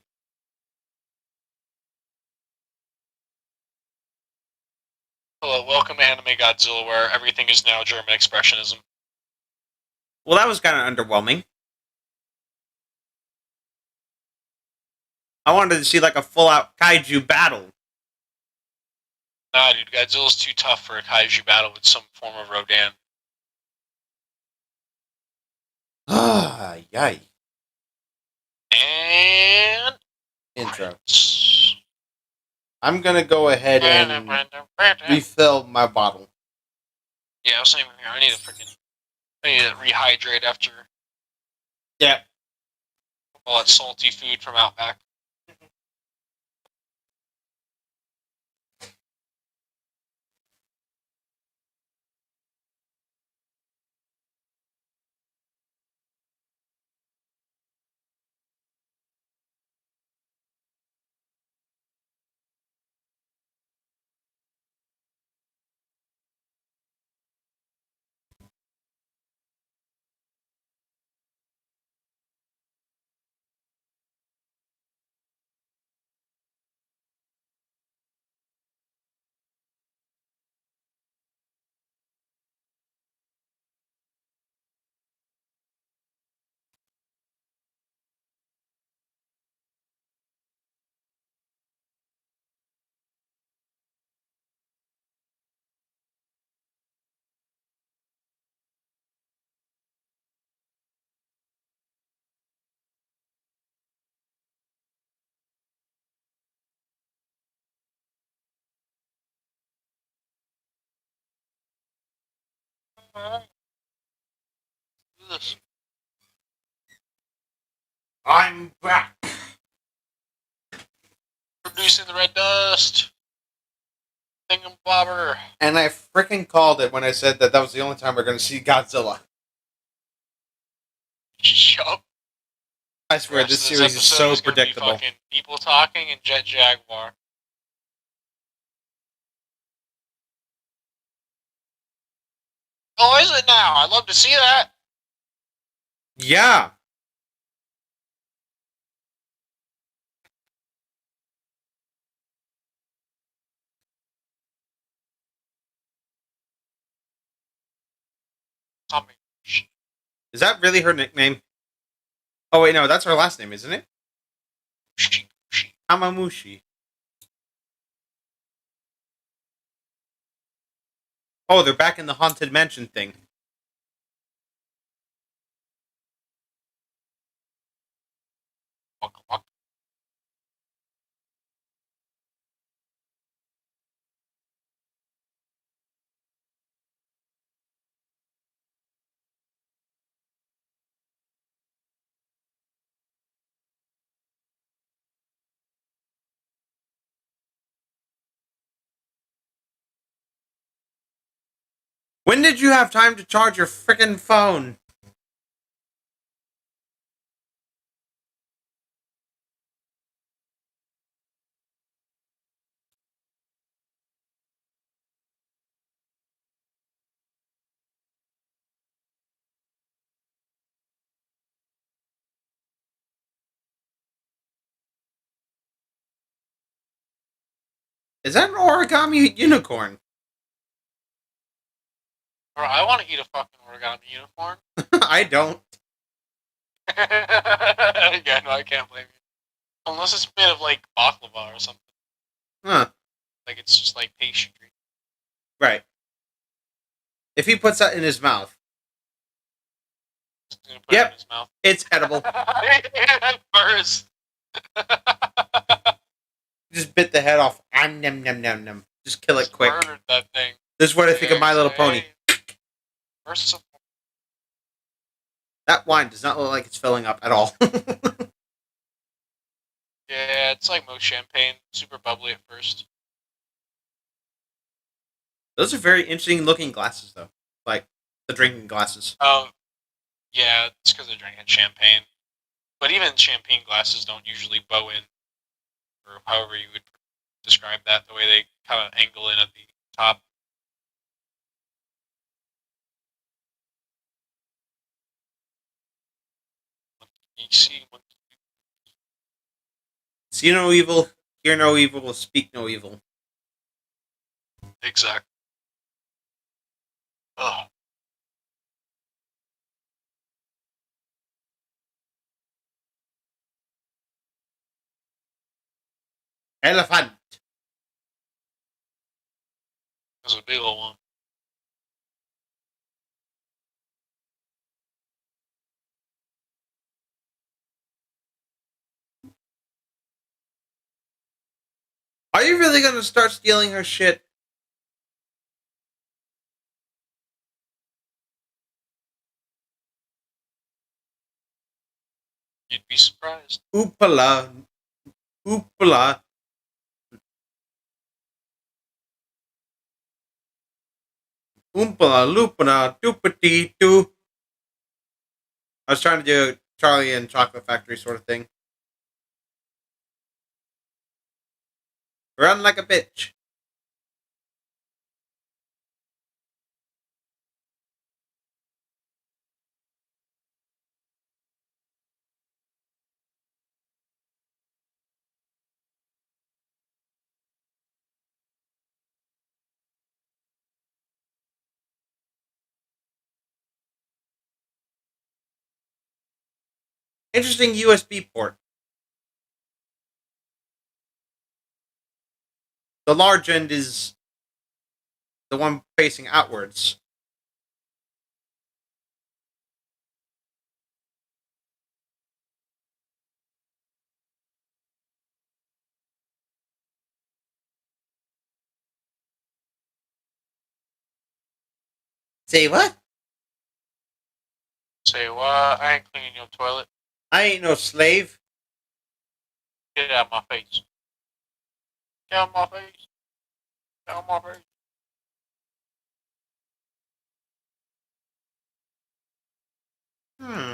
Hello, welcome to Anime Godzilla, where everything is now German expressionism. Well, that was kind of underwhelming. I wanted to see like a full-out kaiju battle. Nah, dude, Godzilla's too tough for a kaiju battle with some form of Rodan. Ah, yay. And Intro. credits. I'm going to go ahead and refill my bottle. Yeah, same here. I need to rehydrate after Yeah. all that salty food from Outback. Alright. Do this. I'm back. Producing the red dust. Thingamabobber. And I freaking called it when I said that was the only time we're going to see Godzilla. Yup. I swear, this series is so predictable. Fucking people talking and Jet Jaguar. Oh, is it now? I'd love to see that. Yeah. Something. Is that really her nickname? Oh, wait, no, that's her last name, isn't it? Hamamushi. Oh, they're back in the Haunted Mansion thing. When did you have time to charge your freaking phone? Is that an origami unicorn? Bro, I want to eat a fucking origami unicorn. I don't. Yeah, no, I can't blame you. Unless it's made of like baklava or something. Huh. Like it's just like pastry. Right. If he puts that in his mouth, He's gonna put it in his mouth. it's edible. At first. Just bit the head off. Nom nom nom nom. Just kill it Just quick. murdered that thing. This is what I think of My Little Pony. Merciful. That wine does not look like it's filling up at all. Yeah, it's like most champagne. Super bubbly at first. Those are very interesting looking glasses, though. Like the drinking glasses. Oh, yeah, it's because they're drinking champagne. But even champagne glasses don't usually bow in, or however you would describe that, the way they kind of angle in at the top. You see, See no evil, hear no evil, speak no evil. exactly. Oh, Elephant. there's a big old one. Are you really gonna start stealing her shit? You'd be surprised. Oopala. Oopala. Oompala loopana doopity doo. I was trying to do a Charlie and Chocolate Factory sort of thing. Run like a bitch. Interesting USB port. The large end is the one facing outwards. Say what? Say what? I ain't cleaning your toilet. I ain't no slave. Get out of my face. Get out of my face. Get out of my face. Hmm.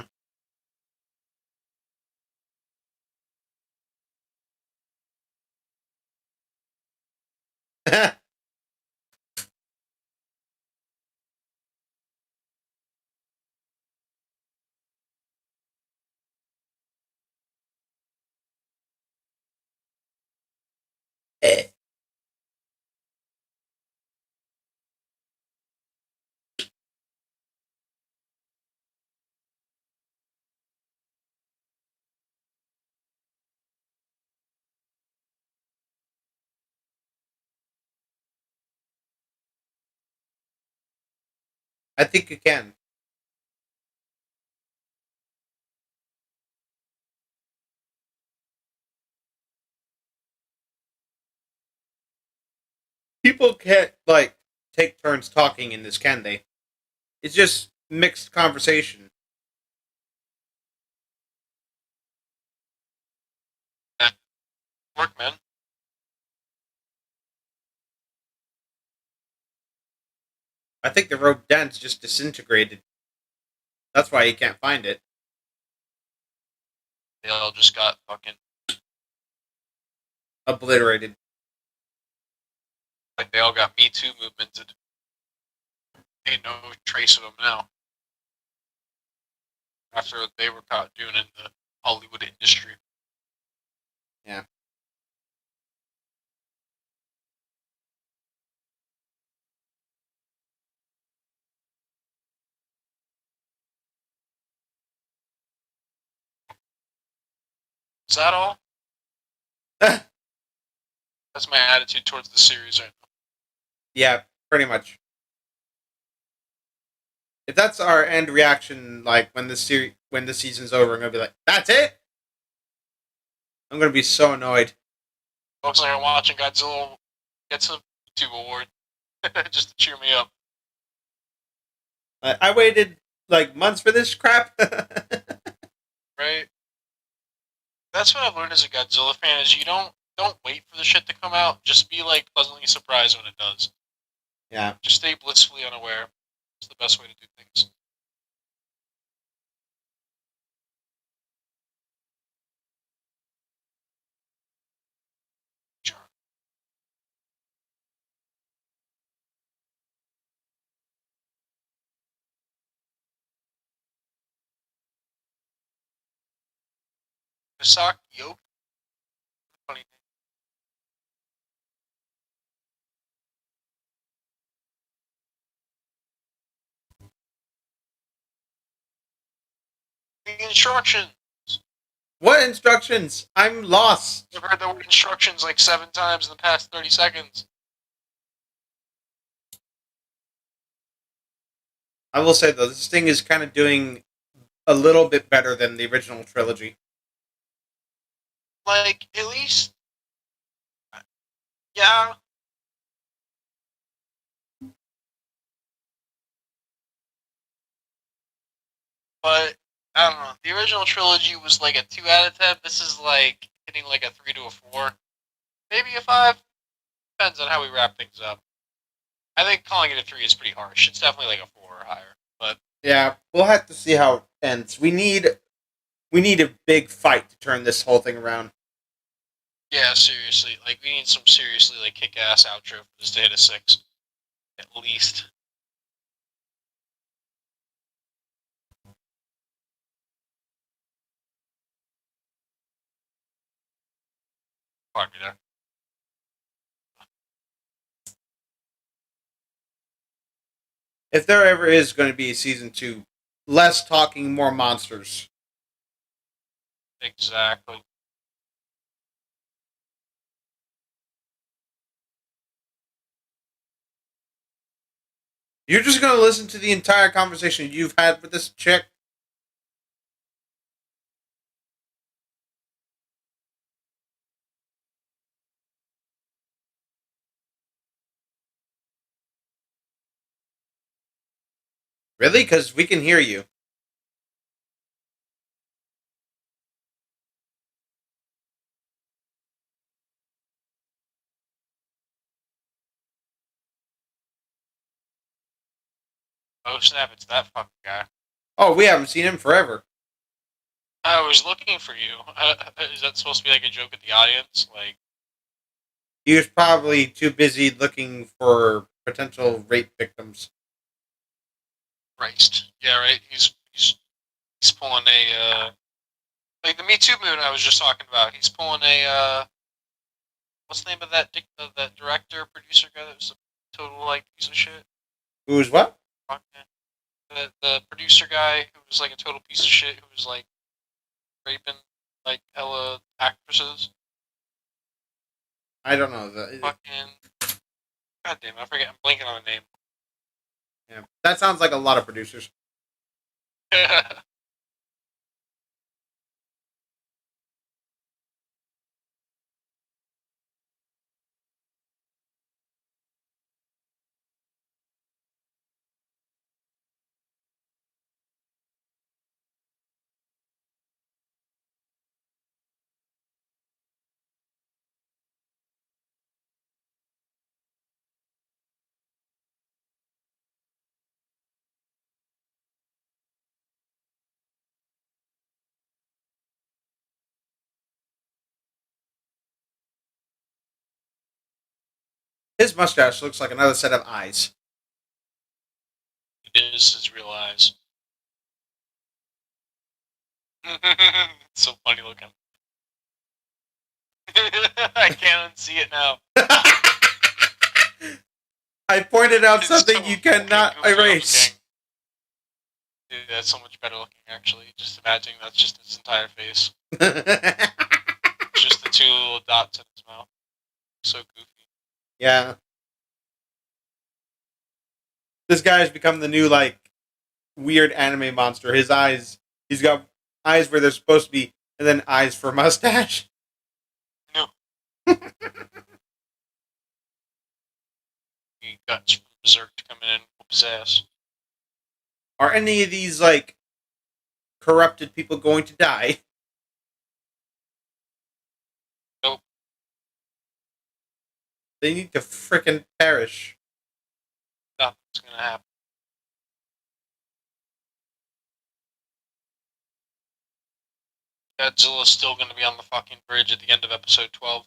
Eh. I think you can. People can't like take turns talking in this, can they? It's just mixed conversation. Work, man. I think the rope dance just disintegrated. That's why you can't find it. They all just got fucking Obliterated. like they all got Me Too movemented. Ain't no trace of them now. After they were caught doing it in the Hollywood industry. Yeah. Is that all? That's my attitude towards the series right now. Yeah, pretty much. If that's our end reaction, like when the season's over, I'm gonna be like, "That's it." I'm gonna be so annoyed. Looks like I'm watching Godzilla gets a YouTube award just to cheer me up. I waited like months for this crap. Right? That's what I've learned as a Godzilla fan is you don't wait for the shit to come out. Just be like pleasantly surprised when it does. Yeah. Just stay blissfully unaware. It's the best way to do things. Sure. Misaki Yoke. Funny name. The instructions. What instructions? I'm lost. I've heard the word instructions like 7 times in the past 30 seconds. I will say though, this thing is kind of doing a little bit better than the original trilogy. Like, at least. Yeah. But, I don't know. The original trilogy was like a 2 out of 10. This is like hitting like a 3 to a 4. Maybe a 5. Depends on how we wrap things up. I think calling it a 3 is pretty harsh. It's definitely like a 4 or higher. But Yeah, we'll have to see how it ends. We need a big fight to turn this whole thing around. yeah, seriously. Like, we need some seriously like kick-ass outro for this to hit a 6. At least. Pardon me there. If there ever is going to be a season 2, less talking, more monsters. Exactly. You're just going to listen to the entire conversation you've had with this chick? Really? Because we can hear you. Oh snap! It's that fucking guy. Oh, we haven't seen him forever. I was looking for you. Is that supposed to be like a joke at the audience? Like, He was probably too busy looking for potential rape victims. Christ. Yeah, right. He's pulling a like the Me Too movement I was just talking about. He's pulling a what's the name of that that director producer guy that was a total like piece of shit. Who was what? The producer guy who was like a total piece of shit who was like raping like hella actresses. I don't know. Fucking god damn, I forget. I'm blanking on the name. Yeah, that sounds like a lot of producers. His mustache looks like another set of eyes. It is his real eyes. It's so funny looking. I can't unsee it now. I pointed out It's something so you cannot fucking goofy erase. looking. Dude, that's so much better looking, actually. Just imagining that's just his entire face. Just the two little dots in his mouth. So goofy. Yeah. This guy's become the new, like, weird anime monster. His eyes, he's got eyes where they're supposed to be, and then eyes for mustache. No. He guts from Berserk coming in and whoop his ass. Are any of these, like, corrupted people going to die? Nope. They need to frickin' perish. Nothing's gonna happen. Godzilla's still gonna be on the fucking bridge at the end of episode 12.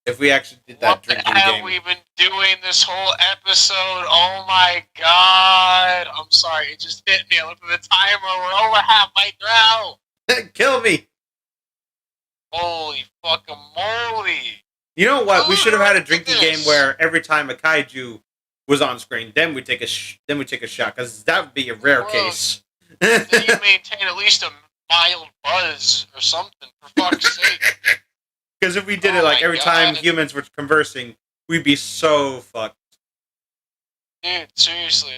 If we actually did that What drinking have game. we been doing this whole episode? Oh my god! I'm sorry, it just hit me. I looked at the timer. We're over halfway through. Kill me! Holy fucking moly! You know what? We should have had a drinking Goodness. game where every time a kaiju was on screen, then we take a shot, because that would be a rare Gross. case. Then you maintain at least a mild buzz or something, for fuck's sake. Because if we did Oh it like my every time God. humans were conversing, we'd be so fucked. Dude, seriously.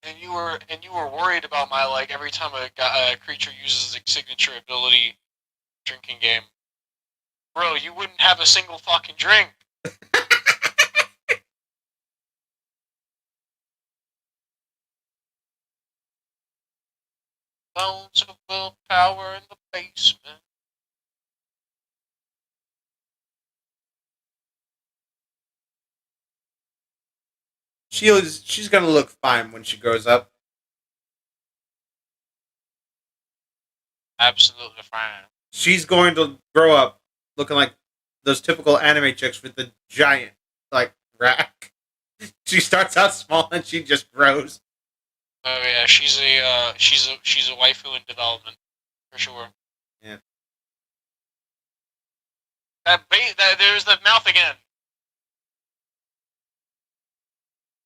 And you were worried about my like every time a creature uses a signature ability drinking game. Bro, you wouldn't have a single fucking drink. Bones of willpower in the basement. She's gonna look fine when she grows up. Absolutely fine. She's going to grow up looking like those typical anime chicks with the giant, like, rack. She starts out small and she just grows. Oh yeah, she's a waifu in development for sure. Yeah. There's the mouth again.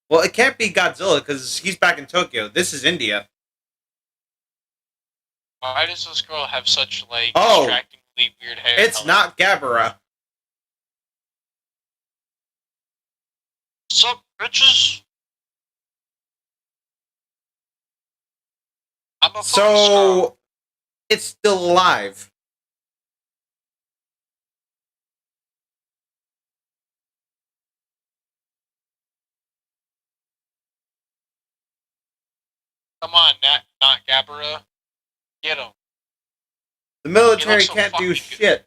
Well, it can't be Godzilla because he's back in Tokyo. This is India. Why does this girl have such like Oh, distractingly weird hair? It's color? not Gabara. Sup, bitches? I'm a focus girl. So it's still alive. Come on, not Gabara. Get him. The military He looks so can't do fucking good. shit.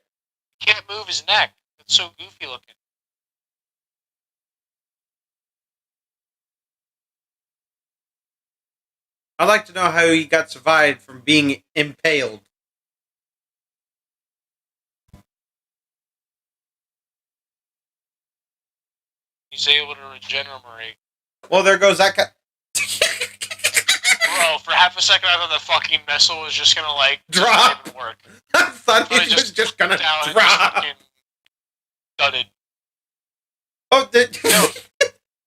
Can't move his neck. It's so goofy looking. I'd like to know how he got survived from being impaled. He's able to regenerate. Well, there goes that guy. Bro, for half a second I thought the fucking missile was just gonna like Drop. not even work. I thought But he was just gonna down and just drop. fucking thudded. Oh, No,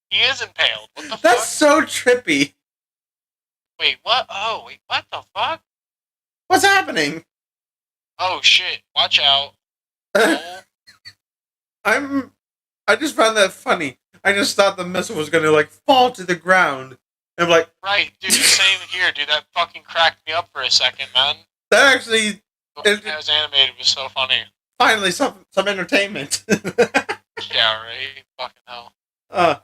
he is impaled. What the that's fuck? so trippy. Wait, what? Oh, wait, what the fuck? What's happening? Oh shit! Watch out! Oh, I just found that funny. I just thought the missile was gonna like fall to the ground. And I'm like, right, dude. Same here, dude. That fucking cracked me up for a second, man. that actually The way that was animated was so funny. finally some entertainment. Yeah, right. Fucking hell. uh,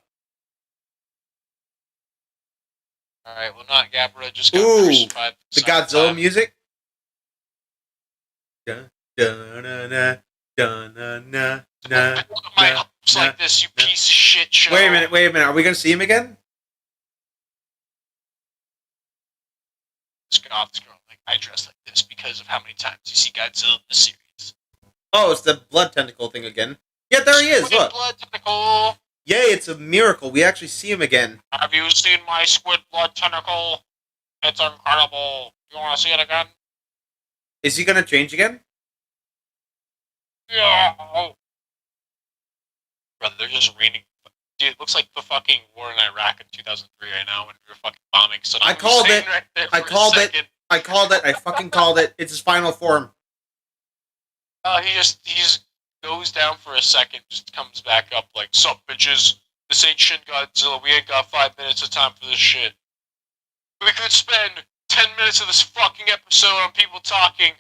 All right, well, not Gabra. Just got Ooh, crucified. the second Godzilla time. music. Dun, dun, dun, dun, dun, dun, dun, dun. Look at my nah, hopes nah, like this, you nah. piece of shit show. Wait a minute. Are we gonna see him again? This girl, like, I dress like this because of how many times you see Godzilla in the series. Oh, it's the blood tentacle thing again. Yeah, there he is. Squid Look. blood tentacle. Yay, it's a miracle. We actually see him again. Have you seen my squid blood tentacle? It's incredible. You want to see it again? Is he gonna change again? Yeah. Brother, they're just raining. Dude, it looks like the fucking war in Iraq in 2003 right now when we were fucking bombing Saddam I called Hussein it. right there I for a called it. second. I called it. I fucking called it. It's his final form. He just goes down for a second, just comes back up like, sup bitches, this ain't Shin Godzilla, we ain't got 5 minutes of time for this shit. We could spend 10 minutes of this fucking episode on people talking,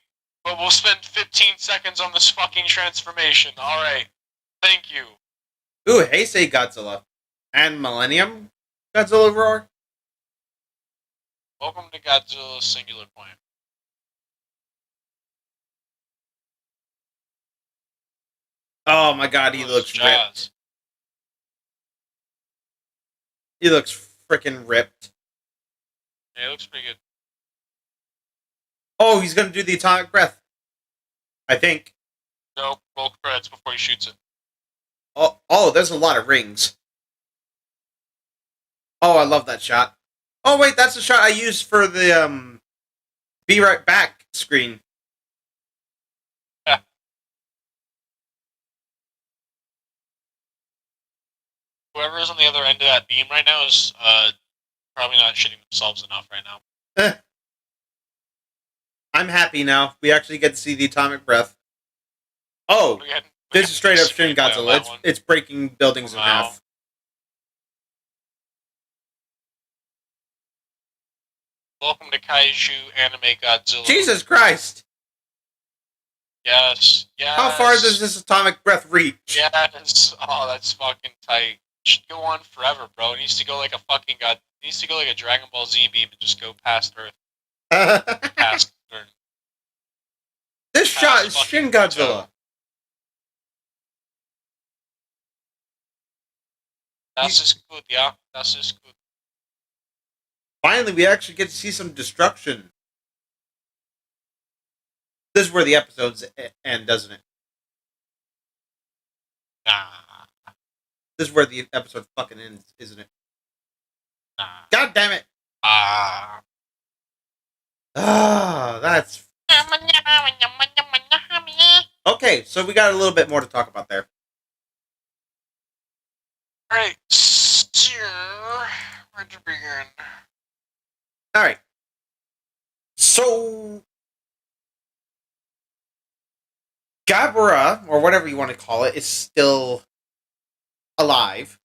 but we'll spend 15 seconds on this fucking transformation. Alright. Thank you. Ooh, Heisei Godzilla. And Millennium Godzilla Roar. Welcome to Godzilla Singular Point. Oh my god, he Oh, looks it's ripped. jazz. He looks freaking ripped. Yeah, it looks pretty good. Oh, he's gonna do the atomic breath. I think. Nope, roll credits before he shoots it. Oh, there's a lot of rings. Oh, I love that shot. Oh wait, that's the shot I used for the be right back screen. Yeah. Whoever is on the other end of that beam right now is probably not shitting themselves enough right now. I'm happy now. We actually get to see the atomic breath. Oh, We had- this is straight up Shin screenplay on Godzilla. that one. It's breaking buildings in Wow. half. Welcome to Kaiju Anime Godzilla. Jesus Christ! Yes. Yes. How far does this atomic breath reach? Yes. Oh, that's fucking tight. It should go on forever, bro. It needs to go like a fucking god. It needs to go like a Dragon Ball Z beam and just go past Earth, past Earth. This shot is Shin Godzilla. Das ist gut, yeah. Das ist gut. Finally, we actually get to see some destruction. This is where the episodes end, doesn't it? Nah. This is where the episode fucking ends, isn't it? Nah. God damn it! Ah. Ah, that's okay. So we got a little bit more to talk about there. Alright, so where'd you begin? All right. So Gabara, or whatever you want to call it, is still alive.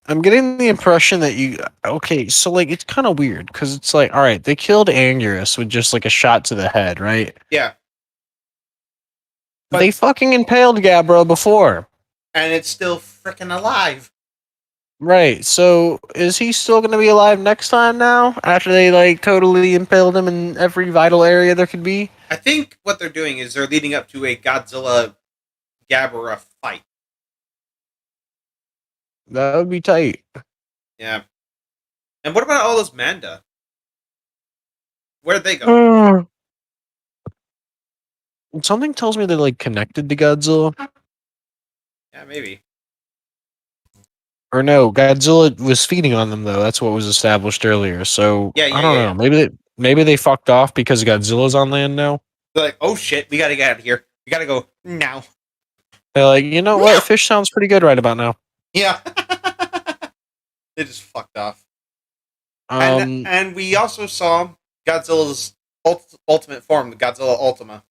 I'm getting the impression that okay, so like it's kind of weird because it's like, all right, they killed Anguirus with just like a shot to the head, right? Yeah. But- They fucking impaled Gabra before. And it's still freaking alive. Right, so is he still going to be alive next time now? After they like totally impaled him in every vital area there could be? I think what they're doing is they're leading up to a Godzilla Gabara fight. That would be tight. Yeah. And what about all those Manda? Where'd they go? Something tells me they're like connected to Godzilla. Yeah, maybe. Or no, Godzilla was feeding on them though. That's what was established earlier. So Yeah, I don't know. Maybe they fucked off because Godzilla's on land now. They're like, oh shit, we gotta get out of here. We gotta go now. They're like, you know what? Fish sounds pretty good right about now. Yeah. They just fucked off. Um, And we also saw Godzilla's ultimate form, the Godzilla Ultima.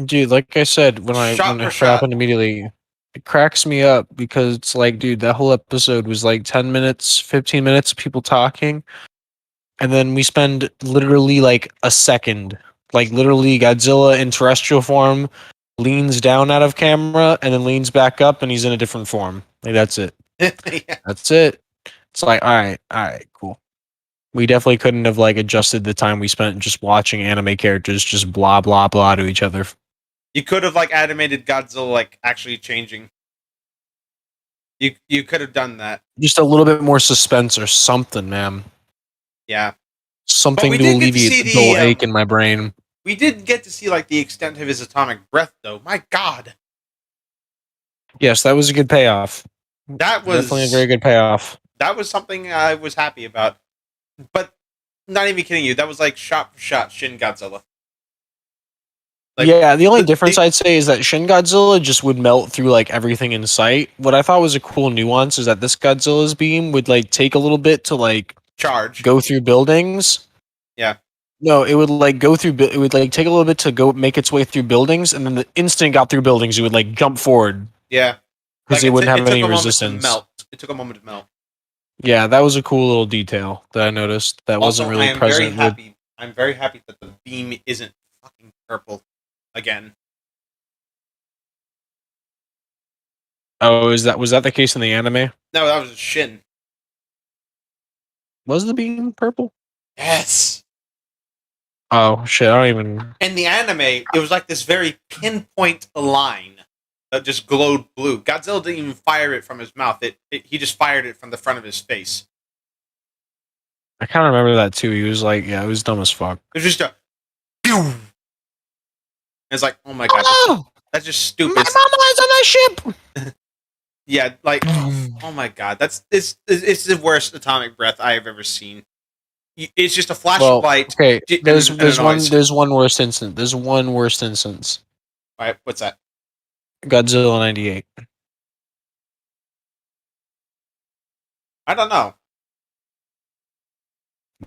dude, like I said, when Shot it for shot. happened immediately, it cracks me up because it's like, dude, that whole episode was like 10 minutes, 15 minutes of people talking. And then we spend literally like a second, like literally Godzilla in terrestrial form leans down out of camera and then leans back up and he's in a different form. Like that's it. Yeah. That's it. It's like, all right, cool. We definitely couldn't have like adjusted the time we spent just watching anime characters just blah blah blah to each other. You could have like animated Godzilla like actually changing. You could have done that. Just a little bit more suspense or something, man. Yeah. Something we to did get to alleviate see the the, dull ache in my brain. We did get to see like the extent of his atomic breath though. My god. Yes, that was a good payoff. That was Definitely a very good payoff. That was something I was happy about. But not even kidding you, that was like shot for shot Shin Godzilla. Like, yeah, the only difference I'd say is that Shin Godzilla just would melt through like everything in sight. What I thought was a cool nuance is that this Godzilla's beam would like take a little bit to like charge. go through buildings. Yeah. No, it would like go through. It would like take a little bit to go make its way through buildings, and then the instant it got through buildings, it would like jump forward Yeah. because Like, it wouldn't have any took a resistance. moment to melt. It took a moment to melt. Yeah, that was a cool little detail that I noticed. That Also, wasn't really I am present. very happy. I'm very happy that the beam isn't fucking purple again. Oh, was that the case in the anime? No, that was Shin. Was the beam purple? Yes. Oh shit! I don't even. In the anime, it was like this very pinpoint line that just glowed blue. Godzilla didn't even fire it from his mouth. He just fired it from the front of his face. I kind of remember that too. He was like, yeah, it was dumb as fuck. It was just a. Pew! It's like, oh my god, that's just stupid. My mama is on that ship. Yeah, like, oh my god, it's the worst atomic breath I have ever seen. It's just a flash of light. Okay, there's and a noise. there's one worst instance. There's one worst instance. All right, what's that? Godzilla 98. I don't know.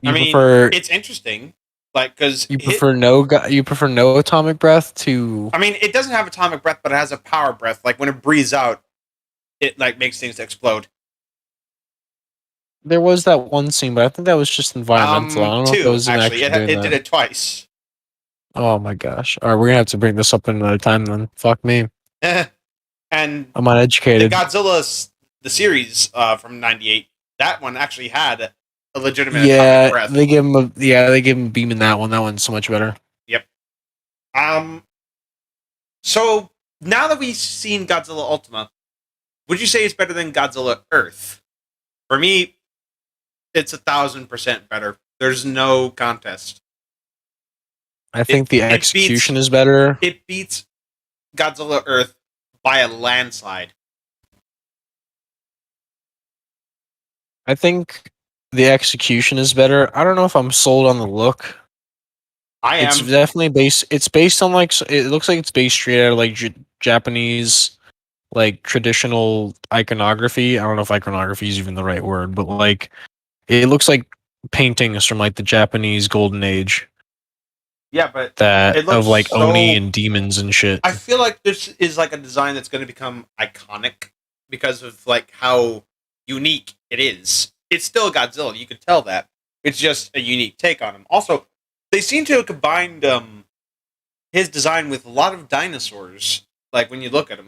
You I mean, prefer it's interesting, like because you prefer no atomic breath to. I mean, it doesn't have atomic breath, but it has a power breath. Like when it breathes out, it like makes things explode. There was that one scene, but I think that was just environmental. I don't know if it was actually, actually it did it twice. Oh my gosh! All right, we're gonna have to bring this up another time then. Fuck me. And I'm uneducated. the Godzilla, the series from '98, that one actually had a legitimate atomic breath. they give him a beam in that one. That one's so much better. Yep. So now that we've seen Godzilla Ultima, would you say it's better than Godzilla Earth? For me, it's 1,000% better. There's no contest. I think the execution is better. It beats Godzilla Earth by a landslide. I think the execution is better. I don't know if I'm sold on the look. I am. It's definitely based. It's based on like. It looks like it's based straight out of like Japanese, like traditional iconography. I don't know if iconography is even the right word, but like, it looks like paintings from like the Japanese Golden Age. Yeah, but that it looks of like so- Oni and demons and shit. I feel like this is like a design that's going to become iconic because of like how unique it is. It's still Godzilla, you can tell that. It's just a unique take on him. Also, they seem to have combined his design with a lot of dinosaurs. Like when you look at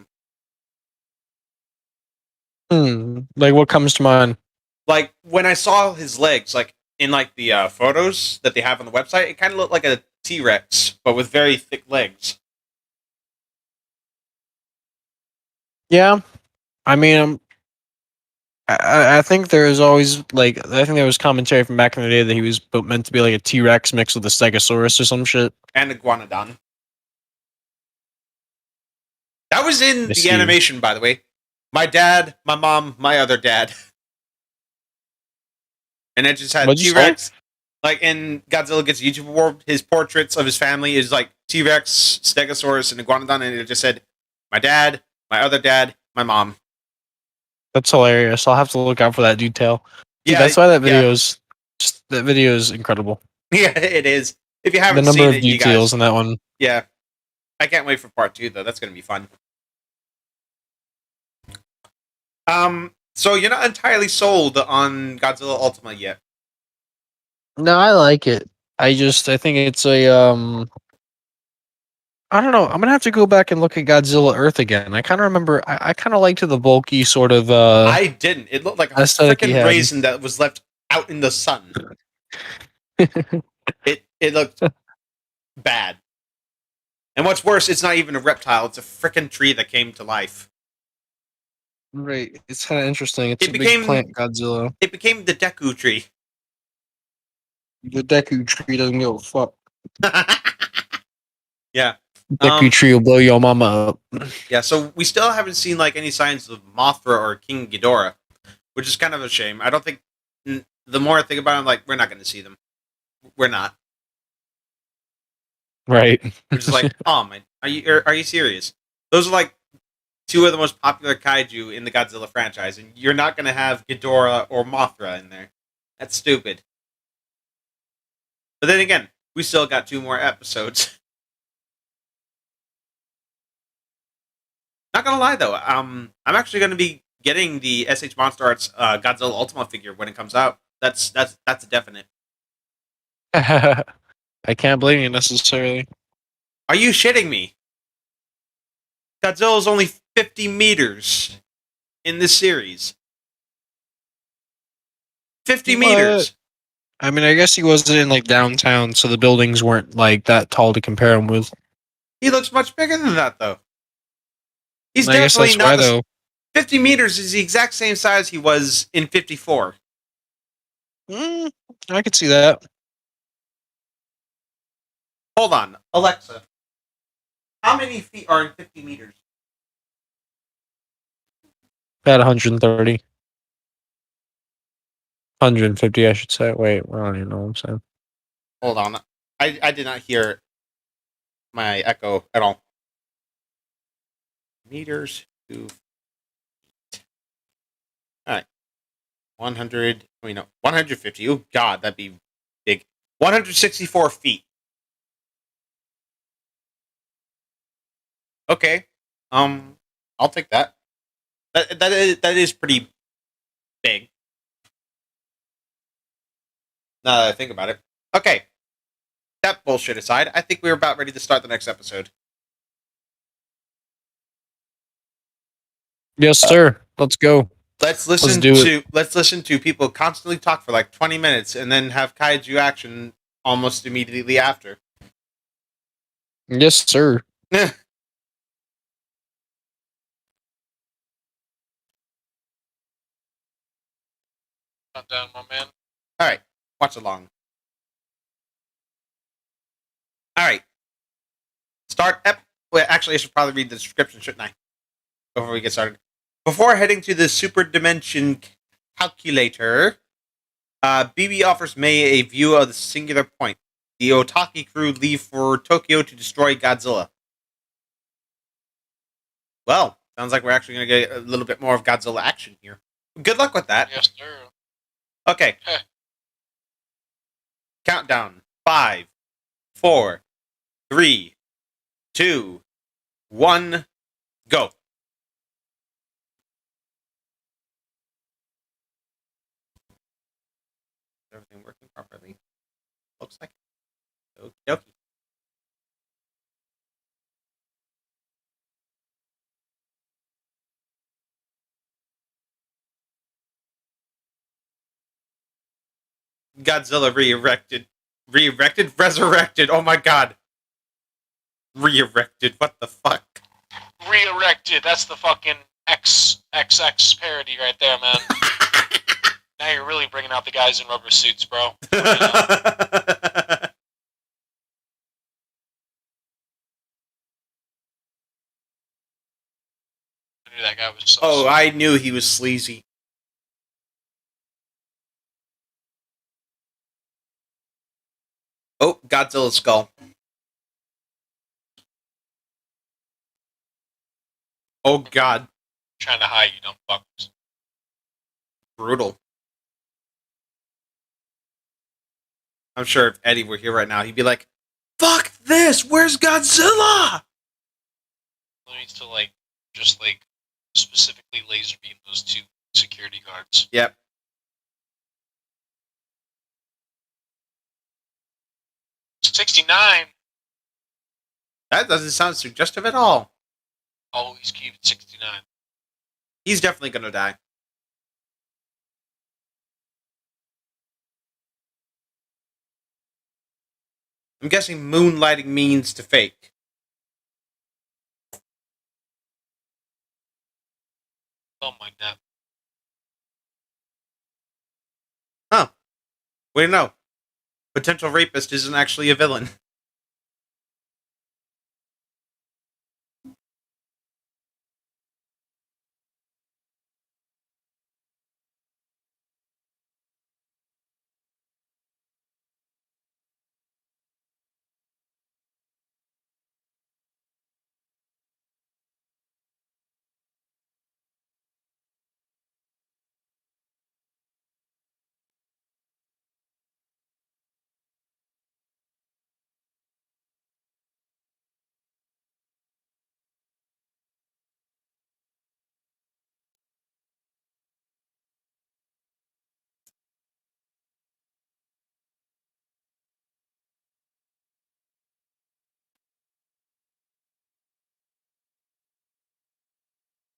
him, Like what comes to mind? like when I saw his legs, like in like the photos that they have on the website, it kind of looked like a T-Rex, but with very thick legs. Yeah, I mean, I think there is always like I think there was commentary from back in the day that he was meant to be like a T-Rex mixed with a Stegosaurus or some shit. And Iguanodon. That was in I the see. animation, by the way. My dad, my mom, my other dad. And it just had What'd you say? T-Rex. Like in Godzilla Gets a YouTube Award, his portraits of his family is like T-Rex, Stegosaurus, and Iguanodon, and it just said, my dad, my other dad, my mom. That's hilarious. I'll have to look out for that detail. Dude, Yeah, that's why that yeah. video is incredible. Yeah, it is. If you The haven't number seen of it, you details guys, in that one. yeah. I can't wait for part 2 though. That's gonna be fun. So you're not entirely sold on Godzilla Ultima yet. No, I like it. I think it's a I don't know. I'm gonna have to go back and look at Godzilla Earth again. I kind of remember. I kind of liked the bulky sort of. I didn't. It looked like a aesthetic he freaking had. raisin that was left out in the sun. It looked bad. And what's worse, it's not even a reptile. It's a freaking tree that came to life. Right. It's kind of interesting. It's It a became- big plant Godzilla. It became the Deku tree. The Deku tree doesn't give a fuck. Yeah. Deku tree will blow your mama up. Yeah, so we still haven't seen like any signs of Mothra or King Ghidorah, which is kind of a shame. I don't think. The more I think about it, I'm like, we're not going to see them. We're not. Right. We're just like, oh man, are you serious? Those are like two of the most popular kaiju in the Godzilla franchise, and you're not going to have Ghidorah or Mothra in there. That's stupid. But then again, we still got 2 more episodes. Not gonna lie though, I'm actually gonna be getting the SH Monster Arts Godzilla Ultima figure when it comes out. That's a definite. I can't blame you necessarily. Are you shitting me? Godzilla's only 50 meters in this series. 50 What? meters. I mean, I guess he wasn't in like downtown, so the buildings weren't like that tall to compare him with. He looks much bigger than that though. He's And I guess definitely that's why not. though. 50 meters is the exact same size he was in 54. I could see that. Hold on, Alexa. How many feet are in 50 meters? About 130. 150, I should say. Wait, I don't even know what I'm saying. Hold on. I did not hear my echo at all. Meters to feet. Alright. 100. 150. Oh, God, that'd be big. 164 feet. Okay. I'll take that. That is pretty big. Now that I think about it. Okay. That bullshit aside, I think we're about ready to start the next episode. Yes, sir. Let's go. Let's listen to people constantly talk for like 20 minutes and then have kaiju action almost immediately after. Yes, sir. Not down, my man. All right, watch along. All right, Wait, actually, I should probably read the description, shouldn't I? Before we get started. Before heading to the super dimension calculator, BB offers May a view of the Singular Point. The Otaki crew leave for Tokyo to destroy Godzilla. Well, sounds like we're actually going to get a little bit more of Godzilla action here. Good luck with that. Yes, sir. Okay. Countdown. 5, 4, 3, 2, 1, go. Is everything working properly? Looks like it. Okie dokie. Godzilla re-erected. Re-erected? Resurrected. Oh my god. Re-erected. What the fuck? Re-erected. That's the fucking XXX parody right there, man. Now you're really bringing out the guys in rubber suits, bro. Bring it on. I knew that guy was so Oh, sweet. I knew he was sleazy. Oh, Godzilla's skull. Oh god. Trying to hide, you dumb fuckers. Brutal. I'm sure if Eddie were here right now, he'd be like, fuck this! Where's Godzilla? He needs to, like, just, like, specifically laser beam those two security guards. Yep. $69. That doesn't sound suggestive at all. Always keep it 69. He's definitely gonna die. I'm guessing moonlighting means to fake. Oh my god. Huh. Way to know. Potential rapist isn't actually a villain.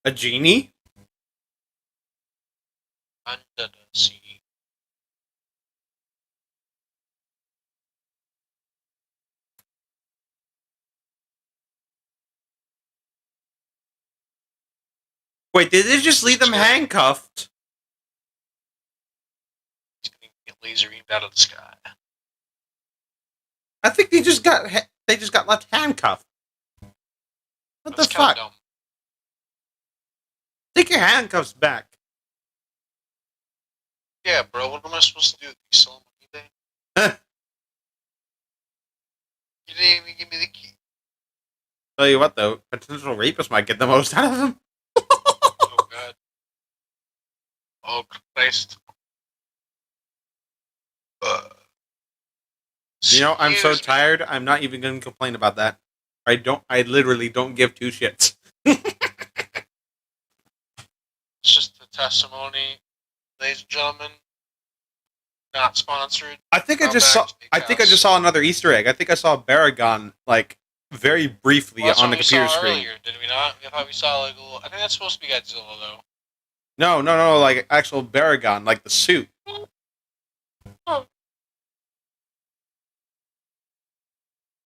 A genie? Under the sea. Wait, did they just leave them handcuffed? He's gonna get laser beamed out of the sky. I think they just got left handcuffed. What That's the kinda fuck? dumb. Take your handcuffs back. Yeah, bro, what am I supposed to do? You sell them on eBay? You didn't even give me the key. Tell you what though, potential rapist might get the most out of them. Oh god. Oh Christ. You know, I'm so Excuse me. tired, I'm not even gonna complain about that. I literally don't give two shits. It's just a testimony, ladies and gentlemen. Not sponsored. I think I Come just back saw to I think I just saw another Easter egg. I think I saw Baragon like very briefly Well, that's on what the we computer saw screen. earlier, did we not? I thought we saw like a little. I think that's supposed to be Godzilla though. No, like actual Baragon, like the suit.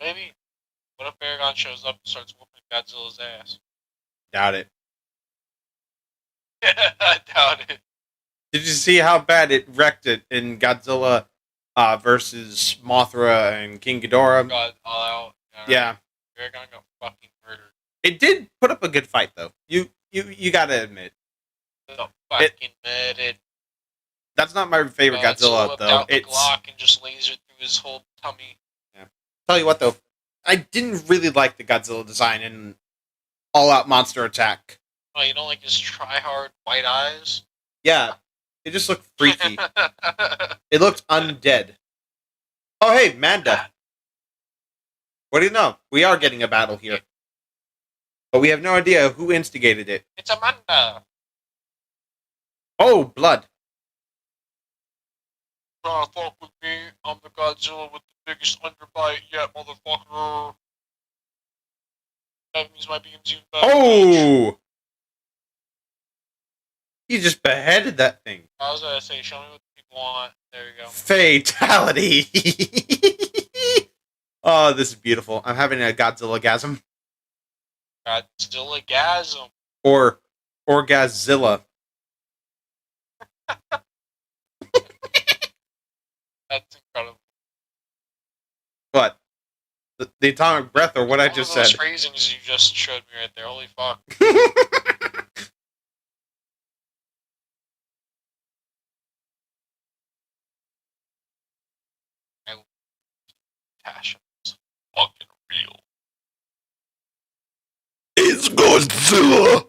Maybe. What if Baragon shows up and starts whooping Godzilla's ass? Doubt it. I doubt it. Did you see how bad it wrecked it in Godzilla versus Mothra and King Ghidorah? God, all out. Yeah. Baragon got fucking murdered. It did put up a good fight though. You gotta admit. Got fucking murdered. That's not my favorite Godzilla whipped though. out the It's Glock and just lasered through his whole tummy. tell you what though, I didn't really like the Godzilla design in All Out Monster Attack. Oh, you don't like his try-hard white eyes? Yeah, it just looked freaky. It looked undead. Oh hey, Manda. What do you know? We are getting a battle here. But we have no idea who instigated it. It's Amanda. Oh, blood. Trying to fuck with me? I'm the Godzilla with the biggest underbite yet, motherfucker. That means my beam's even better. Oh! He just beheaded that thing. I was gonna say, show me what the people want. There we go. Fatality. Oh, this is beautiful. I'm having a Godzilla-gasm. Godzilla gasm. Or Gazilla. That's incredible. What? The atomic breath or what I All just of those said? phrasings you just showed me right there. Holy fuck. Passion is fucking real. It's Godzilla.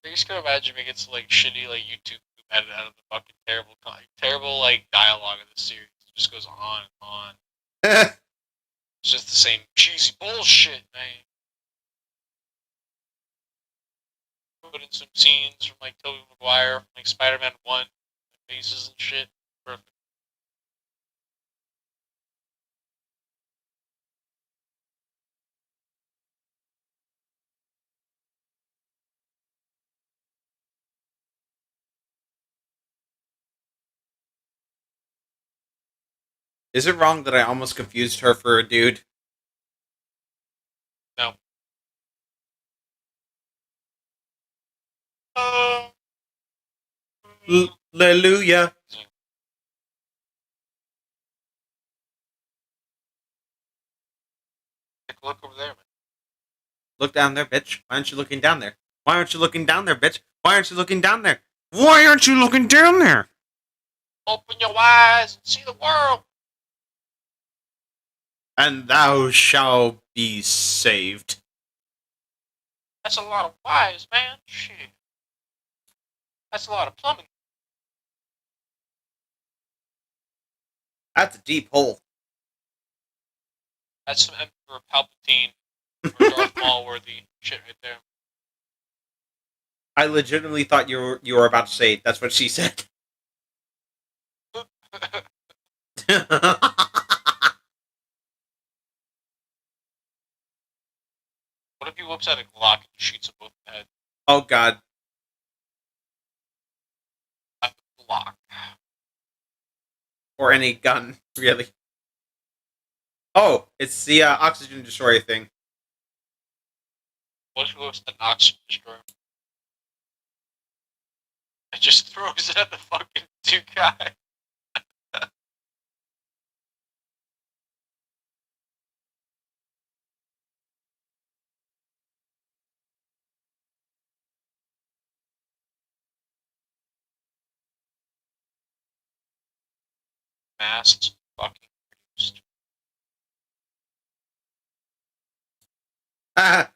I just can imagine me gets like shitty like YouTube edited out of the fucking terrible like dialogue of the series. It just goes on and on. It's just the same cheesy bullshit, man. Put in some scenes from like Tobey Maguire, from like Spider-Man 1, faces and shit. Perfect. Is it wrong that I almost confused her for a dude? No. Hallelujah. Take a look over there, man. Look down there, bitch. Why aren't you looking down there? Why aren't you looking down there, bitch? Why aren't you looking down there? Why aren't you looking down there? Open your eyes and see the world. And thou shalt be saved. That's a lot of wise, man. Shit. That's a lot of plumbing. That's a deep hole. That's some Emperor Palpatine or Darth Maul worthy shit right there. I legitimately thought you were about to say that's what she said. What if he whips out a Glock and shoots them both in the head? Oh god. A Glock. Or any gun, really. Oh, it's the oxygen destroyer thing. What if he whips an oxygen destroyer? It just throws it at the fucking two guys. Masks fucking produced. Ah.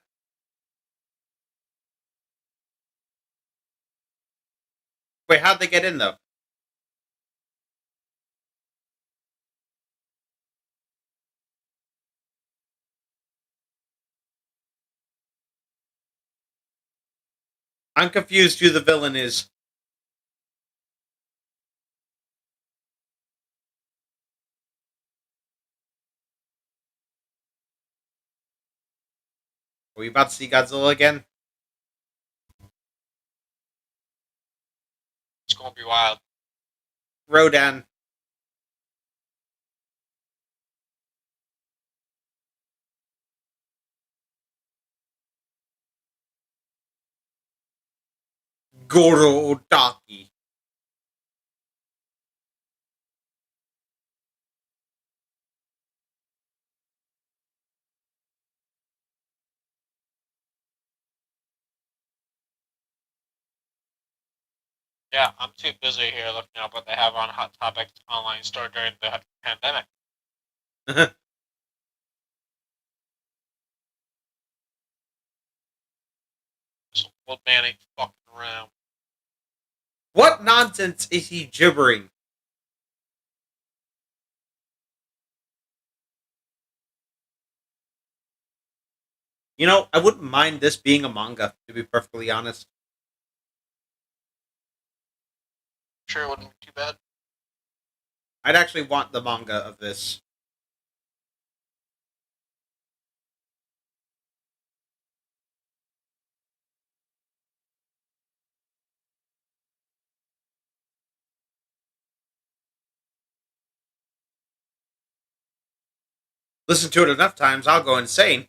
Wait, how'd they get in though? I'm confused who the villain is. Are we about to see Godzilla again? It's gonna be wild. Rodan. Goro Otaki. Yeah, I'm too busy here looking up what they have on Hot Topics online store during the pandemic. This old man ain't fucking around. What nonsense is he gibbering? You know, I wouldn't mind this being a manga, to be perfectly honest. Sure, it wouldn't be too bad. I'd actually want the manga of this. Listen to it enough times, I'll go insane.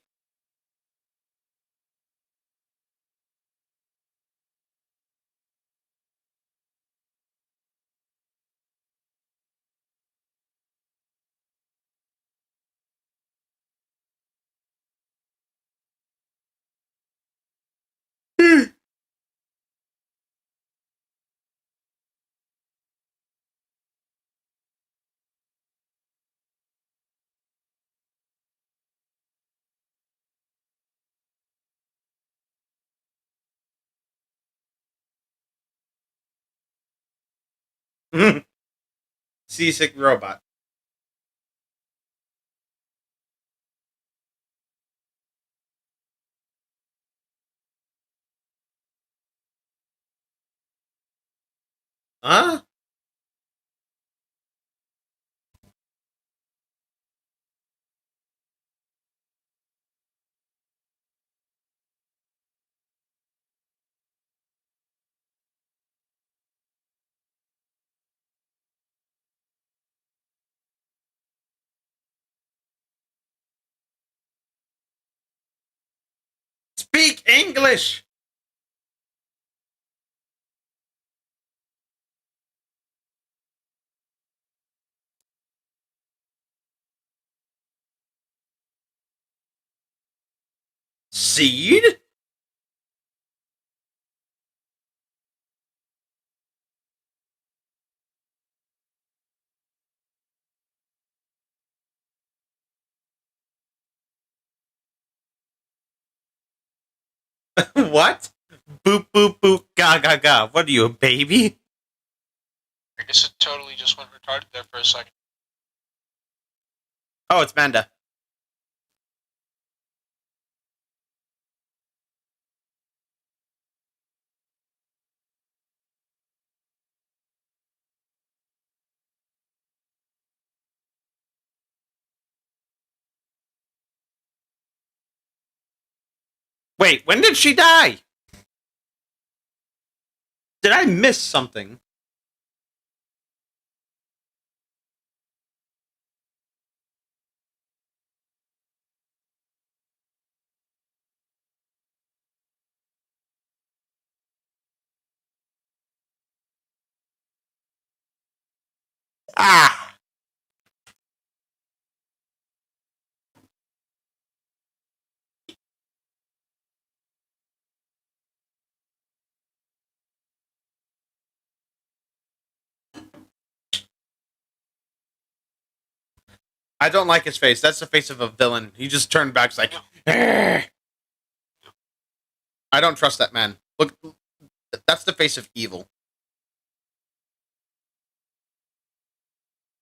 Seasick robot. Huh? Speak English! Seed? What? Boop, boop, boop, ga, ga, ga. What are you, a baby? I guess it totally just went retarded there for a second. Oh, it's Manda. Wait, when did she die? Did I miss something? Ah! I don't like his face. That's the face of a villain. He just turned back like, "Argh." I don't trust that man. Look, that's the face of evil.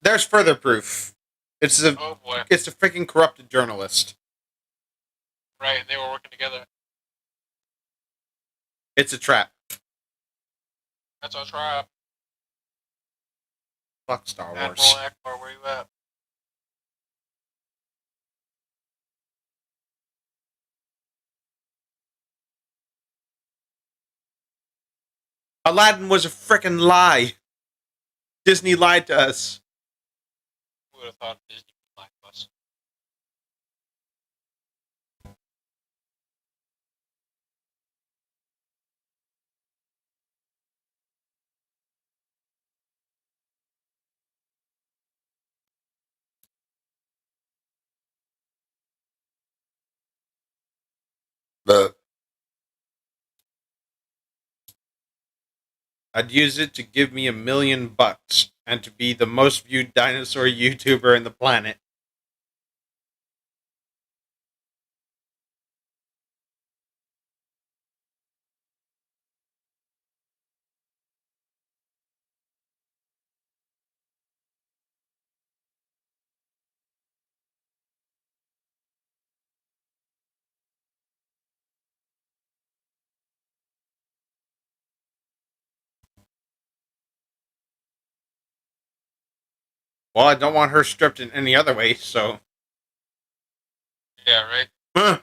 There's further proof. It's the Oh boy. it's the freaking corrupted journalist. Right, they were working together. It's a trap. That's our trap. Fuck Star Wars. Admiral Akbar, where you at? Aladdin was a freaking lie. Disney lied to us. Who would have thought Disney would like us? I'd use it to give me $1 million and to be the most viewed dinosaur YouTuber in the planet. Well, I don't want her stripped in any other way, so. Yeah, right? Huh.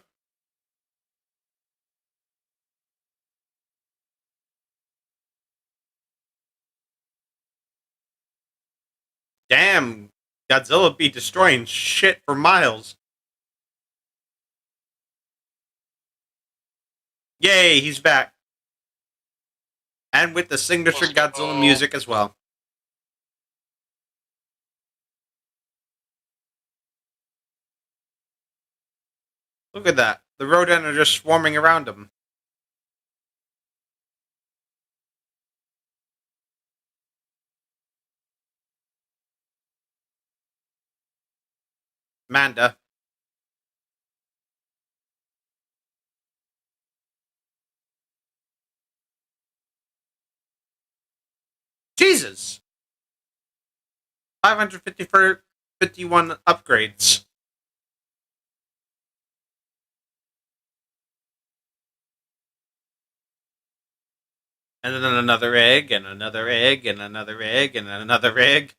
Damn, Godzilla be destroying shit for miles. Yay, he's back. And with the signature Let's go. Godzilla music as well. Look at that. The Rodan are just swarming around him. Manda. Jesus! 551 upgrades. And then another egg, and another egg, and another egg, and another egg.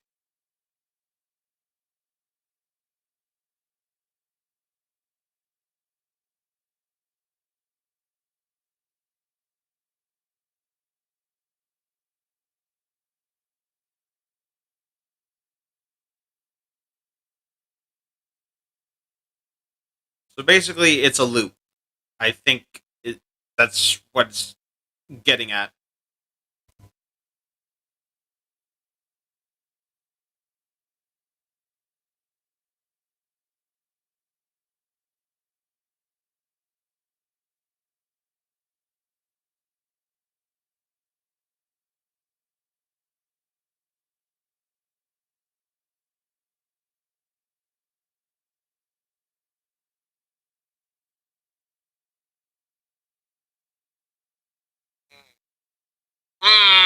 So basically, it's a loop. I think that's what it's getting at.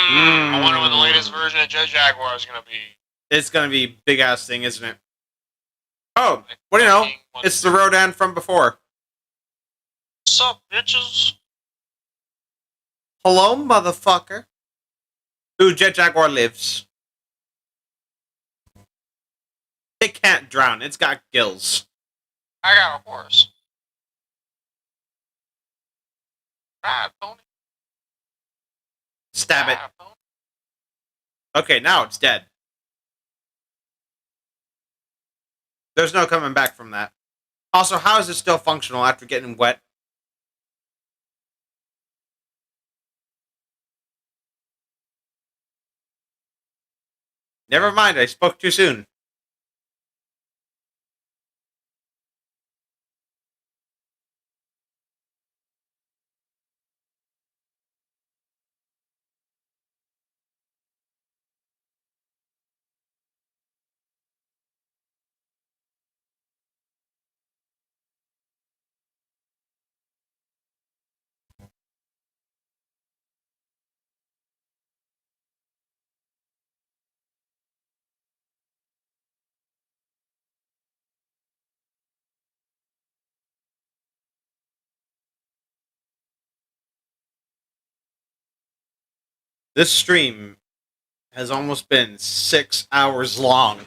I wonder when the latest version of Jet Jaguar is gonna be. It's gonna be big ass thing, isn't it? Oh, what do you know? It's the Rodan from before. What's up, bitches? Hello, motherfucker. Ooh, Jet Jaguar lives. It can't drown. It's got gills. I got a horse. Ride, pony. Stab it. Ride, pony. Okay, now it's dead. There's no coming back from that. Also, how is it still functional after getting wet? Never mind, I spoke too soon. This stream has almost been 6 hours long.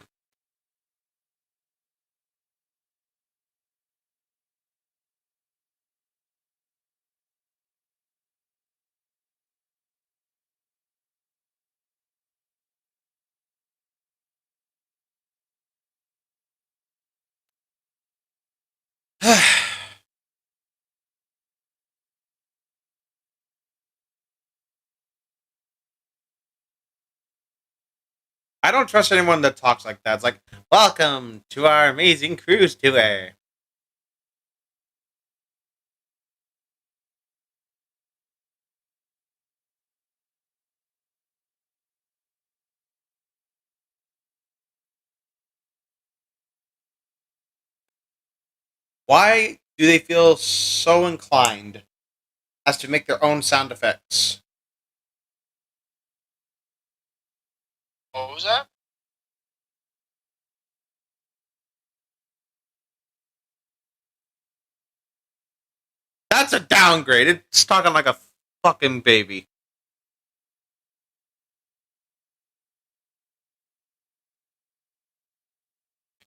I don't trust anyone that talks like that. It's like, welcome to our amazing cruise tour. Why do they feel so inclined as to make their own sound effects? What was that? That's a downgrade. It's talking like a fucking baby.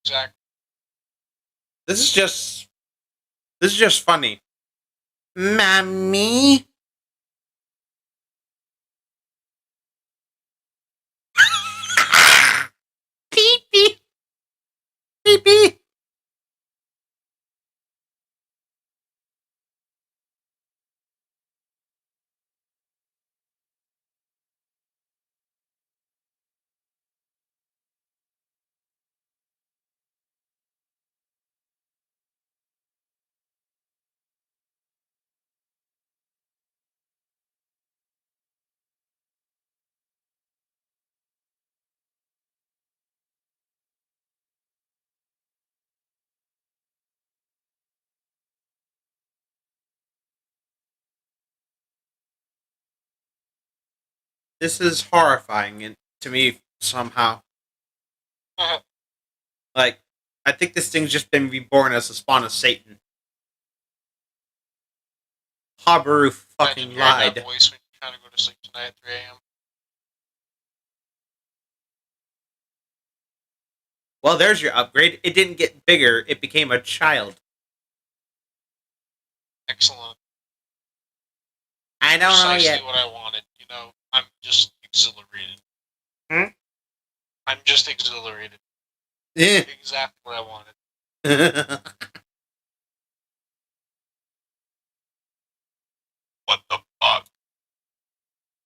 Exactly. This is just funny. Mommy? Beep beep. Beep beep. This is horrifying to me somehow. Like, I think this thing's just been reborn as the spawn of Satan. Habaru fucking Imagine hearing lied. that voice when you're trying to go to sleep tonight at 3 a.m. Well, there's your upgrade. It didn't get bigger. It became a child. Excellent. I don't know Precisely yet. what I wanted. You know, I'm just exhilarated. Hmm? I'm just exhilarated. Eh. Exactly what I wanted. What the fuck?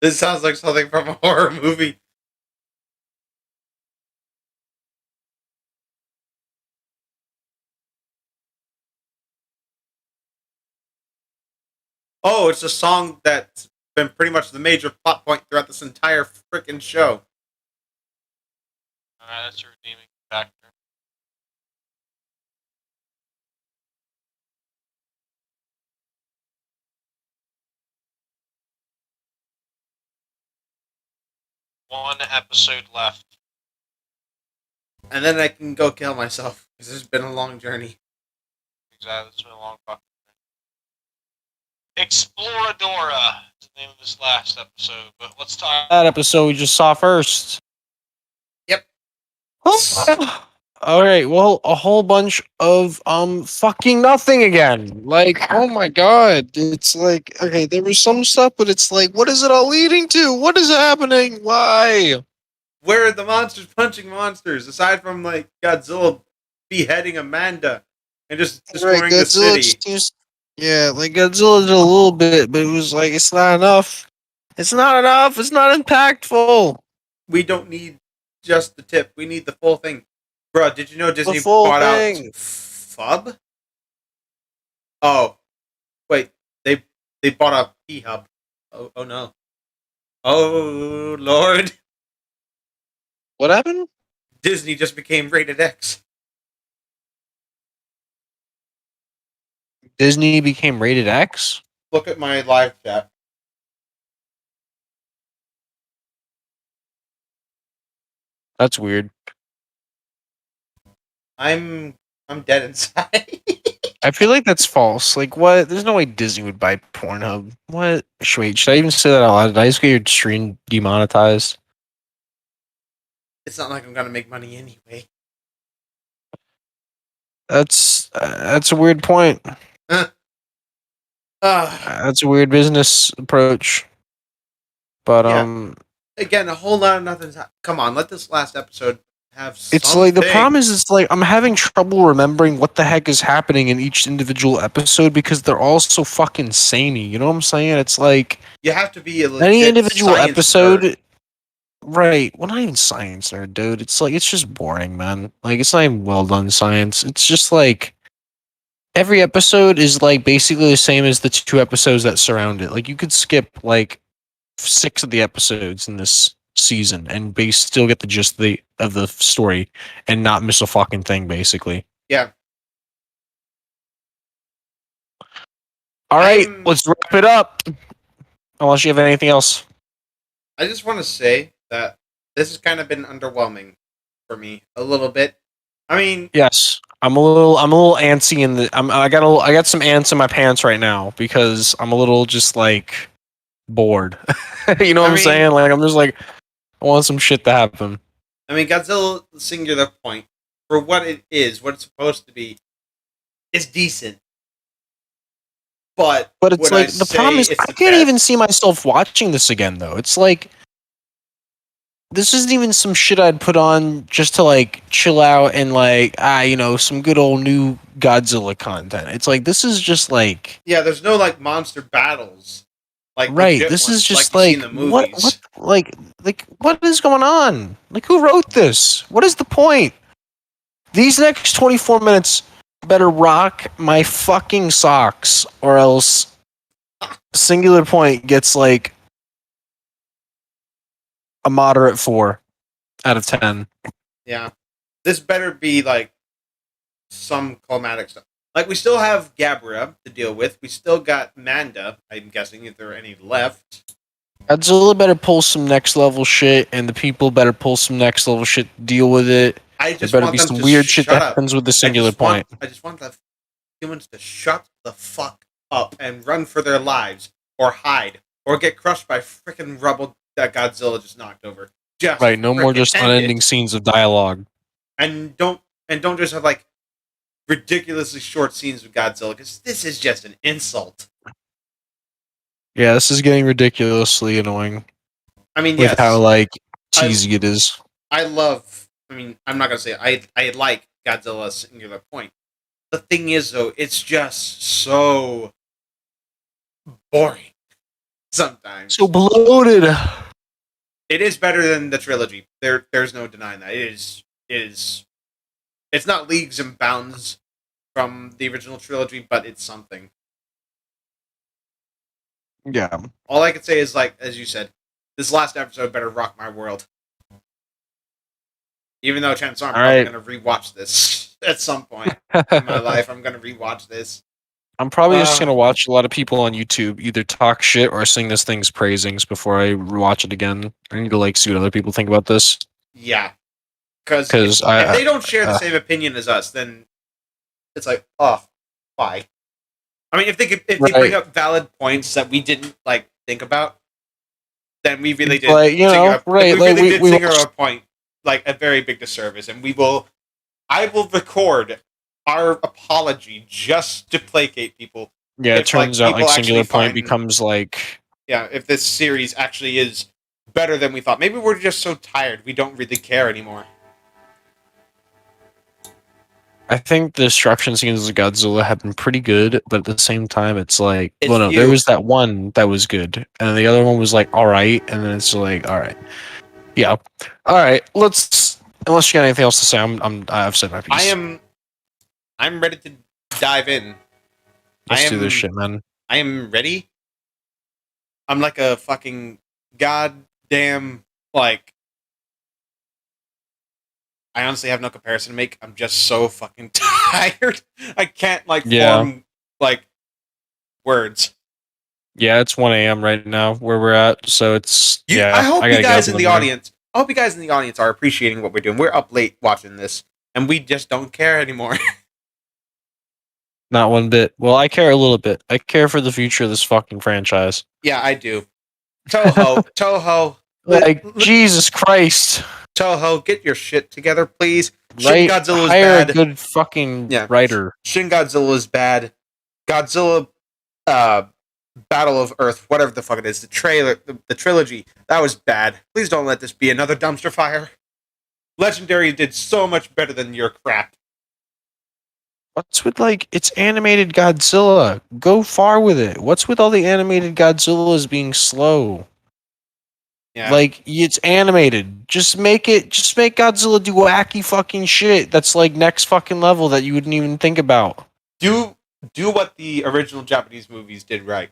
This sounds like something from a horror movie. Oh, it's a song that's been pretty much the major plot point throughout this entire freaking show. Alright, that's your redeeming factor. One episode left. And then I can go kill myself, because it's been a long journey. Exactly, it's been a long fucking thing. Exploradora is the name of this last episode, but let's talk. That episode we just saw first. Yep. All right. Well, a whole bunch of fucking nothing again. Like, oh my god, it's like, okay, there was some stuff, but it's like, what is it all leading to? What is happening? Why? Where are the monsters punching monsters, aside from, like, Godzilla beheading Amanda and just destroying Right, the Godzilla city? just seems, yeah, like Godzilla did a little bit, but it was like, it's not enough. It's not enough. It's not impactful. We don't need just the tip. We need the full thing. Bro, did you know Disney full bought thing. out Fub? Oh. Wait, they bought out P-Hub. Oh no. Oh Lord. What happened? Disney just became rated X. Disney became rated X? Look at my live chat. That's weird. I'm dead inside. I feel like that's false. Like, what? There's no way Disney would buy Pornhub. What? Wait, should I even say that out loud? Did I just get your stream demonetized? It's not like I'm gonna make money anyway. That's a weird point. Uh, That's a weird business approach. But Yeah. Again, a whole lot of nothing's come on, let this last episode have something. it's like the problem is it's like I'm having trouble remembering what the heck is happening in each individual episode because they're all so fucking samey. You know what I'm saying? It's like You have to be a legit any individual science episode. nerd. Right. Well, not even science nerd, dude. It's like, it's just boring, man. Like, it's not even well done science. It's just like every episode is like basically the same as the two episodes that surround it. Like, you could skip like 6 of the episodes in this season and still get the gist of the story and not miss a fucking thing, basically. Yeah. All right, let's wrap it up. Unless you have anything else. I just want to say that this has kind of been underwhelming for me a little bit. I mean, Yes, I'm a little antsy in the. I got some ants in my pants right now because I'm a little just like bored. You know what I'm saying? Like I'm just like I want some shit to happen. I mean, Godzilla Singular Point, for what it is, what it's supposed to be, is decent. But it's would like I the problem is say it's I the can't best? even see myself watching this again though. It's like this isn't even some shit I'd put on just to like chill out and like some good old new Godzilla content. It's like this is just like Yeah, there's no like monster battles. Like right. legit This is ones, just you see like in the what movies. what is going on? Like who wrote this? What is the point? These next 24 minutes better rock my fucking socks or else Singular Point gets like a moderate 4 out of 10. Yeah. This better be like some climatic stuff. Like we still have Gabra to deal with. We still got Manda, I'm guessing, if there are any left. Godzilla better pull some next level shit, and the people better pull some next level shit to deal with it. I There just better want be them some to weird shit shut that up. happens with the Singular Point. I just want the humans to shut the fuck up and run for their lives, or hide, or get crushed by freaking rubble that Godzilla just knocked over. Just Right, no more frickin' just end unending it. scenes of dialogue. And don't just have like ridiculously short scenes with Godzilla, because this is just an insult. Yeah, this is getting ridiculously annoying I mean, with yes, how like I- cheesy it is. I love. I mean, I'm not gonna say I like Godzilla Singular Point. The thing is, though, it's just so boring sometimes. So bloated. It is better than the trilogy. There's no denying that. It is. It's not leagues and bounds from the original trilogy, but it's something. Yeah. All I can say is, like, as you said, this last episode better rock my world. Even though chances are I'm probably Alright. going to rewatch this at some point in my life. I'm going to rewatch this. I'm probably just gonna Uh, watch a lot of people on YouTube either talk shit or sing this thing's praisings before I watch it again. I need to like see what other people think about this. Yeah. Because 'Cause if they don't share the same opinion as us, then it's like, oh, why? I mean, if they bring Right. up valid points that we didn't like think about, then we really did. Like, you know, right, We like, really did we Singular watched- Point like a very big disservice, and I will record our apology just to placate people. Yeah, it if, like, turns out like people Singular actually Point find- becomes like Yeah, if this series actually is better than we thought, maybe we're just so tired we don't really care anymore. I think the destruction scenes of Godzilla have been pretty good, but at the same time it's like It's well no, there few. was that one that was good, and the other one was like alright, and then it's like alright. Yeah. Alright, let's unless you got anything else to say, I've said my piece. I'm ready to dive in. Let's do this shit, man. I am ready. I'm like a fucking goddamn, like, I honestly have no comparison to make. I'm just so fucking tired. I can't like Yeah. form like words. Yeah, it's 1 a.m. right now where we're at, so it's I hope you gotta guys go in the audience. I hope you guys in the audience are appreciating what we're doing. We're up late watching this, and we just don't care anymore. Not one bit. Well, I care a little bit. I care for the future of this fucking franchise. Yeah, I do. Toho, Like Jesus Christ. Toho, get your shit together, please. Right? Shin Godzilla's Hire a bad. good fucking Yeah. writer. Shin Godzilla is bad. Godzilla, Battle of Earth, whatever the fuck it is, the trailer, the trilogy, that was bad. Please don't let this be another dumpster fire. Legendary did so much better than your crap. What's with like it's animated Godzilla? Go far with it. What's with all the animated Godzillas being slow? Yeah. Like it's animated. Just make Godzilla do wacky fucking shit that's like next fucking level that you wouldn't even think about. do what the original Japanese movies did right.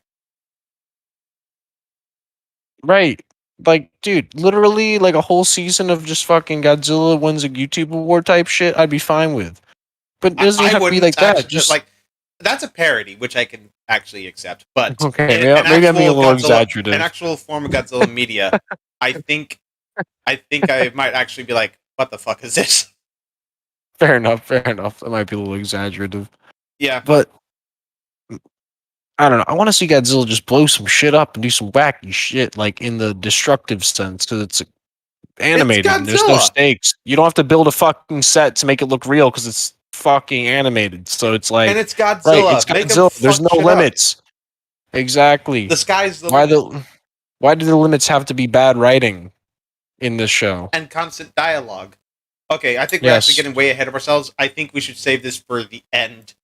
Right. Like, dude, literally like a whole season of just fucking Godzilla wins a YouTube award type shit, I'd be fine with. But it doesn't even have to be like that. Just like that's a parody, which I can actually accept. But okay, yeah, an maybe I'm being a actual little Godzilla- exaggerative. An actual form of Godzilla media, I think I might actually be like, what the fuck is this? Fair enough. That might be a little exaggerative. Yeah, But I don't know. I want to see Godzilla just blow some shit up and do some wacky shit, like in the destructive sense, because it's animated and there's no Godzilla. stakes. You don't have to build a fucking set to make it look real because it's fucking animated. So it's like, and it's Godzilla. right, it's Make 'em Godzilla. There's fuck no shit up. limits. Exactly. The sky's the Why limit. why do the limits have to be bad writing in this show? And constant dialogue. Okay, I think we're Yes. actually getting way ahead of ourselves. I think we should save this for the end.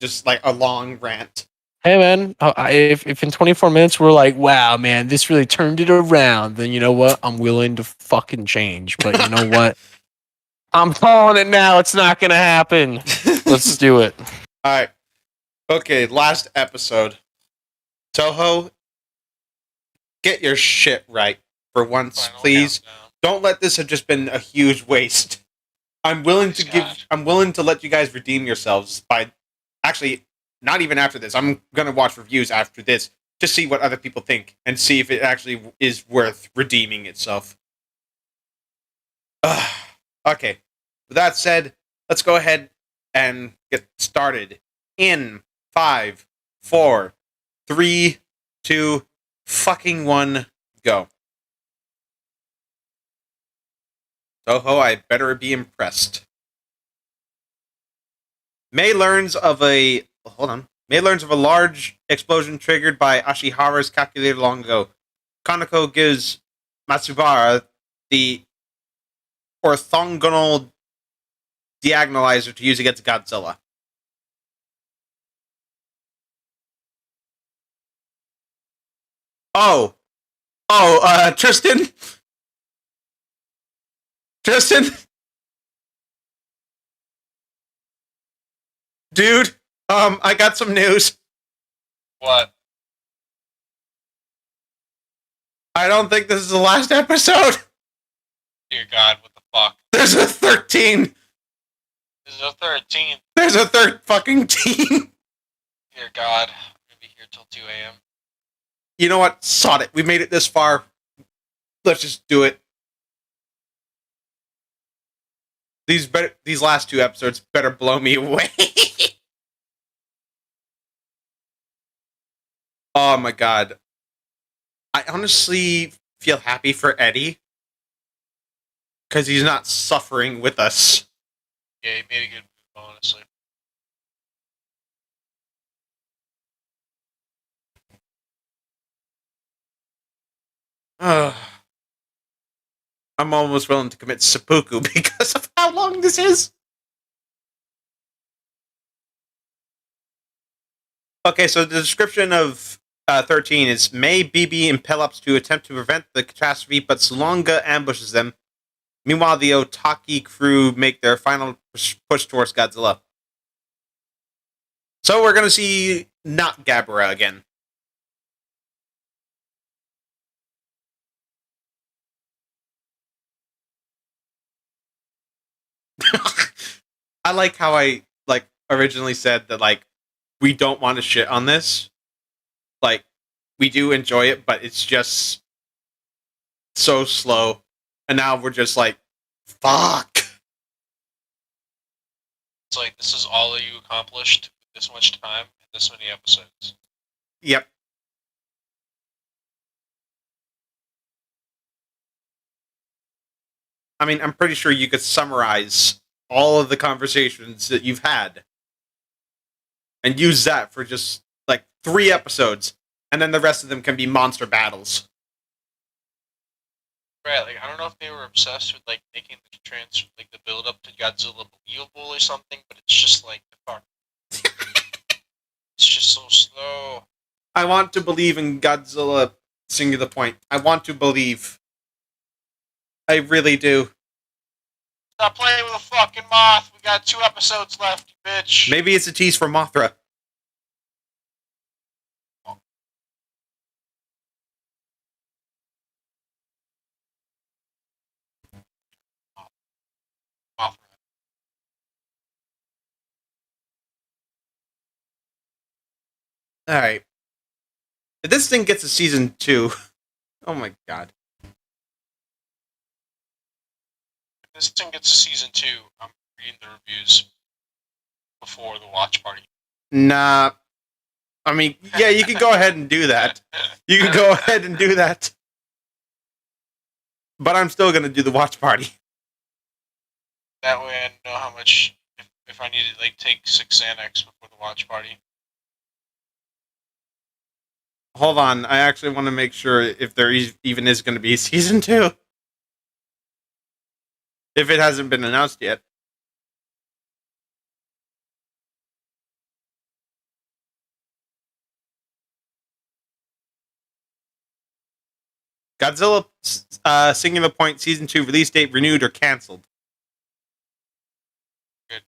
Just like a long rant. Hey man, if in 24 minutes we're like, wow man, this really turned it around, then you know what? I'm willing to fucking change. But you know what? I'm calling it now. It's not gonna happen. Let's do it. Alright. Okay, last episode. Toho, get your shit right for once, Final please. countdown. Don't let this have just been a huge waste. I'm willing to let you guys redeem yourselves by actually not even after this. I'm gonna watch reviews after this to see what other people think and see if it actually is worth redeeming itself. Okay. With that said, let's go ahead and get started in 5, 4, 3, 2, fucking 1, go. Toho, I better be impressed. May learns of a large explosion triggered by Ashihara's calculator long ago. Kaneko gives Matsubara the orthogonal diagonalizer to use against Godzilla. Tristan? Tristan? Dude, I got some news. What? I don't think this is the last episode. Dear God, what the fuck? There's a 13. This is a 13. There's a third fucking team. Dear God, I'm gonna be here till 2 a.m. You know what? Sod it. We made it this far. Let's just do it. These last 2 episodes better blow me away. Oh my god. I honestly feel happy for Eddie. Because he's not suffering with us. Yeah, he made a good move, honestly. I'm almost willing to commit seppuku because of how long this is. Okay, so the description of 13 is May, BB, and Pelops to attempt to prevent the catastrophe, but Sulonga ambushes them. Meanwhile, the Otaki crew make their final push towards Godzilla. So we're going to see not Gabara again. I like how I originally said that we don't want to shit on this. We do enjoy it, but it's just so slow. And now we're just like, fuck. It's like, this is all that you accomplished with this much time and this many episodes. Yep. I mean, I'm pretty sure you could summarize all of the conversations that you've had and use that for just 3 episodes, and then the rest of them can be monster battles. Right, I don't know if they were obsessed with making the build up to Godzilla believable or something, but it's just fuck. It's just so slow. I want to believe in Godzilla Singular Point. I want to believe. I really do. Stop playing with a fucking moth. We got 2 episodes left, you bitch. Maybe it's a tease for Mothra. Alright. If this thing gets a season 2, oh my god. If this thing gets a season 2, I'm reading the reviews before the watch party. Nah. I mean, yeah, you can go ahead and do that. You can go ahead and do that. But I'm still going to do the watch party. That way I know how much, if I need to take 6 Xanax before the watch party. Hold on, I actually want to make sure if there even is going to be a season 2. If it hasn't been announced yet. Godzilla Singular Point Season 2 release date renewed or cancelled. Good.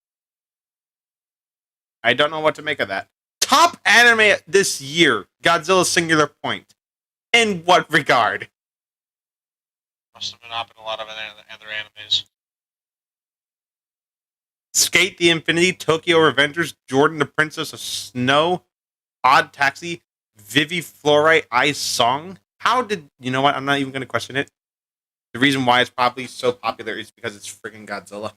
I don't know what to make of that. Top anime this year, Godzilla Singular Point. In what regard? Must have been up in a lot of other animes. Skate the Infinity, Tokyo Revengers, Jordan the Princess of Snow, Odd Taxi, Viviflorite Ice Song. How did you know what? I'm not even going to question it. The reason why it's probably so popular is because it's freaking Godzilla.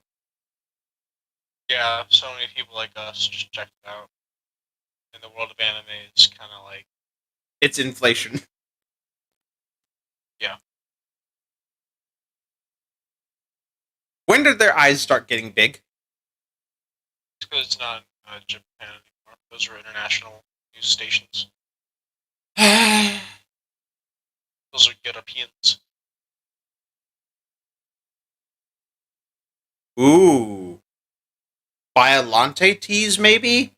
Yeah, so many people like us just check it out. In the world of anime, it's kind of like It's inflation. Yeah. When did their eyes start getting big? it's because it's not Japan anymore. Those are international news stations. Those are Europeans. Ooh. Biolante teas, maybe?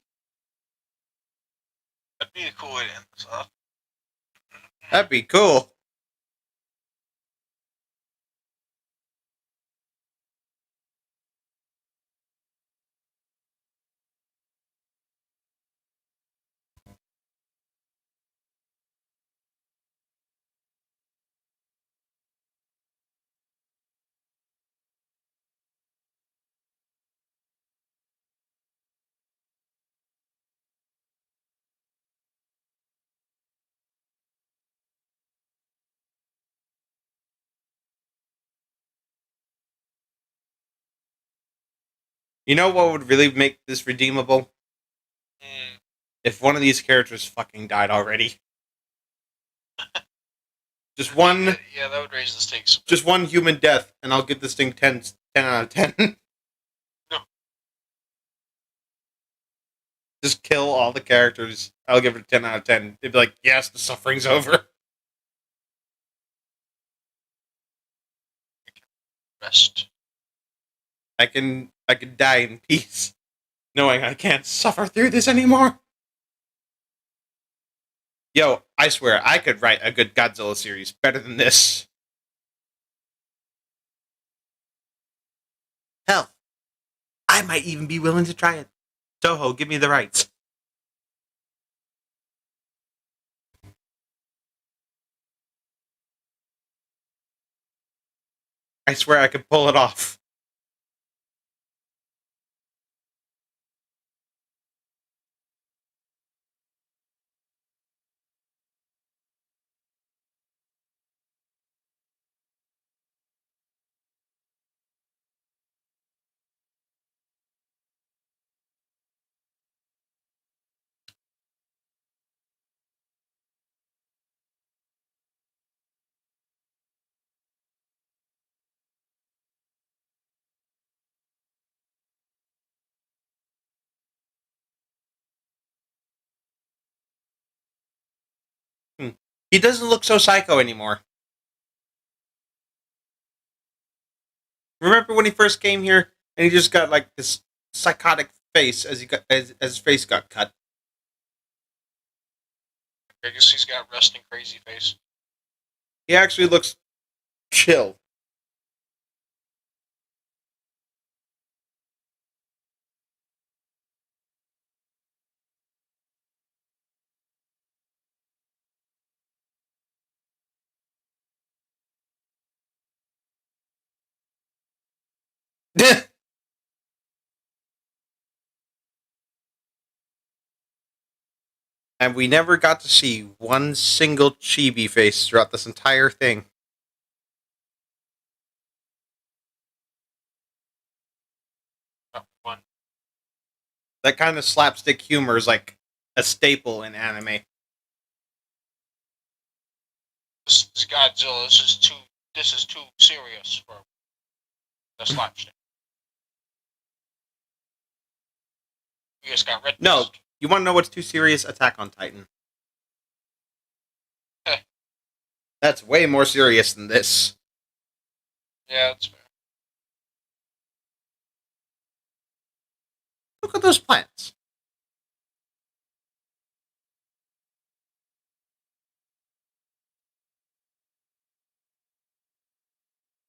That'd be a cool way to end this off. That'd be cool. You know what would really make this redeemable? Mm, If one of these characters fucking died already. Just one yeah, that would raise the stakes. just one human death, and I'll give this thing 10 out of 10. No. Just kill all the characters. I'll give it a 10 out of 10. They'd be like, yes, the suffering's over. Rest. I can die in peace, knowing I can't suffer through this anymore. Yo, I swear, I could write a good Godzilla series better than this. Hell, I might even be willing to try it. Toho, give me the rights. I swear I could pull it off. He doesn't look so psycho anymore. Remember when he first came here and he just got like this psychotic face as his face got cut. I guess he's got resting crazy face. He actually looks chill. And we never got to see one single chibi face throughout this entire thing. One. That kind of slapstick humor is like a staple in anime. This is Godzilla. This is too serious for the slapstick. We just got red. No, Mist. you want to know what's too serious? Attack on Titan. Heh. That's way more serious than this. Yeah, that's fair. Look at those plants.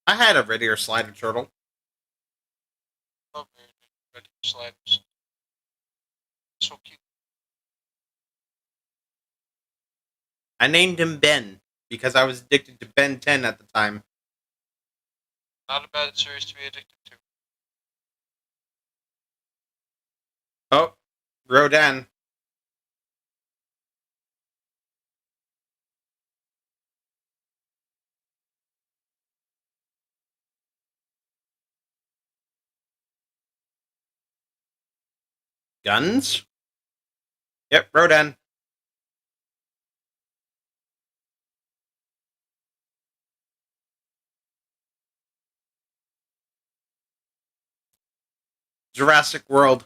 I had a red ear slider turtle. Love red sliders. So cute. I named him Ben because I was addicted to Ben 10 at the time. Not a bad series to be addicted to. Oh, Rodan. Guns? Yep, Rodan. Jurassic World.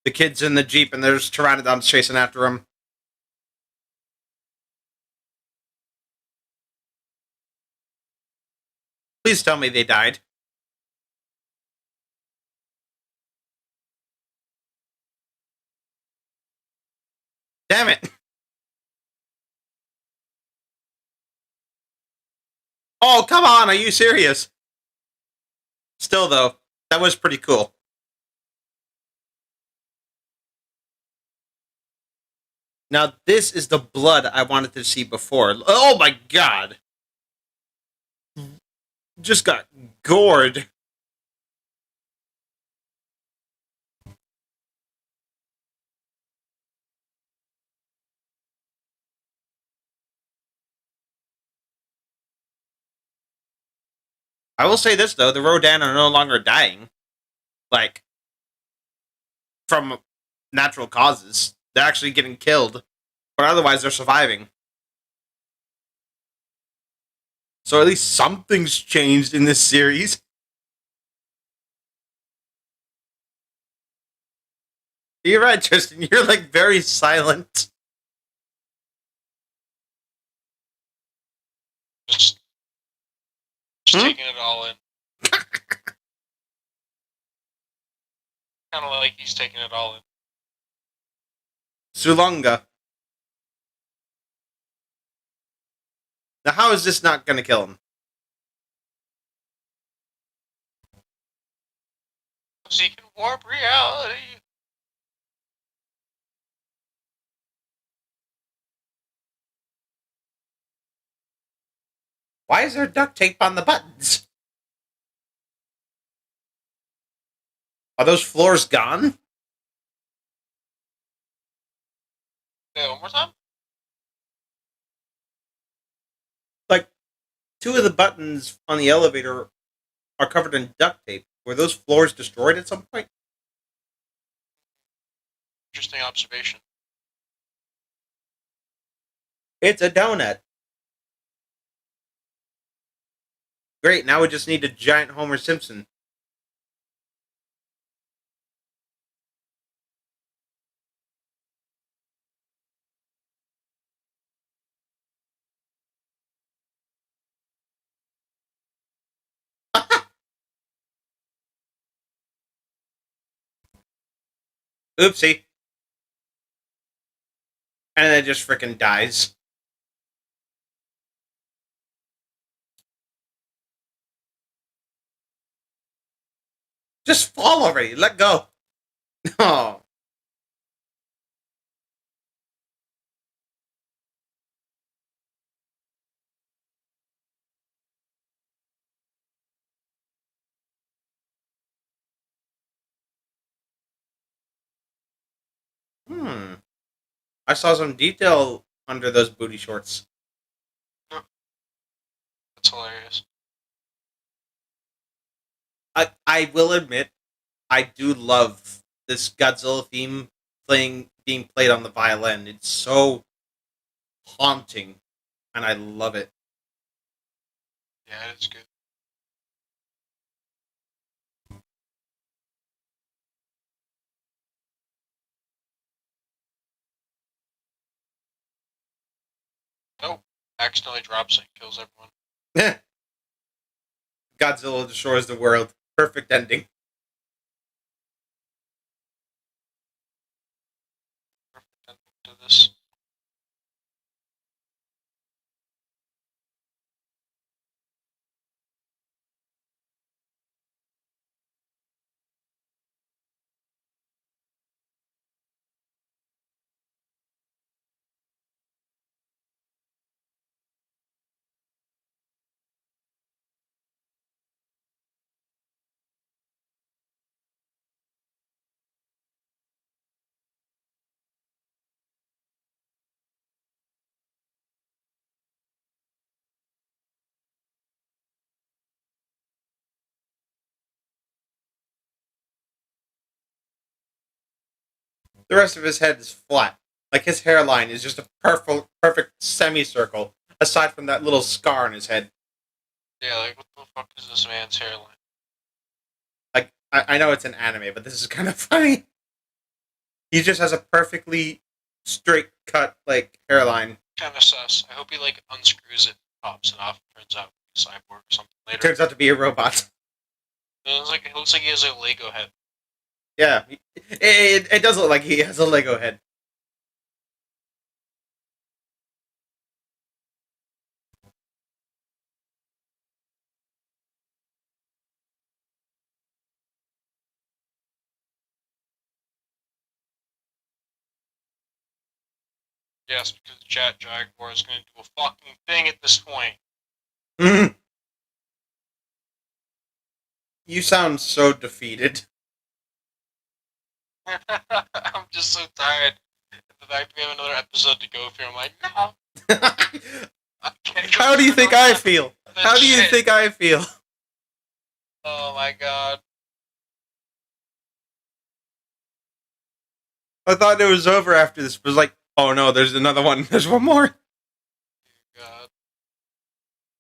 The kid's in the Jeep and there's pteranodons chasing after him. Please tell me they died. Damn it. Oh, come on. Are you serious? Still, though, that was pretty cool. Now, this is the blood I wanted to see before. Oh my god. Just got gored. I will say this, though. The Rodan are no longer dying. Like, from natural causes. They're actually getting killed. But otherwise, they're surviving. So at least something's changed in this series. You're right, Tristan. You're, like, very silent. Just taking it all in. Kind of like he's taking it all in. Sulunga. Now, how is this not going to kill him? So he can warp reality. Why is there duct tape on the buttons? Are those floors gone? Say one more time. Like, two of the buttons on the elevator are covered in duct tape. Were those floors destroyed at some point? Interesting observation. It's a donut. Great, now we just need a giant Homer Simpson. Oopsie. And then it just freaking dies. Just fall already. Let go. Oh. I saw some detail under those booty shorts. That's hilarious. I will admit, I do love this Godzilla theme being played on the violin. It's so haunting, and I love it. Yeah, it's good. Nope. Accidentally drops it and kills everyone. Godzilla destroys the world. Perfect ending. Perfect ending to this. The rest of his head is flat. Like his hairline is just a perfect semicircle, aside from that little scar on his head. Yeah, like what the fuck is this man's hairline? Like I know it's an anime, but this is kind of funny. He just has a perfectly straight cut like hairline. Kind of sus. I hope he like unscrews it, pops it off, turns out a cyborg or something It later. turns out to be a robot. It looks like he has a Lego head. Yeah, it does look like he has a Lego head. Yes, because Jet Jaguar is going to do a fucking thing at this point. You sound so defeated. I'm just so tired. The fact we have another episode to go through, I'm like, no. I can't go How do you through think all I that feel? How do you shit. think I feel? Oh my god. I thought it was over after this, but it was like, oh no, there's another one. There's one more. God.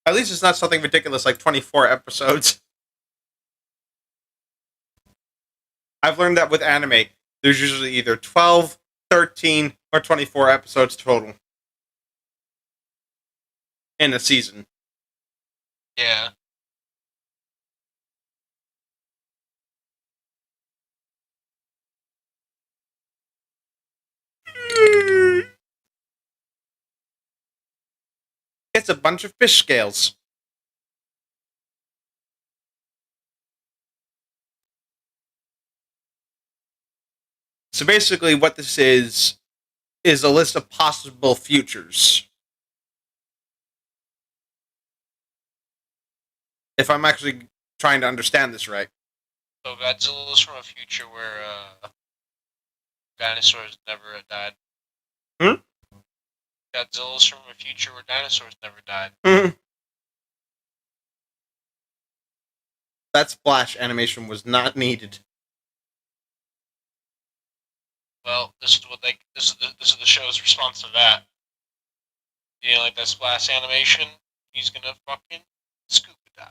At least it's not something ridiculous like 24 episodes. I've learned that with anime, there's usually either 12, 13, or 24 episodes total in a season. Yeah. It's a bunch of fish scales. So basically what this is a list of possible futures. If I'm actually trying to understand this right. So Godzilla is from a future where dinosaurs never died. Hmm? Godzilla's from a future where dinosaurs never died. That splash animation was not needed. Well, this is the show's response to that. You know, like that splash animation, he's gonna fucking scuba dive.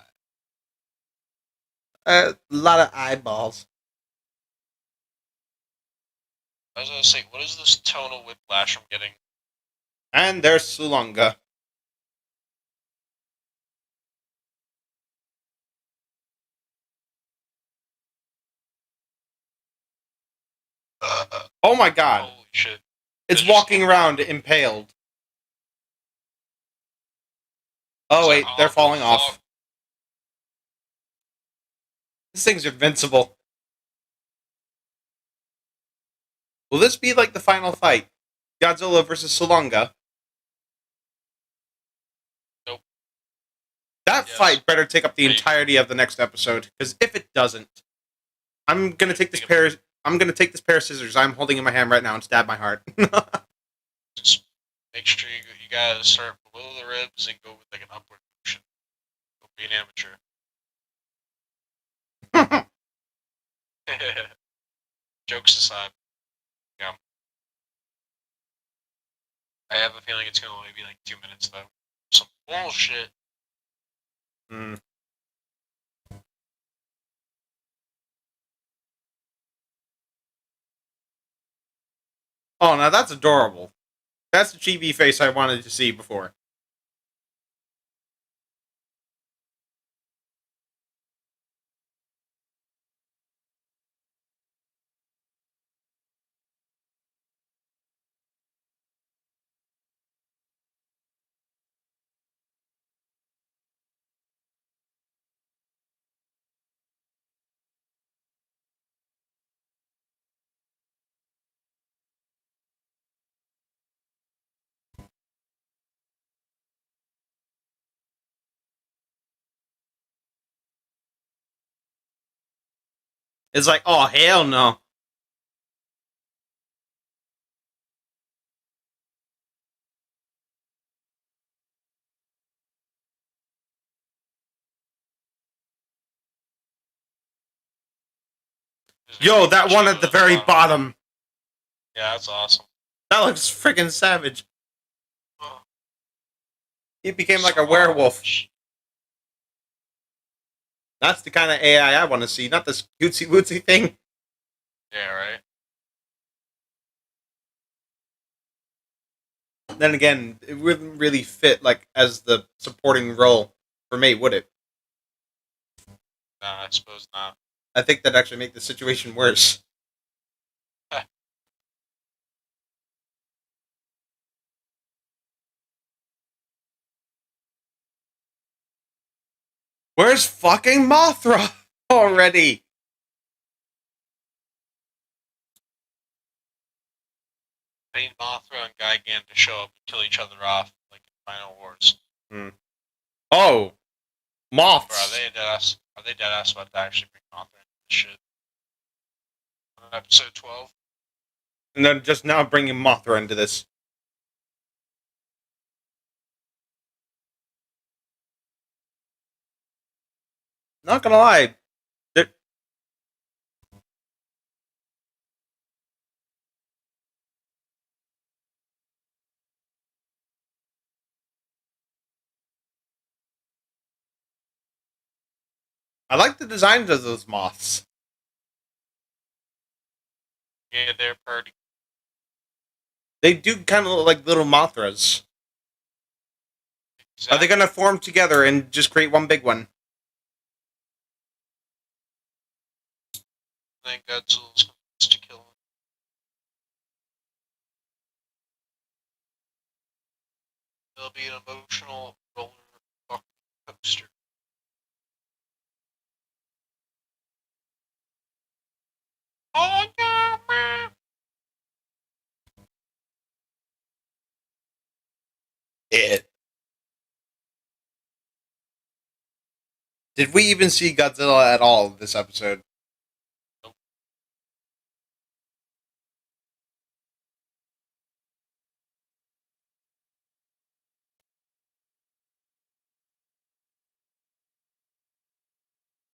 A lot of eyeballs. I was gonna say, what is this tonal whiplash I'm getting? And there's Sulunga. Oh my god. Holy shit. It's It just walking came around impaled. Oh It's wait, like, they're oh, falling fuck. off. This thing's invincible. Will this be like the final fight? Godzilla versus Sulunga? Nope. That Yes. fight better take up the Wait. entirety of the next episode, because if it doesn't, I'm gonna take this Think pair. I'm gonna take this pair of scissors I'm holding in my hand right now and stab my heart. Just make sure you guys start below the ribs and go with like an upward motion. Don't be an amateur. Jokes aside. Yeah. I have a feeling it's gonna only be like 2 minutes though. Some bullshit. Hmm. Oh, now that's adorable. That's the chibi face I wanted to see before. It's like, oh hell no. Yo, that one at the very bottom. Yeah, that's awesome. That looks freaking savage. Oh, He became like so a werewolf. large. That's the kind of AI I want to see, not this cutesy wootsy thing. Yeah, right. Then again, it wouldn't really fit like as the supporting role for me, would it? Nah, I suppose not. I think that'd actually make the situation worse. Where's fucking Mothra already? I need Mothra and Gigan to show up and kill each other off, like in Final Wars. Oh, Or moths. are they dead ass? Are they dead ass about to actually bring Mothra into this shit? On episode 12. And then just now bringing Mothra into this. Not gonna lie. there- I like the designs of those moths. Yeah, they're pretty. They do kind of look like little Mothras. Are they Exactly. gonna form together and just create one big one? I think Godzilla's going to kill him. It'll be an emotional roller fucking coaster. Oh no, man! It. Did we even see Godzilla at all this episode?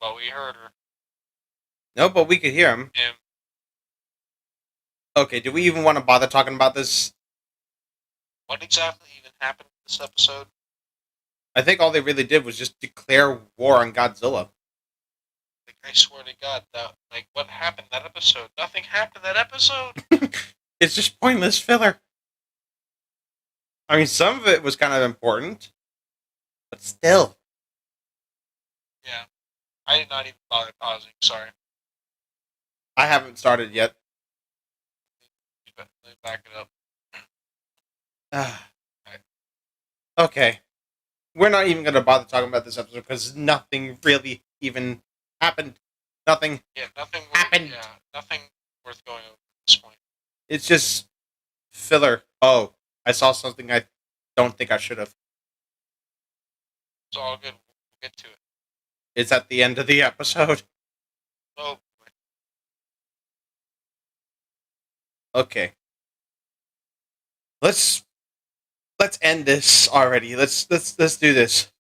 But we heard her. No, but we could hear him. Him. Okay, do we even want to bother talking about this? What exactly even happened in this episode? I think all they really did was just declare war on Godzilla. Like, I swear to God, that like what happened that episode? Nothing happened that episode. It's just pointless filler. I mean, some of it was kind of important, but still. Yeah, I did not even bother pausing. Sorry. I haven't started yet. Let me back it up. Ah. Okay. We're not even going to bother talking about this episode because nothing really even happened. Nothing. Yeah, nothing Happened. Yeah, nothing worth going over at this point. It's just filler. Oh, I saw something I don't think I should have. It's all good. We'll get to it. It's at the end of the episode. Oh, Okay. Let's end this already. Let's do this.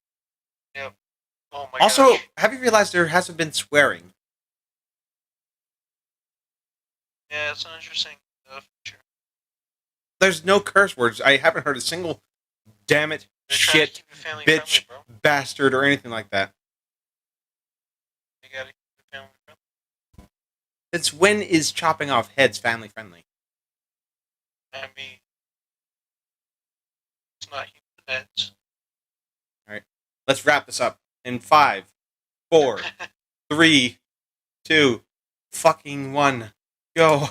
oh my Also, gosh. have you realized there hasn't been swearing? Yeah, it's an interesting feature. There's no curse words. I haven't heard a single damn it, They're trying to shit, keep it family bitch, friendly, bro. bastard, or anything like that. You gotta keep it family friendly. It's when is chopping off heads family friendly? I mean, it's not human heads. Let's wrap this up in 5, 4, 3, 2, fucking 1. Go.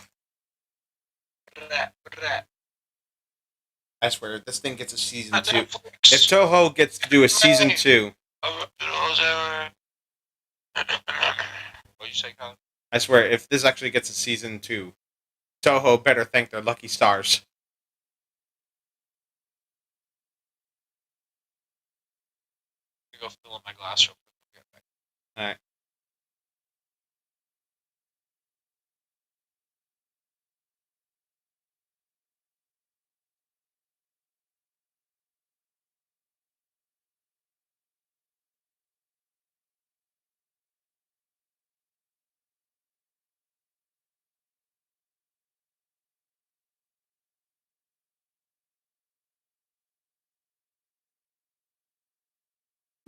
I swear, if this thing gets a season 2. If Toho gets to do a season 2, What you say, Colin? I swear, if this actually gets a season 2, Toho better thank their lucky stars. I'm gonna go fill up my glass real quick. Alright.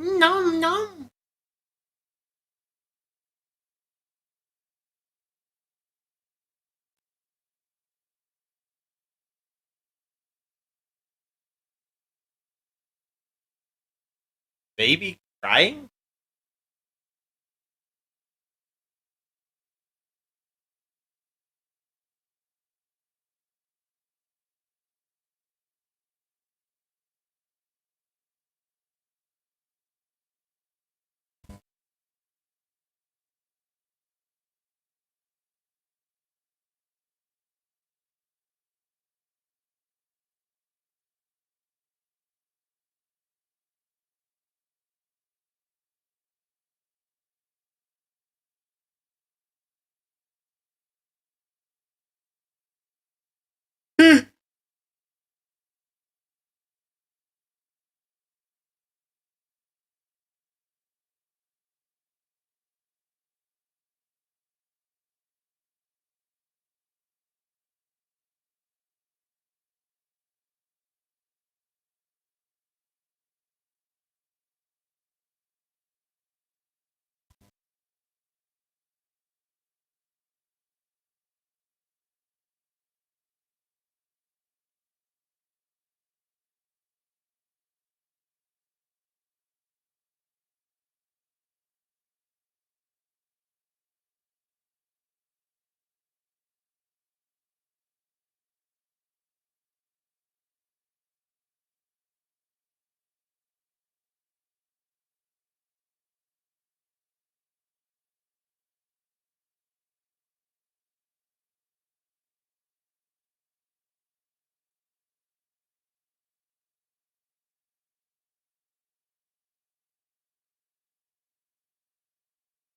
Nom nom. Baby crying?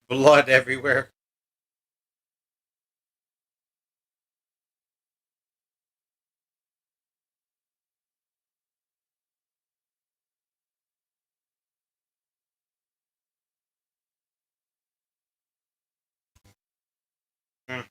Blood everywhere. Hmm.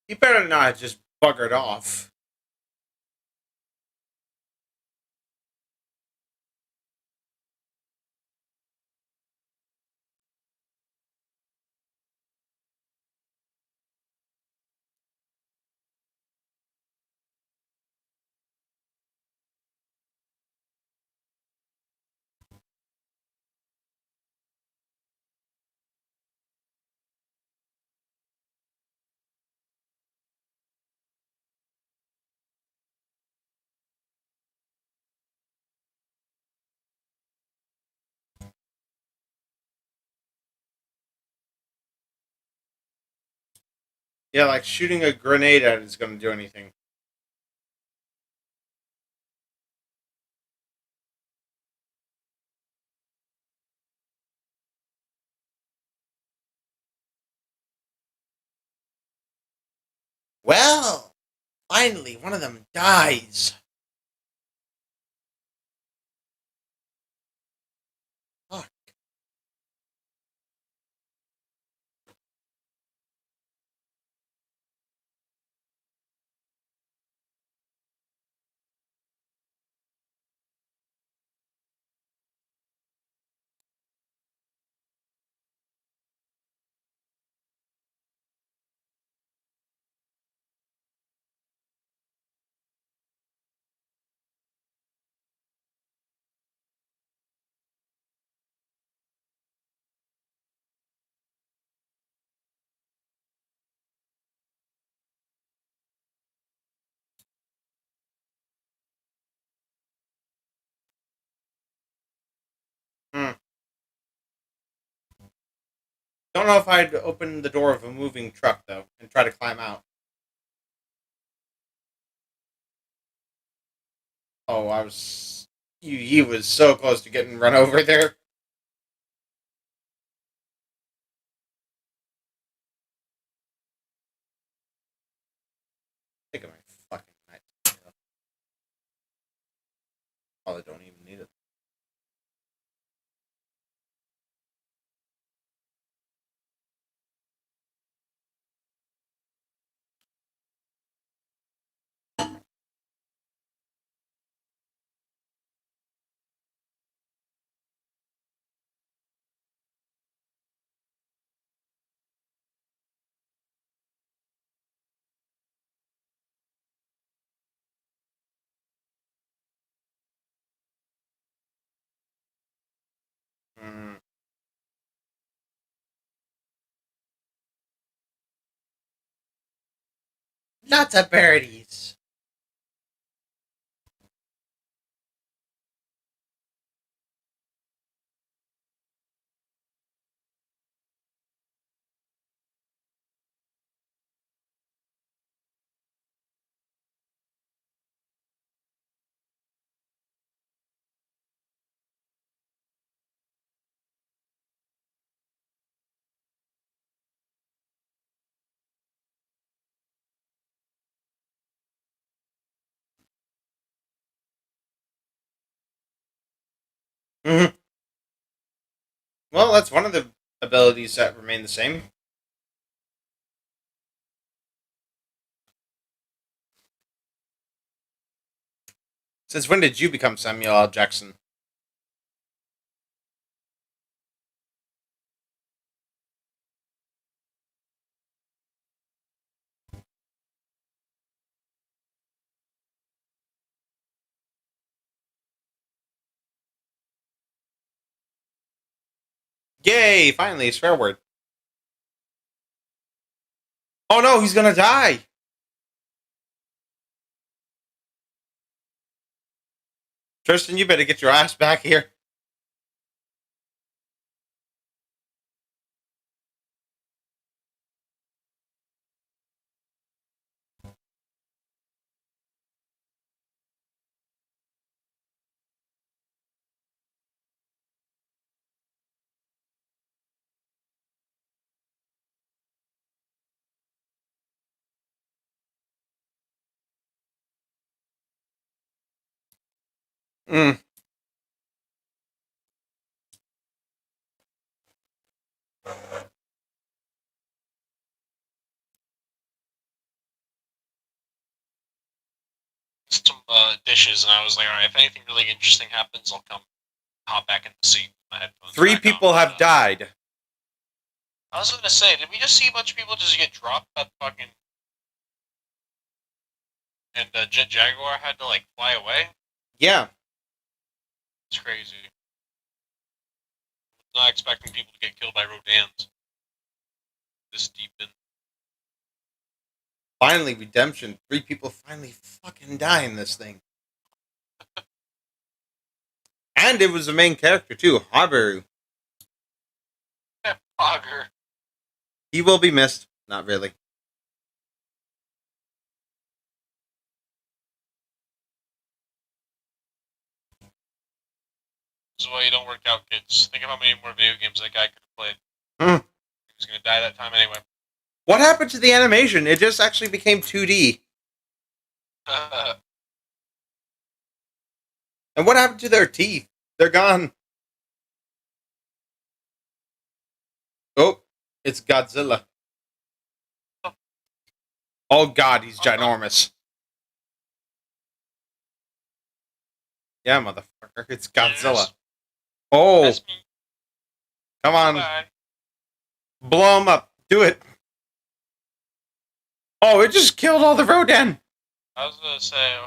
You better not just buggered off. Yeah, like shooting a grenade at it is going to do anything. Well, finally, one of them dies. Fuck. Don't know if I'd open the door of a moving truck, though, and try to climb out. Oh, I was... He was so close to getting run over there. Think of my fucking knife. Probably don't even need it. Mm. Lots of birdies. Mm-hmm. Well, that's one of the abilities that remain the same. Since when did you become Samuel L. Jackson? Yay! Finally, a swear word. Oh no, he's gonna die! Tristan, you better get your ass back here. Mm. Some dishes, and I was like, all right, if anything really interesting happens, I'll come hop back in the seat. My headphones 3 back on, people have but, died. I was gonna say, did we just see a bunch of people just get dropped at fucking... And Jet Jaguar had to, like, fly away? Yeah. It's crazy. Not expecting people to get killed by Rodans. This deep in. Finally, redemption. 3 people finally fucking die in this thing. And it was the main character, too, Habaru. Fogger. He will be missed. Not really. This is why you don't work out, kids. Think of how many more video games that guy could have played. Hmm. He was gonna die that time anyway. What happened to the animation? It just actually became 2D. And what happened to their teeth? They're gone. Oh, it's Godzilla. Oh god, he's ginormous. Yeah, motherfucker. It's Godzilla. Yes. Oh, That's me. come on. Bye. Blow him up. Do it. Oh, it just killed all the Rodan. I was gonna say,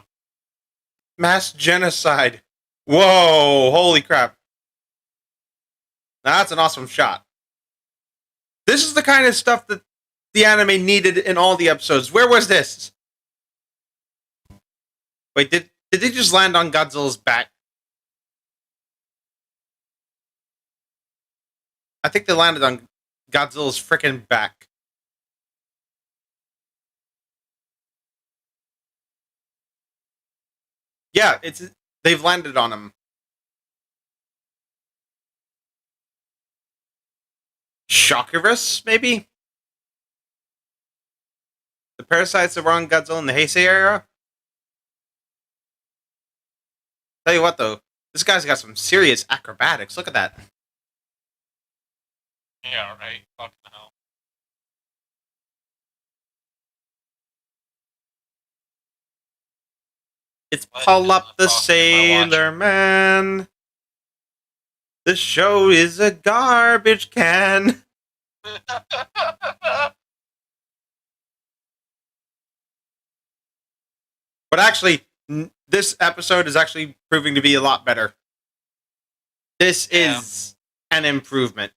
Mass genocide. Whoa, holy crap. Now, that's an awesome shot. This is the kind of stuff that the anime needed in all the episodes. Where was this? Wait, did they just land on Godzilla's back? I think they landed on... Godzilla's freaking back. Yeah, they've landed on him. Shockerus, maybe? The parasites that were on Godzilla in the Heisei era? Tell you what, though, this guy's got some serious acrobatics. Look at that. Yeah, right. Fucking hell. It's What Pull is Up the fuck am I watching? Sailor Man. The show is a garbage can. But actually, this episode is actually proving to be a lot better. This Yeah. is an improvement.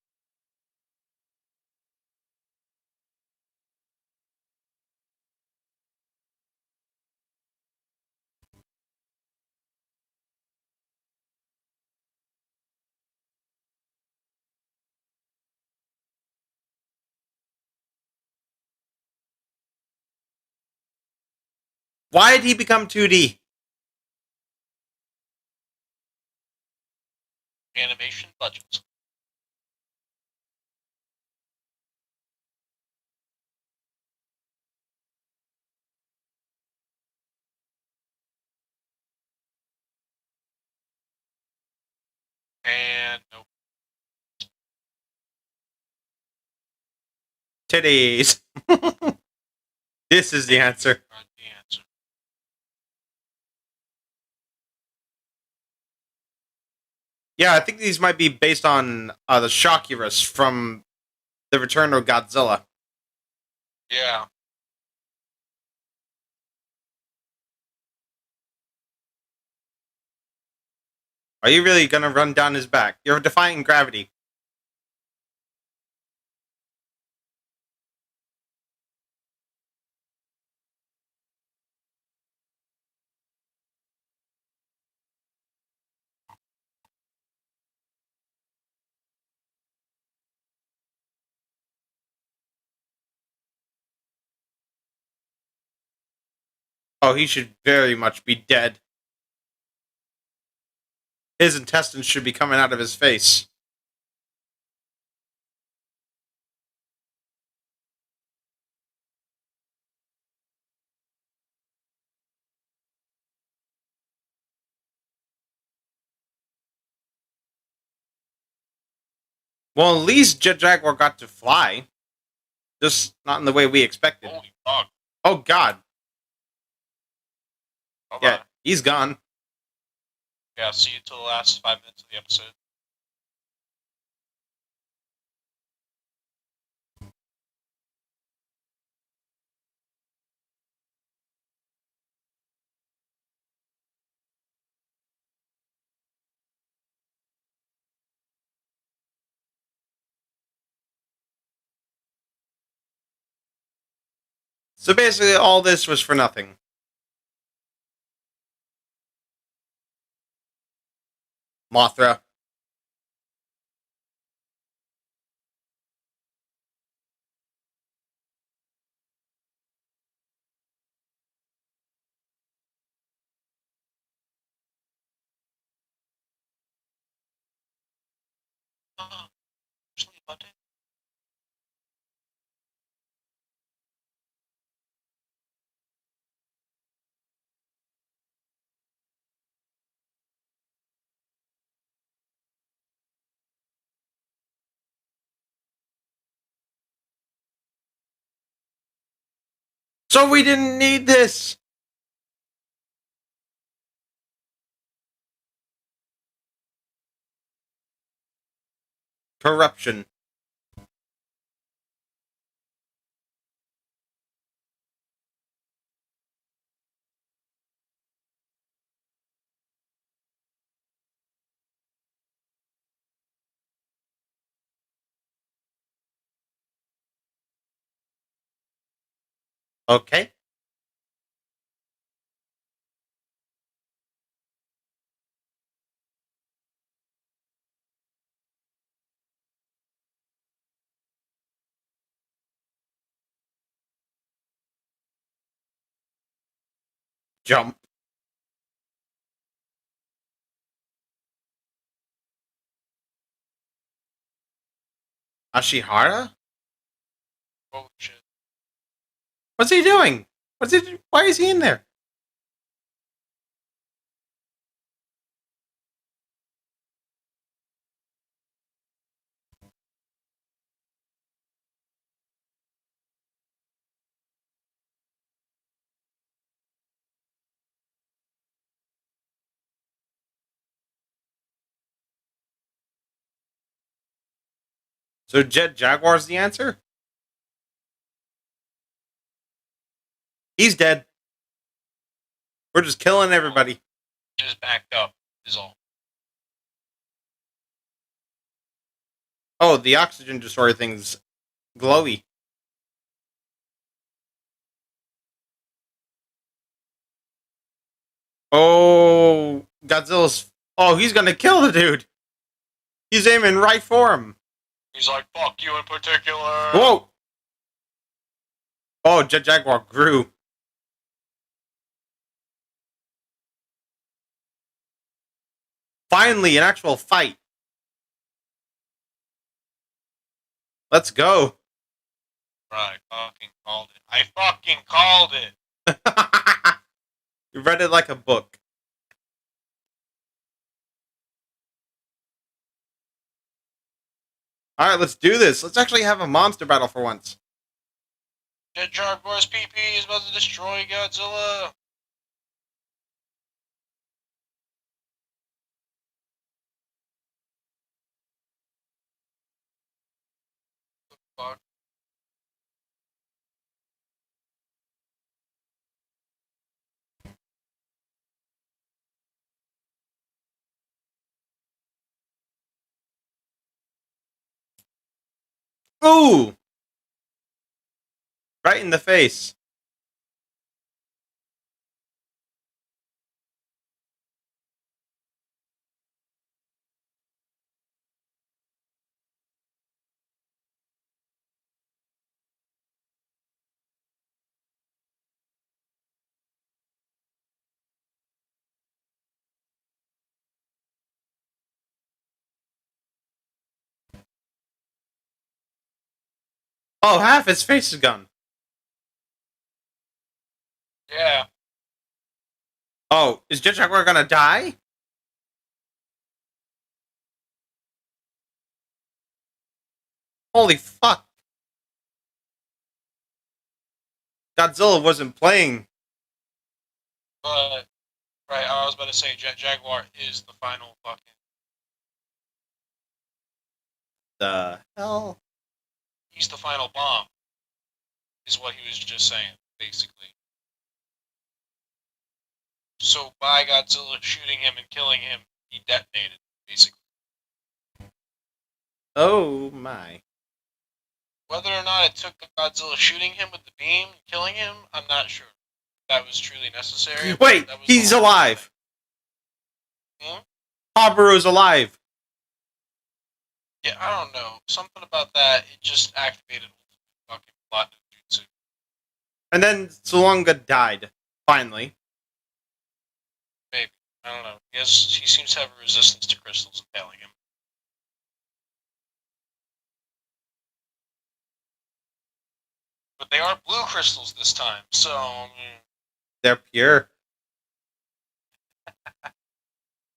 Why did he become 2D? Animation budgets. And nope. Titties. This is the answer. Not the answer. Yeah, I think these might be based on the Shockerus from The Return of Godzilla. Yeah. Are you really gonna run down his back? You're defying gravity. Oh, he should very much be dead. His intestines should be coming out of his face. Well, at least Jet Jaguar got to fly. Just not in the way we expected. Holy fuck. Oh, God. Bye-bye. Yeah, he's gone. Yeah, see you till the last 5 minutes of the episode. So basically, all this was for nothing. Mothra. Actually, Monday? So we didn't need this. Corruption. Okay. jump. Ashihara? Oh shit. What's he doing? Why is he in there? So Jet Jaguar's the answer? He's dead. We're just killing everybody. Just backed up is all. Oh, the oxygen destroyer thing's glowy. Oh, Godzilla's... Oh, he's gonna kill the dude. He's aiming right for him. He's like, fuck you in particular. Whoa! Oh, Jet Jaguar grew. Finally, an actual fight. Let's go. Right, fucking called it. I fucking called it. You read it like a book. Alright, let's do this. Let's actually have a monster battle for once. Jet Jaguar's PP is about to destroy Godzilla. Fuck. Ooh! Right in the face. Oh, half his face is gone. Yeah. Oh, is Jet Jaguar gonna die? Holy fuck. Godzilla wasn't playing. But, right, I was about to say Jet Jaguar is the final fucking. The hell? He's the final bomb. Is what he was just saying, basically. So by Godzilla shooting him and killing him, he detonated, basically. Oh my. Whether or not it took Godzilla shooting him with the beam and killing him, I'm not sure. That was truly necessary. Wait, That was he's the whole alive. Hmm? Haburu's alive. Yeah, I don't know. Something about that, it just activated fucking plot jutsu. And then Sulunga died. Finally. Maybe. I don't know. He seems to have a resistance to crystals impaling him. But they are blue crystals this time, so They're pure.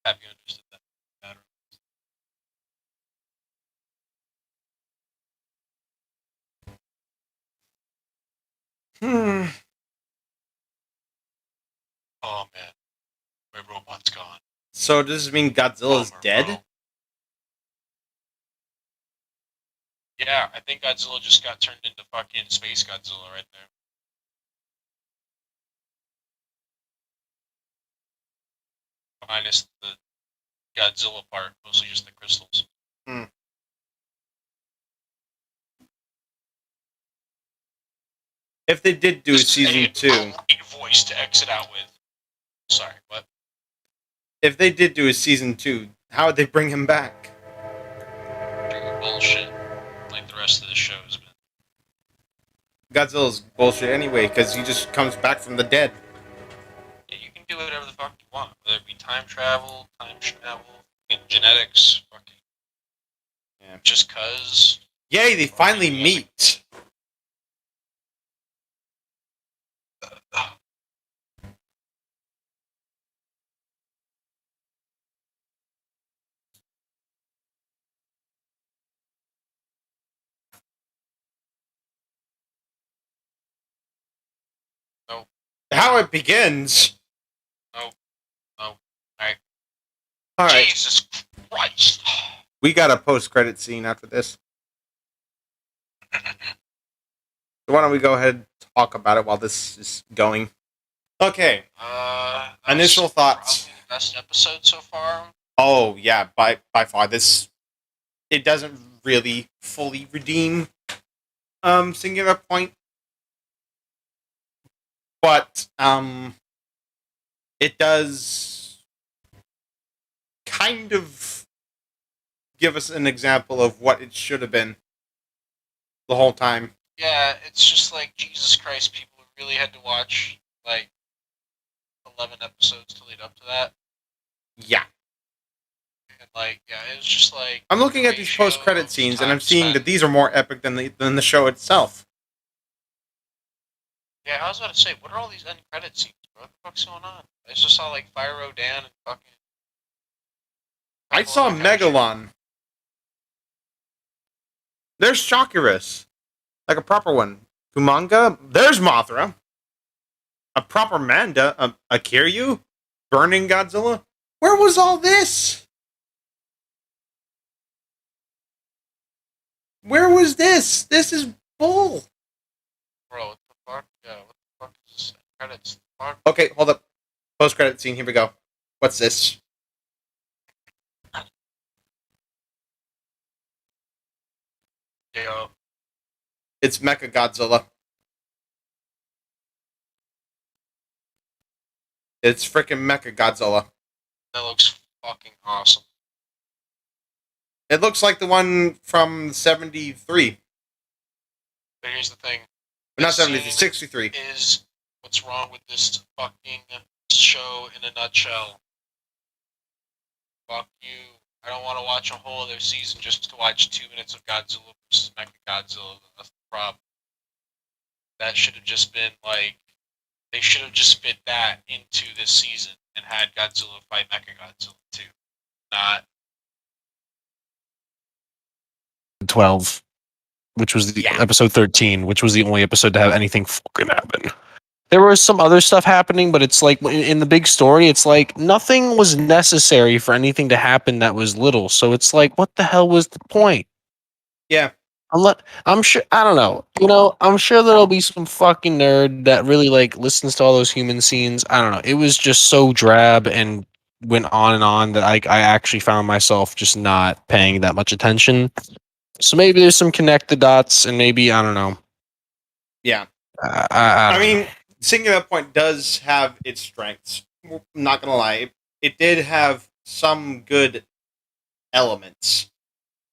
have you understood that matter? Hmm. Oh man, my robot's gone. So does this mean Godzilla's Bummer, dead? bro. Yeah, I think Godzilla just got turned into fucking Space Godzilla right there. Minus the Godzilla part, mostly just the crystals. If they did do a This is season a 2. great voice to exit out with. Sorry, what? If they did do a season 2, how would they bring him back? Bullshit. Like the rest of the show has been. Godzilla's bullshit anyway, because he just comes back from the dead. Yeah, you whatever the fuck you want, whether it be time travel, genetics, fucking. Yeah. Just cause. Yay! They finally meet. No. How it begins. No. All right. Jesus Christ. We got a post-credit scene after this. So why don't we go ahead and talk about it while this is going? Okay. Initial thoughts. Probably the best episode so far. Oh yeah, by far. It doesn't really fully redeem Singular Point, but it does kind of give us an example of what it should have been the whole time. Yeah, it's just like, Jesus Christ, people really had to watch like 11 episodes to lead up to that. Yeah. And like, yeah, it was just like, I'm looking at these post-credit scenes, and I'm seeing that these are more epic than the show itself. Yeah, I was about to say, what are all these end credit scenes, bro? What the fuck's going on? I just saw like Fire Rodan and fucking. I saw Megalon. There's Shakurus. Like a proper one. Kumanga. There's Mothra. A proper Manda. A Kiryu. Burning Godzilla. Where was all this? Where was this? This is bull. Bro, what the fuck? Yeah, what the fuck is this? Credits? Fuck. Okay, hold up. Post-credit scene. Here we go. What's this? Yeah. It's Mecha Godzilla. It's freaking Mecha Godzilla. That looks fucking awesome. It looks like the one from 73. But here's the thing. Not This 73, scene 63. Is what's wrong with this fucking show in a nutshell. Fuck you. I don't want to watch a whole other season just to watch 2 minutes of Godzilla versus Mechagodzilla. That's the problem. That should have just been like, they should have just fit that into this season and had Godzilla fight Mechagodzilla too. Not 12, which was the episode 13, which was the only episode to have anything fucking happen. There was some other stuff happening, but it's like in the big story, it's like nothing was necessary for anything to happen that was little. So it's like, what the hell was the point? Yeah. I'm sure, I don't know. You know, I'm sure there'll be some fucking nerd that really like listens to all those human scenes. I don't know. It was just so drab and went on and on that I actually found myself just not paying that much attention. So maybe there's some connect the dots, and maybe, I don't know. Yeah. I I mean, know. Singular Point does have its strengths. I'm not gonna lie. It did have some good elements,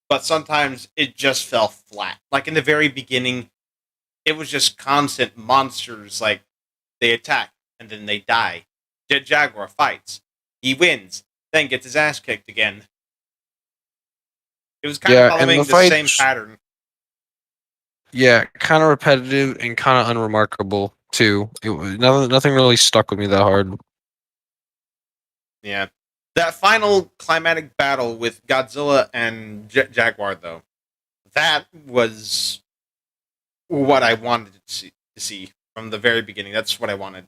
but sometimes it just fell flat. Like in the very beginning, it was just constant monsters. Like they attack and then they die. Jet Jaguar fights. He wins, then gets his ass kicked again. It was kind of Yeah, and following the the same fights- pattern. Yeah, kind of repetitive and kind of unremarkable too. It was nothing really stuck with me that hard. Yeah. That final climatic battle with Godzilla and Jaguar, though, that was what I wanted to see from the very beginning. That's what I wanted.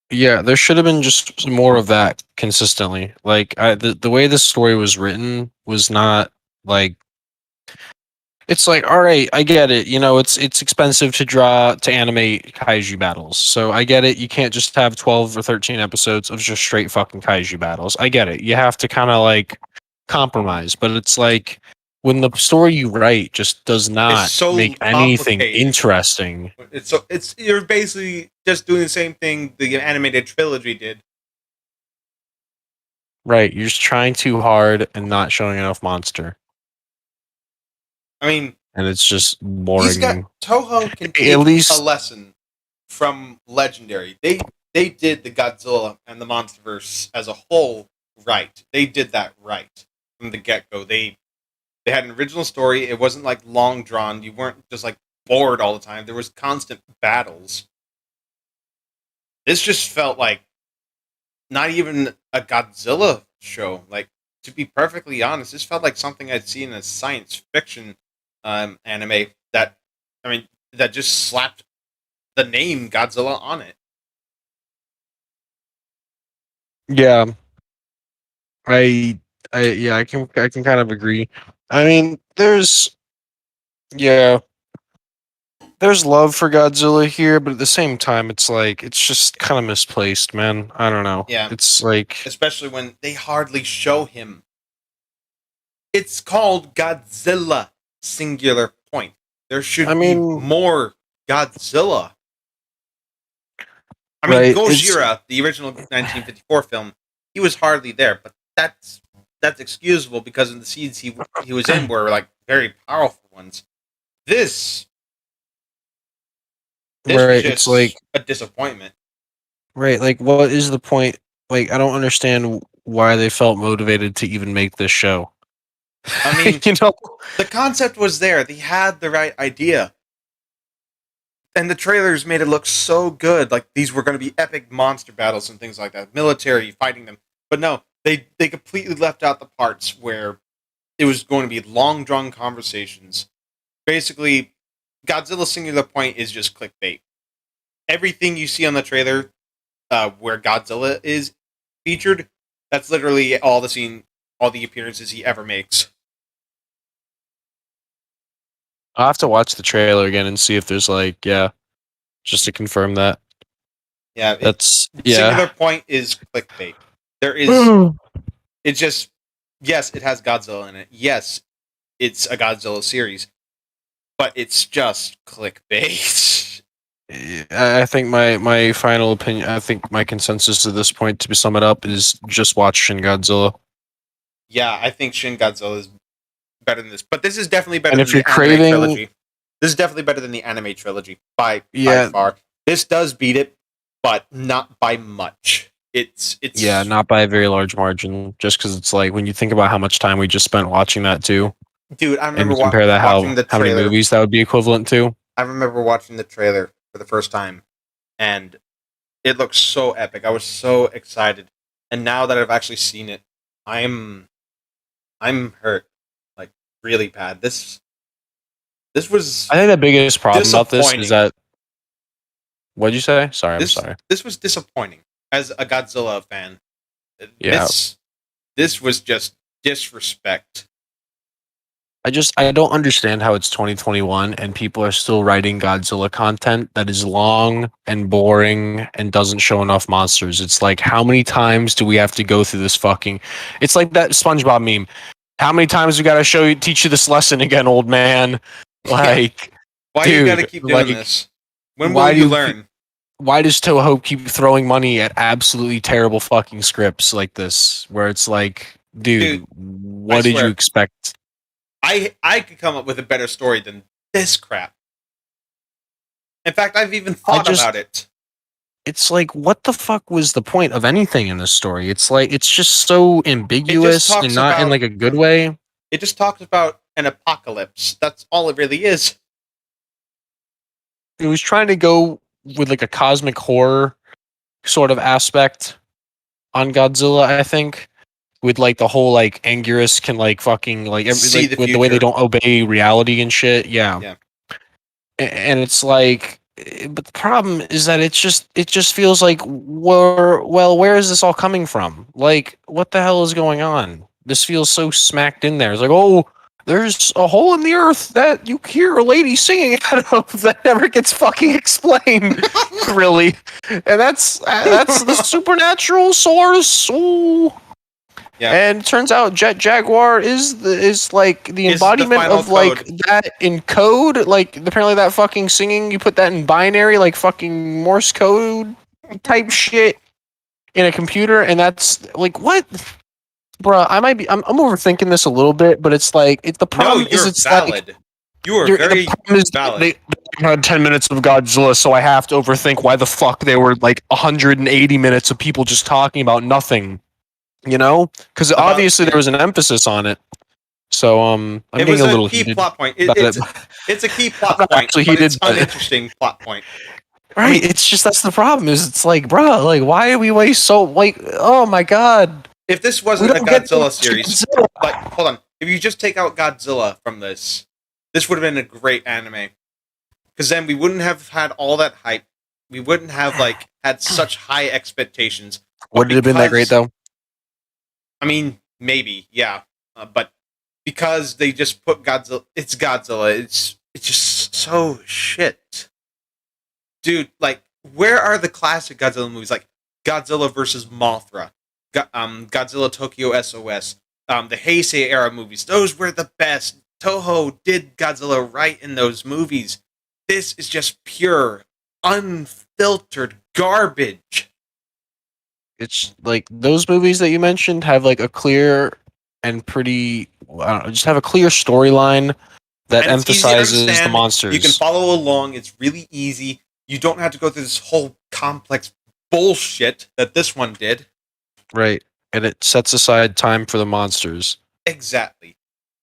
Yeah, there should have been just some more of that consistently. Like the way this story was written was not like. It's like, all right, I get it. You know, it's expensive to animate kaiju battles. So I get it. You can't just have 12 or 13 episodes of just straight fucking kaiju battles. I get it. You have to kind of like compromise, but it's like when the story you write just does not so make anything complicated. interesting. It's you're basically just doing the same thing the animated trilogy did. Right, you're just trying too hard and not showing enough monster. I mean, And it's just boring. Toho can take At least a lesson from Legendary. they did the Godzilla and the MonsterVerse as a whole right. They did that right from the get-go. They had an original story. It wasn't like long drawn. You weren't just like bored all the time. There was constant battles. This just felt like not even a Godzilla show. Like, to be perfectly honest, this felt like something I'd seen in a science fiction anime that just slapped the name Godzilla on it. Yeah, I can kind of agree. I mean, there's love for Godzilla here, but at the same time, it's like it's just kind of misplaced, man. I don't know. Yeah. It's like Especially when they hardly show him. It's called Godzilla Singular Point. There should be more Godzilla. I mean, Right, Gojira, the original 1954 film, he was hardly there, but that's excusable because of the scenes he was in were like very powerful ones. This was right. just It's like a disappointment. right. Like, what is the point? Like, I don't understand why they felt motivated to even make this show. I mean, you know, the concept was there. They had the right idea. And the trailers made it look so good. Like these were going to be epic monster battles and things like that. Military fighting them. But no, they completely left out the parts where it was going to be long drawn conversations. Basically, Godzilla Singular Point is just clickbait. Everything you see on the trailer where Godzilla is featured, that's literally all the appearances he ever makes. I'll have to watch the trailer again and see if there's like, just to confirm that. Yeah, Yeah. Singular Point is clickbait. There is. It's just, yes, it has Godzilla in it. Yes, it's a Godzilla series, but it's just clickbait. I think my final opinion, I think my consensus at this point, to sum it up, is just watch Shin Godzilla. Yeah, I think Shin Godzilla is better than this, but this is definitely better And than if you're the anime craving- trilogy. This is definitely better than the anime trilogy by Yeah. far. This does beat it, but not by much. It's not by a very large margin. Just because it's like when you think about how much time we just spent watching that too, dude. I and remember compare that watching the how many trailer. movies that would be equivalent to. I remember watching the trailer for the first time, and it looked so epic. I was so excited, and now that I've actually seen it, I'm hurt, like really bad. This was I think the biggest problem about this disappointing. is that. What'd you say? Sorry, this, I'm sorry. This was disappointing as a Godzilla fan. Yeah. This was just disrespect. I don't understand how it's 2021 and people are still writing Godzilla content that is long and boring and doesn't show enough monsters. It's like, how many times do we have to go through this fucking... It's like that SpongeBob meme. How many times we gotta teach you this lesson again, old man? Like, why dude, you gotta keep doing like, this? When why will you do learn? Why does Toho keep throwing money at absolutely terrible fucking scripts like this? Where it's like, dude what did you expect? I could come up with a better story than this crap. In fact, I've even thought about it. It's like, what the fuck was the point of anything in this story? It's like, it's just so ambiguous and not in like a good way. It just talks about an apocalypse. That's all it really is. It was trying to go with like a cosmic horror sort of aspect on Godzilla, I think. With like the whole like Anguirus can like fucking like See with the way they don't obey reality and shit. Yeah. And it's like, but the problem is that it just feels like where is this all coming from? Like, what the hell is going on? This feels so smacked in there. It's like, oh, there's a hole in the earth that you hear a lady singing out of that never gets fucking explained, really. And that's the supernatural source. Ooh. Yeah. And it turns out Jet Jaguar is like the embodiment of like that in code. Like apparently that fucking singing, you put that in binary, like fucking Morse code type shit in a computer, and that's like what, bruh. I'm overthinking this a little bit, but it's like the problem is it's valid. like you are very the problem is valid. had 10 minutes of Godzilla, so I have to overthink why the fuck there were like 180 minutes of people just talking about nothing. You know, because obviously there was an emphasis on it. So I'm It getting was a a little key heated. plot point. about it. It's a key plot Not point, actually but heated, it's but- uninteresting plot point. Right, I mean- it's just that's the problem. Is it's like, bro, like why are we waste so like? Oh my god, If this we wasn't a don't get Godzilla much series, Godzilla. like, hold on. If you just take out Godzilla from this would have been a great anime. Because then we wouldn't have had all that hype. We wouldn't have like had such high expectations. Would it have been that great though? I mean, maybe, yeah. But because they just put Godzilla, it's Godzilla. It's just so shit, dude. Like, where are the classic Godzilla movies? Like Godzilla versus Mothra, Godzilla Tokyo SOS, the Heisei era movies. Those were the best. Toho did Godzilla right in those movies. This is just pure, unfiltered garbage. It's like those movies that you mentioned have like a clear and pretty, I don't know, just have a clear storyline that And it's easy to emphasizes the understand. monsters. You can follow along. It's really easy. You don't have to go through this whole complex bullshit that this one did. Right, and it sets aside time for the monsters. Exactly.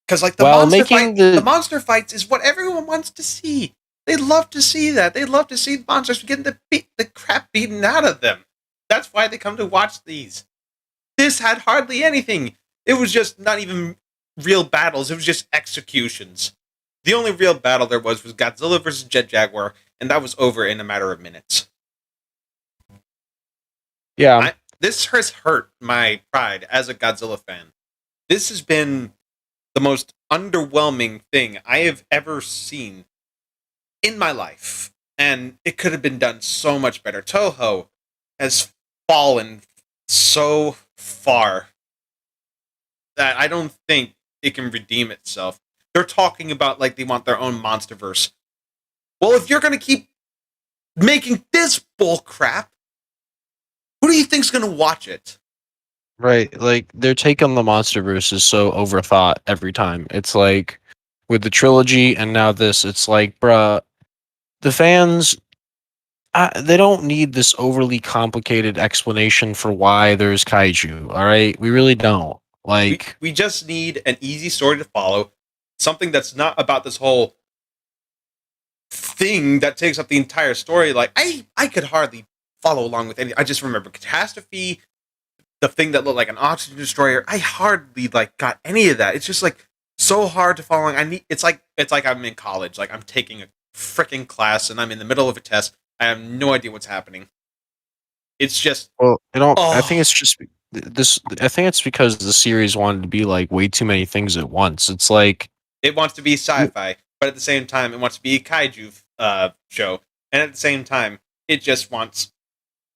Because like the While monster making fight, the monster fights is what everyone wants to see. They love to see that. They love to see monsters getting the crap beaten out of them. That's why they come to watch these. This had hardly anything. It was just not even real battles. It was just executions. The only real battle there was Godzilla versus Jet Jaguar, and that was over in a matter of minutes. Yeah, This has hurt my pride as a Godzilla fan. This has been the most underwhelming thing I have ever seen in my life. And it could have been done so much better. Toho has fallen so far that I don't think it can redeem itself. They're talking about like they want their own MonsterVerse. Well, if you're going to keep making this bull crap, who do you think's going to watch it? right. Like their take on the MonsterVerse is so overthought every time. It's like with the trilogy and now this, it's like, bruh, the fans, they don't need this overly complicated explanation for why there's kaiju. All right, we really don't. Like, We just need an easy story to follow. Something that's not about this whole thing that takes up the entire story. Like, I could hardly follow along with any. I just remember Catastrophe, the thing that looked like an oxygen destroyer. I hardly like got any of that. It's just like so hard to follow. It's like I'm in college. Like I'm taking a freaking class and I'm in the middle of a test. I have no idea what's happening. It's just well, you know, I Oh. think it's just this. I think it's because the series wanted to be like way too many things at once. It's like, it wants to be sci-fi, but at the same time, it wants to be a kaiju show, and at the same time, it just wants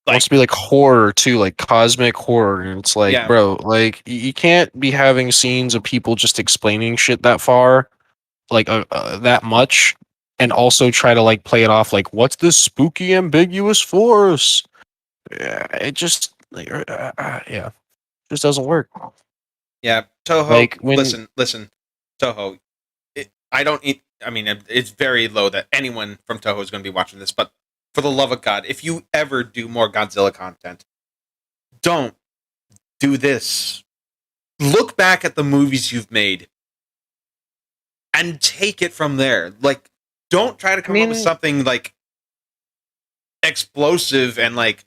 it wants to be like horror too, like cosmic horror. And it's like, Yeah. bro, like you can't be having scenes of people just explaining shit that far, like that much, and also try to like play it off like, what's this spooky ambiguous force? Yeah, it just like, yeah, just doesn't work. Yeah, Toho. Like, when- listen, Toho. I don't. I mean, it's very low that anyone from Toho is going to be watching this. But for the love of God, if you ever do more Godzilla content, don't do this. Look back at the movies you've made and take it from there. Like, don't try to come up with mean- something like explosive and like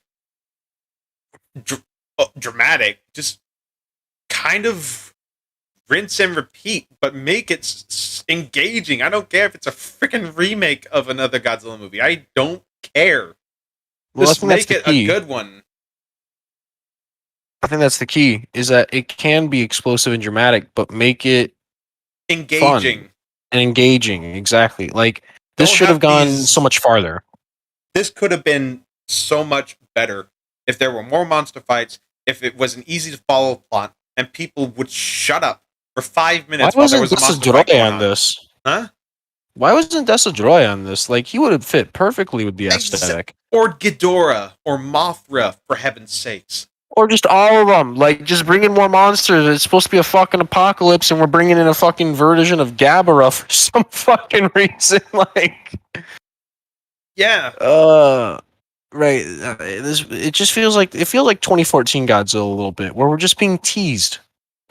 dramatic. Just kind of rinse and repeat, but make it engaging. I don't care if it's a freaking remake of another Godzilla movie. I don't care. Well, I Just think that's make the it key. a good one. I think that's the key, is that it can be explosive and dramatic, but make it Engaging. and engaging. Exactly. Like this Don't should have have gone these- so much farther. This could have been so much better if there were more monster fights, if it was an easy to follow plot, and people would shut up for 5 Why minutes while there wasn't was a monster fight Desadroy going on this? Huh? Why wasn't Desadroy on this? Like he would have fit perfectly with the Exa- aesthetic. Or Ghidorah, or Mothra, for heaven's sakes. Or just all of them. Like just bring in more monsters. It's supposed to be a fucking apocalypse, and we're bringing in a fucking version of Gabara for some fucking reason. Like Yeah. Right. It just feels like 2014 Godzilla a little bit, where we're just being teased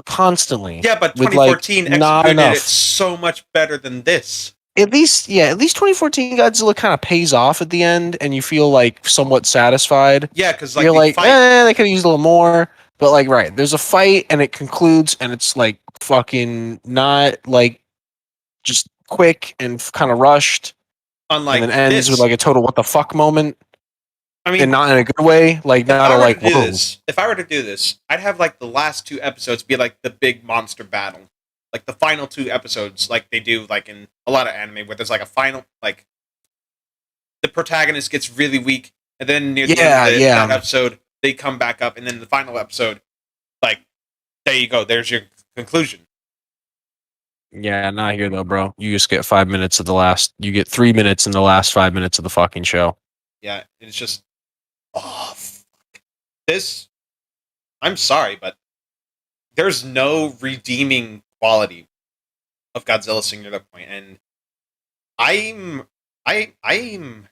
constantly. Yeah, but with like 2014 not executed it enough. so much better than this. At least 2014 Godzilla kind of pays off at the end, and you feel like somewhat satisfied. Yeah, because like You're the like, fight. they could have used a little more. But like, right, there's a fight, and it concludes, and it's like fucking not like just quick and kind of rushed, Unlike and then ends this, with like a total what the fuck moment, I mean, and not in a good way. Like if not I a were like to do whoa. this, if I were to do this, I'd have like the last 2 episodes be like the big monster battle, like the final 2 episodes, like they do like in a lot of anime, where there's like a final, like the protagonist gets really weak, and then near the end of that episode, they come back up, and then the final episode, like there you go, there's your conclusion. Yeah, not here though, bro. You just get 5 minutes of the last. You get 3 minutes in the last 5 minutes of the fucking show. Yeah, it's just, oh, fuck. This. I'm sorry, but there's no redeeming quality of Godzilla Singular Point, and I'm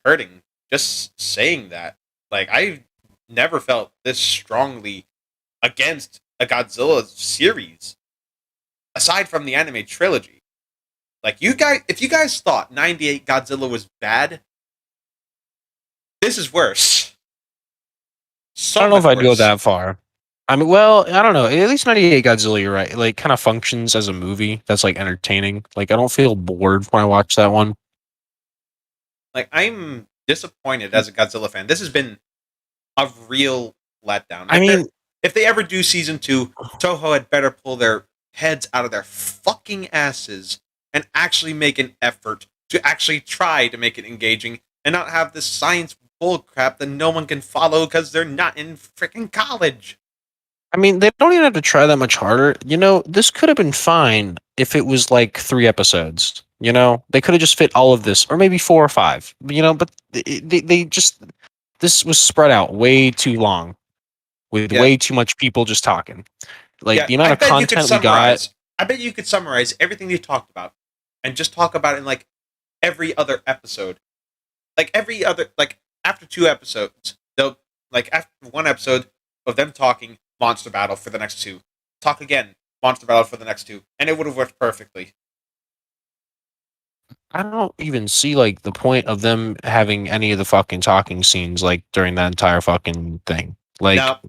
hurting just saying that. Like, I never felt this strongly against a Godzilla series, aside from the anime trilogy. Like, you guys, if you guys thought 98 Godzilla was bad, this is worse. So I don't know if much I'd go worse. that far. I mean, well, I don't know. At least 98 Godzilla, you're right. Like, kind of functions as a movie that's like entertaining. Like, I don't feel bored when I watch that one. Like, I'm disappointed as a Godzilla fan. This has been a real letdown. If they ever do season 2, Toho had better pull their heads out of their fucking asses and actually make an effort to actually try to make it engaging and not have this science bullcrap that no one can follow because they're not in freaking college. I mean, they don't even have to try that much harder. You know, this could have been fine if it was like 3 episodes. You know, they could have just fit all of this, or maybe 4 or 5. You know, but they just, this was spread out way too long, with way too much people just talking. Like the amount of content we got. I bet you could summarize everything you talked about and just talk about it in like every other episode. Like every other, like after 2 episodes, they'll, like after 1 episode of them talking, monster battle for the next 2. Talk again, monster battle for the next 2. And it would have worked perfectly. I don't even see like the point of them having any of the fucking talking scenes like during that entire fucking thing. Like, now,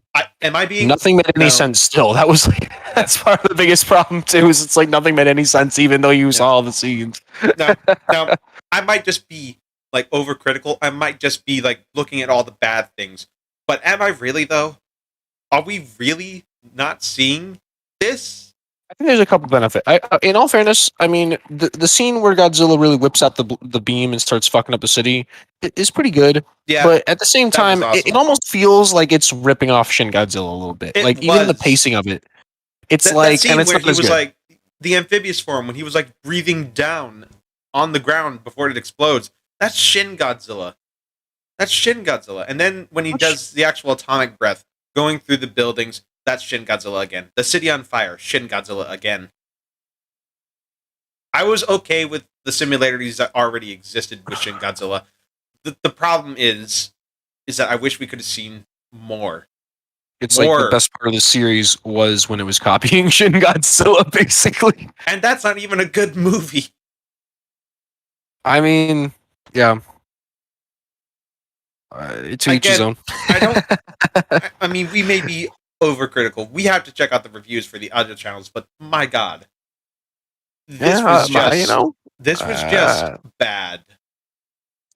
am I being nothing made any sense still. That was like that's part of the biggest problem too. Is it's like nothing made any sense even though you saw all the scenes. now I might just be like overcritical. I might just be like looking at all the bad things. But am I really though? Are we really not seeing this? I think there's a couple benefits. In all fairness, I mean, the scene where Godzilla really whips out the beam and starts fucking up the city is pretty good. Yeah, but at the same time, awesome. it almost feels like it's ripping off Shin Godzilla a little bit. Like even the pacing of it, it's that scene and it's where not he as was good. like the amphibious form when he was like breathing down on the ground before it explodes. That's Shin Godzilla. That's Shin Godzilla. And then when he does the actual atomic breath going through the buildings. That's Shin Godzilla again. The city on fire, Shin Godzilla again. I was okay with the similarities that already existed with Shin Godzilla. The problem is that I wish we could have seen more. It's like the best part of the series was when it was copying Shin Godzilla, basically. And that's not even a good movie. I mean, yeah. It's each his own. I mean, we may be overcritical. We have to check out the reviews for the other channels, but my God, this was just bad.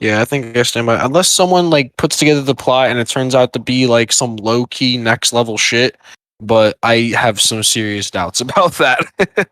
Yeah, I think I stand by. Unless someone like puts together the plot and it turns out to be like some low key next level shit, but I have some serious doubts about that.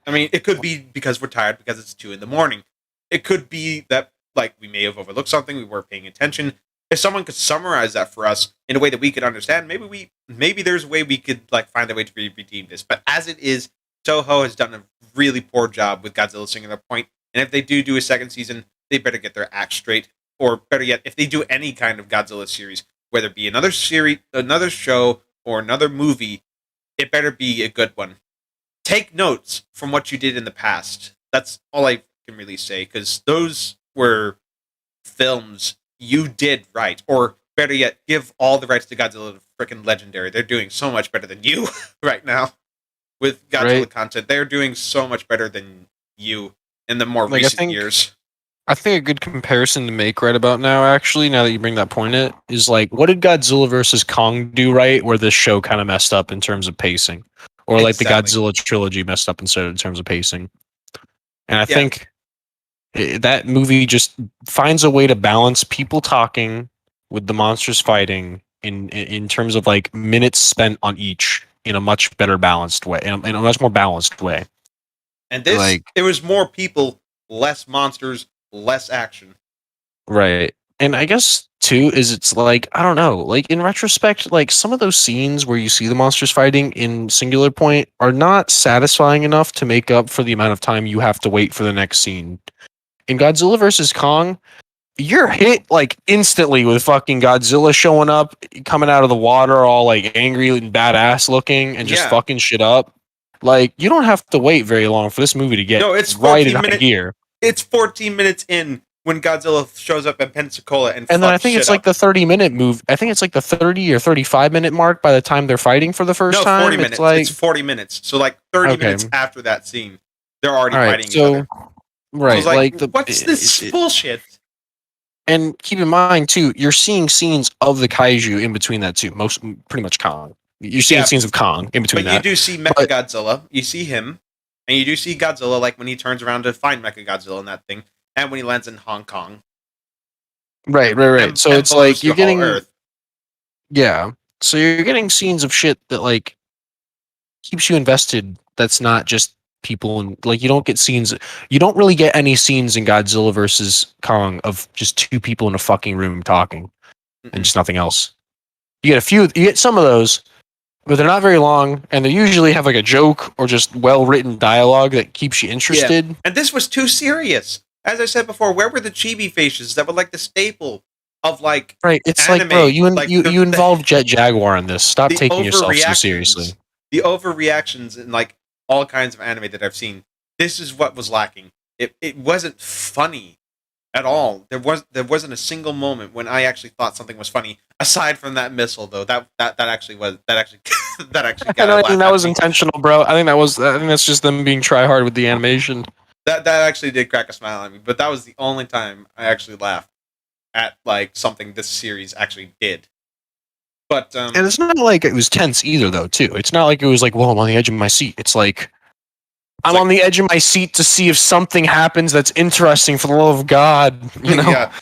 I mean, it could be because we're tired because it's 2 a.m. It could be that like we may have overlooked something, we weren't paying attention. If someone could summarize that for us in a way that we could understand, maybe there's a way we could like find a way to redeem this. But as it is, Toho has done a really poor job with Godzilla Singular Point, and if they do a second season, they better get their act straight. Or better yet, if they do any kind of Godzilla series, whether it be another series, another show, or another movie, it better be a good one. Take notes from what you did in the past. That's all I can really say, because those were films you did right, or better yet, give all the rights to Godzilla to freaking Legendary. They're doing so much better than you right now with Godzilla Right. content. They're doing so much better than you in the more Like, I recent think- years. I think a good comparison to make right about now, actually, now that you bring that point in, is like, what did Godzilla versus Kong do right where this show kind of messed up in terms of pacing? Or like the Exactly. Godzilla trilogy messed up in terms of pacing. And I Yeah. think that movie just finds a way to balance people talking with the monsters fighting in terms of like minutes spent on each in a much better balanced way, in a much more balanced way. And this, Like- it was more people, less monsters, less action. Right. And I guess too is it's like, I don't know, like in retrospect, like some of those scenes where you see the monsters fighting in Singular Point are not satisfying enough to make up for the amount of time you have to wait for the next scene. In Godzilla versus Kong, you're hit like instantly with fucking Godzilla showing up, coming out of the water all like angry and badass looking and just Yeah. fucking shit up. Like you don't have to wait very long for this movie to get No, it's right in 14 high minutes. gear. It's 14 minutes in when Godzilla shows up at Pensacola and And then I fucks think it's shit like up. the 30-minute move. I think it's like the 30 or 35-minute mark by the time they're fighting for the first no, time. 40 minutes. It's like It's 40 minutes. So like 30 Okay. minutes after that scene, they're already all right, fighting each so other. I right, was like the what's this bullshit? and keep in mind too, you're seeing scenes of the kaiju in between that too. Pretty much Kong. You're seeing Yeah, scenes of Kong in between But you that. do see Mechagodzilla. You see him, and you do see Godzilla, like when he turns around to find Mechagodzilla in that thing, and when he lands in Hong Kong. Right. And- So and it's blows like through you're Hollow getting Earth. yeah. So you're getting scenes of shit that like keeps you invested. That's not just people and like you don't get scenes. You don't really get any scenes in Godzilla versus Kong of just two people in a fucking room talking Mm-mm. and just nothing else. You get a few. You get some of those, but they're not very long, and they usually have like a joke or just well written dialogue that keeps you interested. And this was too serious. As I said before, where were the chibi faces that were like the staple of like Right? It's Anime, like, bro, like you the- involve Jet Jaguar in this. Stop the taking yourself so overreactions- seriously. the overreactions in like all kinds of anime that I've seen. This is what was lacking. It wasn't funny at all. There wasn't a single moment when I actually thought something was funny. Aside from that missile, though, that actually that actually I got don't think that was intentional, bro. I think that's just them being try hard with the animation. that actually did crack a smile at me. But that was the only time I actually laughed at like something this series actually did. But And it's not like it was tense either, though. Too. It's not like it was like, "Well, I'm on the edge of my seat." It's like I'm like- on the edge of my seat to see if something happens that's interesting. For the love of God, you know, yeah,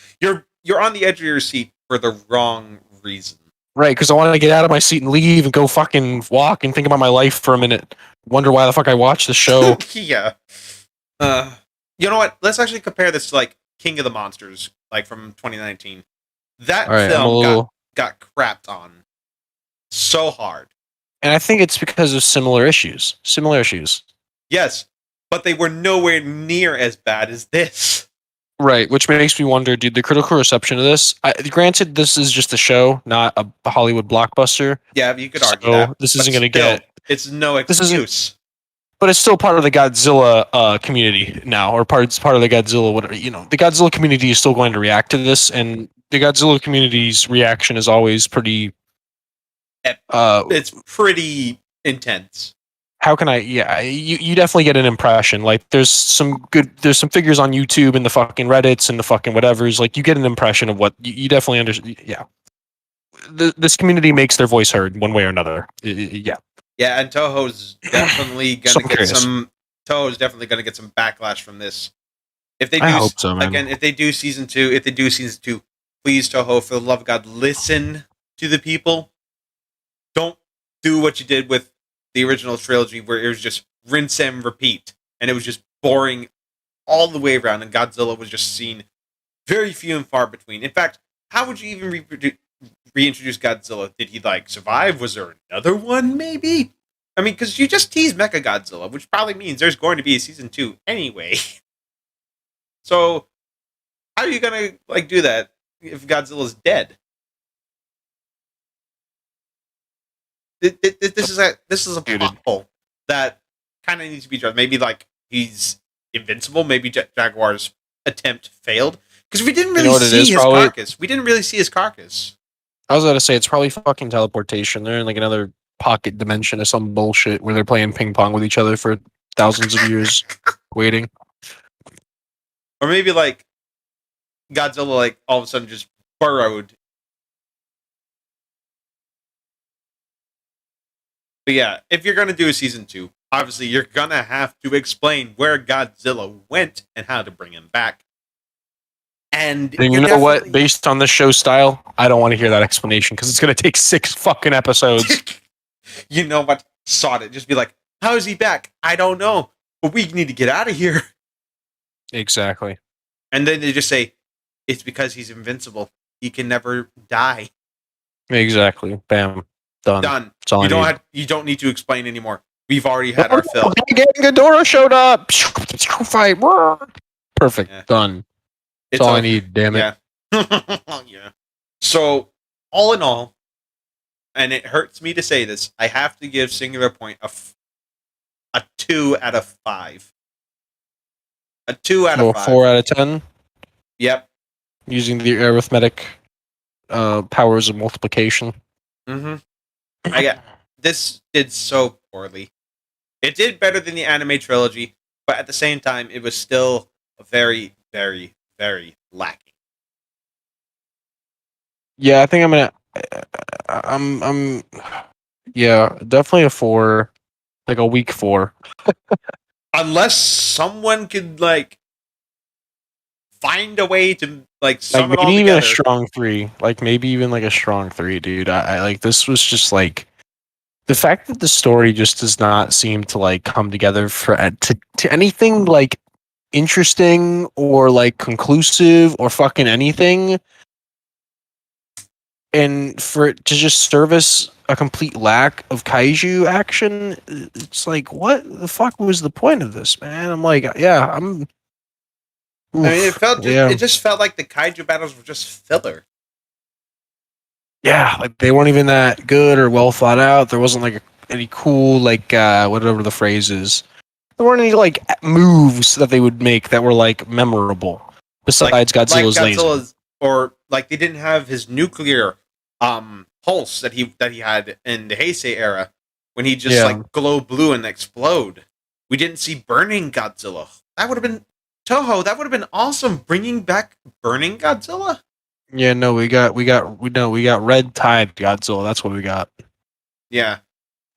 you're on the edge of your seat for the wrong reason. right? Because I want to get out of my seat and leave and go fucking walk and think about my life for a minute. Wonder why the fuck I watched the show. Yeah. You know what? Let's actually compare this to like King of the Monsters, like from 2019. That All right, I'm a film little, got crapped on so hard. and I think it's because of similar issues. Similar issues. Yes, but they were nowhere near as bad as this. Right, which makes me wonder, dude, the critical reception of this. Granted, this is just a show, not a Hollywood blockbuster. Yeah, you could argue So that. this but isn't going to still, get, It's no This isn't- excuse. but it's still part of the Godzilla community now, or part of the Godzilla. Whatever, you know, the Godzilla community is still going to react to this, and the Godzilla community's reaction is always pretty. It's pretty intense. How can I? Yeah, you definitely get an impression. Like, there's some figures on YouTube and the fucking Reddits and the fucking whatevers. Like, you get an impression of what you definitely understand. Yeah, this community makes their voice heard one way or another. Yeah. Yeah, and Toho's definitely So gonna get curious. some. Toho's definitely gonna get some backlash from this. If they do, I hope so, man. again, if they do season 2, please Toho, for the love of God, listen to the people. Don't do what you did with the original trilogy, where it was just rinse and repeat, and it was just boring all the way around, and Godzilla was just seen very few and far between. In fact, how would you even reintroduce Godzilla? Did he like survive? Was there another one? Maybe. I mean, because you just teased Mechagodzilla, which probably means there's going to be a season 2 anyway. So, how are you gonna like do that if Godzilla's dead? This is a plot hole that kind of needs to be addressed. Maybe like he's invincible. Maybe Jaguar's attempt failed. Because we didn't You know really what it see is, his probably? carcass. We didn't really see his carcass. I was gonna say it's probably fucking teleportation. They're in like another pocket dimension or some bullshit where they're playing ping pong with each other for thousands of years, waiting. Or maybe like Godzilla, like all of a sudden just burrowed. But yeah, if you're gonna do a season 2, obviously you're gonna have to explain where Godzilla went and how to bring him back. And And you're you know what? definitely- Based on the show style, I don't want to hear that explanation because it's gonna take 6 fucking episodes. You know what? Sod it. Just be like, how is he back? I don't know. But we need to get out of here. Exactly. And then they just say, it's because he's invincible. He can never die. Exactly. Bam. Done. Done. That's all I need. You don't need to explain anymore. We've already had our fill. Ghidorah showed up. Fight. Perfect. Yeah. Done. It's That's all I over. need. Damn it. Yeah. Yeah. So, all in all, and it hurts me to say this, I have to give Singular Point a 2 out of 5. A 2 out Well, of 5. 4 out of 10 Yep. using the arithmetic powers of multiplication. Mm-hmm. This did so poorly. It did better than the anime trilogy, but at the same time, it was still very, very, very lacking. Yeah, I think I'm gonna. I'm. Yeah, definitely a 4, like a weak 4. Unless someone could like find a way to like sum Like it all maybe even a together. strong 3. Like maybe even like a strong 3, dude. I like this was just like the fact that the story just does not seem to like come together for to anything like interesting or like conclusive or fucking anything, and for it to just service a complete lack of kaiju action. It's like, what the fuck was the point of this, man? I'm like, yeah, I'm. I mean, yeah. it just felt like the kaiju battles were just filler. Yeah, like they weren't even that good or well thought out. There wasn't like any cool like whatever the phrase is. There weren't any like moves that they would make that were like memorable. Besides Godzilla's laser. Or like they didn't have his nuclear pulse that he had in the Heisei era when he just like glow blue and explode. We didn't see burning Godzilla. That would have been Toho. That would have been awesome. Bringing back burning Godzilla. Yeah, no, we got red tide Godzilla. That's what we got. Yeah,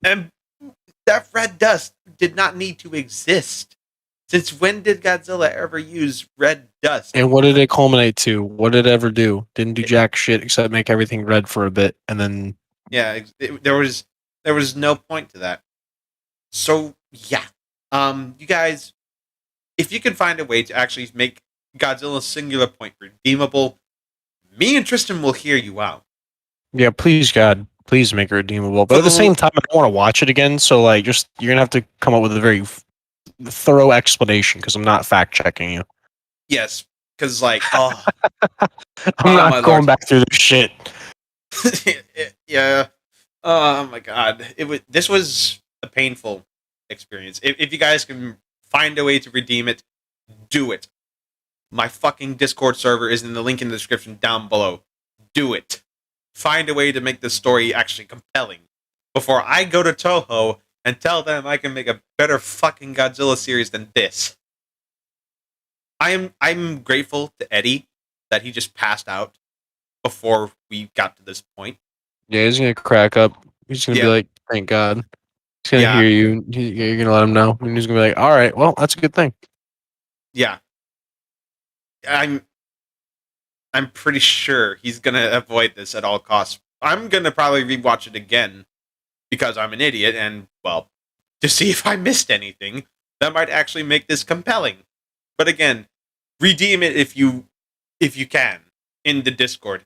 and that red dust did not need to exist. Since when did Godzilla ever use red dust? And what did it culminate to? What did it ever do? Didn't do jack shit except make everything red for a bit, and then there was no point to that. So yeah, you guys, if you can find a way to actually make Godzilla Singular Point redeemable, me and Tristan will hear you out. yeah, please God, please make it redeemable. But at the same time, I don't want to watch it again. So like, just you're gonna have to come up with a very thorough explanation because I'm not fact checking you. Yes, because like, I'm not going back through this shit. Yeah. Oh my God, this was a painful experience. If you guys can find a way to redeem it, do it. My fucking Discord server is in the link in the description down below. Do it. Find a way to make this story actually compelling before I go to Toho and tell them I can make a better fucking Godzilla series than this. I'm grateful to Eddie that he just passed out before we got to this point. Yeah, he's gonna crack up. He's gonna be like, "Thank God." He's gonna hear you. You're gonna let him know, and he's gonna be like, "All right, well, that's a good thing." Yeah, I'm pretty sure he's gonna avoid this at all costs. I'm gonna probably rewatch it again because I'm an idiot, and well, to see if I missed anything that might actually make this compelling. But again, redeem it if you can in the Discord.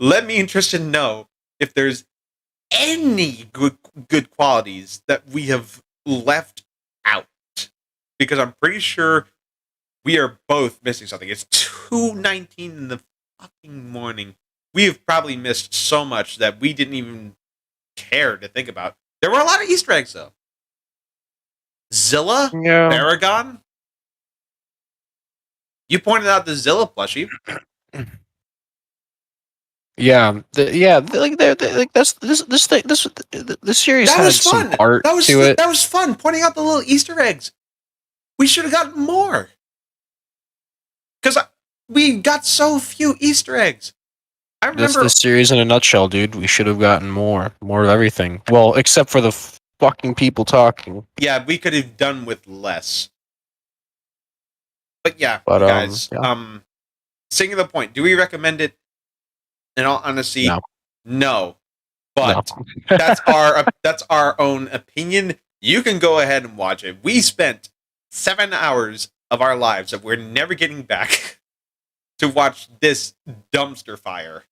Let me and Tristan know if there's any good qualities that we have left out, because I'm pretty sure we are both missing something. It's 2:19 in the fucking morning. We have probably missed so much that we didn't even care to think about. There were a lot of Easter eggs though. Zilla, Yeah. Baragon. You pointed out the Zilla plushie. Yeah, like this series That had was some fun. art to it. That was fun. Pointing out the little Easter eggs. We should have gotten more. Because we got so few Easter eggs. I That's remember. the series in a nutshell, dude. We should have gotten more of everything. Well, except for the fucking people talking. Yeah, we could have done with less. But yeah, But you guys. yeah. Singular Point. Do we recommend it? In all honesty, no. But No. that's our own opinion. You can go ahead and watch it. We spent 7 hours of our lives that we're never getting back to watch this dumpster fire.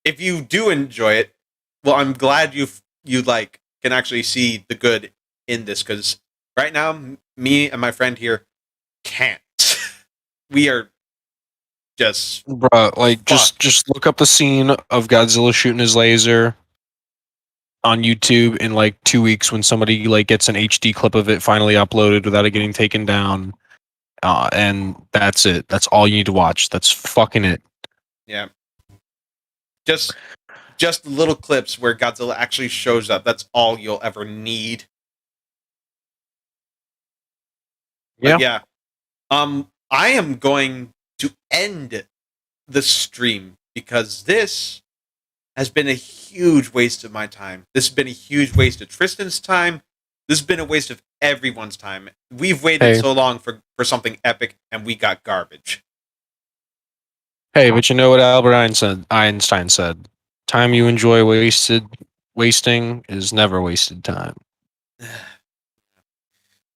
If you do enjoy it, well, I'm glad you can actually see the good in this, because right now, me and my friend here can't. We are just Bruh, like just look up the scene of Godzilla shooting his laser on YouTube in like 2 weeks when somebody like gets an HD clip of it finally uploaded without it getting taken down. And that's it. That's all you need to watch. That's fucking it. yeah. Just little clips where Godzilla actually shows up. That's all you'll ever need. But yeah. I am going to end the stream because this has been a huge waste of my time. This has been a huge waste of Tristan's time. This has been a waste of everyone's time. We've waited so long for something epic, and we got garbage. Hey, but you know what Albert Einstein said? Time you enjoy wasting is never wasted time.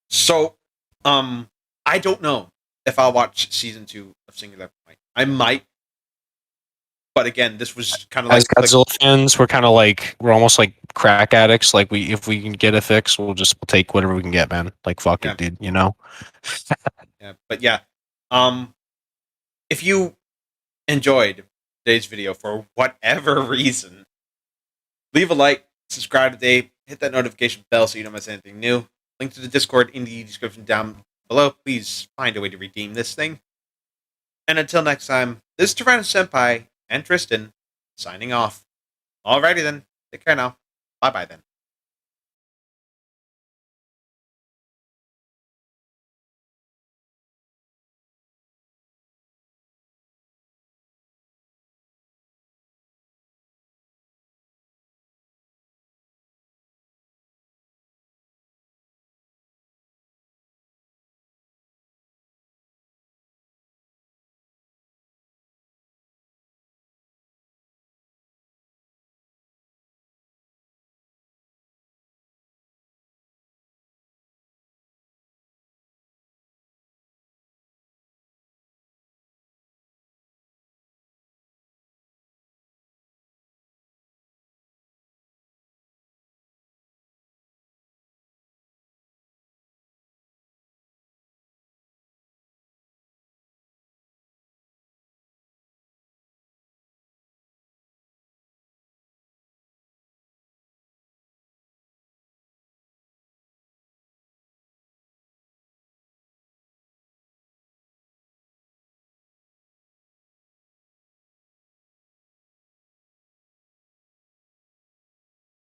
So, I don't know if I'll watch season 2 of Singular Point. I might. But again, this was kind of As like Godzilla fans, we're almost like crack addicts. Like if we can get a fix, we'll take whatever we can get, man. Like fuck it, dude. You know. Yeah, but yeah, if you enjoyed today's video for whatever reason, leave a like, subscribe today, hit that notification bell so you don't miss anything new. Link to the Discord in the description down below. Please find a way to redeem this thing. And until next time, this is Tyrannus Senpai and Tristan signing off. Alrighty then, take care now. Bye bye then.